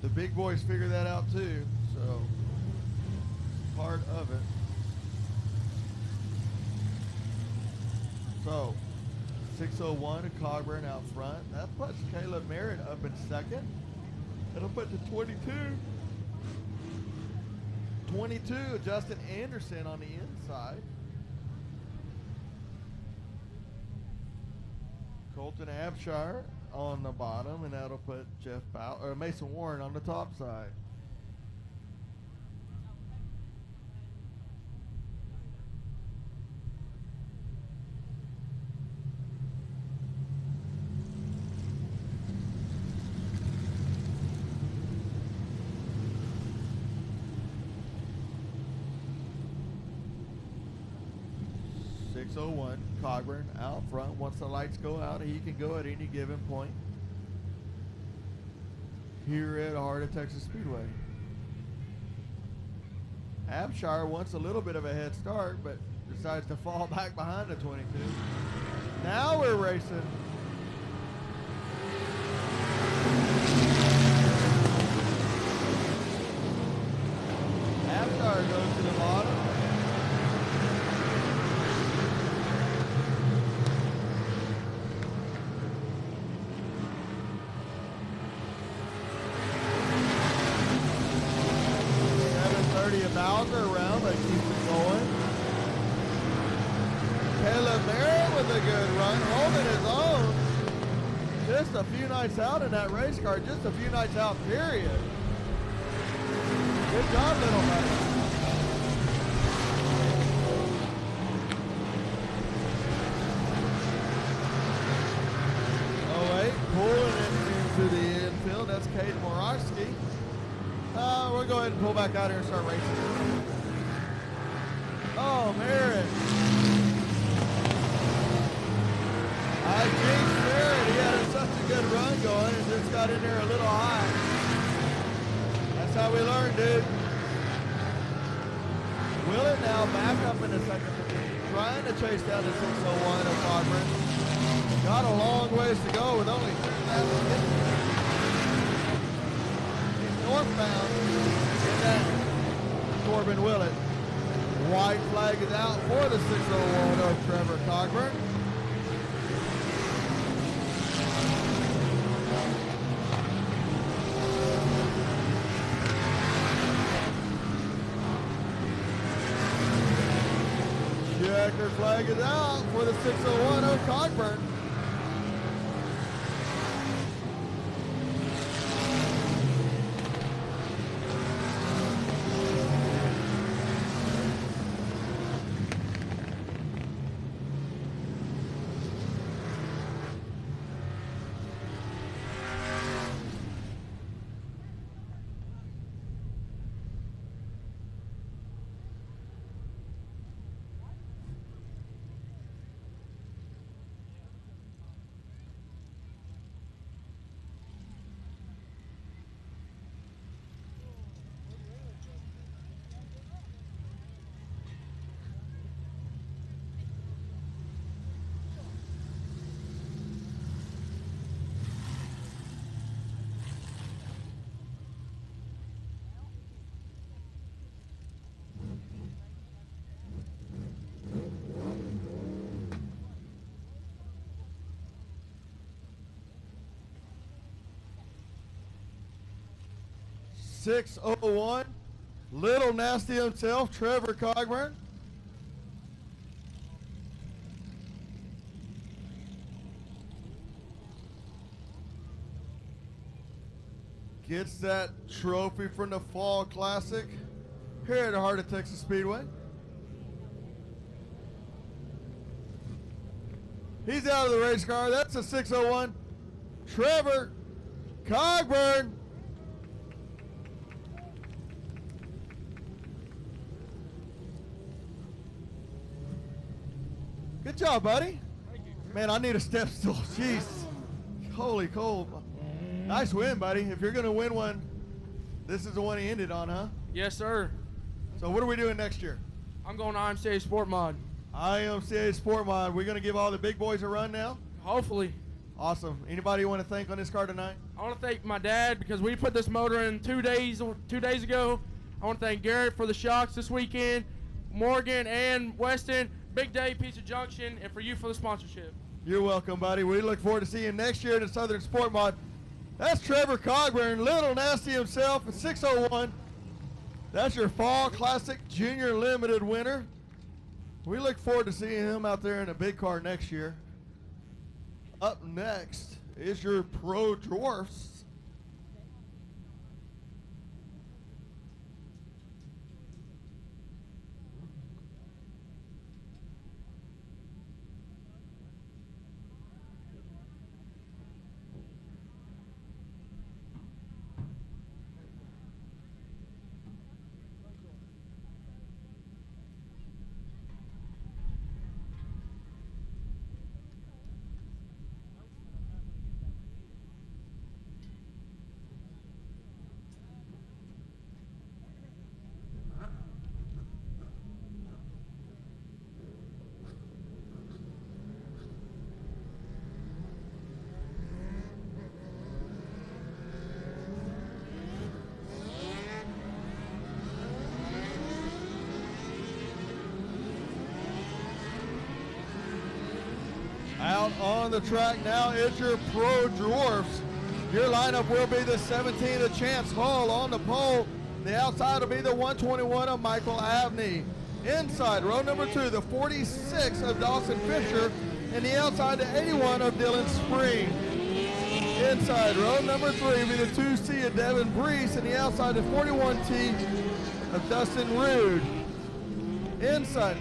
the big boys figure that out too, so part of it. So 601 and Cogburn out front. That puts Caleb Merritt up in second. That'll put to 22. 22, Justin Anderson on the inside. Colton Abshire on the bottom, and that'll put Mason Warren on the top side. .601 Cogburn out front. Once the lights go out, he can go at any given point here at Heart of Texas Speedway. Abshire wants a little bit of a head start, but decides to fall back behind the 22. Now we're racing. Abshire goes to the bottom. Bowser around, but keeps it going. Caleb Merritt with a good run, holding his own. Just a few nights out in that race car, just a few nights out, period. Good job, little buddy. Oh, wait, pulling it into the infield. That's Caden Morawski. We'll go ahead and pull back out here and start racing. Oh, Merritt. I jinxed Merritt. He had such a good run going and just got in there a little high. That's how we learn, dude. Will it now back up in the second position, trying to chase down the 601 of Cogburn. Got a long ways to go with only 3 laps to get there. Northbound in that Corbin Willett. White flag is out for the 601 of Trevor Cogburn. Checker flag is out for the 601 of Cogburn. 601. Little Nasty himself, Trevor Cogburn. Gets that trophy from the Fall Classic here at the Heart of Texas Speedway. He's out of the race car. That's a 601. Trevor Cogburn. Good job, buddy. Man, I need a step stool. Jeez. Holy cold. Nice win, buddy. If you're going to win one, this is the one he ended on, huh? Yes, sir. So what are we doing next year? I'm going to IMCA Sport Mod. IMCA Sport Mod. We're going to give all the big boys a run now? Hopefully. Awesome. Anybody you want to thank on this car tonight? I want to thank my dad because we put this motor in 2 days ago. I want to thank Garrett for the shocks this weekend, Morgan and Weston, Big Day, Pizza Junction, and for you for the sponsorship. You're welcome, buddy. We look forward to seeing you next year at the Southern Sport Mod. That's Trevor Cogburn, Little Nasty himself, at 601. That's your Fall Classic Junior Limited winner. We look forward to seeing him out there in a big car next year. Up next is your Pro Dwarfs. Out on the track now is your Pro Dwarfs. Your lineup will be the 17 of Chance Hall on the pole. The outside will be the 121 of Michael Avney. Inside, row number 2, the 46 of Dawson Fisher. And the outside, the 81 of Dylan Spring. Inside, row number 3 will be the 2C of Devin Brees. And the outside, the 41T of Dustin Rude. Inside.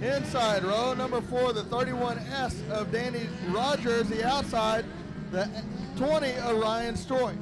Inside, row number 4, the 31S of Danny Rogers. The outside, the 20 of Ryan Stoy.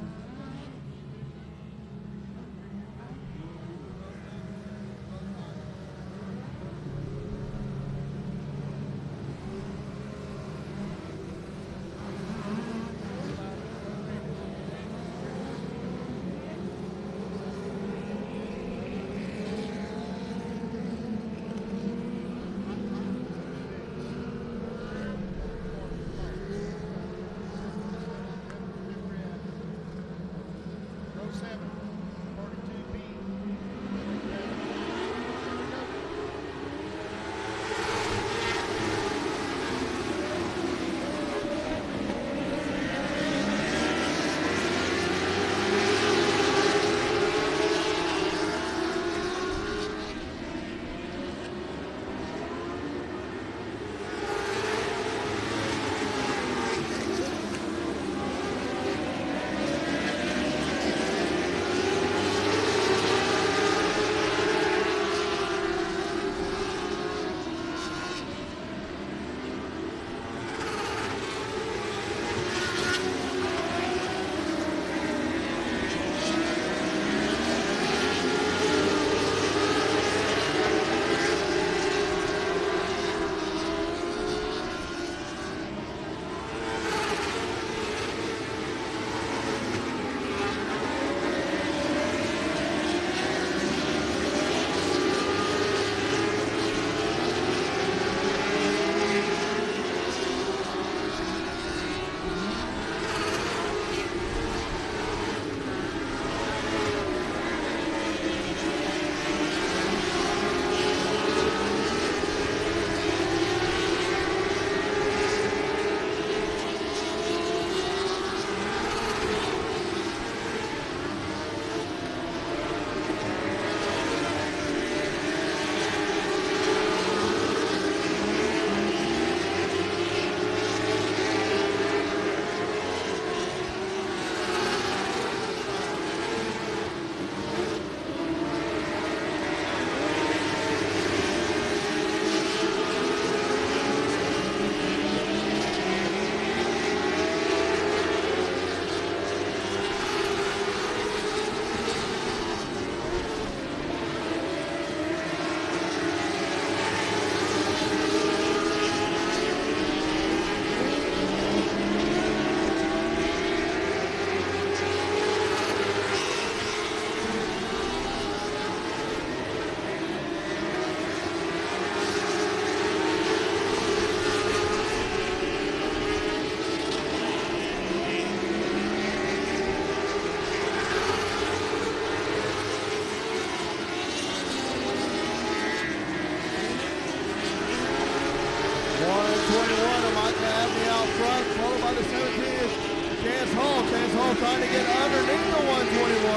trying to get underneath the 121.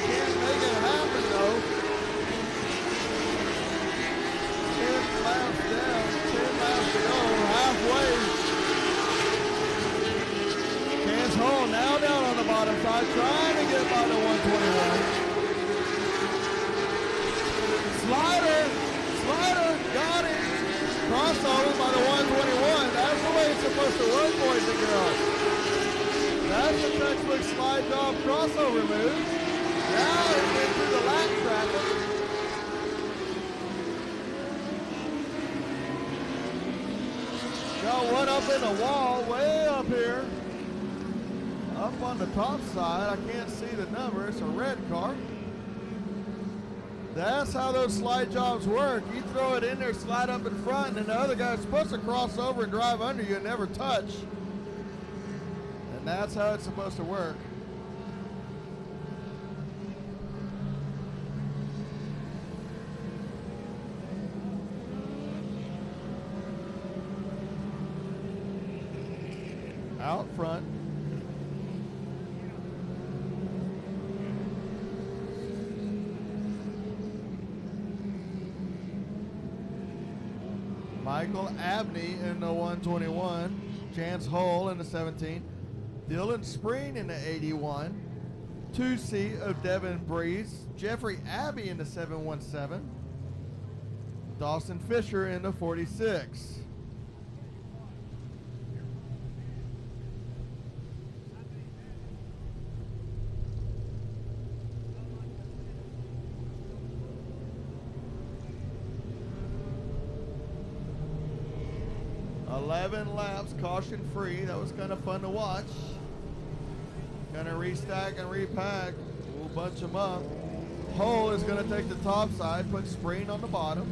Can't make it happen though. 10 laps down, 10 laps to go, halfway. Chance Hall now down on the bottom side, trying to get by the 121. Slider got it. Crossover by the 121. That's the way it's supposed to work, boys and girls. That's the textbook slide job crossover move. Now it's into the lap traffic. Got one up in the wall, way up here. Up on the top side, I can't see the number. It's a red car. That's how those slide jobs work. You throw it in there, slide up in front, and then the other guy's supposed to cross over and drive under you and never touch. And that's how it's supposed to work. Out front. Michael Abney in the 121, Chance Hull in the 17, Dylan Spreen in the 81, 2C of Devin Breeze, Jeffrey Abbey in the 717, Dawson Fisher in the 46. Laps, caution free. That was kind of fun to watch. Kind of restack and repack. We'll bunch them up. Hull is going to take the top side, put Spreen on the bottom.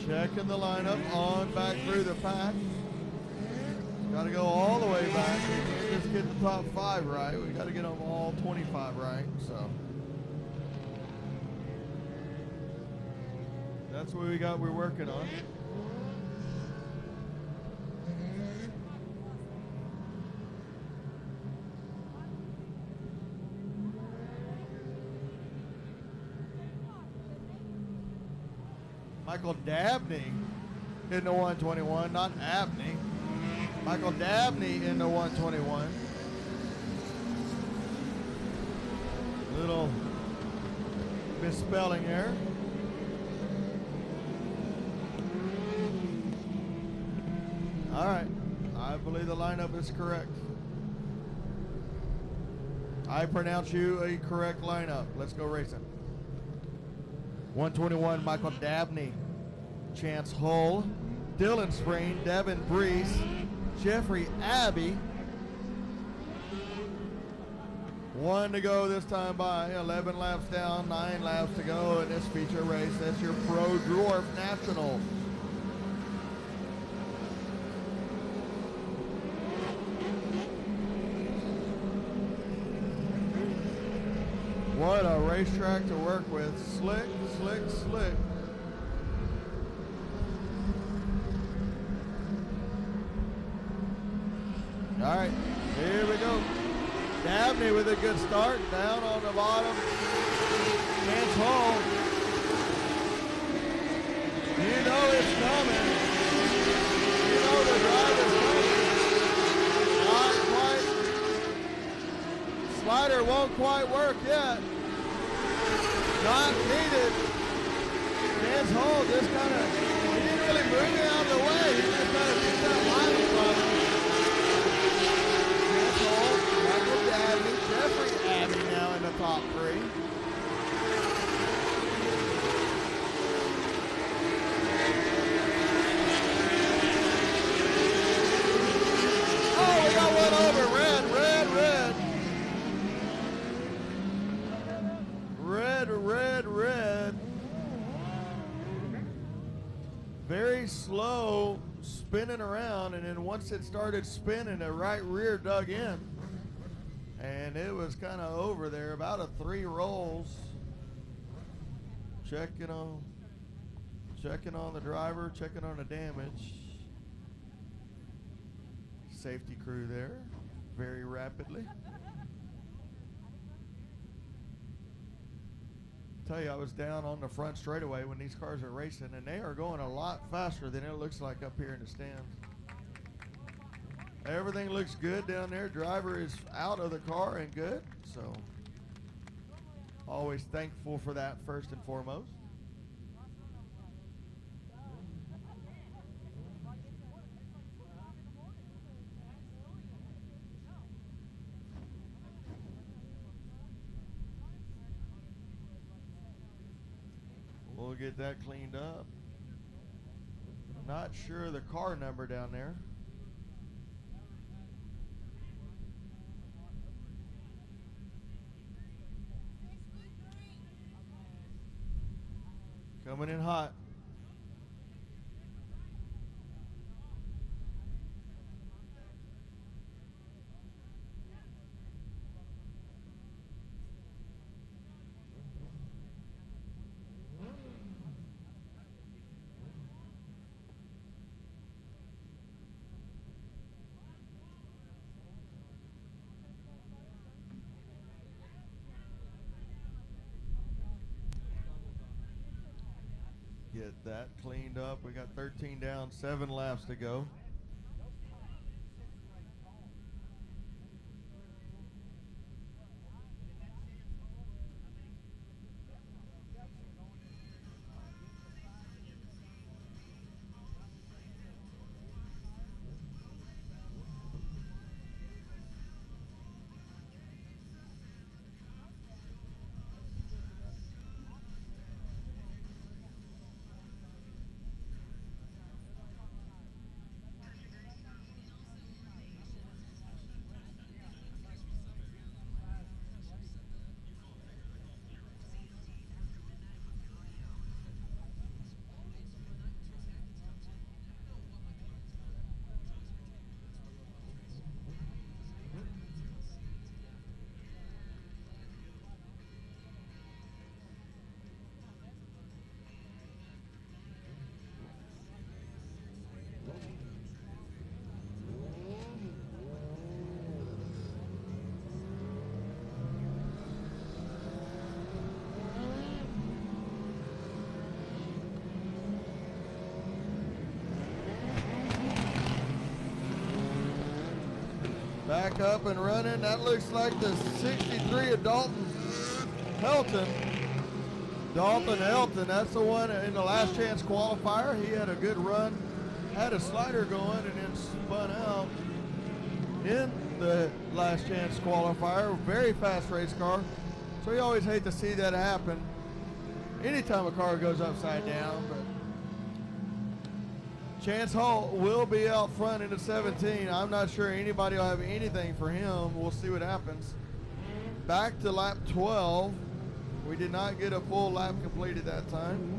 Checking the lineup on back through the pack. Got to go all the way back. We can't just get the top 5 right. We got to get them all 25 right. So that's what we're working on. Michael Dabney in the 121, not Abney. Michael Dabney in the 121. Little misspelling there. All right, I believe the lineup is correct. I pronounce you a correct lineup. Let's go racing. 121, Michael Dabney, Chance Hull, Dylan Spreen, Devin Breeze, Jeffrey Abbey. 1 to go this time by, 11 laps down, 9 laps to go in this feature race. That's your Pro Dwarf National. What a racetrack to work with. Slick, slick, slick. All right, here we go. Dabney with a good start, down on the bottom. Chance Hall. You know it's coming. You know the drive is coming. Not quite. Slider won't quite work yet. Not needed. Chance Hall just kind of, he didn't really move it out of the way. He just kind of picked that line from him. Chance Hall, Michael Dabney, Jeffrey Abbey now in the top 3. Oh, we got one over. Red, red, red. red, red, red. Very slow, spinning around, and then once it started spinning, the right rear dug in, and it was kind of over there, about a 3 rolls. Checking on the driver, checking on the damage. Safety crew there, very rapidly. Tell you, I was down on the front straightaway when these cars are racing, and they are going a lot faster than it looks like up here in the stands. Everything looks good down there. Driver is out of the car and good, so always thankful for that first and foremost. We'll get that cleaned up. Not sure the car number down there. Coming in hot. Get that cleaned up. We got 13 down, 7 laps to go. Back up and running. That looks like the 63 of Dalton Helton. Dalton Helton, that's the one in the last chance qualifier. He had a good run, had a slider going, and then spun out in the last chance qualifier. Very fast race car. So you always hate to see that happen anytime a car goes upside down. But Chance Hall will be out front in the 17. I'm not sure anybody will have anything for him. We'll see what happens. Back to lap 12. We did not get a full lap completed that time.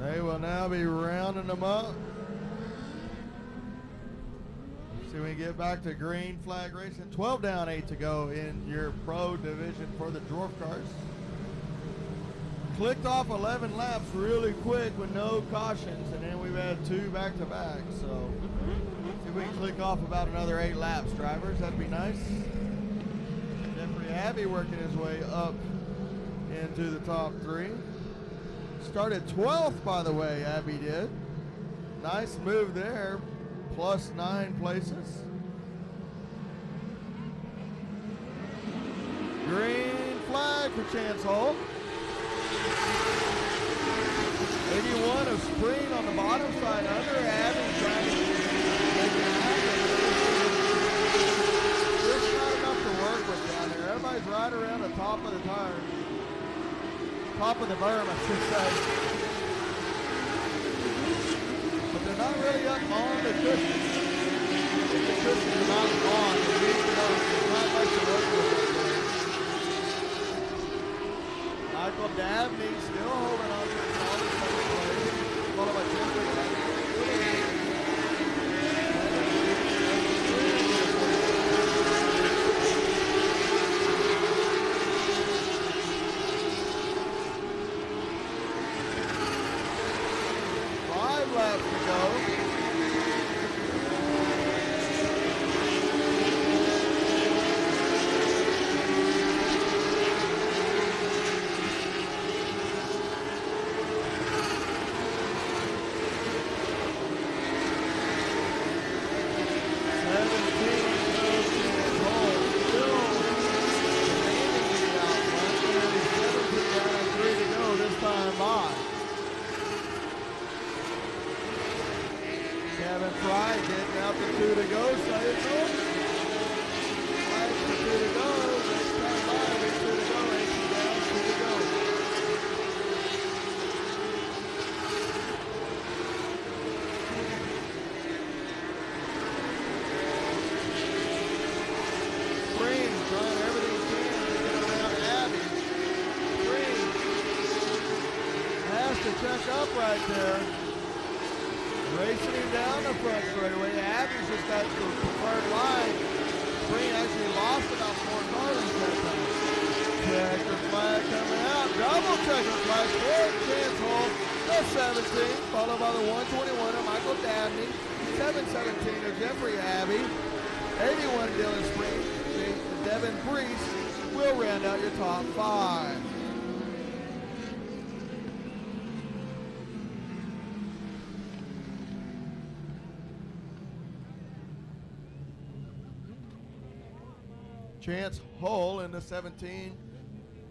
They will now be rounding them up. See, we get back to green flag racing. 12 down, 8 to go in your pro division for the Dwarf cars. Clicked off 11 laps really quick with no cautions, and then we've had 2 back-to-back. So, see if we can click off about another 8 laps, drivers. That'd be nice. Jeffrey Abbey working his way up into the top 3. Started 12th, by the way, Abbey did. Nice move there, plus 9 places. Green flag for Chance Hall. 81 of Spring on the bottom side under. Abbey trying to make it happen. There's not enough to work with down there. Everybody's right around the top of the tire. Top of the berm, I should say. But they're not really up on the cushion. The cushion is not on. There's not much to work with. Michael Dabney still holding on to the solid second place. Followed by Jeffrey. 5 laps to go. Chance Hull in the 17,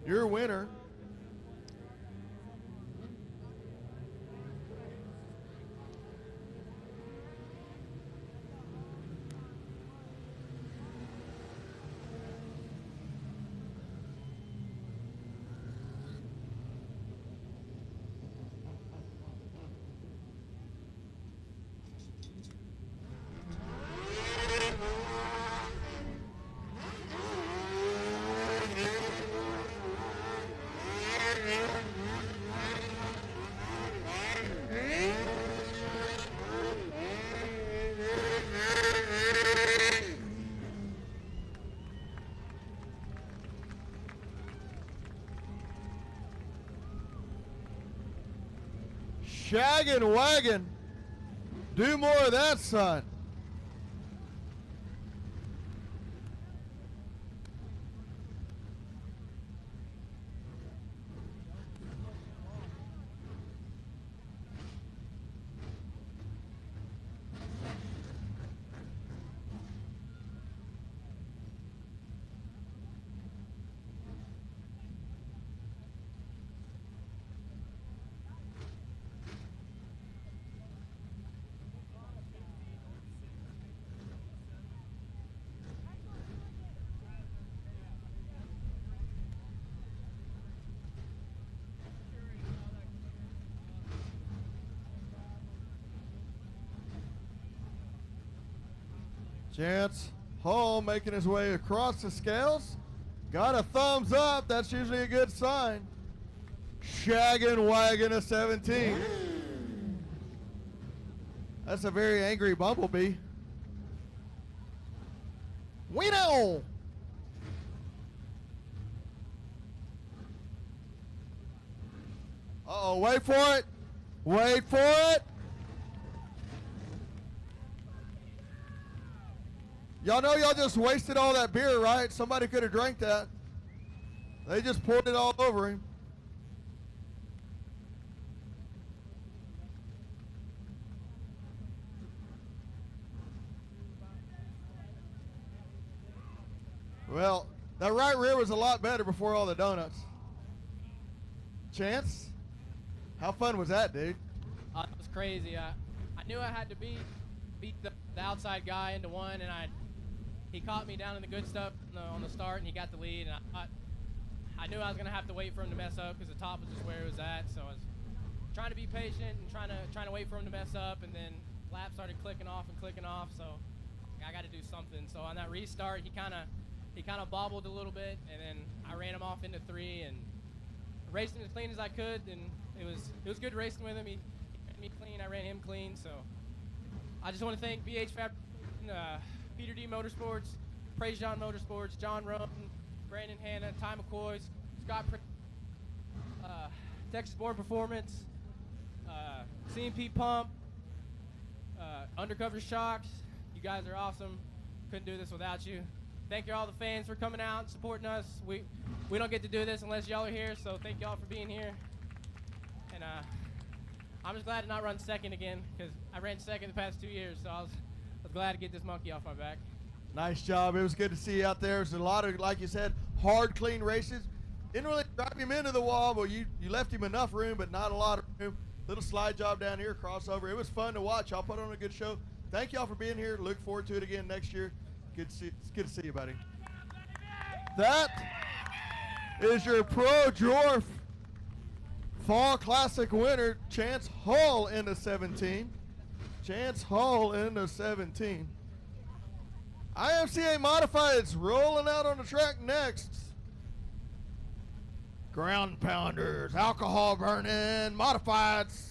your winner. Shaggin' wagon. Do more of that, son. Chance Hull making his way across the scales. Got a thumbs up. That's usually a good sign. Shaggin' wagon of 17. That's a very angry bumblebee. Wino. Uh-oh, wait for it. Wait for it. Y'all know y'all just wasted all that beer, right? Somebody could have drank that. They just poured it all over him. Well, that right rear was a lot better before all the donuts. Chance? How fun was that, dude? It was crazy. I knew I had to beat the outside guy into one, and he caught me down in the good stuff on the start, and he got the lead. And I knew I was gonna have to wait for him to mess up because the top was just where it was at. So I was trying to be patient and trying to wait for him to mess up, and then lap started clicking off. So I got to do something. So on that restart, he kind of bobbled a little bit, and then I ran him off into 3 and raced him as clean as I could, and it was good racing with him. He ran me clean, I ran him clean. So I just want to thank BH Fabrication, Peter D Motorsports, Praise John Motorsports, John Roan, Brandon Hanna, Ty McCoy, Scott, Texas Born Performance, C&P Pump, Undercover Shocks. You guys are awesome. Couldn't do this without you. Thank you all the fans for coming out and supporting us. We don't get to do this unless y'all are here, so thank y'all for being here. And I'm just glad to not run second again, because I ran second the past 2 years, so I was glad to get this monkey off my back. Nice job. It was good to see you out there. There's a lot of, like you said, hard, clean races. Didn't really drive him into the wall, but you left him enough room, but not a lot of room. Little slide job down here, crossover. It was fun to watch. Y'all put on a good show. Thank y'all for being here. Look forward to it again next year. It's good to see you, buddy. That is your Pro Dwarf Fall Classic winner, Chance Hull into 17. Chance Hull into 17. IMCA Modifieds rolling out on the track next. Ground Pounders, Alcohol Burning, Modifieds.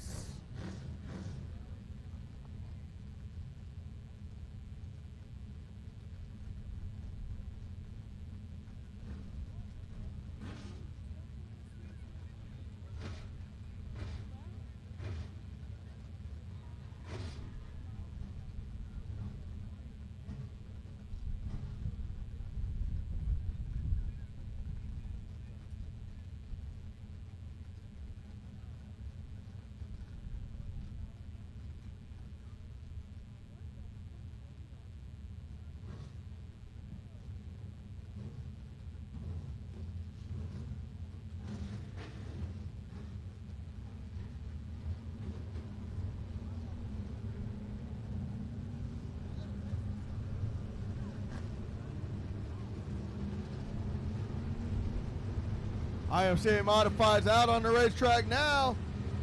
IMCA Modifieds out on the racetrack now.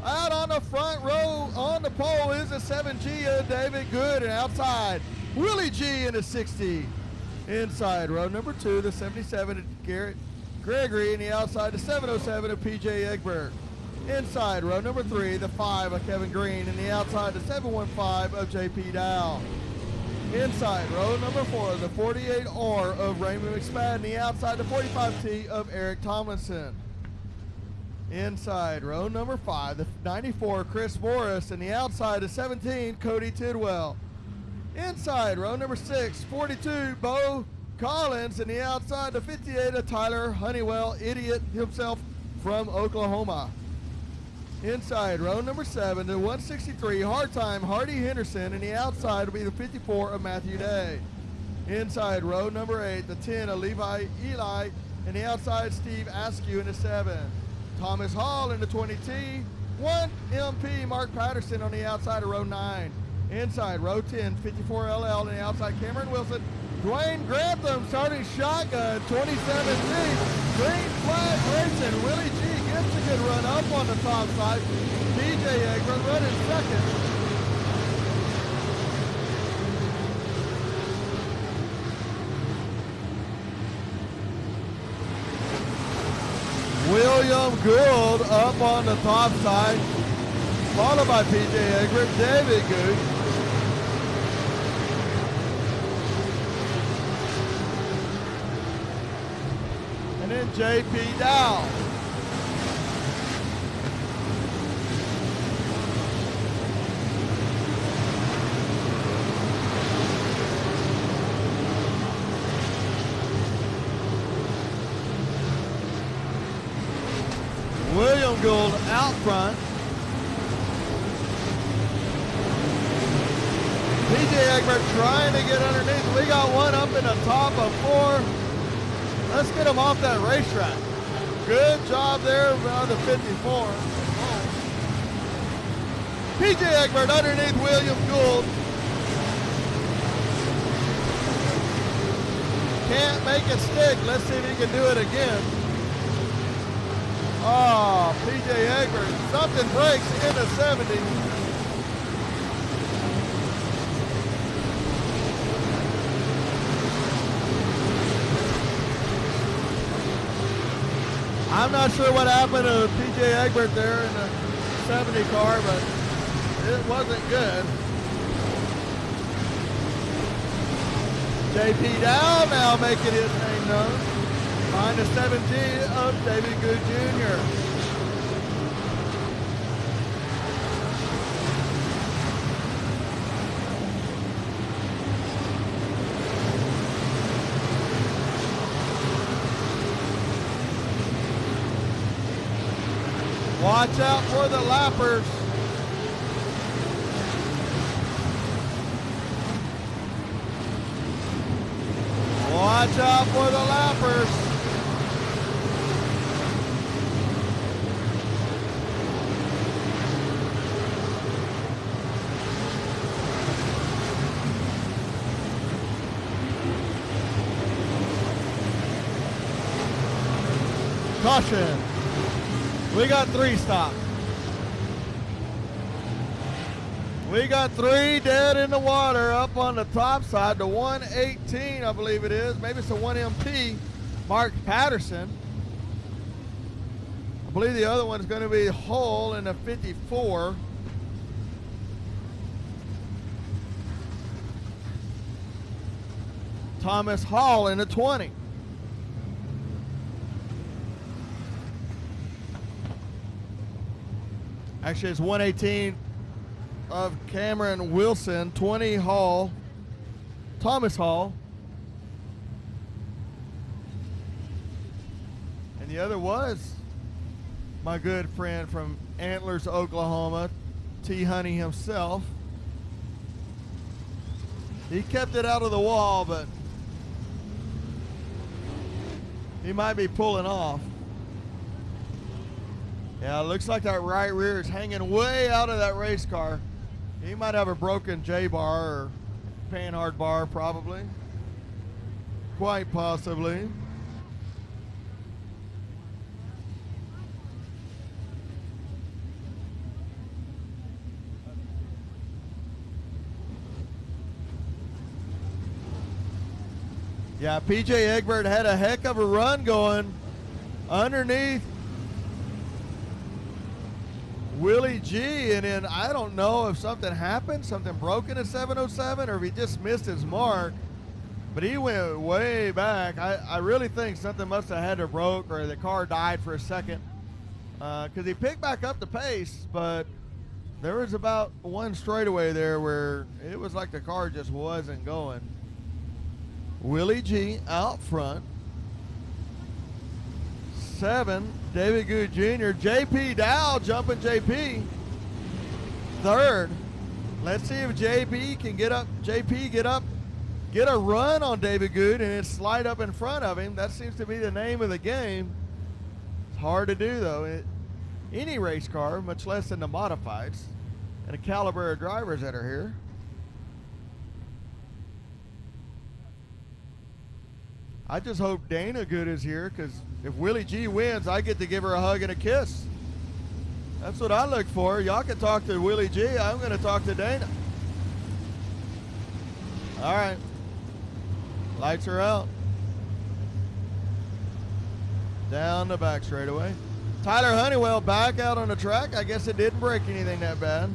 Out on the front row on the pole is a 7G of David Good, and outside Willie G in a 60. Inside row number 2, the 77 of Garrett Gregory, and the outside the 707 of PJ Egbert. Inside row number 3, the 5 of Kevin Green, and the outside the 715 of JP Dow. Inside row number 4, the 48R of Raymond McSpadden, and the outside the 45T of Eric Tomlinson. Inside row number 5, the 94 Chris Morris, and the outside the 17 Cody Tidwell. Inside row number 6, 42 Bo Collins, and the outside the 58 of Tyler Honeywell, idiot himself from Oklahoma. Inside row number 7, the 163 Hard Time Hardy Henderson, and the outside will be the 54 of Matthew Day. Inside row number 8, the 10 of Levi Eli, and the outside Steve Askew in the 7. Thomas Hall in the 20T, 1 MP Mark Patterson on the outside of row 9. Inside row 10, 54 LL, and the outside Cameron Wilson. Dwayne Grantham starting shotgun, 27G. Green flag racing. Willie G gets a good run up on the top side. DJ Egbert running second. William Gould up on the top side, followed by PJ Egbert, David Good. And then J.P. Dow. William Gould out front. PJ Egbert trying to get underneath. We got one up in the top of 4. Let's get him off that racetrack. Good job there by the 54. PJ Egbert underneath William Gould. Can't make it stick. Let's see if he can do it again. Oh, PJ Egbert. Something breaks in the 70. I'm not sure what happened to PJ Egbert there in the 70 car, but it wasn't good. JP Dow now making his name known. Behind the 7G of David Good Jr. Watch out for the lappers. Watch out for the lappers. Caution. We got 3 stopped. We got 3 dead in the water up on the top side. The 118, I believe it is. Maybe it's a 1MP, Mark Patterson. I believe the other one's going to be Hull in the 54. Thomas Hall in the 20. Actually, it's 118 of Cameron Wilson, 20 Hall, Thomas Hall. And the other was my good friend from Antlers, Oklahoma, T. Honey himself. He kept it out of the wall, but he might be pulling off. Yeah, it looks like that right rear is hanging way out of that race car. He might have a broken J-bar or panhard bar, probably. Quite possibly. Yeah, PJ Egbert had a heck of a run going underneath Willie G, and then I don't know if something happened, something broke in at 707, or if he just missed his mark, but he went way back. I really think something must have had to broke, or the car died for a second, because he picked back up the pace, but there was about one straightaway there where it was like the car just wasn't going. Willie G out front. 7, David Good Jr. JP Dow jumping JP. 3rd. Let's see if JP can get up, get a run on David Good and then slide up in front of him. That seems to be the name of the game. It's hard to do though. Any race car, much less in the modifieds, and the caliber of drivers that are here. I just hope Dana Good is here, because if Willie G wins, I get to give her a hug and a kiss. That's what I look for. Y'all can talk to Willie G. I'm going to talk to Dana. All right. Lights are out. Down the back straightaway. Tyler Honeywell back out on the track. I guess it didn't break anything that bad.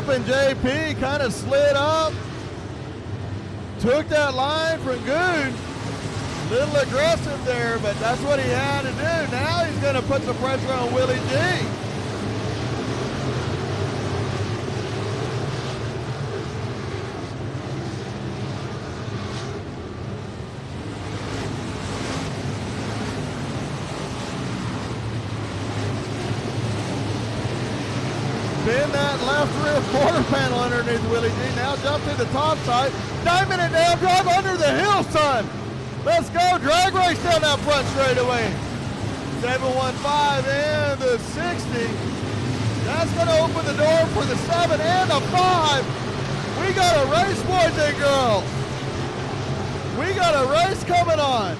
jumping JP, kind of slid up. Took that line from Good. Little aggressive there, but that's what he had to do. Now he's going to put some pressure on Willie G. Bend that left rear quarter panel underneath Willie G. Now jump to the top side. Diamond it down, drive under the hill, son. Let's go, drag race down that front straightaway. 715 and the 60. That's gonna open the door for the 7 and the 5. We got a race, boys and girls. We got a race coming on.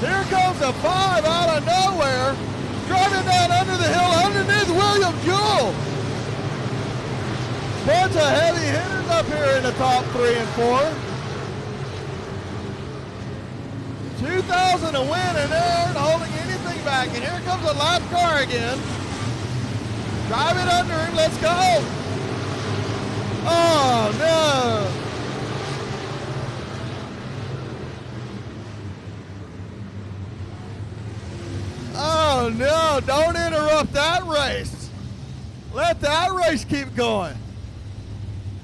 Here comes the 5 out of nowhere. Driving down under the hill underneath William Jewell. Bunch of heavy hitters up here in the top 3 and 4. 2,000 to win, and they aren't holding anything back. And here comes a lap car again. Drive it under him, let's go. Oh no. Oh no, don't interrupt that race. Let that race keep going.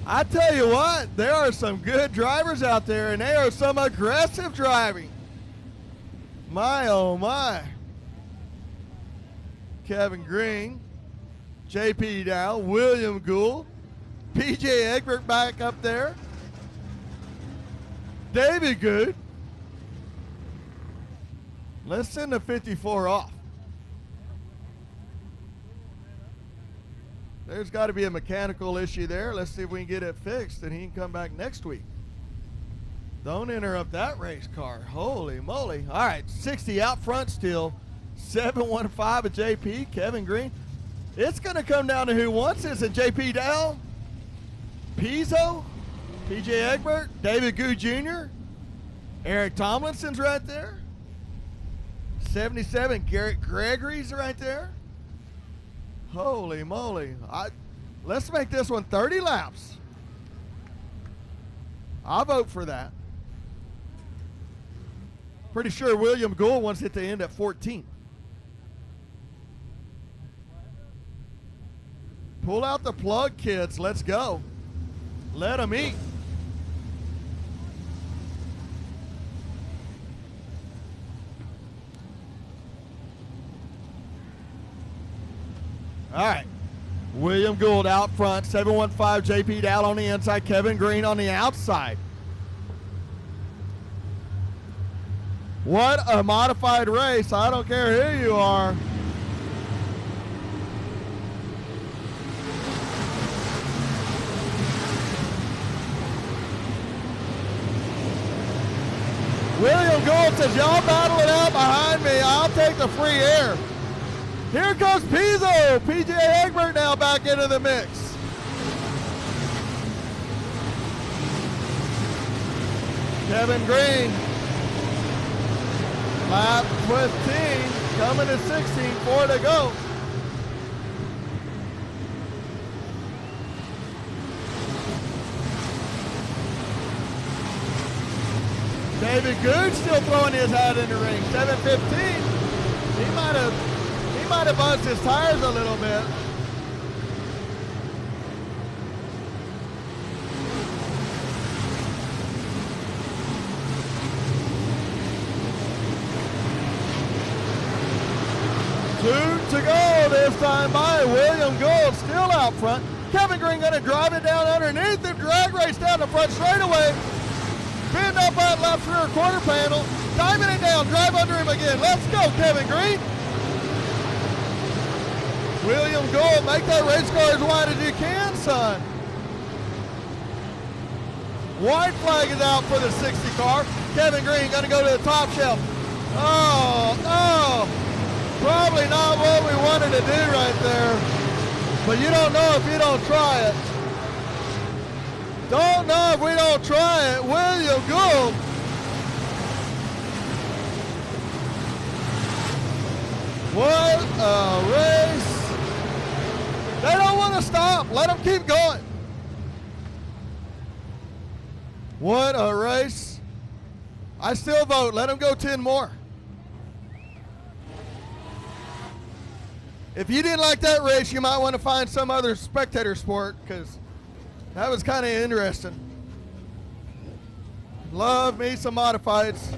I tell you what, there are some good drivers out there, and they are some aggressive driving. My, oh my. Kevin Green, JP Dow, William Gould, PJ Egbert back up there, David Good. Let's send the 54 off. There's got to be a mechanical issue there. Let's see if we can get it fixed, and he can come back next week. Don't interrupt that race car. Holy moly. All right, 60 out front still. 715 with JP, Kevin Green. It's going to come down to who wants this. And JP Dow, Pizzo, PJ Egbert, David Goo Jr., Eric Tomlinson's right there. 77, Garrett Gregory's right there. Holy moly. Let's make this one 30 laps. I'll vote for that. Pretty sure William Gould wants it to end at 14. Pull out the plug, kids. Let's go. Let them eat. All right. William Gould out front. 715 JP Dow on the inside. Kevin Green on the outside. What a modified race. I don't care who you are. William Gould says, y'all battle it out behind me. I'll take the free air. Here comes Pizzo. PJ Egbert now back into the mix. Kevin Green. Lap 15, coming to 16, 4 to go. David Good still throwing his hat in the ring. 7:15. He might have buzzed his tires a little bit. Two to go this time by William Gould, still out front. Kevin Green going to drive it down underneath him, drag race down the front straightaway. Bend up that left rear quarter panel, diamond it down, drive under him again. Let's go, Kevin Green. William Gould, make that race car as wide as you can, son. White flag is out for the 60 car. Kevin Green going to go to the top shelf. Oh, probably not what we wanted to do right there. But you don't know if you don't try it. Don't know if we don't try it. William Gould. What a race. stop. Let them keep going. What a race. I still vote. Let them go 10 more. If you didn't like that race, you might want to find some other spectator sport, because that was kind of interesting. Love me some modifieds.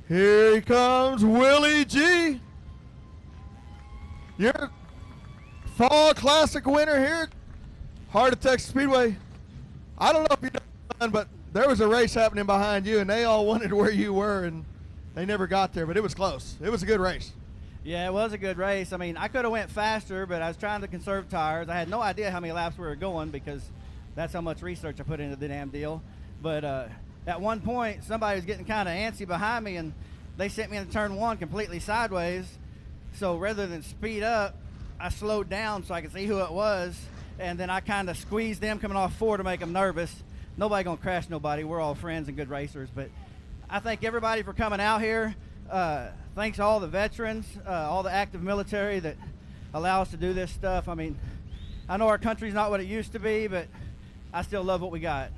Here he comes, Willie G. Your Fall Classic winner here at Heart of Texas Speedway. I don't know if you know, but there was a race happening behind you, and they all wondered where you were, and they never got there, but it was close. It was a good race. Yeah, it was a good race. I mean, I could have went faster, but I was trying to conserve tires. I had no idea how many laps we were going because that's how much research I put into the damn deal. But at one point, somebody was getting kind of antsy behind me, and they sent me into turn one completely sideways. So rather than speed up, I slowed down so I could see who it was, and then I kind of squeezed them coming off four to make them nervous. Nobody gonna crash nobody. We're all friends and good racers. But I thank everybody for coming out here. Thanks to all the veterans, all the active military that allow us to do this stuff. I mean, I know our country's not what it used to be, but I still love what we got.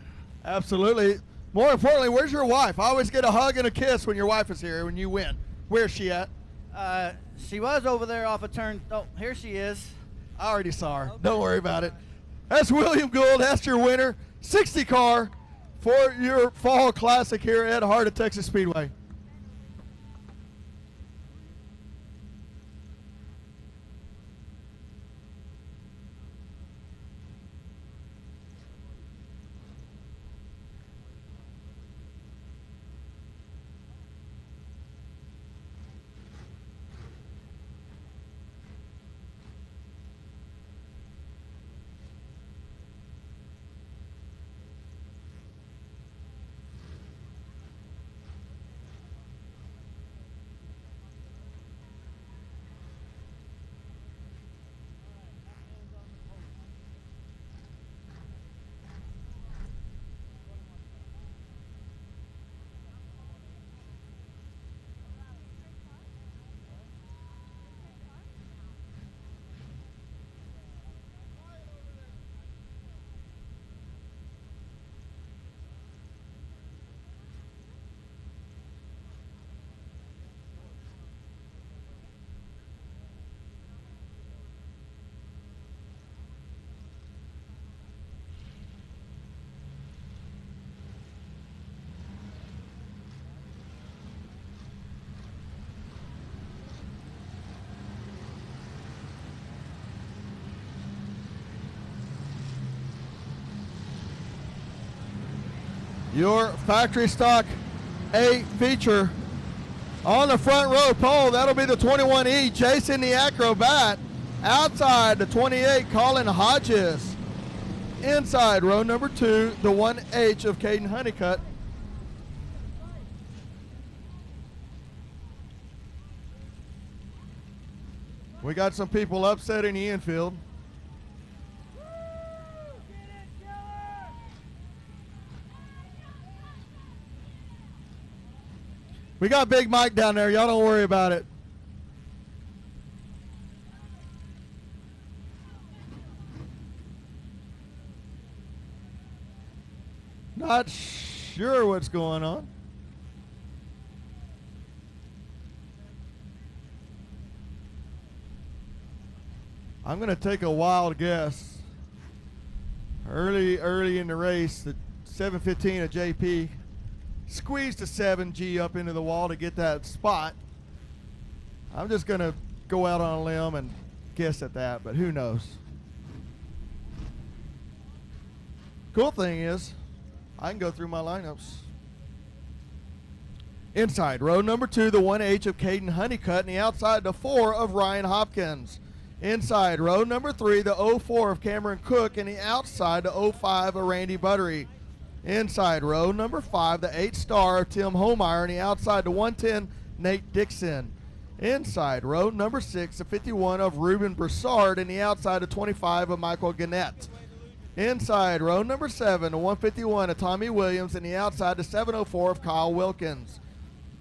Absolutely. More importantly, where's your wife? I always get a hug and a kiss when your wife is here when you win. Where's she at? She was over there off a turn. Oh, here she is. I already saw her. Okay. Don't worry about it. That's William Gould. That's your winner. 60 car for your Fall Classic here at Heart of Texas Speedway. Your factory stock 8 feature on the front row pole. That'll be the 21E, Jason the Acrobat. Outside, the 28, Colin Hodges. Inside, row number 2, the 1H of Caden Honeycutt. We got some people upset in the infield. We got Big Mike down there. Y'all don't worry about it. Not sure what's going on. I'm going to take a wild guess. Early in the race, the 715 of JP squeezed a 7G up into the wall to get that spot. I'm just going to go out on a limb and guess at that, but who knows? Cool thing is, I can go through my lineups. Inside, row number 2, the 1H of Caden Honeycutt, and the outside, the 4 of Ryan Hopkins. Inside, row number 3, the 04 of Cameron Cook, and the outside, the 05 of Randy Buttery. Inside, row number 5, the 8-star of Tim Homeyer, and the outside, the 110, Nate Dixon. Inside, row number 6, the 51 of Ruben Broussard, and the outside, the 25 of Michael Gannett. Inside, row number 7, the 151 of Tommy Williams, and the outside, the 704 of Kyle Wilkins.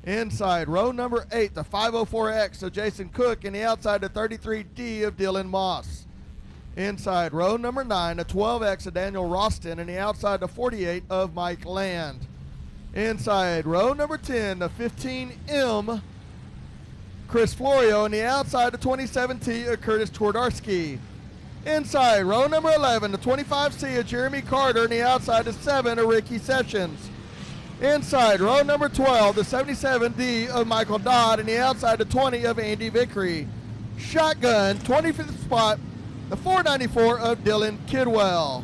Inside, row number 8, the 504X of Jason Cook, and the outside, the 33D of Dylan Moss. Inside, row number 9, the 12X of Daniel Roston, and the outside, the 48 of Mike Land. Inside, row number 10, the 15M, Chris Florio, and the outside, the 27T of Curtis Twardarski. Inside, row number 11, the 25C of Jeremy Carter, and the outside, the 7 of Ricky Sessions. Inside, row number 12, the 77D of Michael Dodd, and the outside, the 20 of Andy Vickery. Shotgun, 25th spot, the 494 of Dylan Kidwell.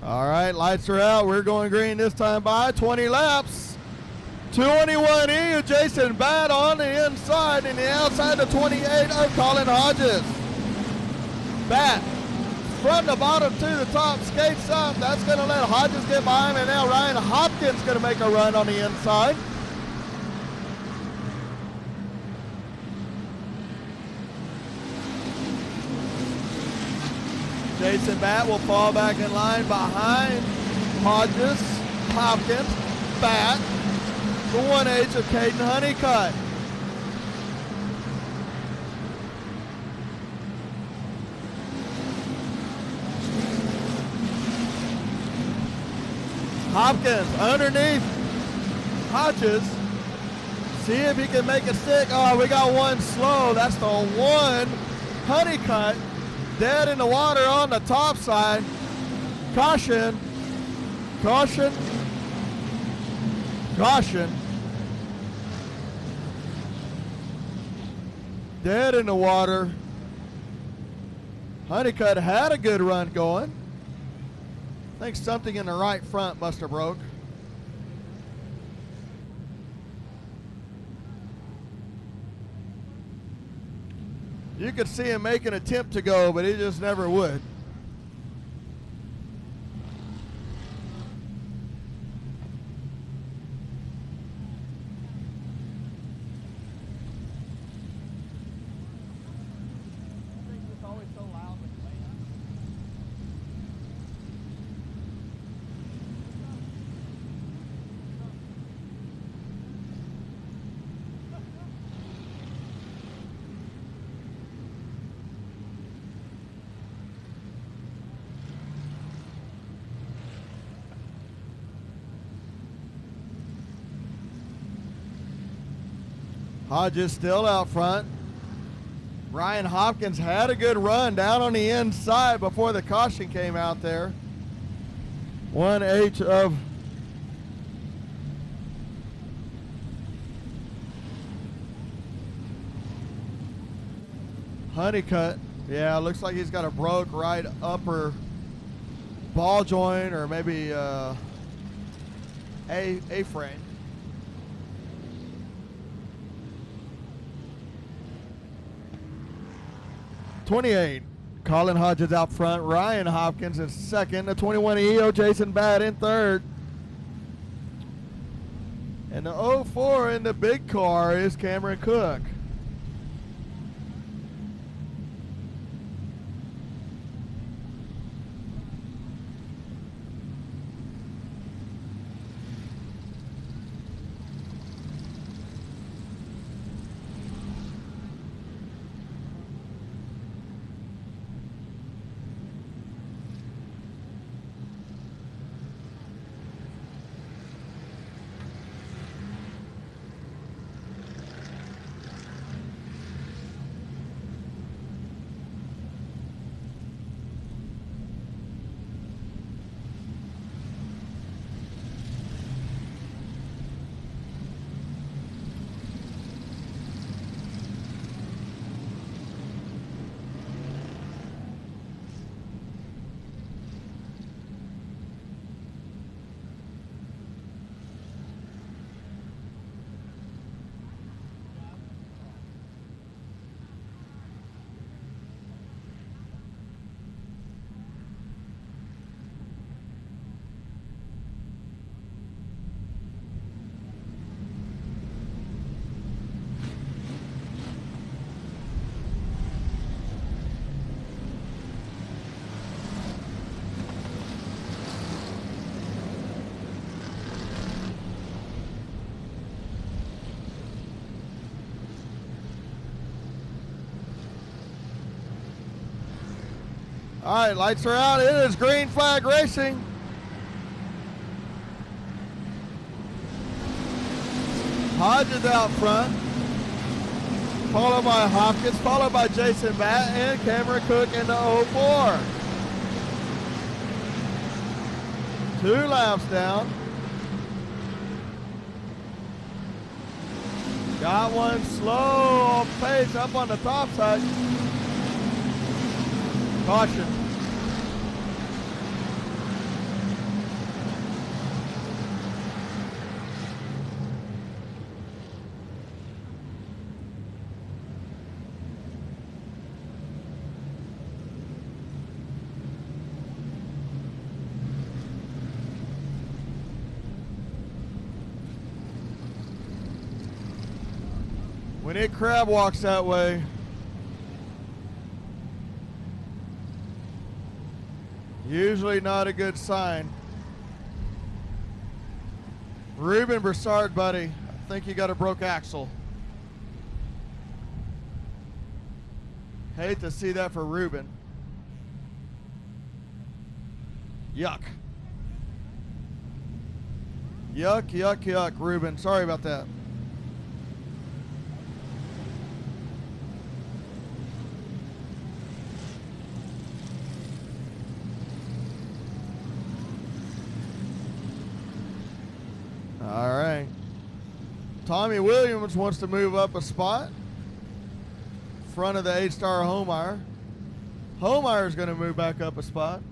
All right, lights are out. We're going green this time by 20 laps. 21E of Jason Batt on the inside, and the outside, the 28 of Colin Hodges. Batt from the bottom to the top, skates up. That's going to let Hodges get by him, and now Ryan Hopkins going to make a run on the inside. Jason Batt will fall back in line behind Hodges, Hopkins, Batt, the 1H of Caden Honeycutt. Hopkins underneath Hodges. See if he can make it stick. Oh, we got one slow. That's the 1 Honeycutt. Dead in the water on the top side. Caution. Caution. Caution. Dead in the water. Honeycutt had a good run going. I think something in the right front must have broke. You could see him make an attempt to go, but he just never would. Hodges still out front. Ryan Hopkins had a good run down on the inside before the caution came out there. 1H of Honeycutt. Yeah, looks like he's got a broke right upper ball joint, or maybe A-frame. '28. Colin Hodges out front. Ryan Hopkins in second. The 21 EO Jason Batt in third. And the 04 in the big car is Cameron Cook. All right, lights are out. It is green flag racing. Hodges out front, followed by Hopkins, followed by Jason Batt and Cameron Cook in the 04. 2 laps down. Got one slow off pace up on the top side. Caution. When it crab walks that way, usually not a good sign. Ruben Broussard, buddy, I think you got a broke axle. Hate to see that for Ruben. Yuck. Yuck, yuck, yuck, Ruben. Sorry about that. All right. Tommy Williams wants to move up a spot. Front of the 8-star Homeyer. Homeyer's going to move back up a spot.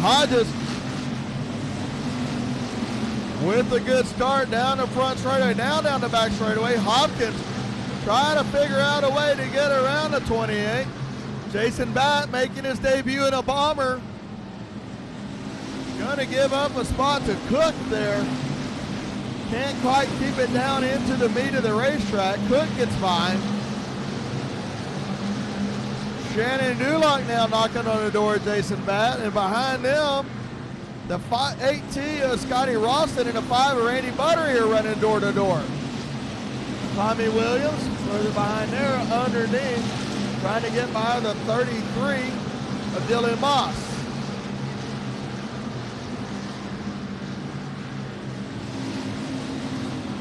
Hodges with a good start down the front straightaway, now down the back straightaway. Hopkins trying to figure out a way to get around the 28. Jason Batt making his debut in a bomber. Gonna give up a spot to Cook there. Can't quite keep it down into the meat of the racetrack. Cook gets by. Shannon Duloc now knocking on the door of Jason Batt, and behind them, the 8T of Scotty Ralston and the 5 of Randy Buttery are running door to door. Tommy Williams, further behind there, underneath, trying to get by the 33 of Dylan Moss.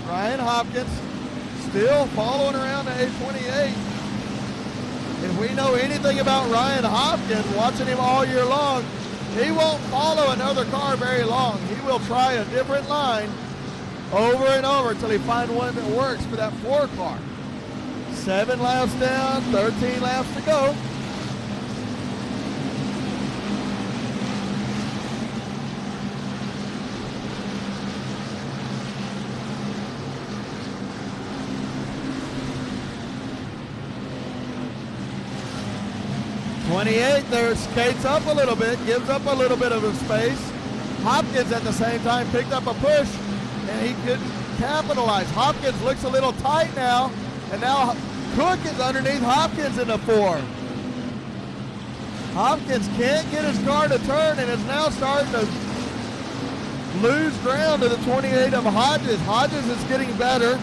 Ryan Hopkins still following around the 828. If we know anything about Ryan Hopkins, watching him all year long, he won't follow another car very long. He will try a different line over and over until he finds one that works for that 4 car. 7 laps down, 13 laps to go. '28 there skates up a little bit, gives up a little bit of a space. Hopkins at the same time picked up a push, and he couldn't capitalize. Hopkins looks a little tight now, and now Cook is underneath Hopkins in the 4. Hopkins can't get his car to turn and is now starting to lose ground to the 28 of Hodges. Hodges is getting better.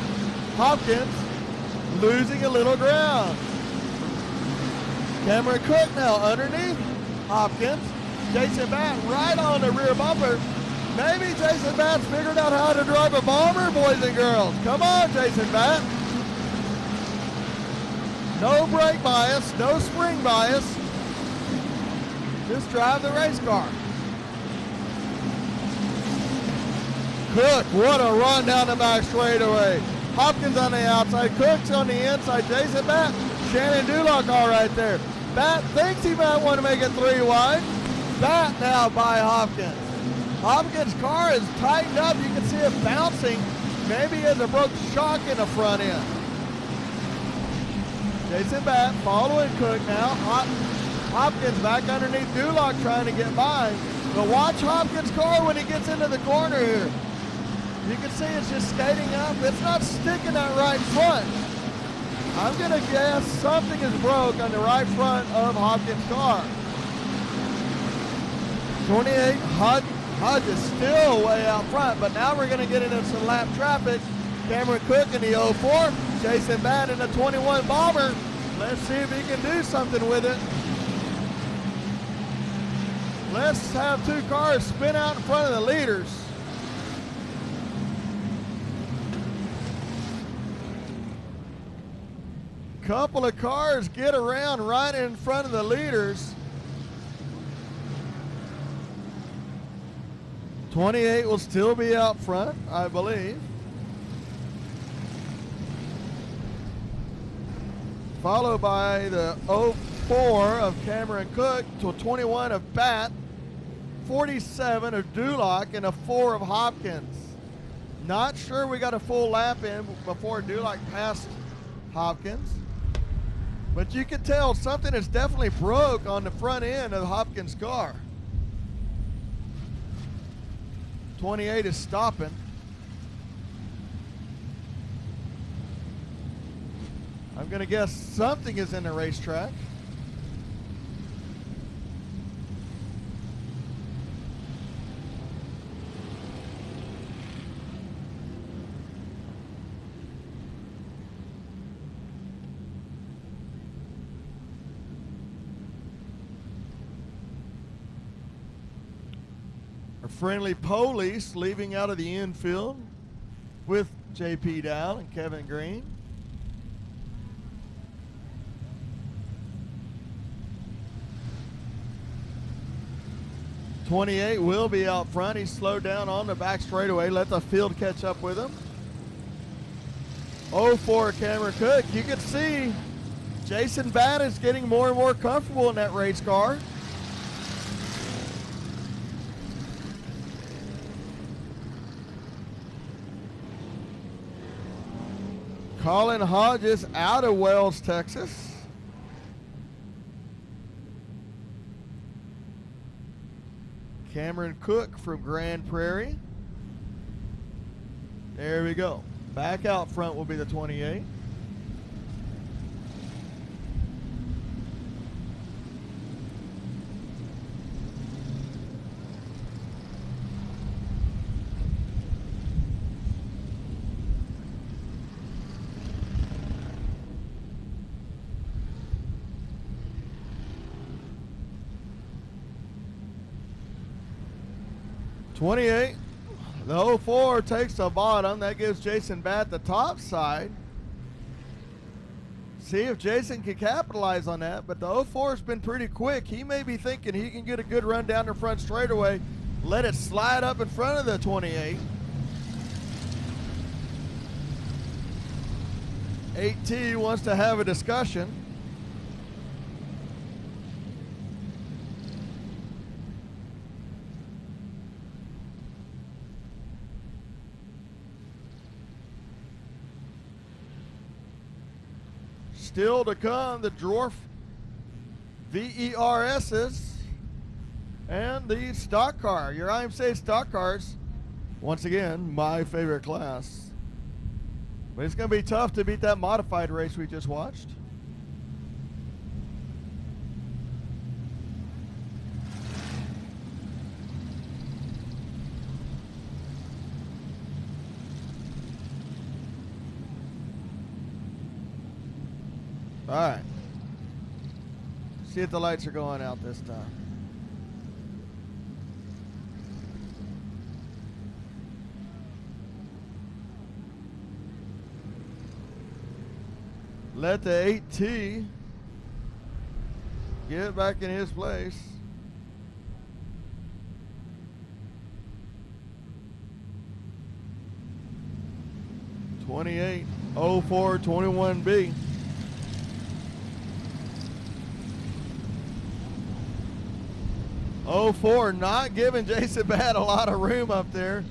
Hopkins losing a little ground. Cameron Cook now underneath Hopkins. Jason Batt right on the rear bumper. Maybe Jason Batt's figured out how to drive a bomber, boys and girls. Come on, Jason Batt. No brake bias, no spring bias. Just drive the race car. Cook, what a run down the back straightaway. Hopkins on the outside, Cook's on the inside. Jason Batt, Shannon Duloc all right there. Batt thinks he might want to make it 3 wide. Batt now by Hopkins. Hopkins' car is tightened up. You can see it bouncing. Maybe he has a broke shock in the front end. Jason Batt following Cook now. Hopkins back underneath Duloc trying to get by. But watch Hopkins' car when he gets into the corner here. You can see it's just skating up. It's not sticking that right front. I'm going to guess something is broke on the right front of Hopkins' car. 28, Hodges still way out front, but now we're going to get into some lap traffic. Cameron Cook in the 04, Jason Batt in the 21 Bomber. Let's see if he can do something with it. Let's have 2 cars spin out in front of the leaders. Couple of cars get around right in front of the leaders. 28 will still be out front, I believe. Followed by the 04 of Cameron Cook to 21 of Batt, 47 of Duloc, and a 4 of Hopkins. Not sure we got a full lap in before Duloc passed Hopkins. But you can tell something is definitely broke on the front end of Hopkins' car. 28 is stopping. I'm going to guess something is in the racetrack. Friendly police leaving out of the infield with JP Dow and Kevin Green. '28 will be out front. He slowed down on the back straightaway. Let the field catch up with him. 04 Cameron Cook. You can see Jason Batt is getting more and more comfortable in that race car. Colin Hodges out of Wells, Texas. Cameron Cook from Grand Prairie. There we go. Back out front will be the 28. 28. The 04 takes the bottom. That gives Jason Batt the top side. See if Jason can capitalize on that, but the 04 has been pretty quick. He may be thinking he can get a good run down the front straightaway, let it slide up in front of the 28. 8T wants to have a discussion. Still to come, the Dwarf VERSs and the stock car. Your IMSA stock cars, once again, my favorite class. But it's going to be tough to beat that modified race we just watched. All right. See if the lights are going out this time. Let the 8T get back in his place. (28) 04 21B. (04) not giving Jason Batt a lot of room up there.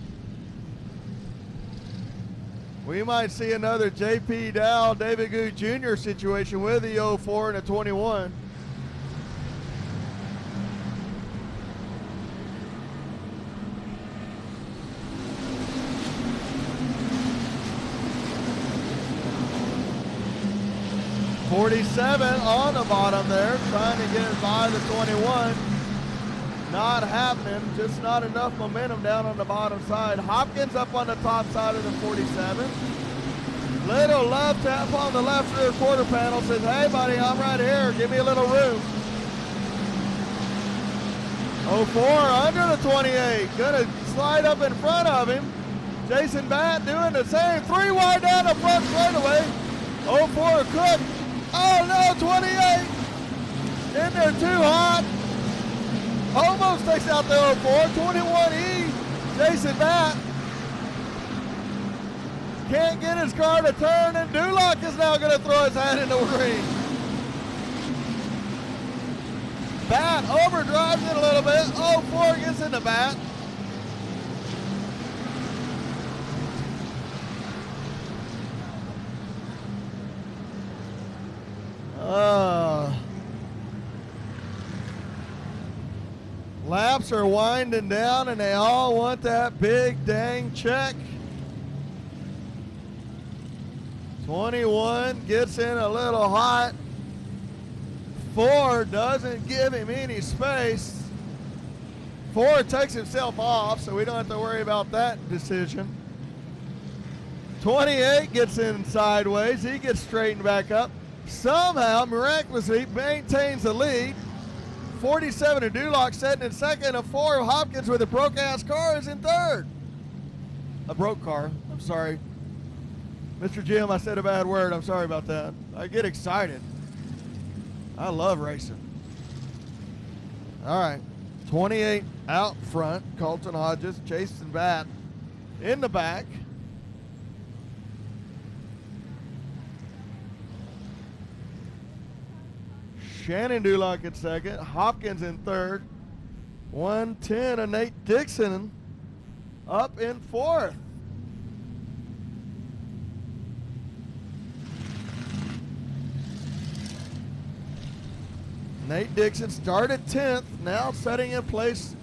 We might see another J.P. Dow, David Goo Jr. situation with the 04 and a 21. (47) on the bottom there, trying to get by the 21. Not happening, just not enough momentum down on the bottom side. Hopkins up on the top side of the 47. Little love tap on the left rear quarter panel, says, hey buddy, I'm right here, give me a little room. 04 under the 28, gonna slide up in front of him. Jason Batt doing the same, 3 wide down the front straightaway. 04 Cook, oh no, 28, in there too hot. Almost takes out the 04, 21E, Jason Batt. Can't get his car to turn, and Duloc is now going to throw his hat in the ring. Batt overdrives it a little bit. 04 gets in the Batt. Laps are winding down, and they all want that big dang check. 21 gets in a little hot. 4 doesn't give him any space. 4 takes himself off, so we don't have to worry about that decision. 28 gets in sideways. He gets straightened back up. Somehow, miraculously, maintains the lead. 47 of Duloc setting in second. A 4 of Hopkins with a broke-ass car is in third. A broke car. I'm sorry. Mr. Jim, I said a bad word. I'm sorry about that. I get excited. I love racing. All right. 28 out front. Colton Hodges, Jason Batt in the back. Shannon Duloc in second, Hopkins in third, 110 of Nate Dixon up in fourth. Nate Dixon started 10th, now setting in place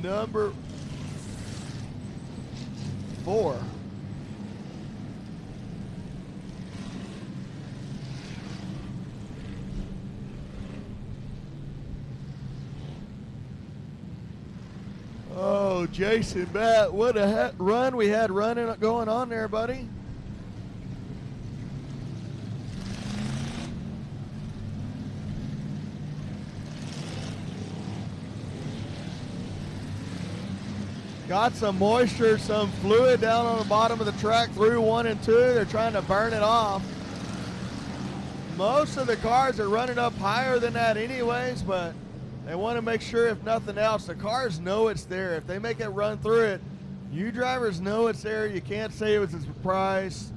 number 4. Oh, Jason Batt, what a run we had going on there, buddy. got some moisture, some fluid down on the bottom of the track through 1 and 2. They're trying to burn it off. Most of the cars are running up higher than that anyways, but they want to make sure, if nothing else, the cars know it's there. If they make it run through it, you drivers know it's there. You can't say it was a surprise.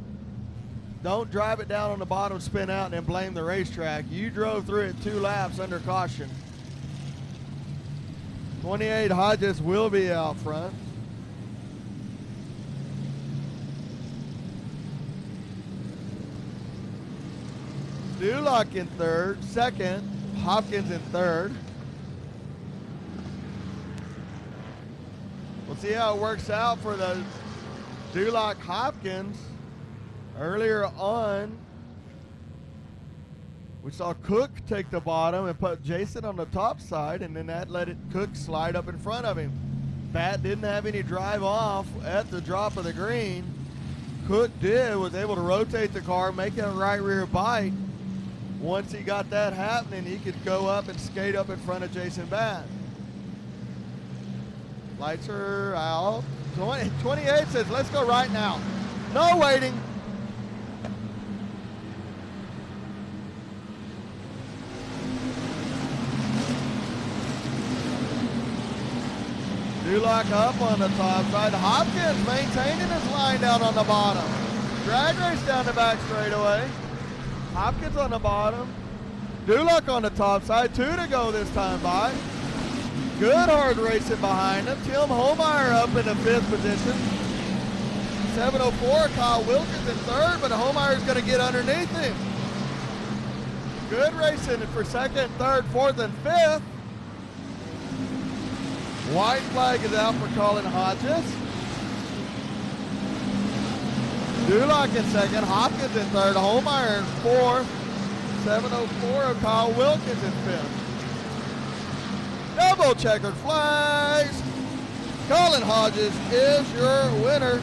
Don't drive it down on the bottom, spin out, and then blame the racetrack. You drove through it 2 laps under caution. 28 Hodges will be out front. Duloc in third, second, Hopkins in third. We'll see how it works out for the Duloc Hopkins. Earlier on, we saw Cook take the bottom and put Jason on the top side, and then that let Cook slide up in front of him. Bat didn't have any drive off at the drop of the green. Cook was able to rotate the car, make a right rear bite. Once he got that happening, he could go up and skate up in front of Jason Bat. Lights are out. 28 says, let's go right now. No waiting. Duloc up on the top side. Hopkins maintaining his line down on the bottom. Drag race down the back straightaway. Hopkins on the bottom. Duloc on the top side. 2 to go this time by. Good hard racing behind him. Tim Holmeyer up in the 5th position. 704, Kyle Wilkins in 3rd, but Holmeyer's going to get underneath him. Good racing for 2nd, 3rd, 4th, and 5th. White flag is out for Colin Hodges. Duloc in 2nd, Hopkins in 3rd, Holmeyer in 4th, 704, Kyle Wilkins in 5th. Double checkered flags. Colin Hodges is your winner.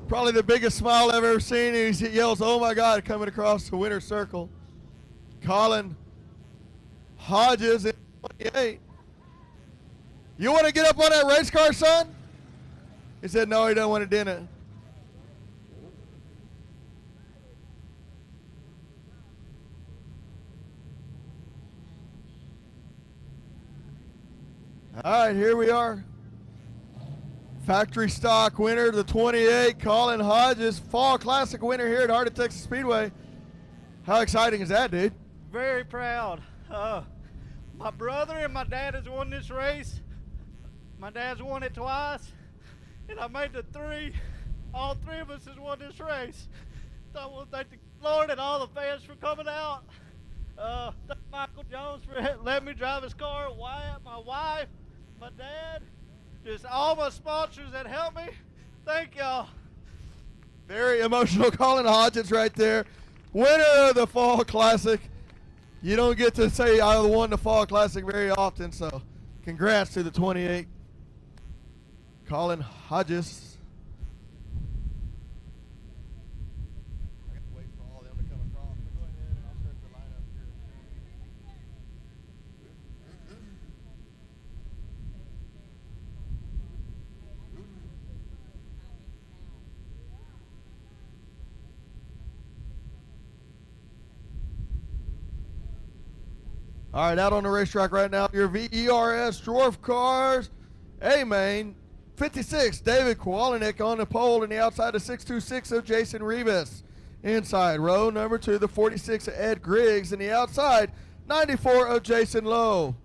Probably the biggest smile I've ever seen. He yells, "Oh my God," coming across the winner's circle. Colin Hodges in 28. You want to get up on that race car, son? He said, no, he don't want to dent it. All right, here we are. Factory stock winner, the 28, Colin Hodges. Fall Classic winner here at Heart of Texas Speedway. How exciting is that, dude? Very proud. My brother and my dad has won this race. My dad's won it twice, and I made the 3. All 3 of us has won this race. So I want to thank the Lord and all the fans for coming out. Thank Michael Jones for letting me drive his car, Wyatt, my wife, my dad, just all my sponsors that helped me. Thank y'all. Very emotional Colin Hodges right there. Winner of the Fall Classic. You don't get to say I won the Fall Classic very often, so congrats to the 28. Colin Hodges. All right, out on the racetrack right now, your VERS Dwarf cars. A-Main, 56, David Kowalnik on the pole, and the outside of 626 of Jason Rebus. Inside row number 2, the 46 of Ed Griggs, and the outside, 94 of Jason Lowe.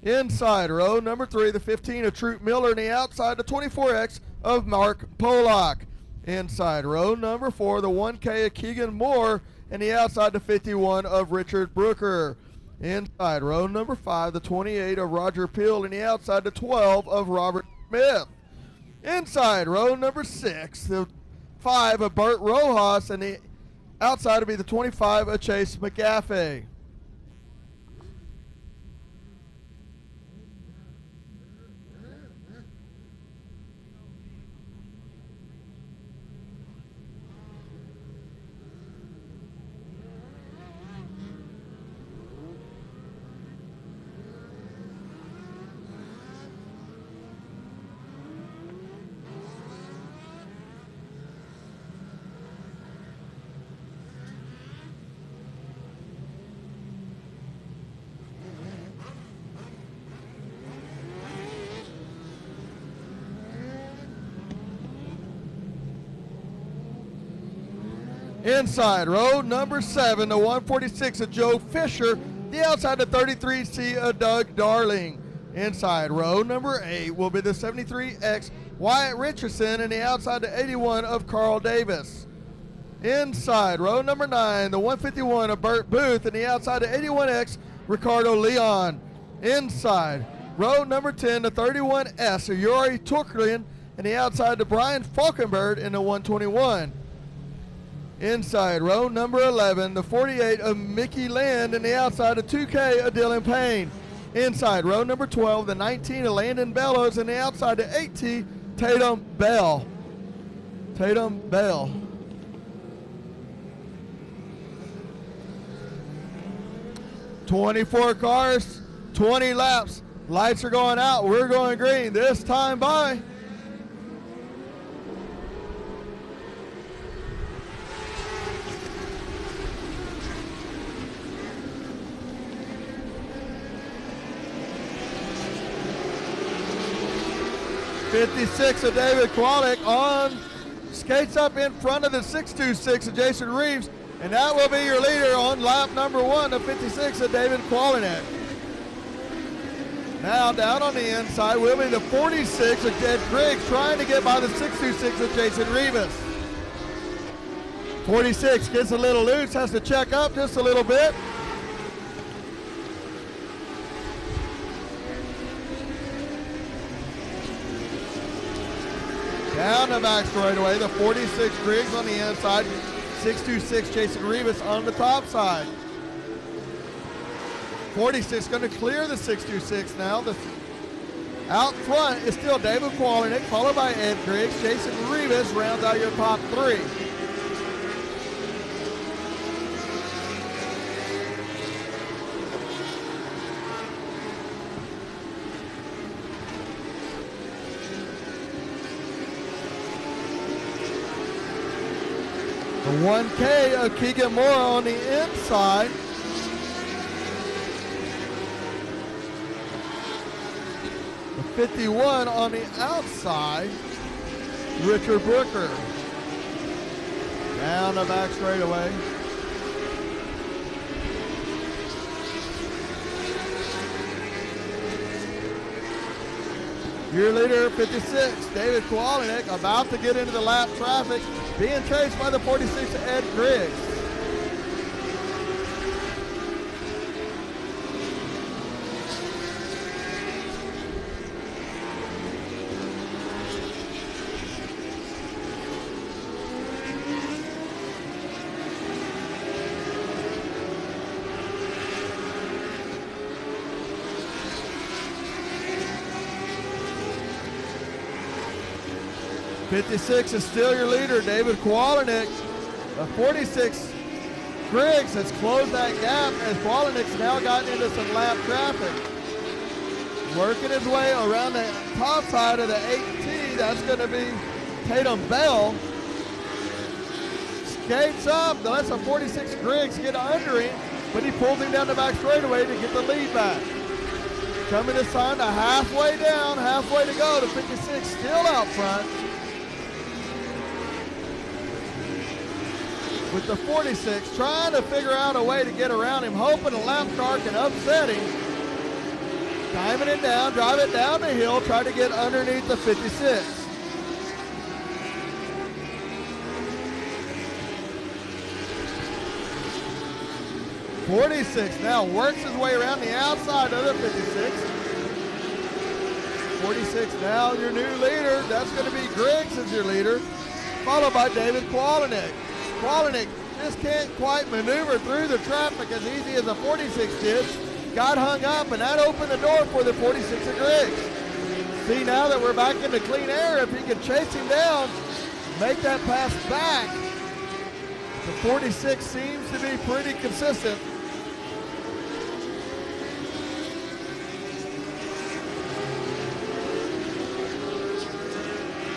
Inside row number 3, the 15 of Troop Miller, and the outside, the 24X of Mark Polak. Inside row number 4, the 1K of Keegan Moore, and the outside, the 51 of Richard Brooker. Inside row number 5, the 28 of Roger Peel, and the outside, the 12 of Robert Smith. Inside row number 6, the 5 of Bert Rojas, and the outside will be the 25 of Chase McGaffey. Inside row number 7, the 146 of Joe Fisher, the outside, the 33C of Doug Darling. Inside row number 8 will be the 73X Wyatt Richardson, and the outside, the 81 of Carl Davis. Inside row number 9, the 151 of Burt Booth, and the outside, the 81X Ricardo Leon. Inside row number 10, the 31S of Yuri Turklin, and the outside, the Brian Falkenberg in the 121. Inside row number 11, the 48 of Mickey Land, and the outside, the 2K of Dylan Payne. Inside row number 12, the 19 of Landon Bellows, and the outside, the 18 Tatum Bell. Tatum Bell. "24 cars, 20 laps. Lights are going out. We're going green. This time by '56 of David Kowalnik on skates up in front of the 626 of Jason Reeves, and that will be your leader on lap number 1, the 56 of David Kowalnik. Now down on the inside will be the 46 of Ed Griggs, trying to get by the 626 of Jason Reeves. 46 gets a little loose, has to check up just a little bit. Down the back straightaway, the 46 Griggs on the inside, 626 Jason Reeves on the top side. 46 going to clear the 626 now. Out front is still David Kowalnik, followed by Ed Griggs. Jason Reeves rounds out your top 3. The 1K of Keegan Moore on the inside. The 51 on the outside, Richard Brooker. Down the back straightaway. Your leader, 56, David Kowalczyk, about to get into the lap traffic, being chased by the 46, Ed Griggs. '56 is still your leader, David Kowalczyk. The 46, Griggs, has closed that gap as Kowalczyk's now gotten into some lap traffic. Working his way around the top side of the 8T, that's going to be Tatum Bell. Skates up, lets the 46 Griggs get under him, but he pulls him down the back straightaway to get the lead back. Coming this time to halfway down, halfway to go. The 56 still out front. With the 46 trying to figure out a way to get around him, hoping a lap car can upset him. Timing it down, drive it down the hill, try to get underneath the 56. '46 now works his way around the outside of the 56. 46 now your new leader. That's going to be Griggs as your leader, followed by David Kowalczyk. Kowalczyk just can't quite maneuver through the traffic as easy as the 46 did. Got hung up, and that opened the door for the 46 of Griggs. See, now that we're back into clean air, if he can chase him down, make that pass back. The 46 seems to be pretty consistent.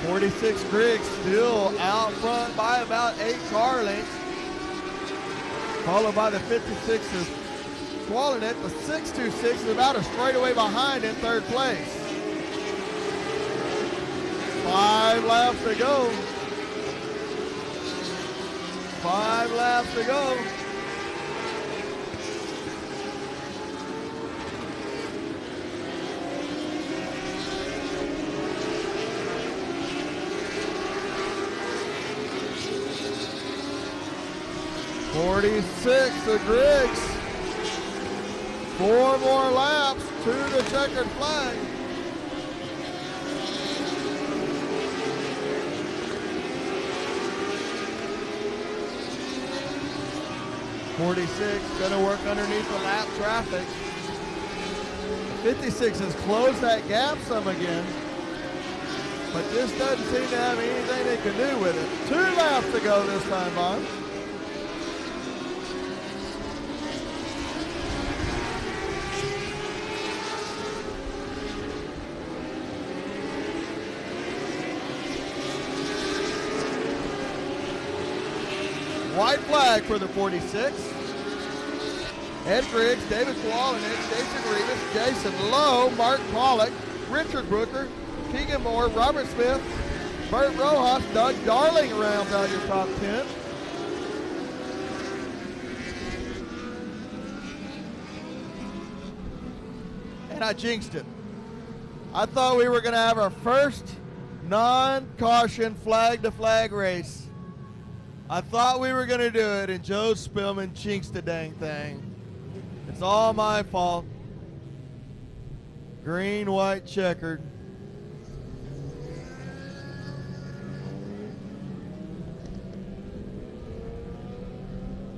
'46 Griggs still out front by about 8 car lengths, followed by the 56's Kowalczyk. The 626 is about a straightaway behind in third place. 5 laps to go. 5 laps to go. '46 of Griggs. 4 more laps to the checkered flag. '46 going to work underneath the lap traffic. 56 has closed that gap some again, but just doesn't seem to have anything they can do with it. 2 laps to go this time, Vaughn. White flag for the 46. Ed Griggs, David Kowalczyk, Jason Rivas, Jason Lowe, Mark Pollock, Richard Brooker, Keegan Moore, Robert Smith, Bert Rojas, Doug Darling rounds out your top 10. And I jinxed it. I thought we were going to have our first non-caution flag-to-flag race. I thought we were going to do it, and Joe Spillman jinxed the dang thing. It's all my fault. Green, white, checkered.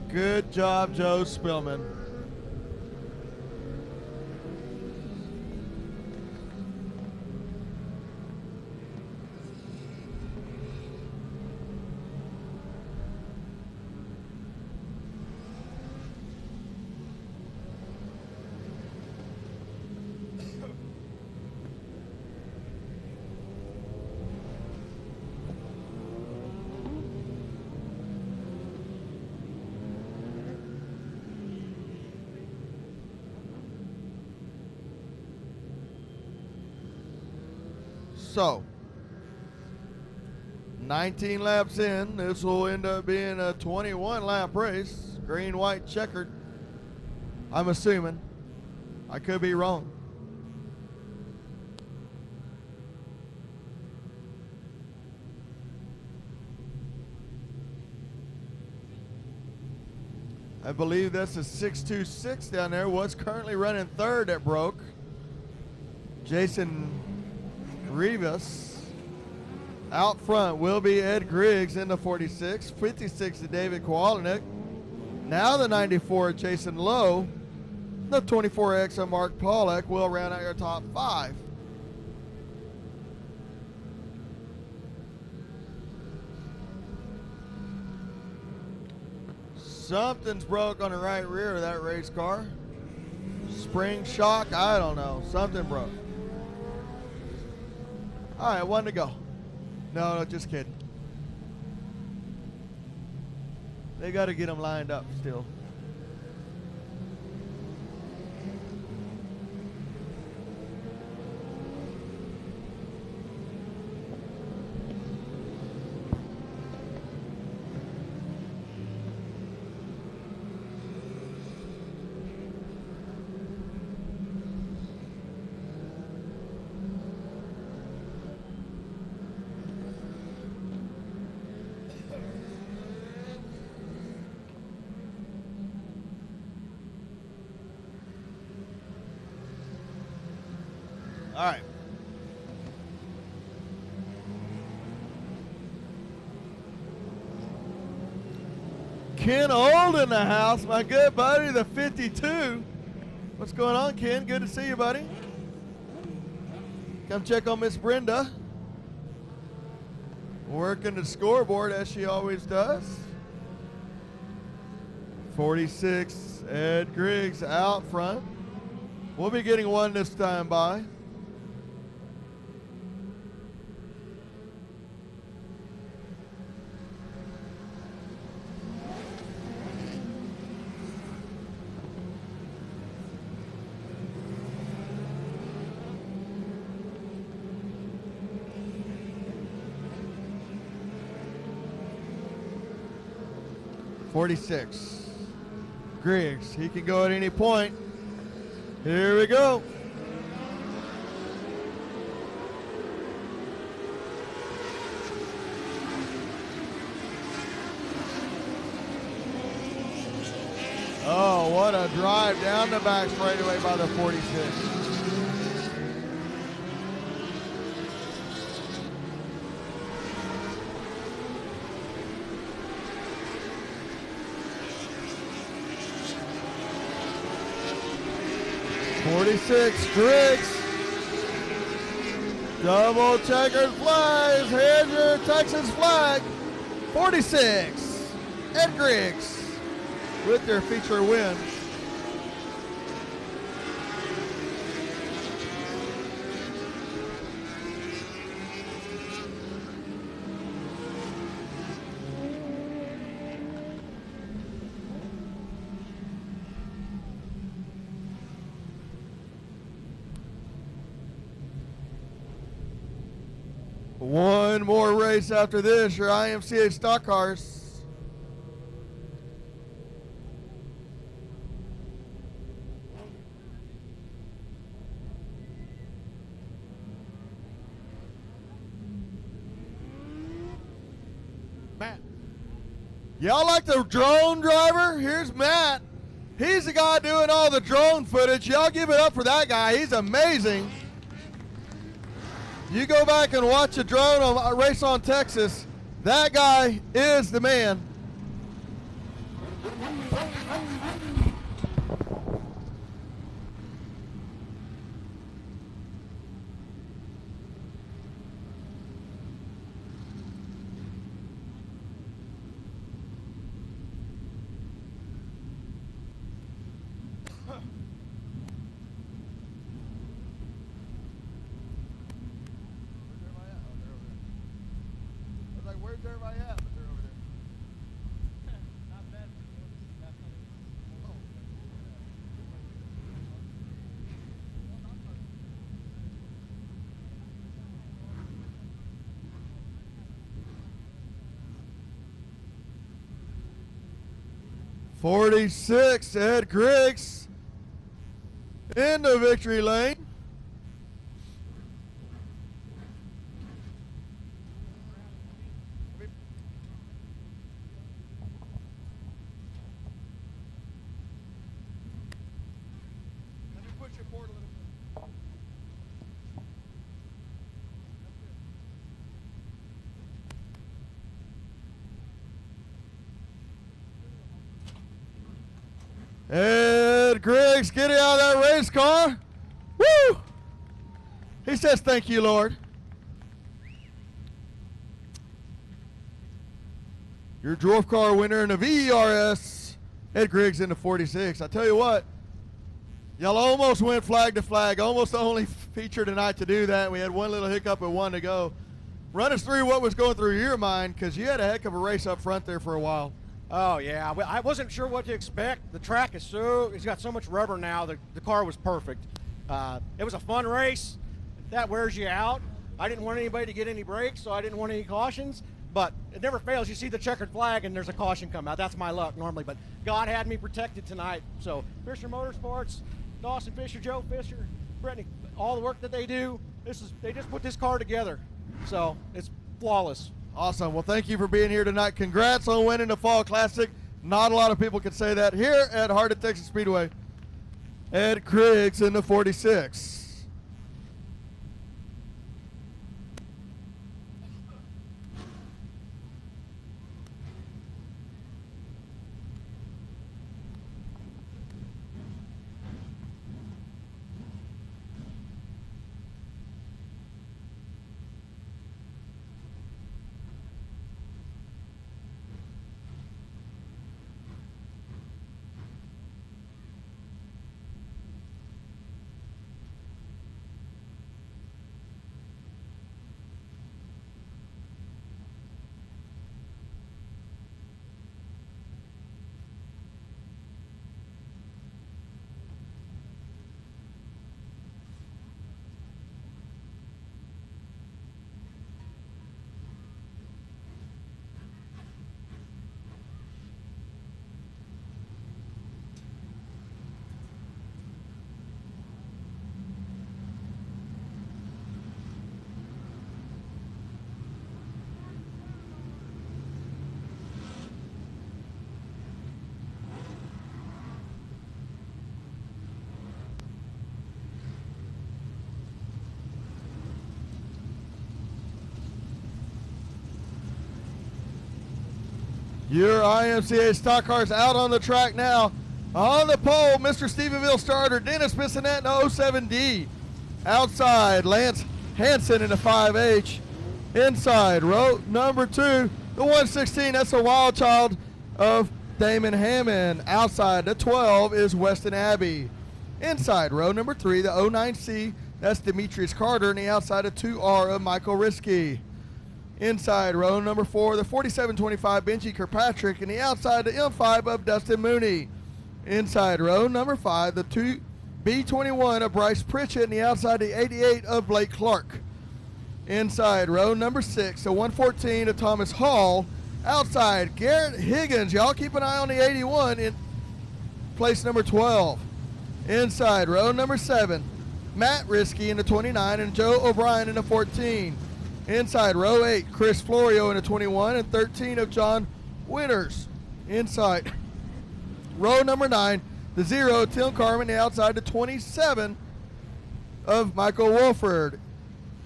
Good job, Joe Spillman. So, 19 laps in, this will end up being a 21 lap race. Green, white, checkered. I'm assuming. I could be wrong. I believe that's a 626 down there. Was currently running third that broke. Jason Rivas. Out front will be Ed Griggs in the 46. 56 to David Kowalnik. Now the 94, Jason Lowe. The 24X of Mark Pollack will round out your top 5. Something's broke on the right rear of that race car. Spring shock, I don't know. Something broke. All right, 1 to go. No, just kidding. They got to get them lined up still. All right. Ken Old in the house, my good buddy, the 52. What's going on, Ken? Good to see you, buddy. Come check on Miss Brenda. Working the scoreboard as she always does. 46, Ed Griggs out front. We'll be getting one this time by. .46. Griggs, he can go at any point. Here we go. Oh, what a drive down the back straightaway by the 46. Griggs. Double checkered flags. Here's your Texas flag. 46. Ed Griggs with their feature win. One more race after this, your IMCA stock cars. Matt. Y'all like the drone driver? Here's Matt. He's the guy doing all the drone footage. Y'all give it up for that guy. He's amazing. You go back and watch a drone on Race on Texas. That guy is the man. .46, Ed Griggs in the victory lane. Ed Griggs getting out of that race car. Woo! He says, thank you, Lord. Your Dwarf car winner in the VERS, Ed Griggs in the 46. I tell you what, y'all almost went flag to flag. Almost the only feature tonight to do that. We had one little hiccup at 1 to go. Run us through what was going through your mind, because you had a heck of a race up front there for a while. Oh, yeah. I wasn't sure what to expect. The track is it's got so much rubber now. The car was perfect. It was a fun race. That wears you out. I didn't want anybody to get any breaks, so I didn't want any cautions. But it never fails. You see the checkered flag, and there's a caution come out. That's my luck normally. But God had me protected tonight. So Fisher Motorsports, Dawson Fisher, Joe Fisher, Brittany, all the work that they do, they just put this car together. So it's flawless. Awesome. Well, thank you for being here tonight. Congrats on winning the Fall Classic. Not a lot of people can say that here at Heart of Texas Speedway. Ed Griggs in the 46. Your IMCA stock cars out on the track now. On the pole, Mr. Stephenville starter, Dennis Bissonette in the 07D. Outside, Lance Hansen in the 5H. Inside, row number 2, the 116, that's a wild child of Damon Hammond. Outside, the 12 is Weston Abbey. Inside, row number 3, the 09C, that's Demetrius Carter, and the outside, of 2R of Michael Risky. Inside, row number 4, the 4725 Benji Kirkpatrick, and the outside, the M5 of Dustin Mooney. Inside, row number 5, the 2B21 of Bryce Pritchett, and the outside, the 88 of Blake Clark. Inside, row number 6, the 114 of Thomas Hall. Outside, Garrett Higgins. Y'all keep an eye on the 81 in place number 12. Inside, row number 7, Matt Risky in the 29, and Joe O'Brien in the 14. Inside, row 8, Chris Florio in the 21, and 13 of John Winters. Inside, row number 9, the 0, Tim Carmen. The outside, the 27 of Michael Wolford.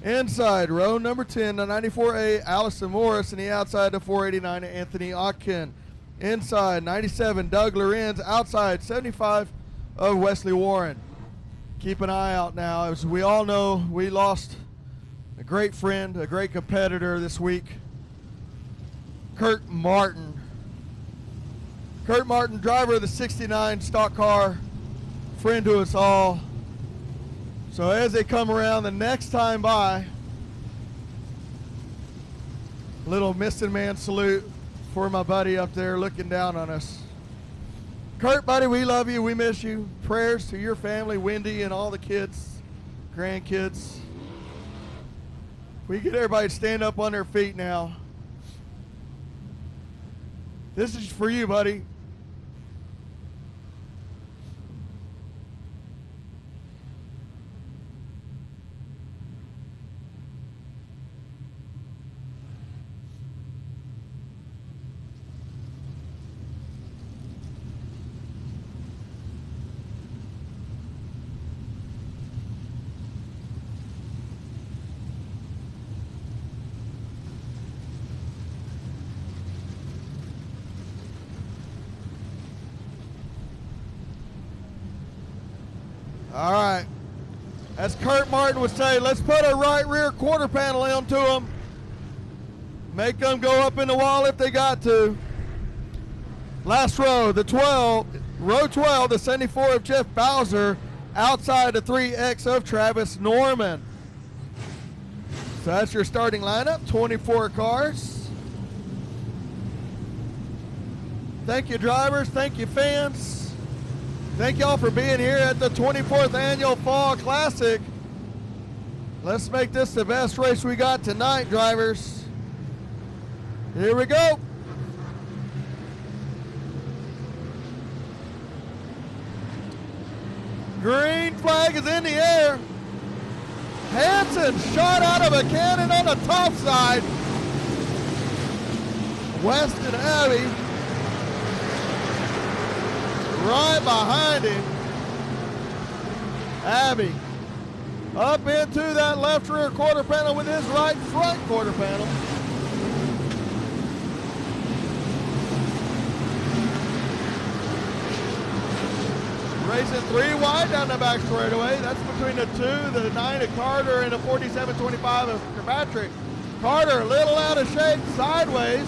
Inside, row number 10, the 94A, Allison Morris, and the outside, the 489 of Anthony Otkin. Inside, 97, Doug Lorenz. Outside, 75 of Wesley Warren. Keep an eye out now. As we all know, we lost a great friend, a great competitor this week, Kurt Martin. Kurt Martin, driver of the 69 stock car, friend to us all. So as they come around the next time by, little missing man salute for my buddy up there looking down on us. Kurt, buddy, we love you. We miss you. Prayers to your family, Wendy, and all the kids, grandkids. We get everybody to stand up on their feet now. This is for you, buddy. All right. As Kurt Martin would say, let's put a right rear quarter panel into them. Make them go up in the wall if they got to. Last row, row 12, the 74 of Jeff Bowser, outside the 3X of Travis Norman. So that's your starting lineup, 24 cars. Thank you, drivers. Thank you, fans. Thank y'all for being here at the 24th Annual Fall Classic. Let's make this the best race we got tonight, drivers. Here we go. Green flag is in the air. Hansen shot out of a cannon on the top side. Weston Abbey right behind him. Abbey up into that left rear quarter panel with his right front quarter panel. Racing 3 wide down the back straightaway. That's between the 2, the 9 of Carter and the 47-25 of Kirkpatrick. Carter a little out of shape sideways.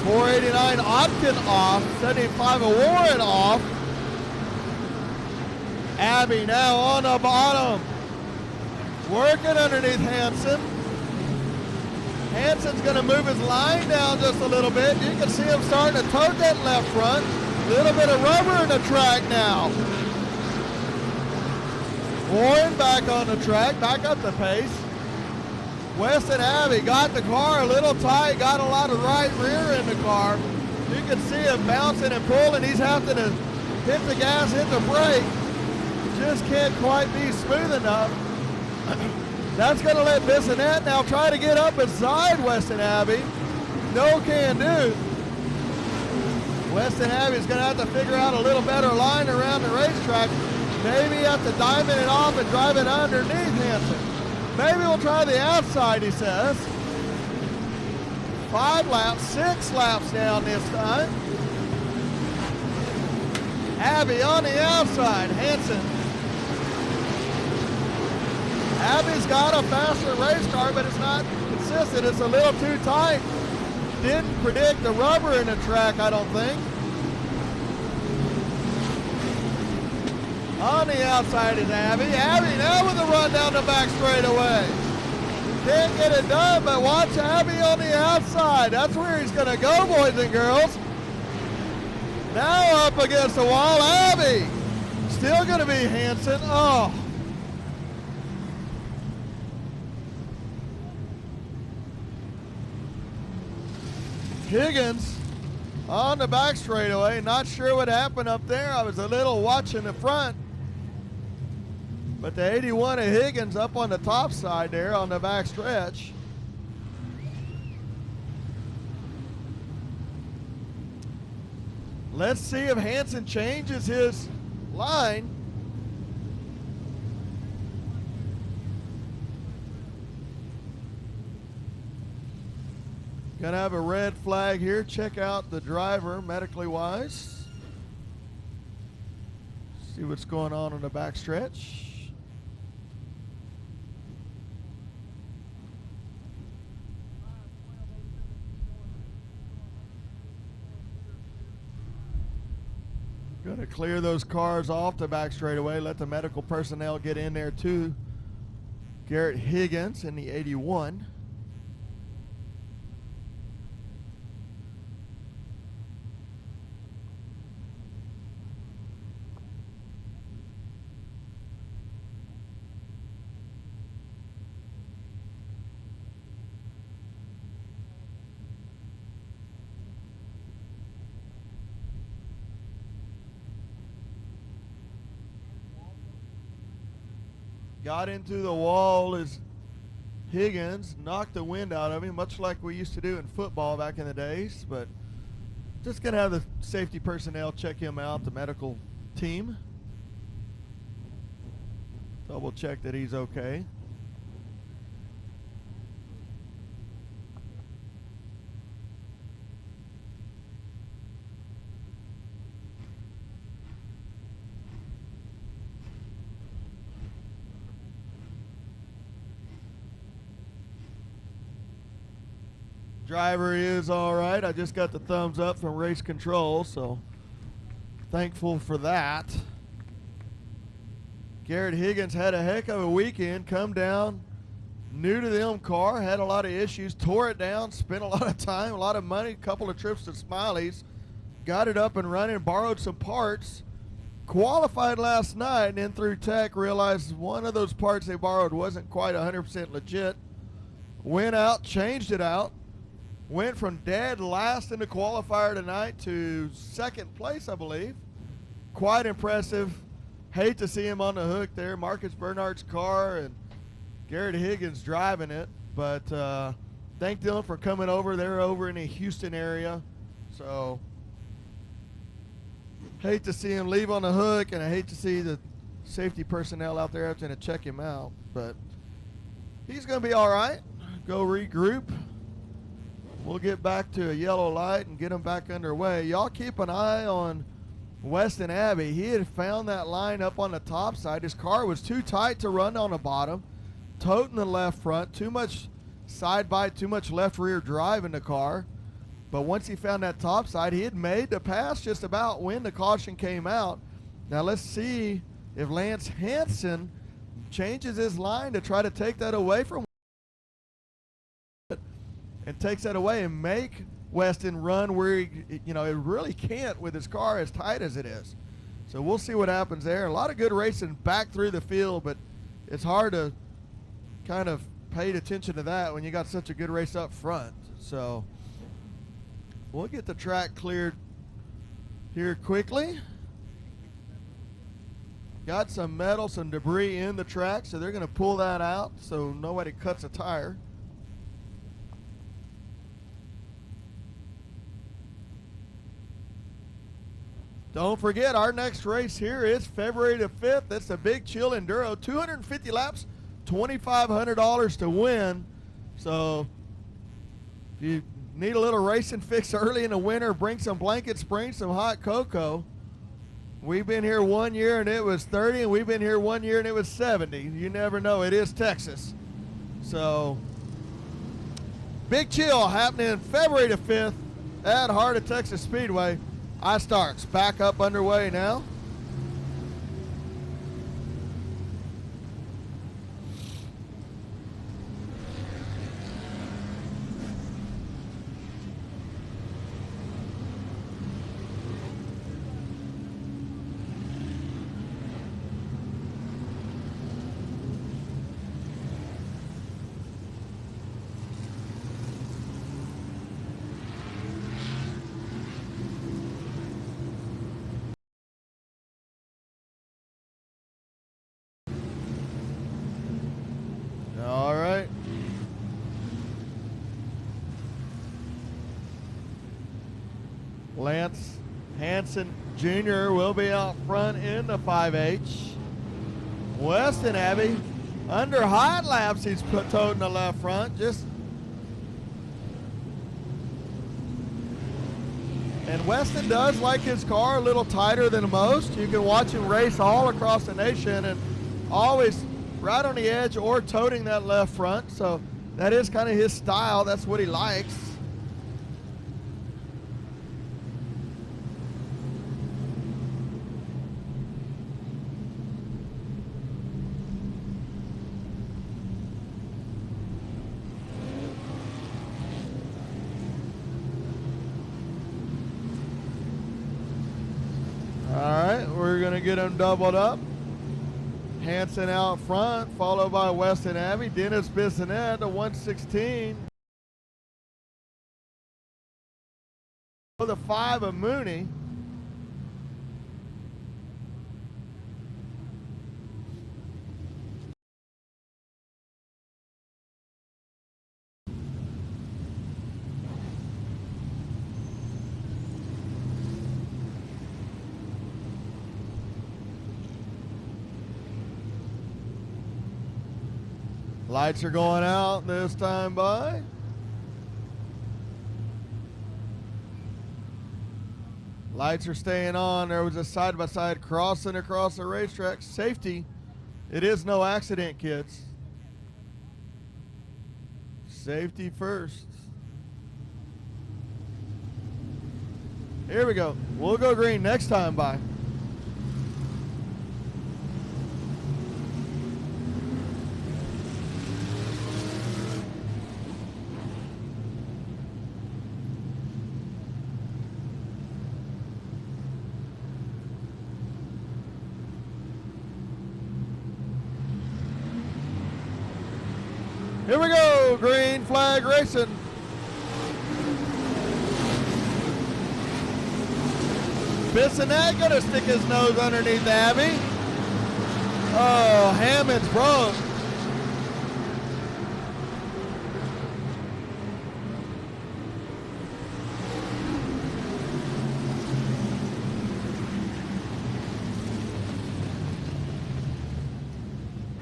.489 Otkin off, 75 of Warren off. Abbey now on the bottom, working underneath Hansen. Hansen's going to move his line down just a little bit. You can see him starting to tote that left front. A little bit of rubber in the track now. Warren back on the track, back up the pace. Weston Abbey got the car a little tight, got a lot of right rear in the car. You can see him bouncing and pulling. He's having to hit the gas, hit the brake. Just can't quite be smooth enough. That's going to let Bissonette now try to get up inside Weston Abbey. No can do. Weston Abbey's going to have to figure out a little better line around the racetrack. Maybe have to diamond it off and drive it underneath Hansen. Maybe we'll try the outside, he says. 5 laps, 6 laps down this time. Abbey on the outside, Hansen. Abbey's got a faster race car, but it's not consistent. It's a little too tight. Didn't predict the rubber in the track, I don't think. On the outside is Abbey. Abbey now with a run down the back straightaway. Can't get it done, but watch Abbey on the outside. That's where he's going to go, boys and girls. Now up against the wall, Abbey. Still going to be Hansen. Oh. Higgins on the back straightaway. Not sure what happened up there. I was a little watching the front. But the 81 of Higgins up on the top side there on the back stretch. Let's see if Hansen changes his line. Gonna have a red flag here. Check out the driver medically wise. See what's going on the back stretch. Going to clear those cars off the back straightaway. Let the medical personnel get in there too. Garrett Higgins in the 81. Got into the wall as Higgins knocked the wind out of him, much like we used to do in football back in the days. But just going to have the safety personnel check him out, the medical team. Double check that he's okay. Driver is all right. I just got the thumbs up from race control, so thankful for that. Garrett Higgins had a heck of a weekend. Come down, new to them car, had a lot of issues, tore it down, spent a lot of time, a lot of money, a couple of trips to Smiley's, got it up and running, borrowed some parts, qualified last night, and then through tech realized one of those parts they borrowed wasn't quite 100% legit. Went out, changed it out, went from dead last in the qualifier tonight to second place, I believe. Quite impressive. Hate to see him on the hook there. Marcus Bernard's car and Garrett Higgins driving it. But thank them for coming over. They're over in the Houston area. So hate to see him leave on the hook, and I hate to see the safety personnel out there having to check him out. But he's going to be all right. Go regroup. We'll get back to a yellow light and get him back underway. Y'all keep an eye on Weston Abbey. He had found that line up on the top side. His car was too tight to run on the bottom, toting the left front, too much side bite, too much left rear drive in the car. But once he found that top side, he had made the pass just about when the caution came out. Now let's see if Lance Hansen changes his line to try to take that away from and takes that away and make Weston run where he, it really can't with his car as tight as it is. So we'll see what happens there. A lot of good racing back through the field, but it's hard to kind of pay attention to that when you got such a good race up front. So we'll get the track cleared here quickly. Got some metal, some debris in the track, so they're going to pull that out so nobody cuts a tire. Don't forget, our next race here is February the 5th. That's the Big Chill Enduro. 250 laps, $2,500 to win. So if you need a little racing fix early in the winter, bring some blankets, bring some hot cocoa. We've been here 1 year and it was 30, and we've been here 1 year and it was 70. You never know. It is Texas. So Big Chill happening February the 5th at Heart of Texas Speedway. iStarks back up underway now. All right. Lance Hansen Jr. will be out front in the 5H. Weston Abbey, under hot laps, he's toting the left front. And Weston does like his car a little tighter than most. You can watch him race all across the nation and always right on the edge or toting that left front. So that is kind of his style. That's what he likes. All right, we're going to get him doubled up. Hansen out front, followed by Weston Abbey. Dennis Bissonette, the 116. For the 5 of Mooney. Lights are going out this time by. Lights are staying on. There was a side-by-side crossing across the racetrack. Safety. It is no accident, kids. Safety first. Here we go. We'll go green next time by. Here we go, green flag racing. Bissonette gonna stick his nose underneath Abby. Oh, Hammond's broke.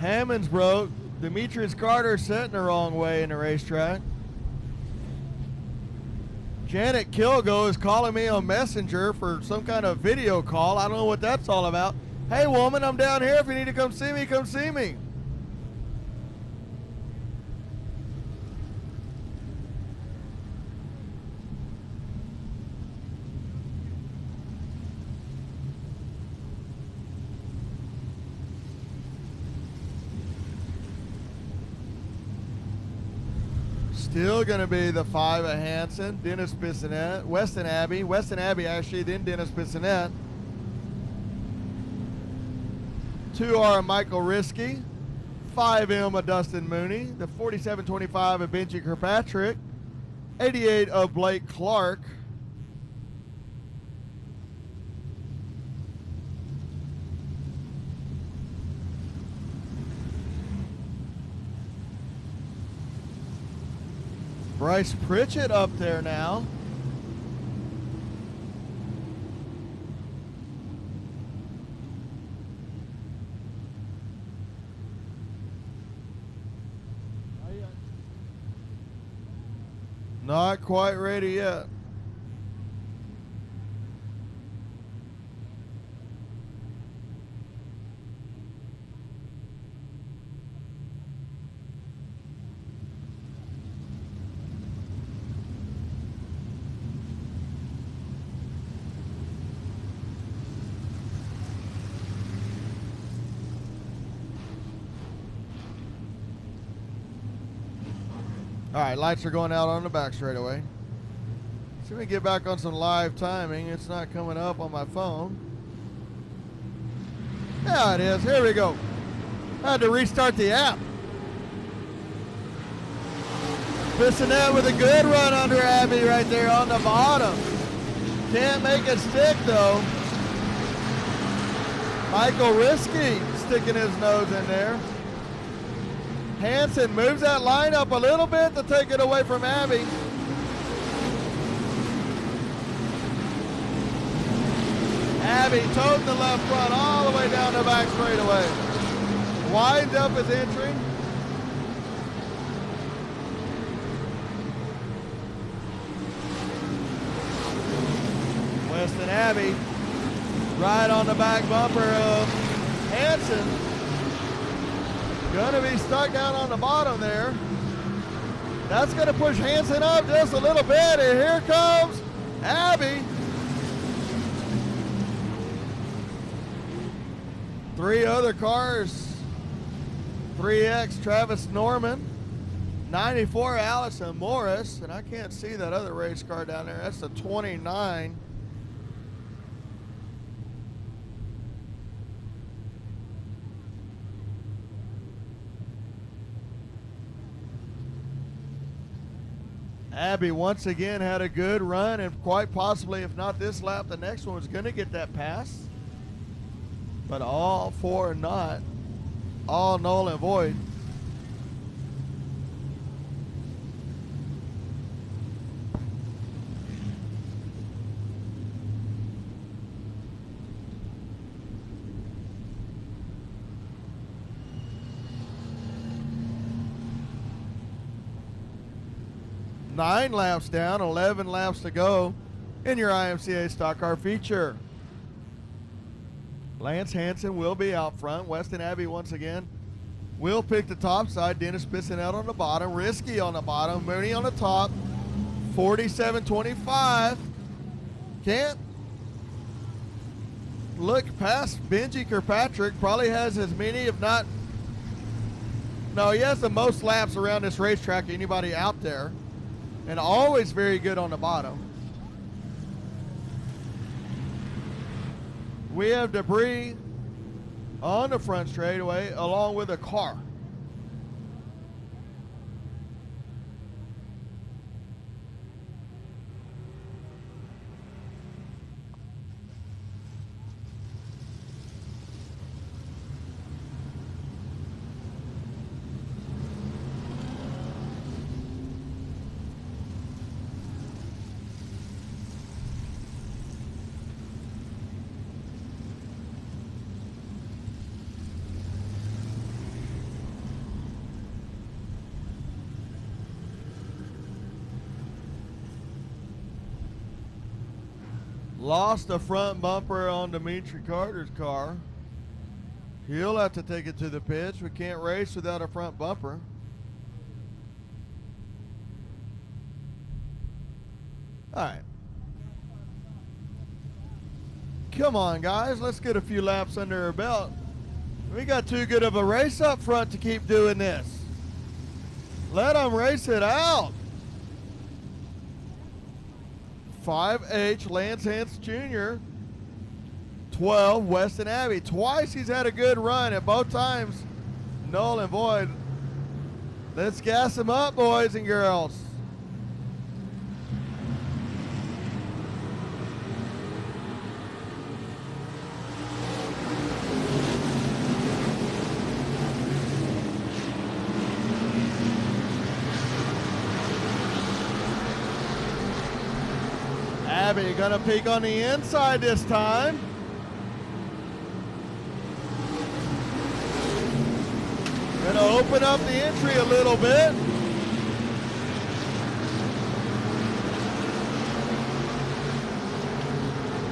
Hammond's broke. Demetrius Carter setting the wrong way in the racetrack. Janet Kilgo is calling me on Messenger for some kind of video call. I don't know what that's all about. Hey woman, I'm down here. If you need to come see me, come see me. Still going to be the 5 of Hanson, Dennis Bissonette, Weston Abbey actually, then Dennis Bissonette. 2R Michael Risky, 5M of Dustin Mooney, the 4725 of Benji Kirkpatrick, 88 of Blake Clark. Bryce Pritchett up there now. Not quite ready yet. All right, lights are going out on the back straightaway. See if we can get back on some live timing. It's not coming up on my phone. Yeah, it is. Here we go. I had to restart the app. Bissonette with a good run under Abby right there on the bottom. Can't make it stick though. Michael Risky sticking his nose in there. Hanson moves that line up a little bit to take it away from Abby. Abby toting the left front all the way down the back straightaway. Winds up his entry. Weston Abbey right on the back bumper of Hanson. Gonna be stuck down on the bottom there. That's gonna push Hanson up just a little bit, and here comes Abby. 3 other cars. 3X Travis Norman, 94 Allison Morris, and I can't see that other race car down there. That's the 29. Abby once again had a good run, and quite possibly, if not this lap, the next one was going to get that pass. But all 4 are not. All null and void. Nine laps down, 11 laps to go in your IMCA Stock Car feature. Lance Hanson will be out front. Weston Abbey once again will pick the top side. Dennis Bissonette on the bottom. Risky on the bottom. Mooney on the top. 47.25 Can't look past Benji Kirkpatrick. Probably has as many, if not, no, he has the most laps around this racetrack of anybody out there, and always very good on the bottom. We have debris on the front straightaway along with a car. Lost the front bumper on Dimitri Carter's car. He'll have to take it to the pits. We can't race without a front bumper. All right. Come on, guys. Let's get a few laps under our belt. We got too good of a race up front to keep doing this. Let them race it out. 5H, Lance Hance Jr. 12, Weston Abbey. Twice he's had a good run, at both times null and void. Let's gas him up, boys and girls. Abbey gonna peek on the inside this time. Gonna open up the entry a little bit.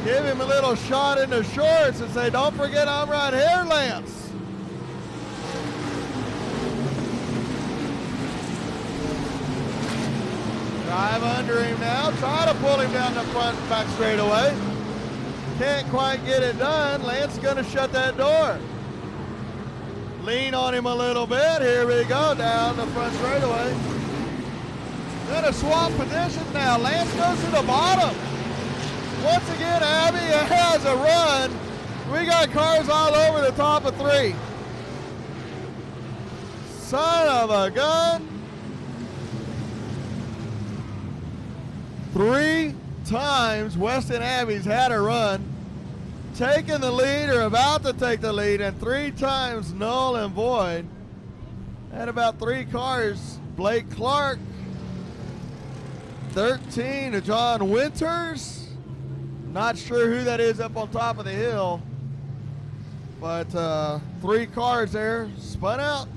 Give him a little shot in the shorts and say, don't forget I'm right here, Lance. Drive under him now. Try to pull him down the front back straightaway. Can't quite get it done. Lance gonna shut that door. Lean on him a little bit. Here we go, down the front straightaway. Gonna swap positions now. Lance goes to the bottom. Once again, Abbey has a run. We got cars all over the top of 3. Son of a gun. 3 times Weston Abbey's had a run, taking the lead or about to take the lead, and 3 times null and void. Had about 3 cars. Blake Clark, 13 to John Winters. Not sure who that is up on top of the hill, but 3 cars there spun out,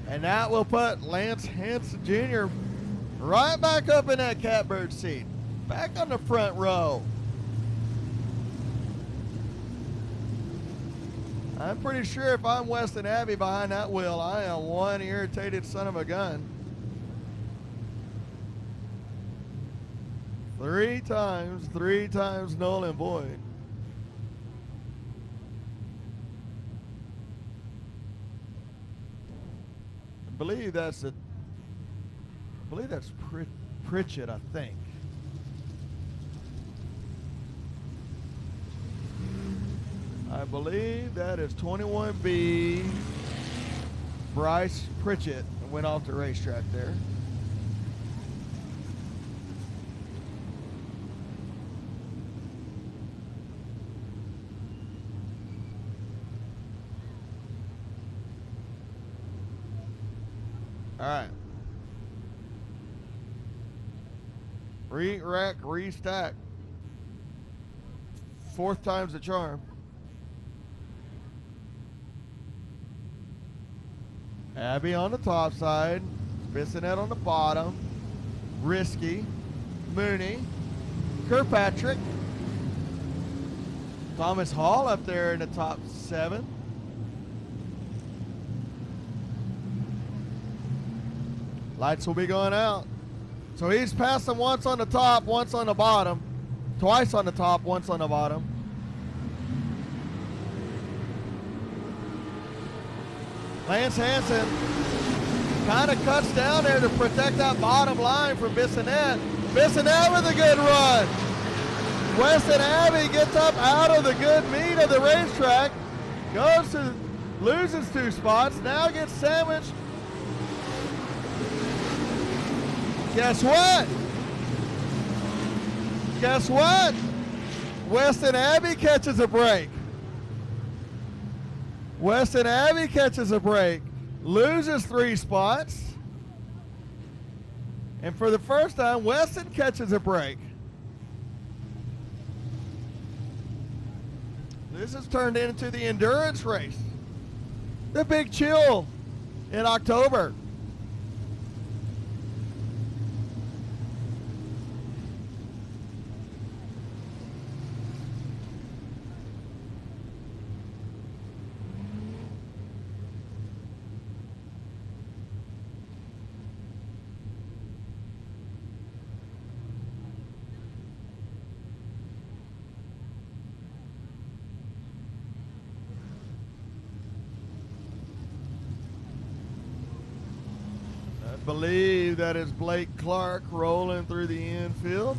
and that will put Lance Hansen Jr. right back up in that catbird seat, back on the front row. I'm pretty sure if I'm Weston Abbey behind that wheel, I am one irritated son of a gun. 3 times null and void. I believe that's Pritchett, I think. I believe that is 21B Bryce Pritchett went off the racetrack there. All right. Re-rack, restack. 4th time's the charm. Abbey on the top side. Bissonette on the bottom. Risky. Mooney. Kirkpatrick. Thomas Hall up there in the top 7. Lights will be going out. So he's passed them once on the top, once on the bottom. twice on the top, once on the bottom. Lance Hansen kind of cuts down there to protect that bottom line from Bissonette. Bissonette with a good run. Weston Abbey gets up out of the good meat of the racetrack, loses 2 spots, now gets sandwiched. Guess what? Guess what? Weston Abbey catches a break. Weston Abbey catches a break, loses 3 spots, and for the first time, Weston catches a break. This has turned into the endurance race. The Big Chill in October. Believe that is Blake Clark rolling through the infield.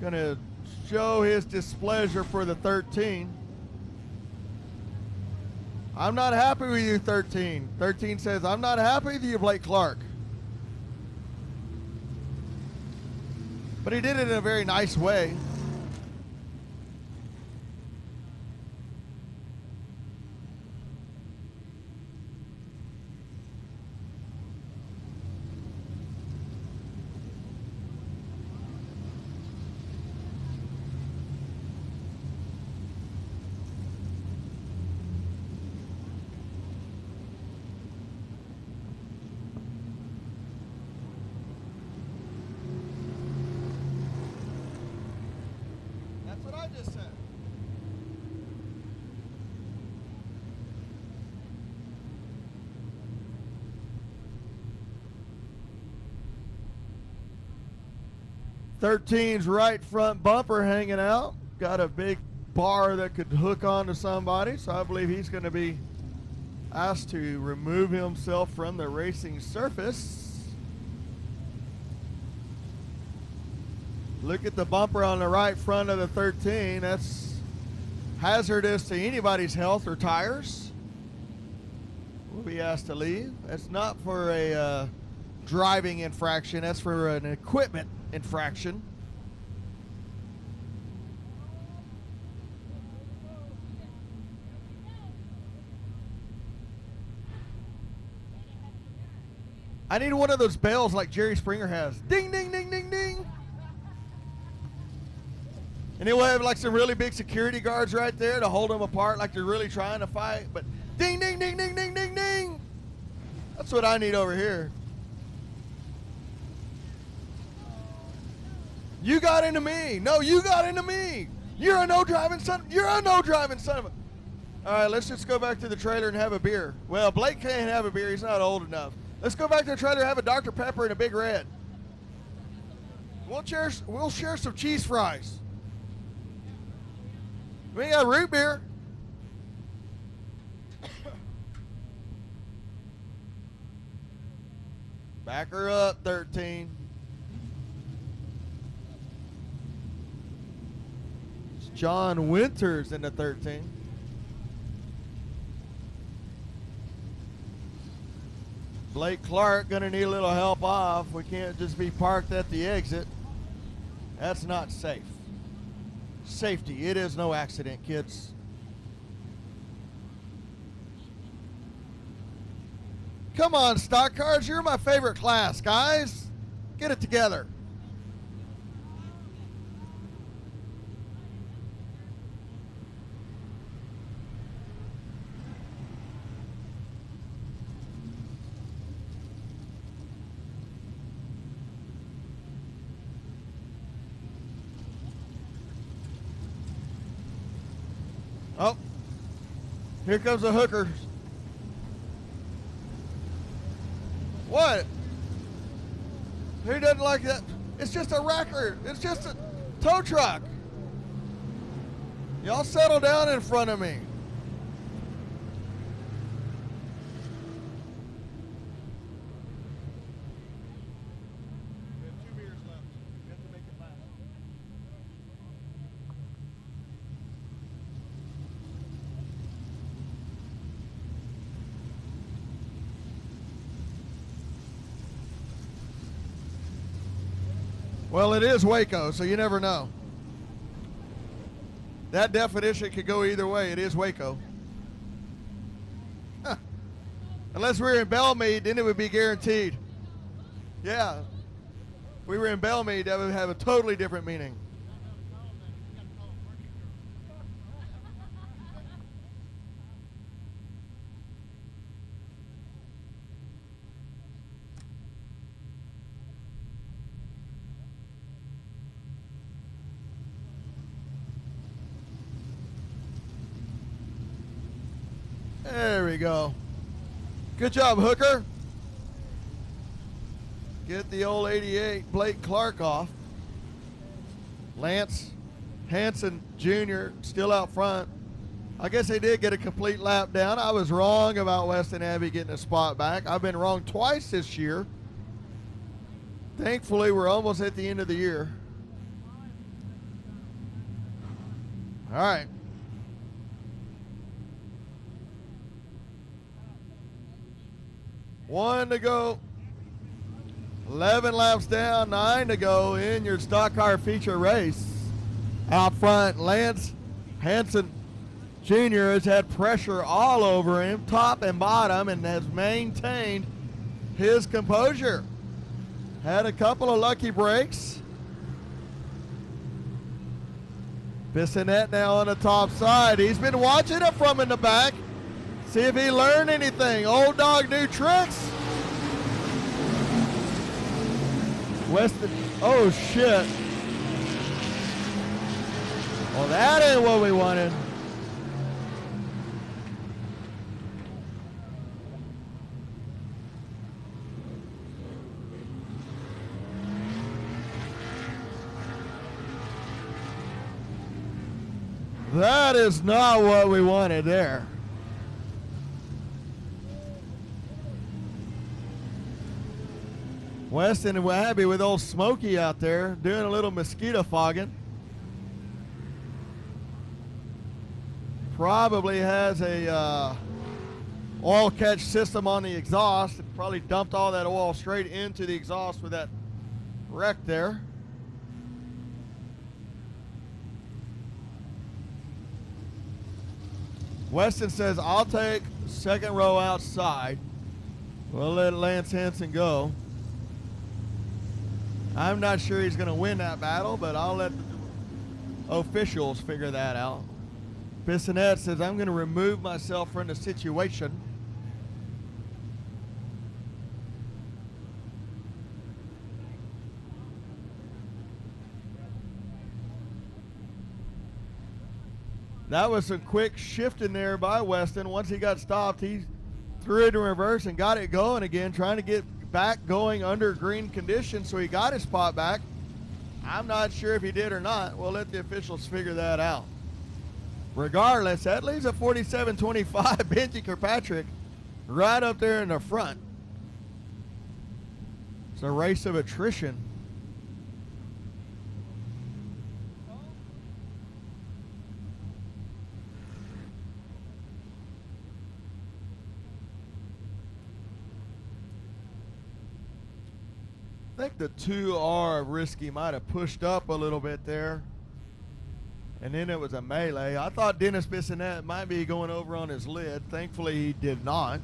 Gonna show his displeasure for the 13. I'm not happy with you, 13. 13 says, I'm not happy with you, Blake Clark. But he did it in a very nice way. Just said. Thirteen's right front bumper hanging out. Got a big bar that could hook onto somebody, so I believe he's going to be asked to remove himself from the racing surface. Look at the bumper on the right front of the 13. That's hazardous to anybody's health or tires. We'll be asked to leave. That's not for a driving infraction. That's for an equipment infraction. I need one of those bells like Jerry Springer has. Ding, ding, ding, ding, ding. And then we'll have like some really big security guards right there to hold them apart like they're really trying to fight. But ding, ding, ding, ding, ding, ding, ding. That's what I need over here. You got into me. No, you got into me. You're a no driving son. You're a no driving son of a. All right, let's just go back to the trailer and have a beer. Well, Blake can't have a beer. He's not old enough. Let's go back to the trailer and have a Dr. Pepper and a Big Red. We'll share some cheese fries. We ain't got root beer. Back her up, 13. It's John Winters in the 13. Blake Clark gonna need a little help off. We can't just be parked at the exit. That's not safe. Safety, it is no accident, kids. Come on, stock cars, you're my favorite class, guys. Get it together. Oh, here comes the hookers. What? Who doesn't like that? It's just a record. It's just a tow truck. Y'all settle down in front of me. Well, it is Waco, so you never know. That definition could go either way. It is Waco. Huh. Unless we were in Belmead, then it would be guaranteed. Yeah. If we were in Belmead, that would have a totally different meaning. There we go. Good job, Hooker. Get the old 88 Blake Clark off. Lance Hansen Jr. still out front. I guess they did get a complete lap down. I was wrong about Weston Abbey getting a spot back. I've been wrong twice this year. Thankfully, we're almost at the end of the year. All right. One to go. 11 laps down, 9 to go in your stock car feature race. Out front, Lance Hansen Jr. has had pressure all over him, top and bottom, and has maintained his composure. Had a couple of lucky breaks. Bissonette now on the top side. He's been watching it from in the back. See if he learned anything. Old dog, new tricks. Weston, oh shit. Well, that ain't what we wanted. That is not what we wanted there. Weston and Abbey with old Smokey out there doing a little mosquito fogging. Probably has a oil catch system on the exhaust. It probably dumped all that oil straight into the exhaust with that wreck there. Weston says, I'll take second row outside. We'll let Lance Hansen go. I'm not sure he's going to win that battle, but I'll let the officials figure that out. Bissonette says, I'm going to remove myself from the situation. That was a quick shift in there by Weston. Once he got stopped, he threw it in reverse and got it going again, trying to get back going under green conditions, so he got his spot back. I'm not sure if he did or not. We'll let the officials figure that out. Regardless, that leaves a 47-25 Benji Kirkpatrick right up there in the front. It's a race of attrition. I think the 2R of Risky might have pushed up a little bit there. And then it was a melee. I thought Dennis Bissonette might be going over on his lid. Thankfully, he did not.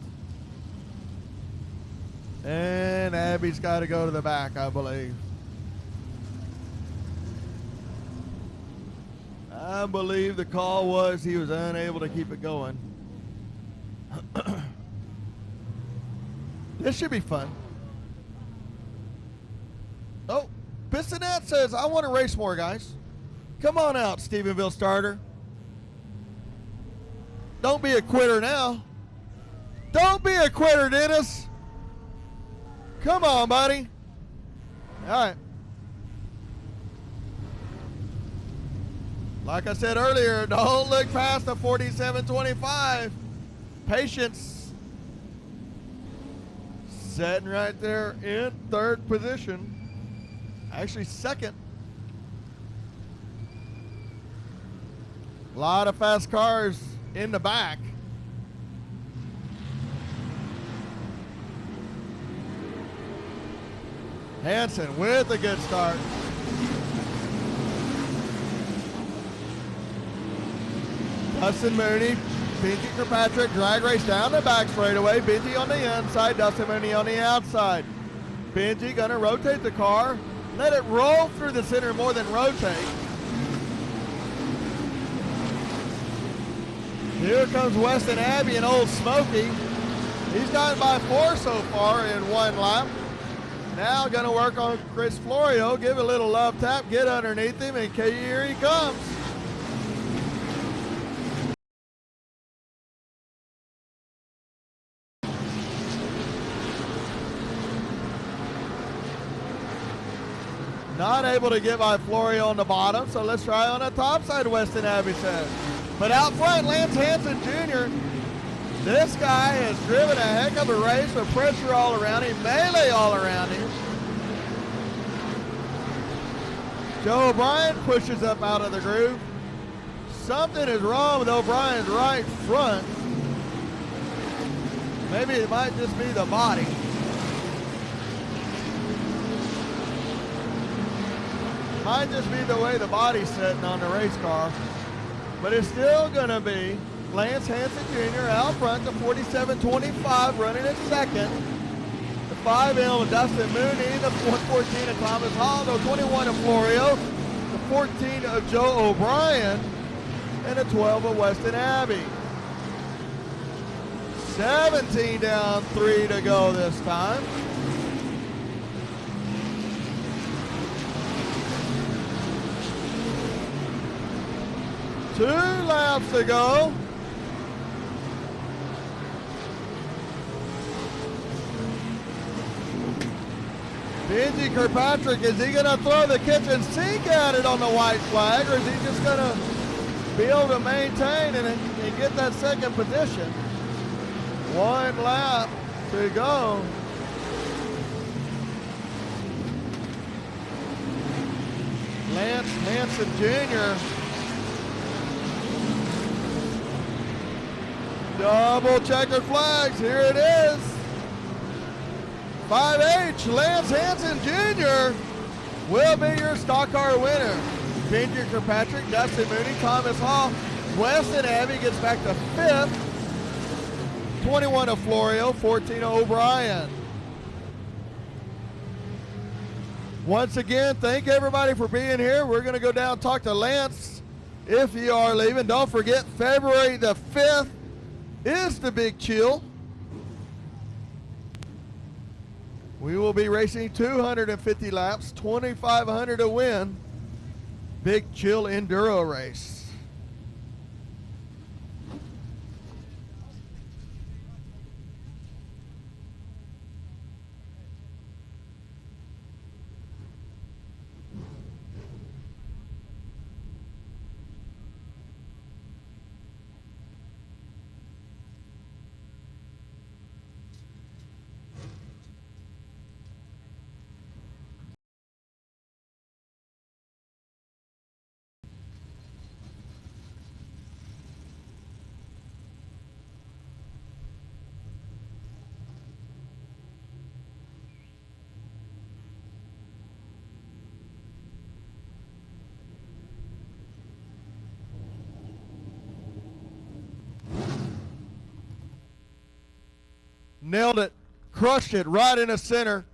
And Abby's got to go to the back, I believe. I believe the call was he was unable to keep it going. This should be fun. Oh, Bissonette says, I want to race more, guys. Come on out, Stephenville starter. Don't be a quitter now. Don't be a quitter, Dennis. Come on, buddy. All right. Like I said earlier, don't look past the 47.25. Patience. Sitting right there in third position. Actually second. A lot of fast cars in the back. Hansen with a good start. Dustin Mooney, Benji Kirkpatrick, drag race down the back straightaway. Benji on the inside, Dustin Mooney on the outside. Benji gonna rotate the car, let it roll through the center more than rotate. Here comes Weston Abbey and Old Smoky. He's gotten by 4 so far in 1 lap. Now gonna work on Chris Florio, give a little love tap, get underneath him, and here he comes. Not able to get by Florio on the bottom, so let's try on the top side, Weston Abbey says. But out front, Lance Hansen Jr., this guy has driven a heck of a race with pressure all around him, melee all around him. Joe O'Brien pushes up out of the groove. Something is wrong with O'Brien's right front. Maybe it might just be the body. Might just be the way the body's sitting on the race car. But it's still going to be Lance Hansen Jr. out front, the 47.25 running at second. The 5L of Dustin Mooney, the 114 of Thomas Hall, the 21 of Florio, the 14 of Joe O'Brien, and the 12 of Weston Abbey. 17 down, 3 to go this time. Two laps to go. Benji Kirkpatrick, is he going to throw the kitchen sink at it on the white flag, or is he just going to be able to maintain and get that second position? 1 lap to go. Lance Hansen Jr. Double checkered flags, here it is. 5H, Lance Hansen Jr. will be your stock car winner. Benji Kirkpatrick, Dustin Mooney, Thomas Hall, Weston Abbey gets back to 5th. 21 of Florio, 14 of O'Brien. Once again, thank everybody for being here. We're going to go down and talk to Lance if you are leaving. Don't forget, February the 5th is the Big Chill. We will be racing 250 laps, 2,500 to win. Big Chill Enduro race. Nailed it, crushed it right in the center.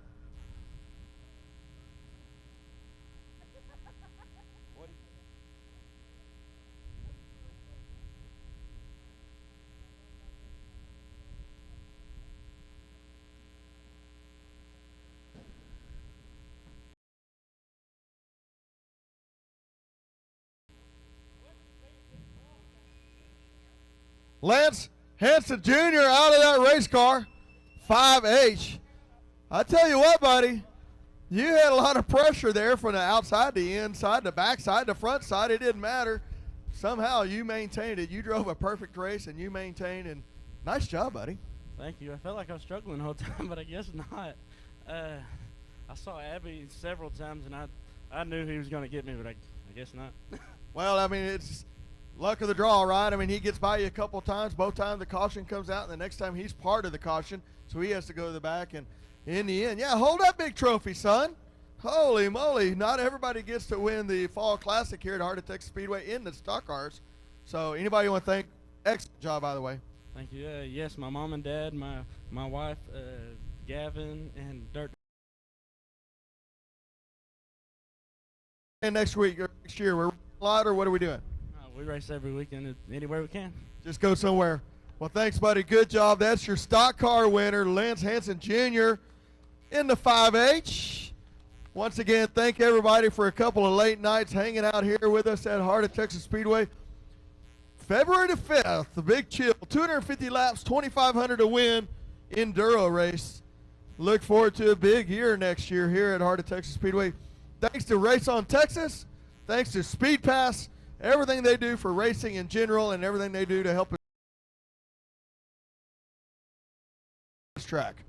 Lance Hansen Jr. out of that race car. 5H. I tell you what, buddy, You had a lot of pressure there from the outside, the inside, the backside, the front side. It didn't matter. Somehow you maintained it. You drove a perfect race, and you maintained. And nice job, buddy. Thank you. I felt like I was struggling the whole time, but I guess not. I saw Abby several times, and I knew he was going to get me, but I guess not. Well, I mean, it's luck of the draw, right? I mean, he gets by you a couple times. Both times the caution comes out, and the next time he's part of the caution, so he has to go to the back. And in the end, yeah, hold that big trophy, son. Holy moly. Not everybody gets to win the Fall Classic here at Heart of Texas Speedway in the stock cars. So anybody want to thank? Excellent job, by the way. Thank you. Yes, my mom and dad, my wife, Gavin, and Dirt. And next week or next year, we're a lot, or what are we doing? We race every weekend anywhere we can. Just go somewhere. Well, thanks, buddy. Good job. That's your stock car winner, Lance Hansen Jr. in the 5H. Once again, thank everybody for a couple of late nights hanging out here with us at Heart of Texas Speedway. February the 5th, the Big Chill, 250 laps, 2,500 to win enduro race. Look forward to a big year next year here at Heart of Texas Speedway. Thanks to Race on Texas, thanks to Speed Pass, everything they do for racing in general and everything they do to help us track.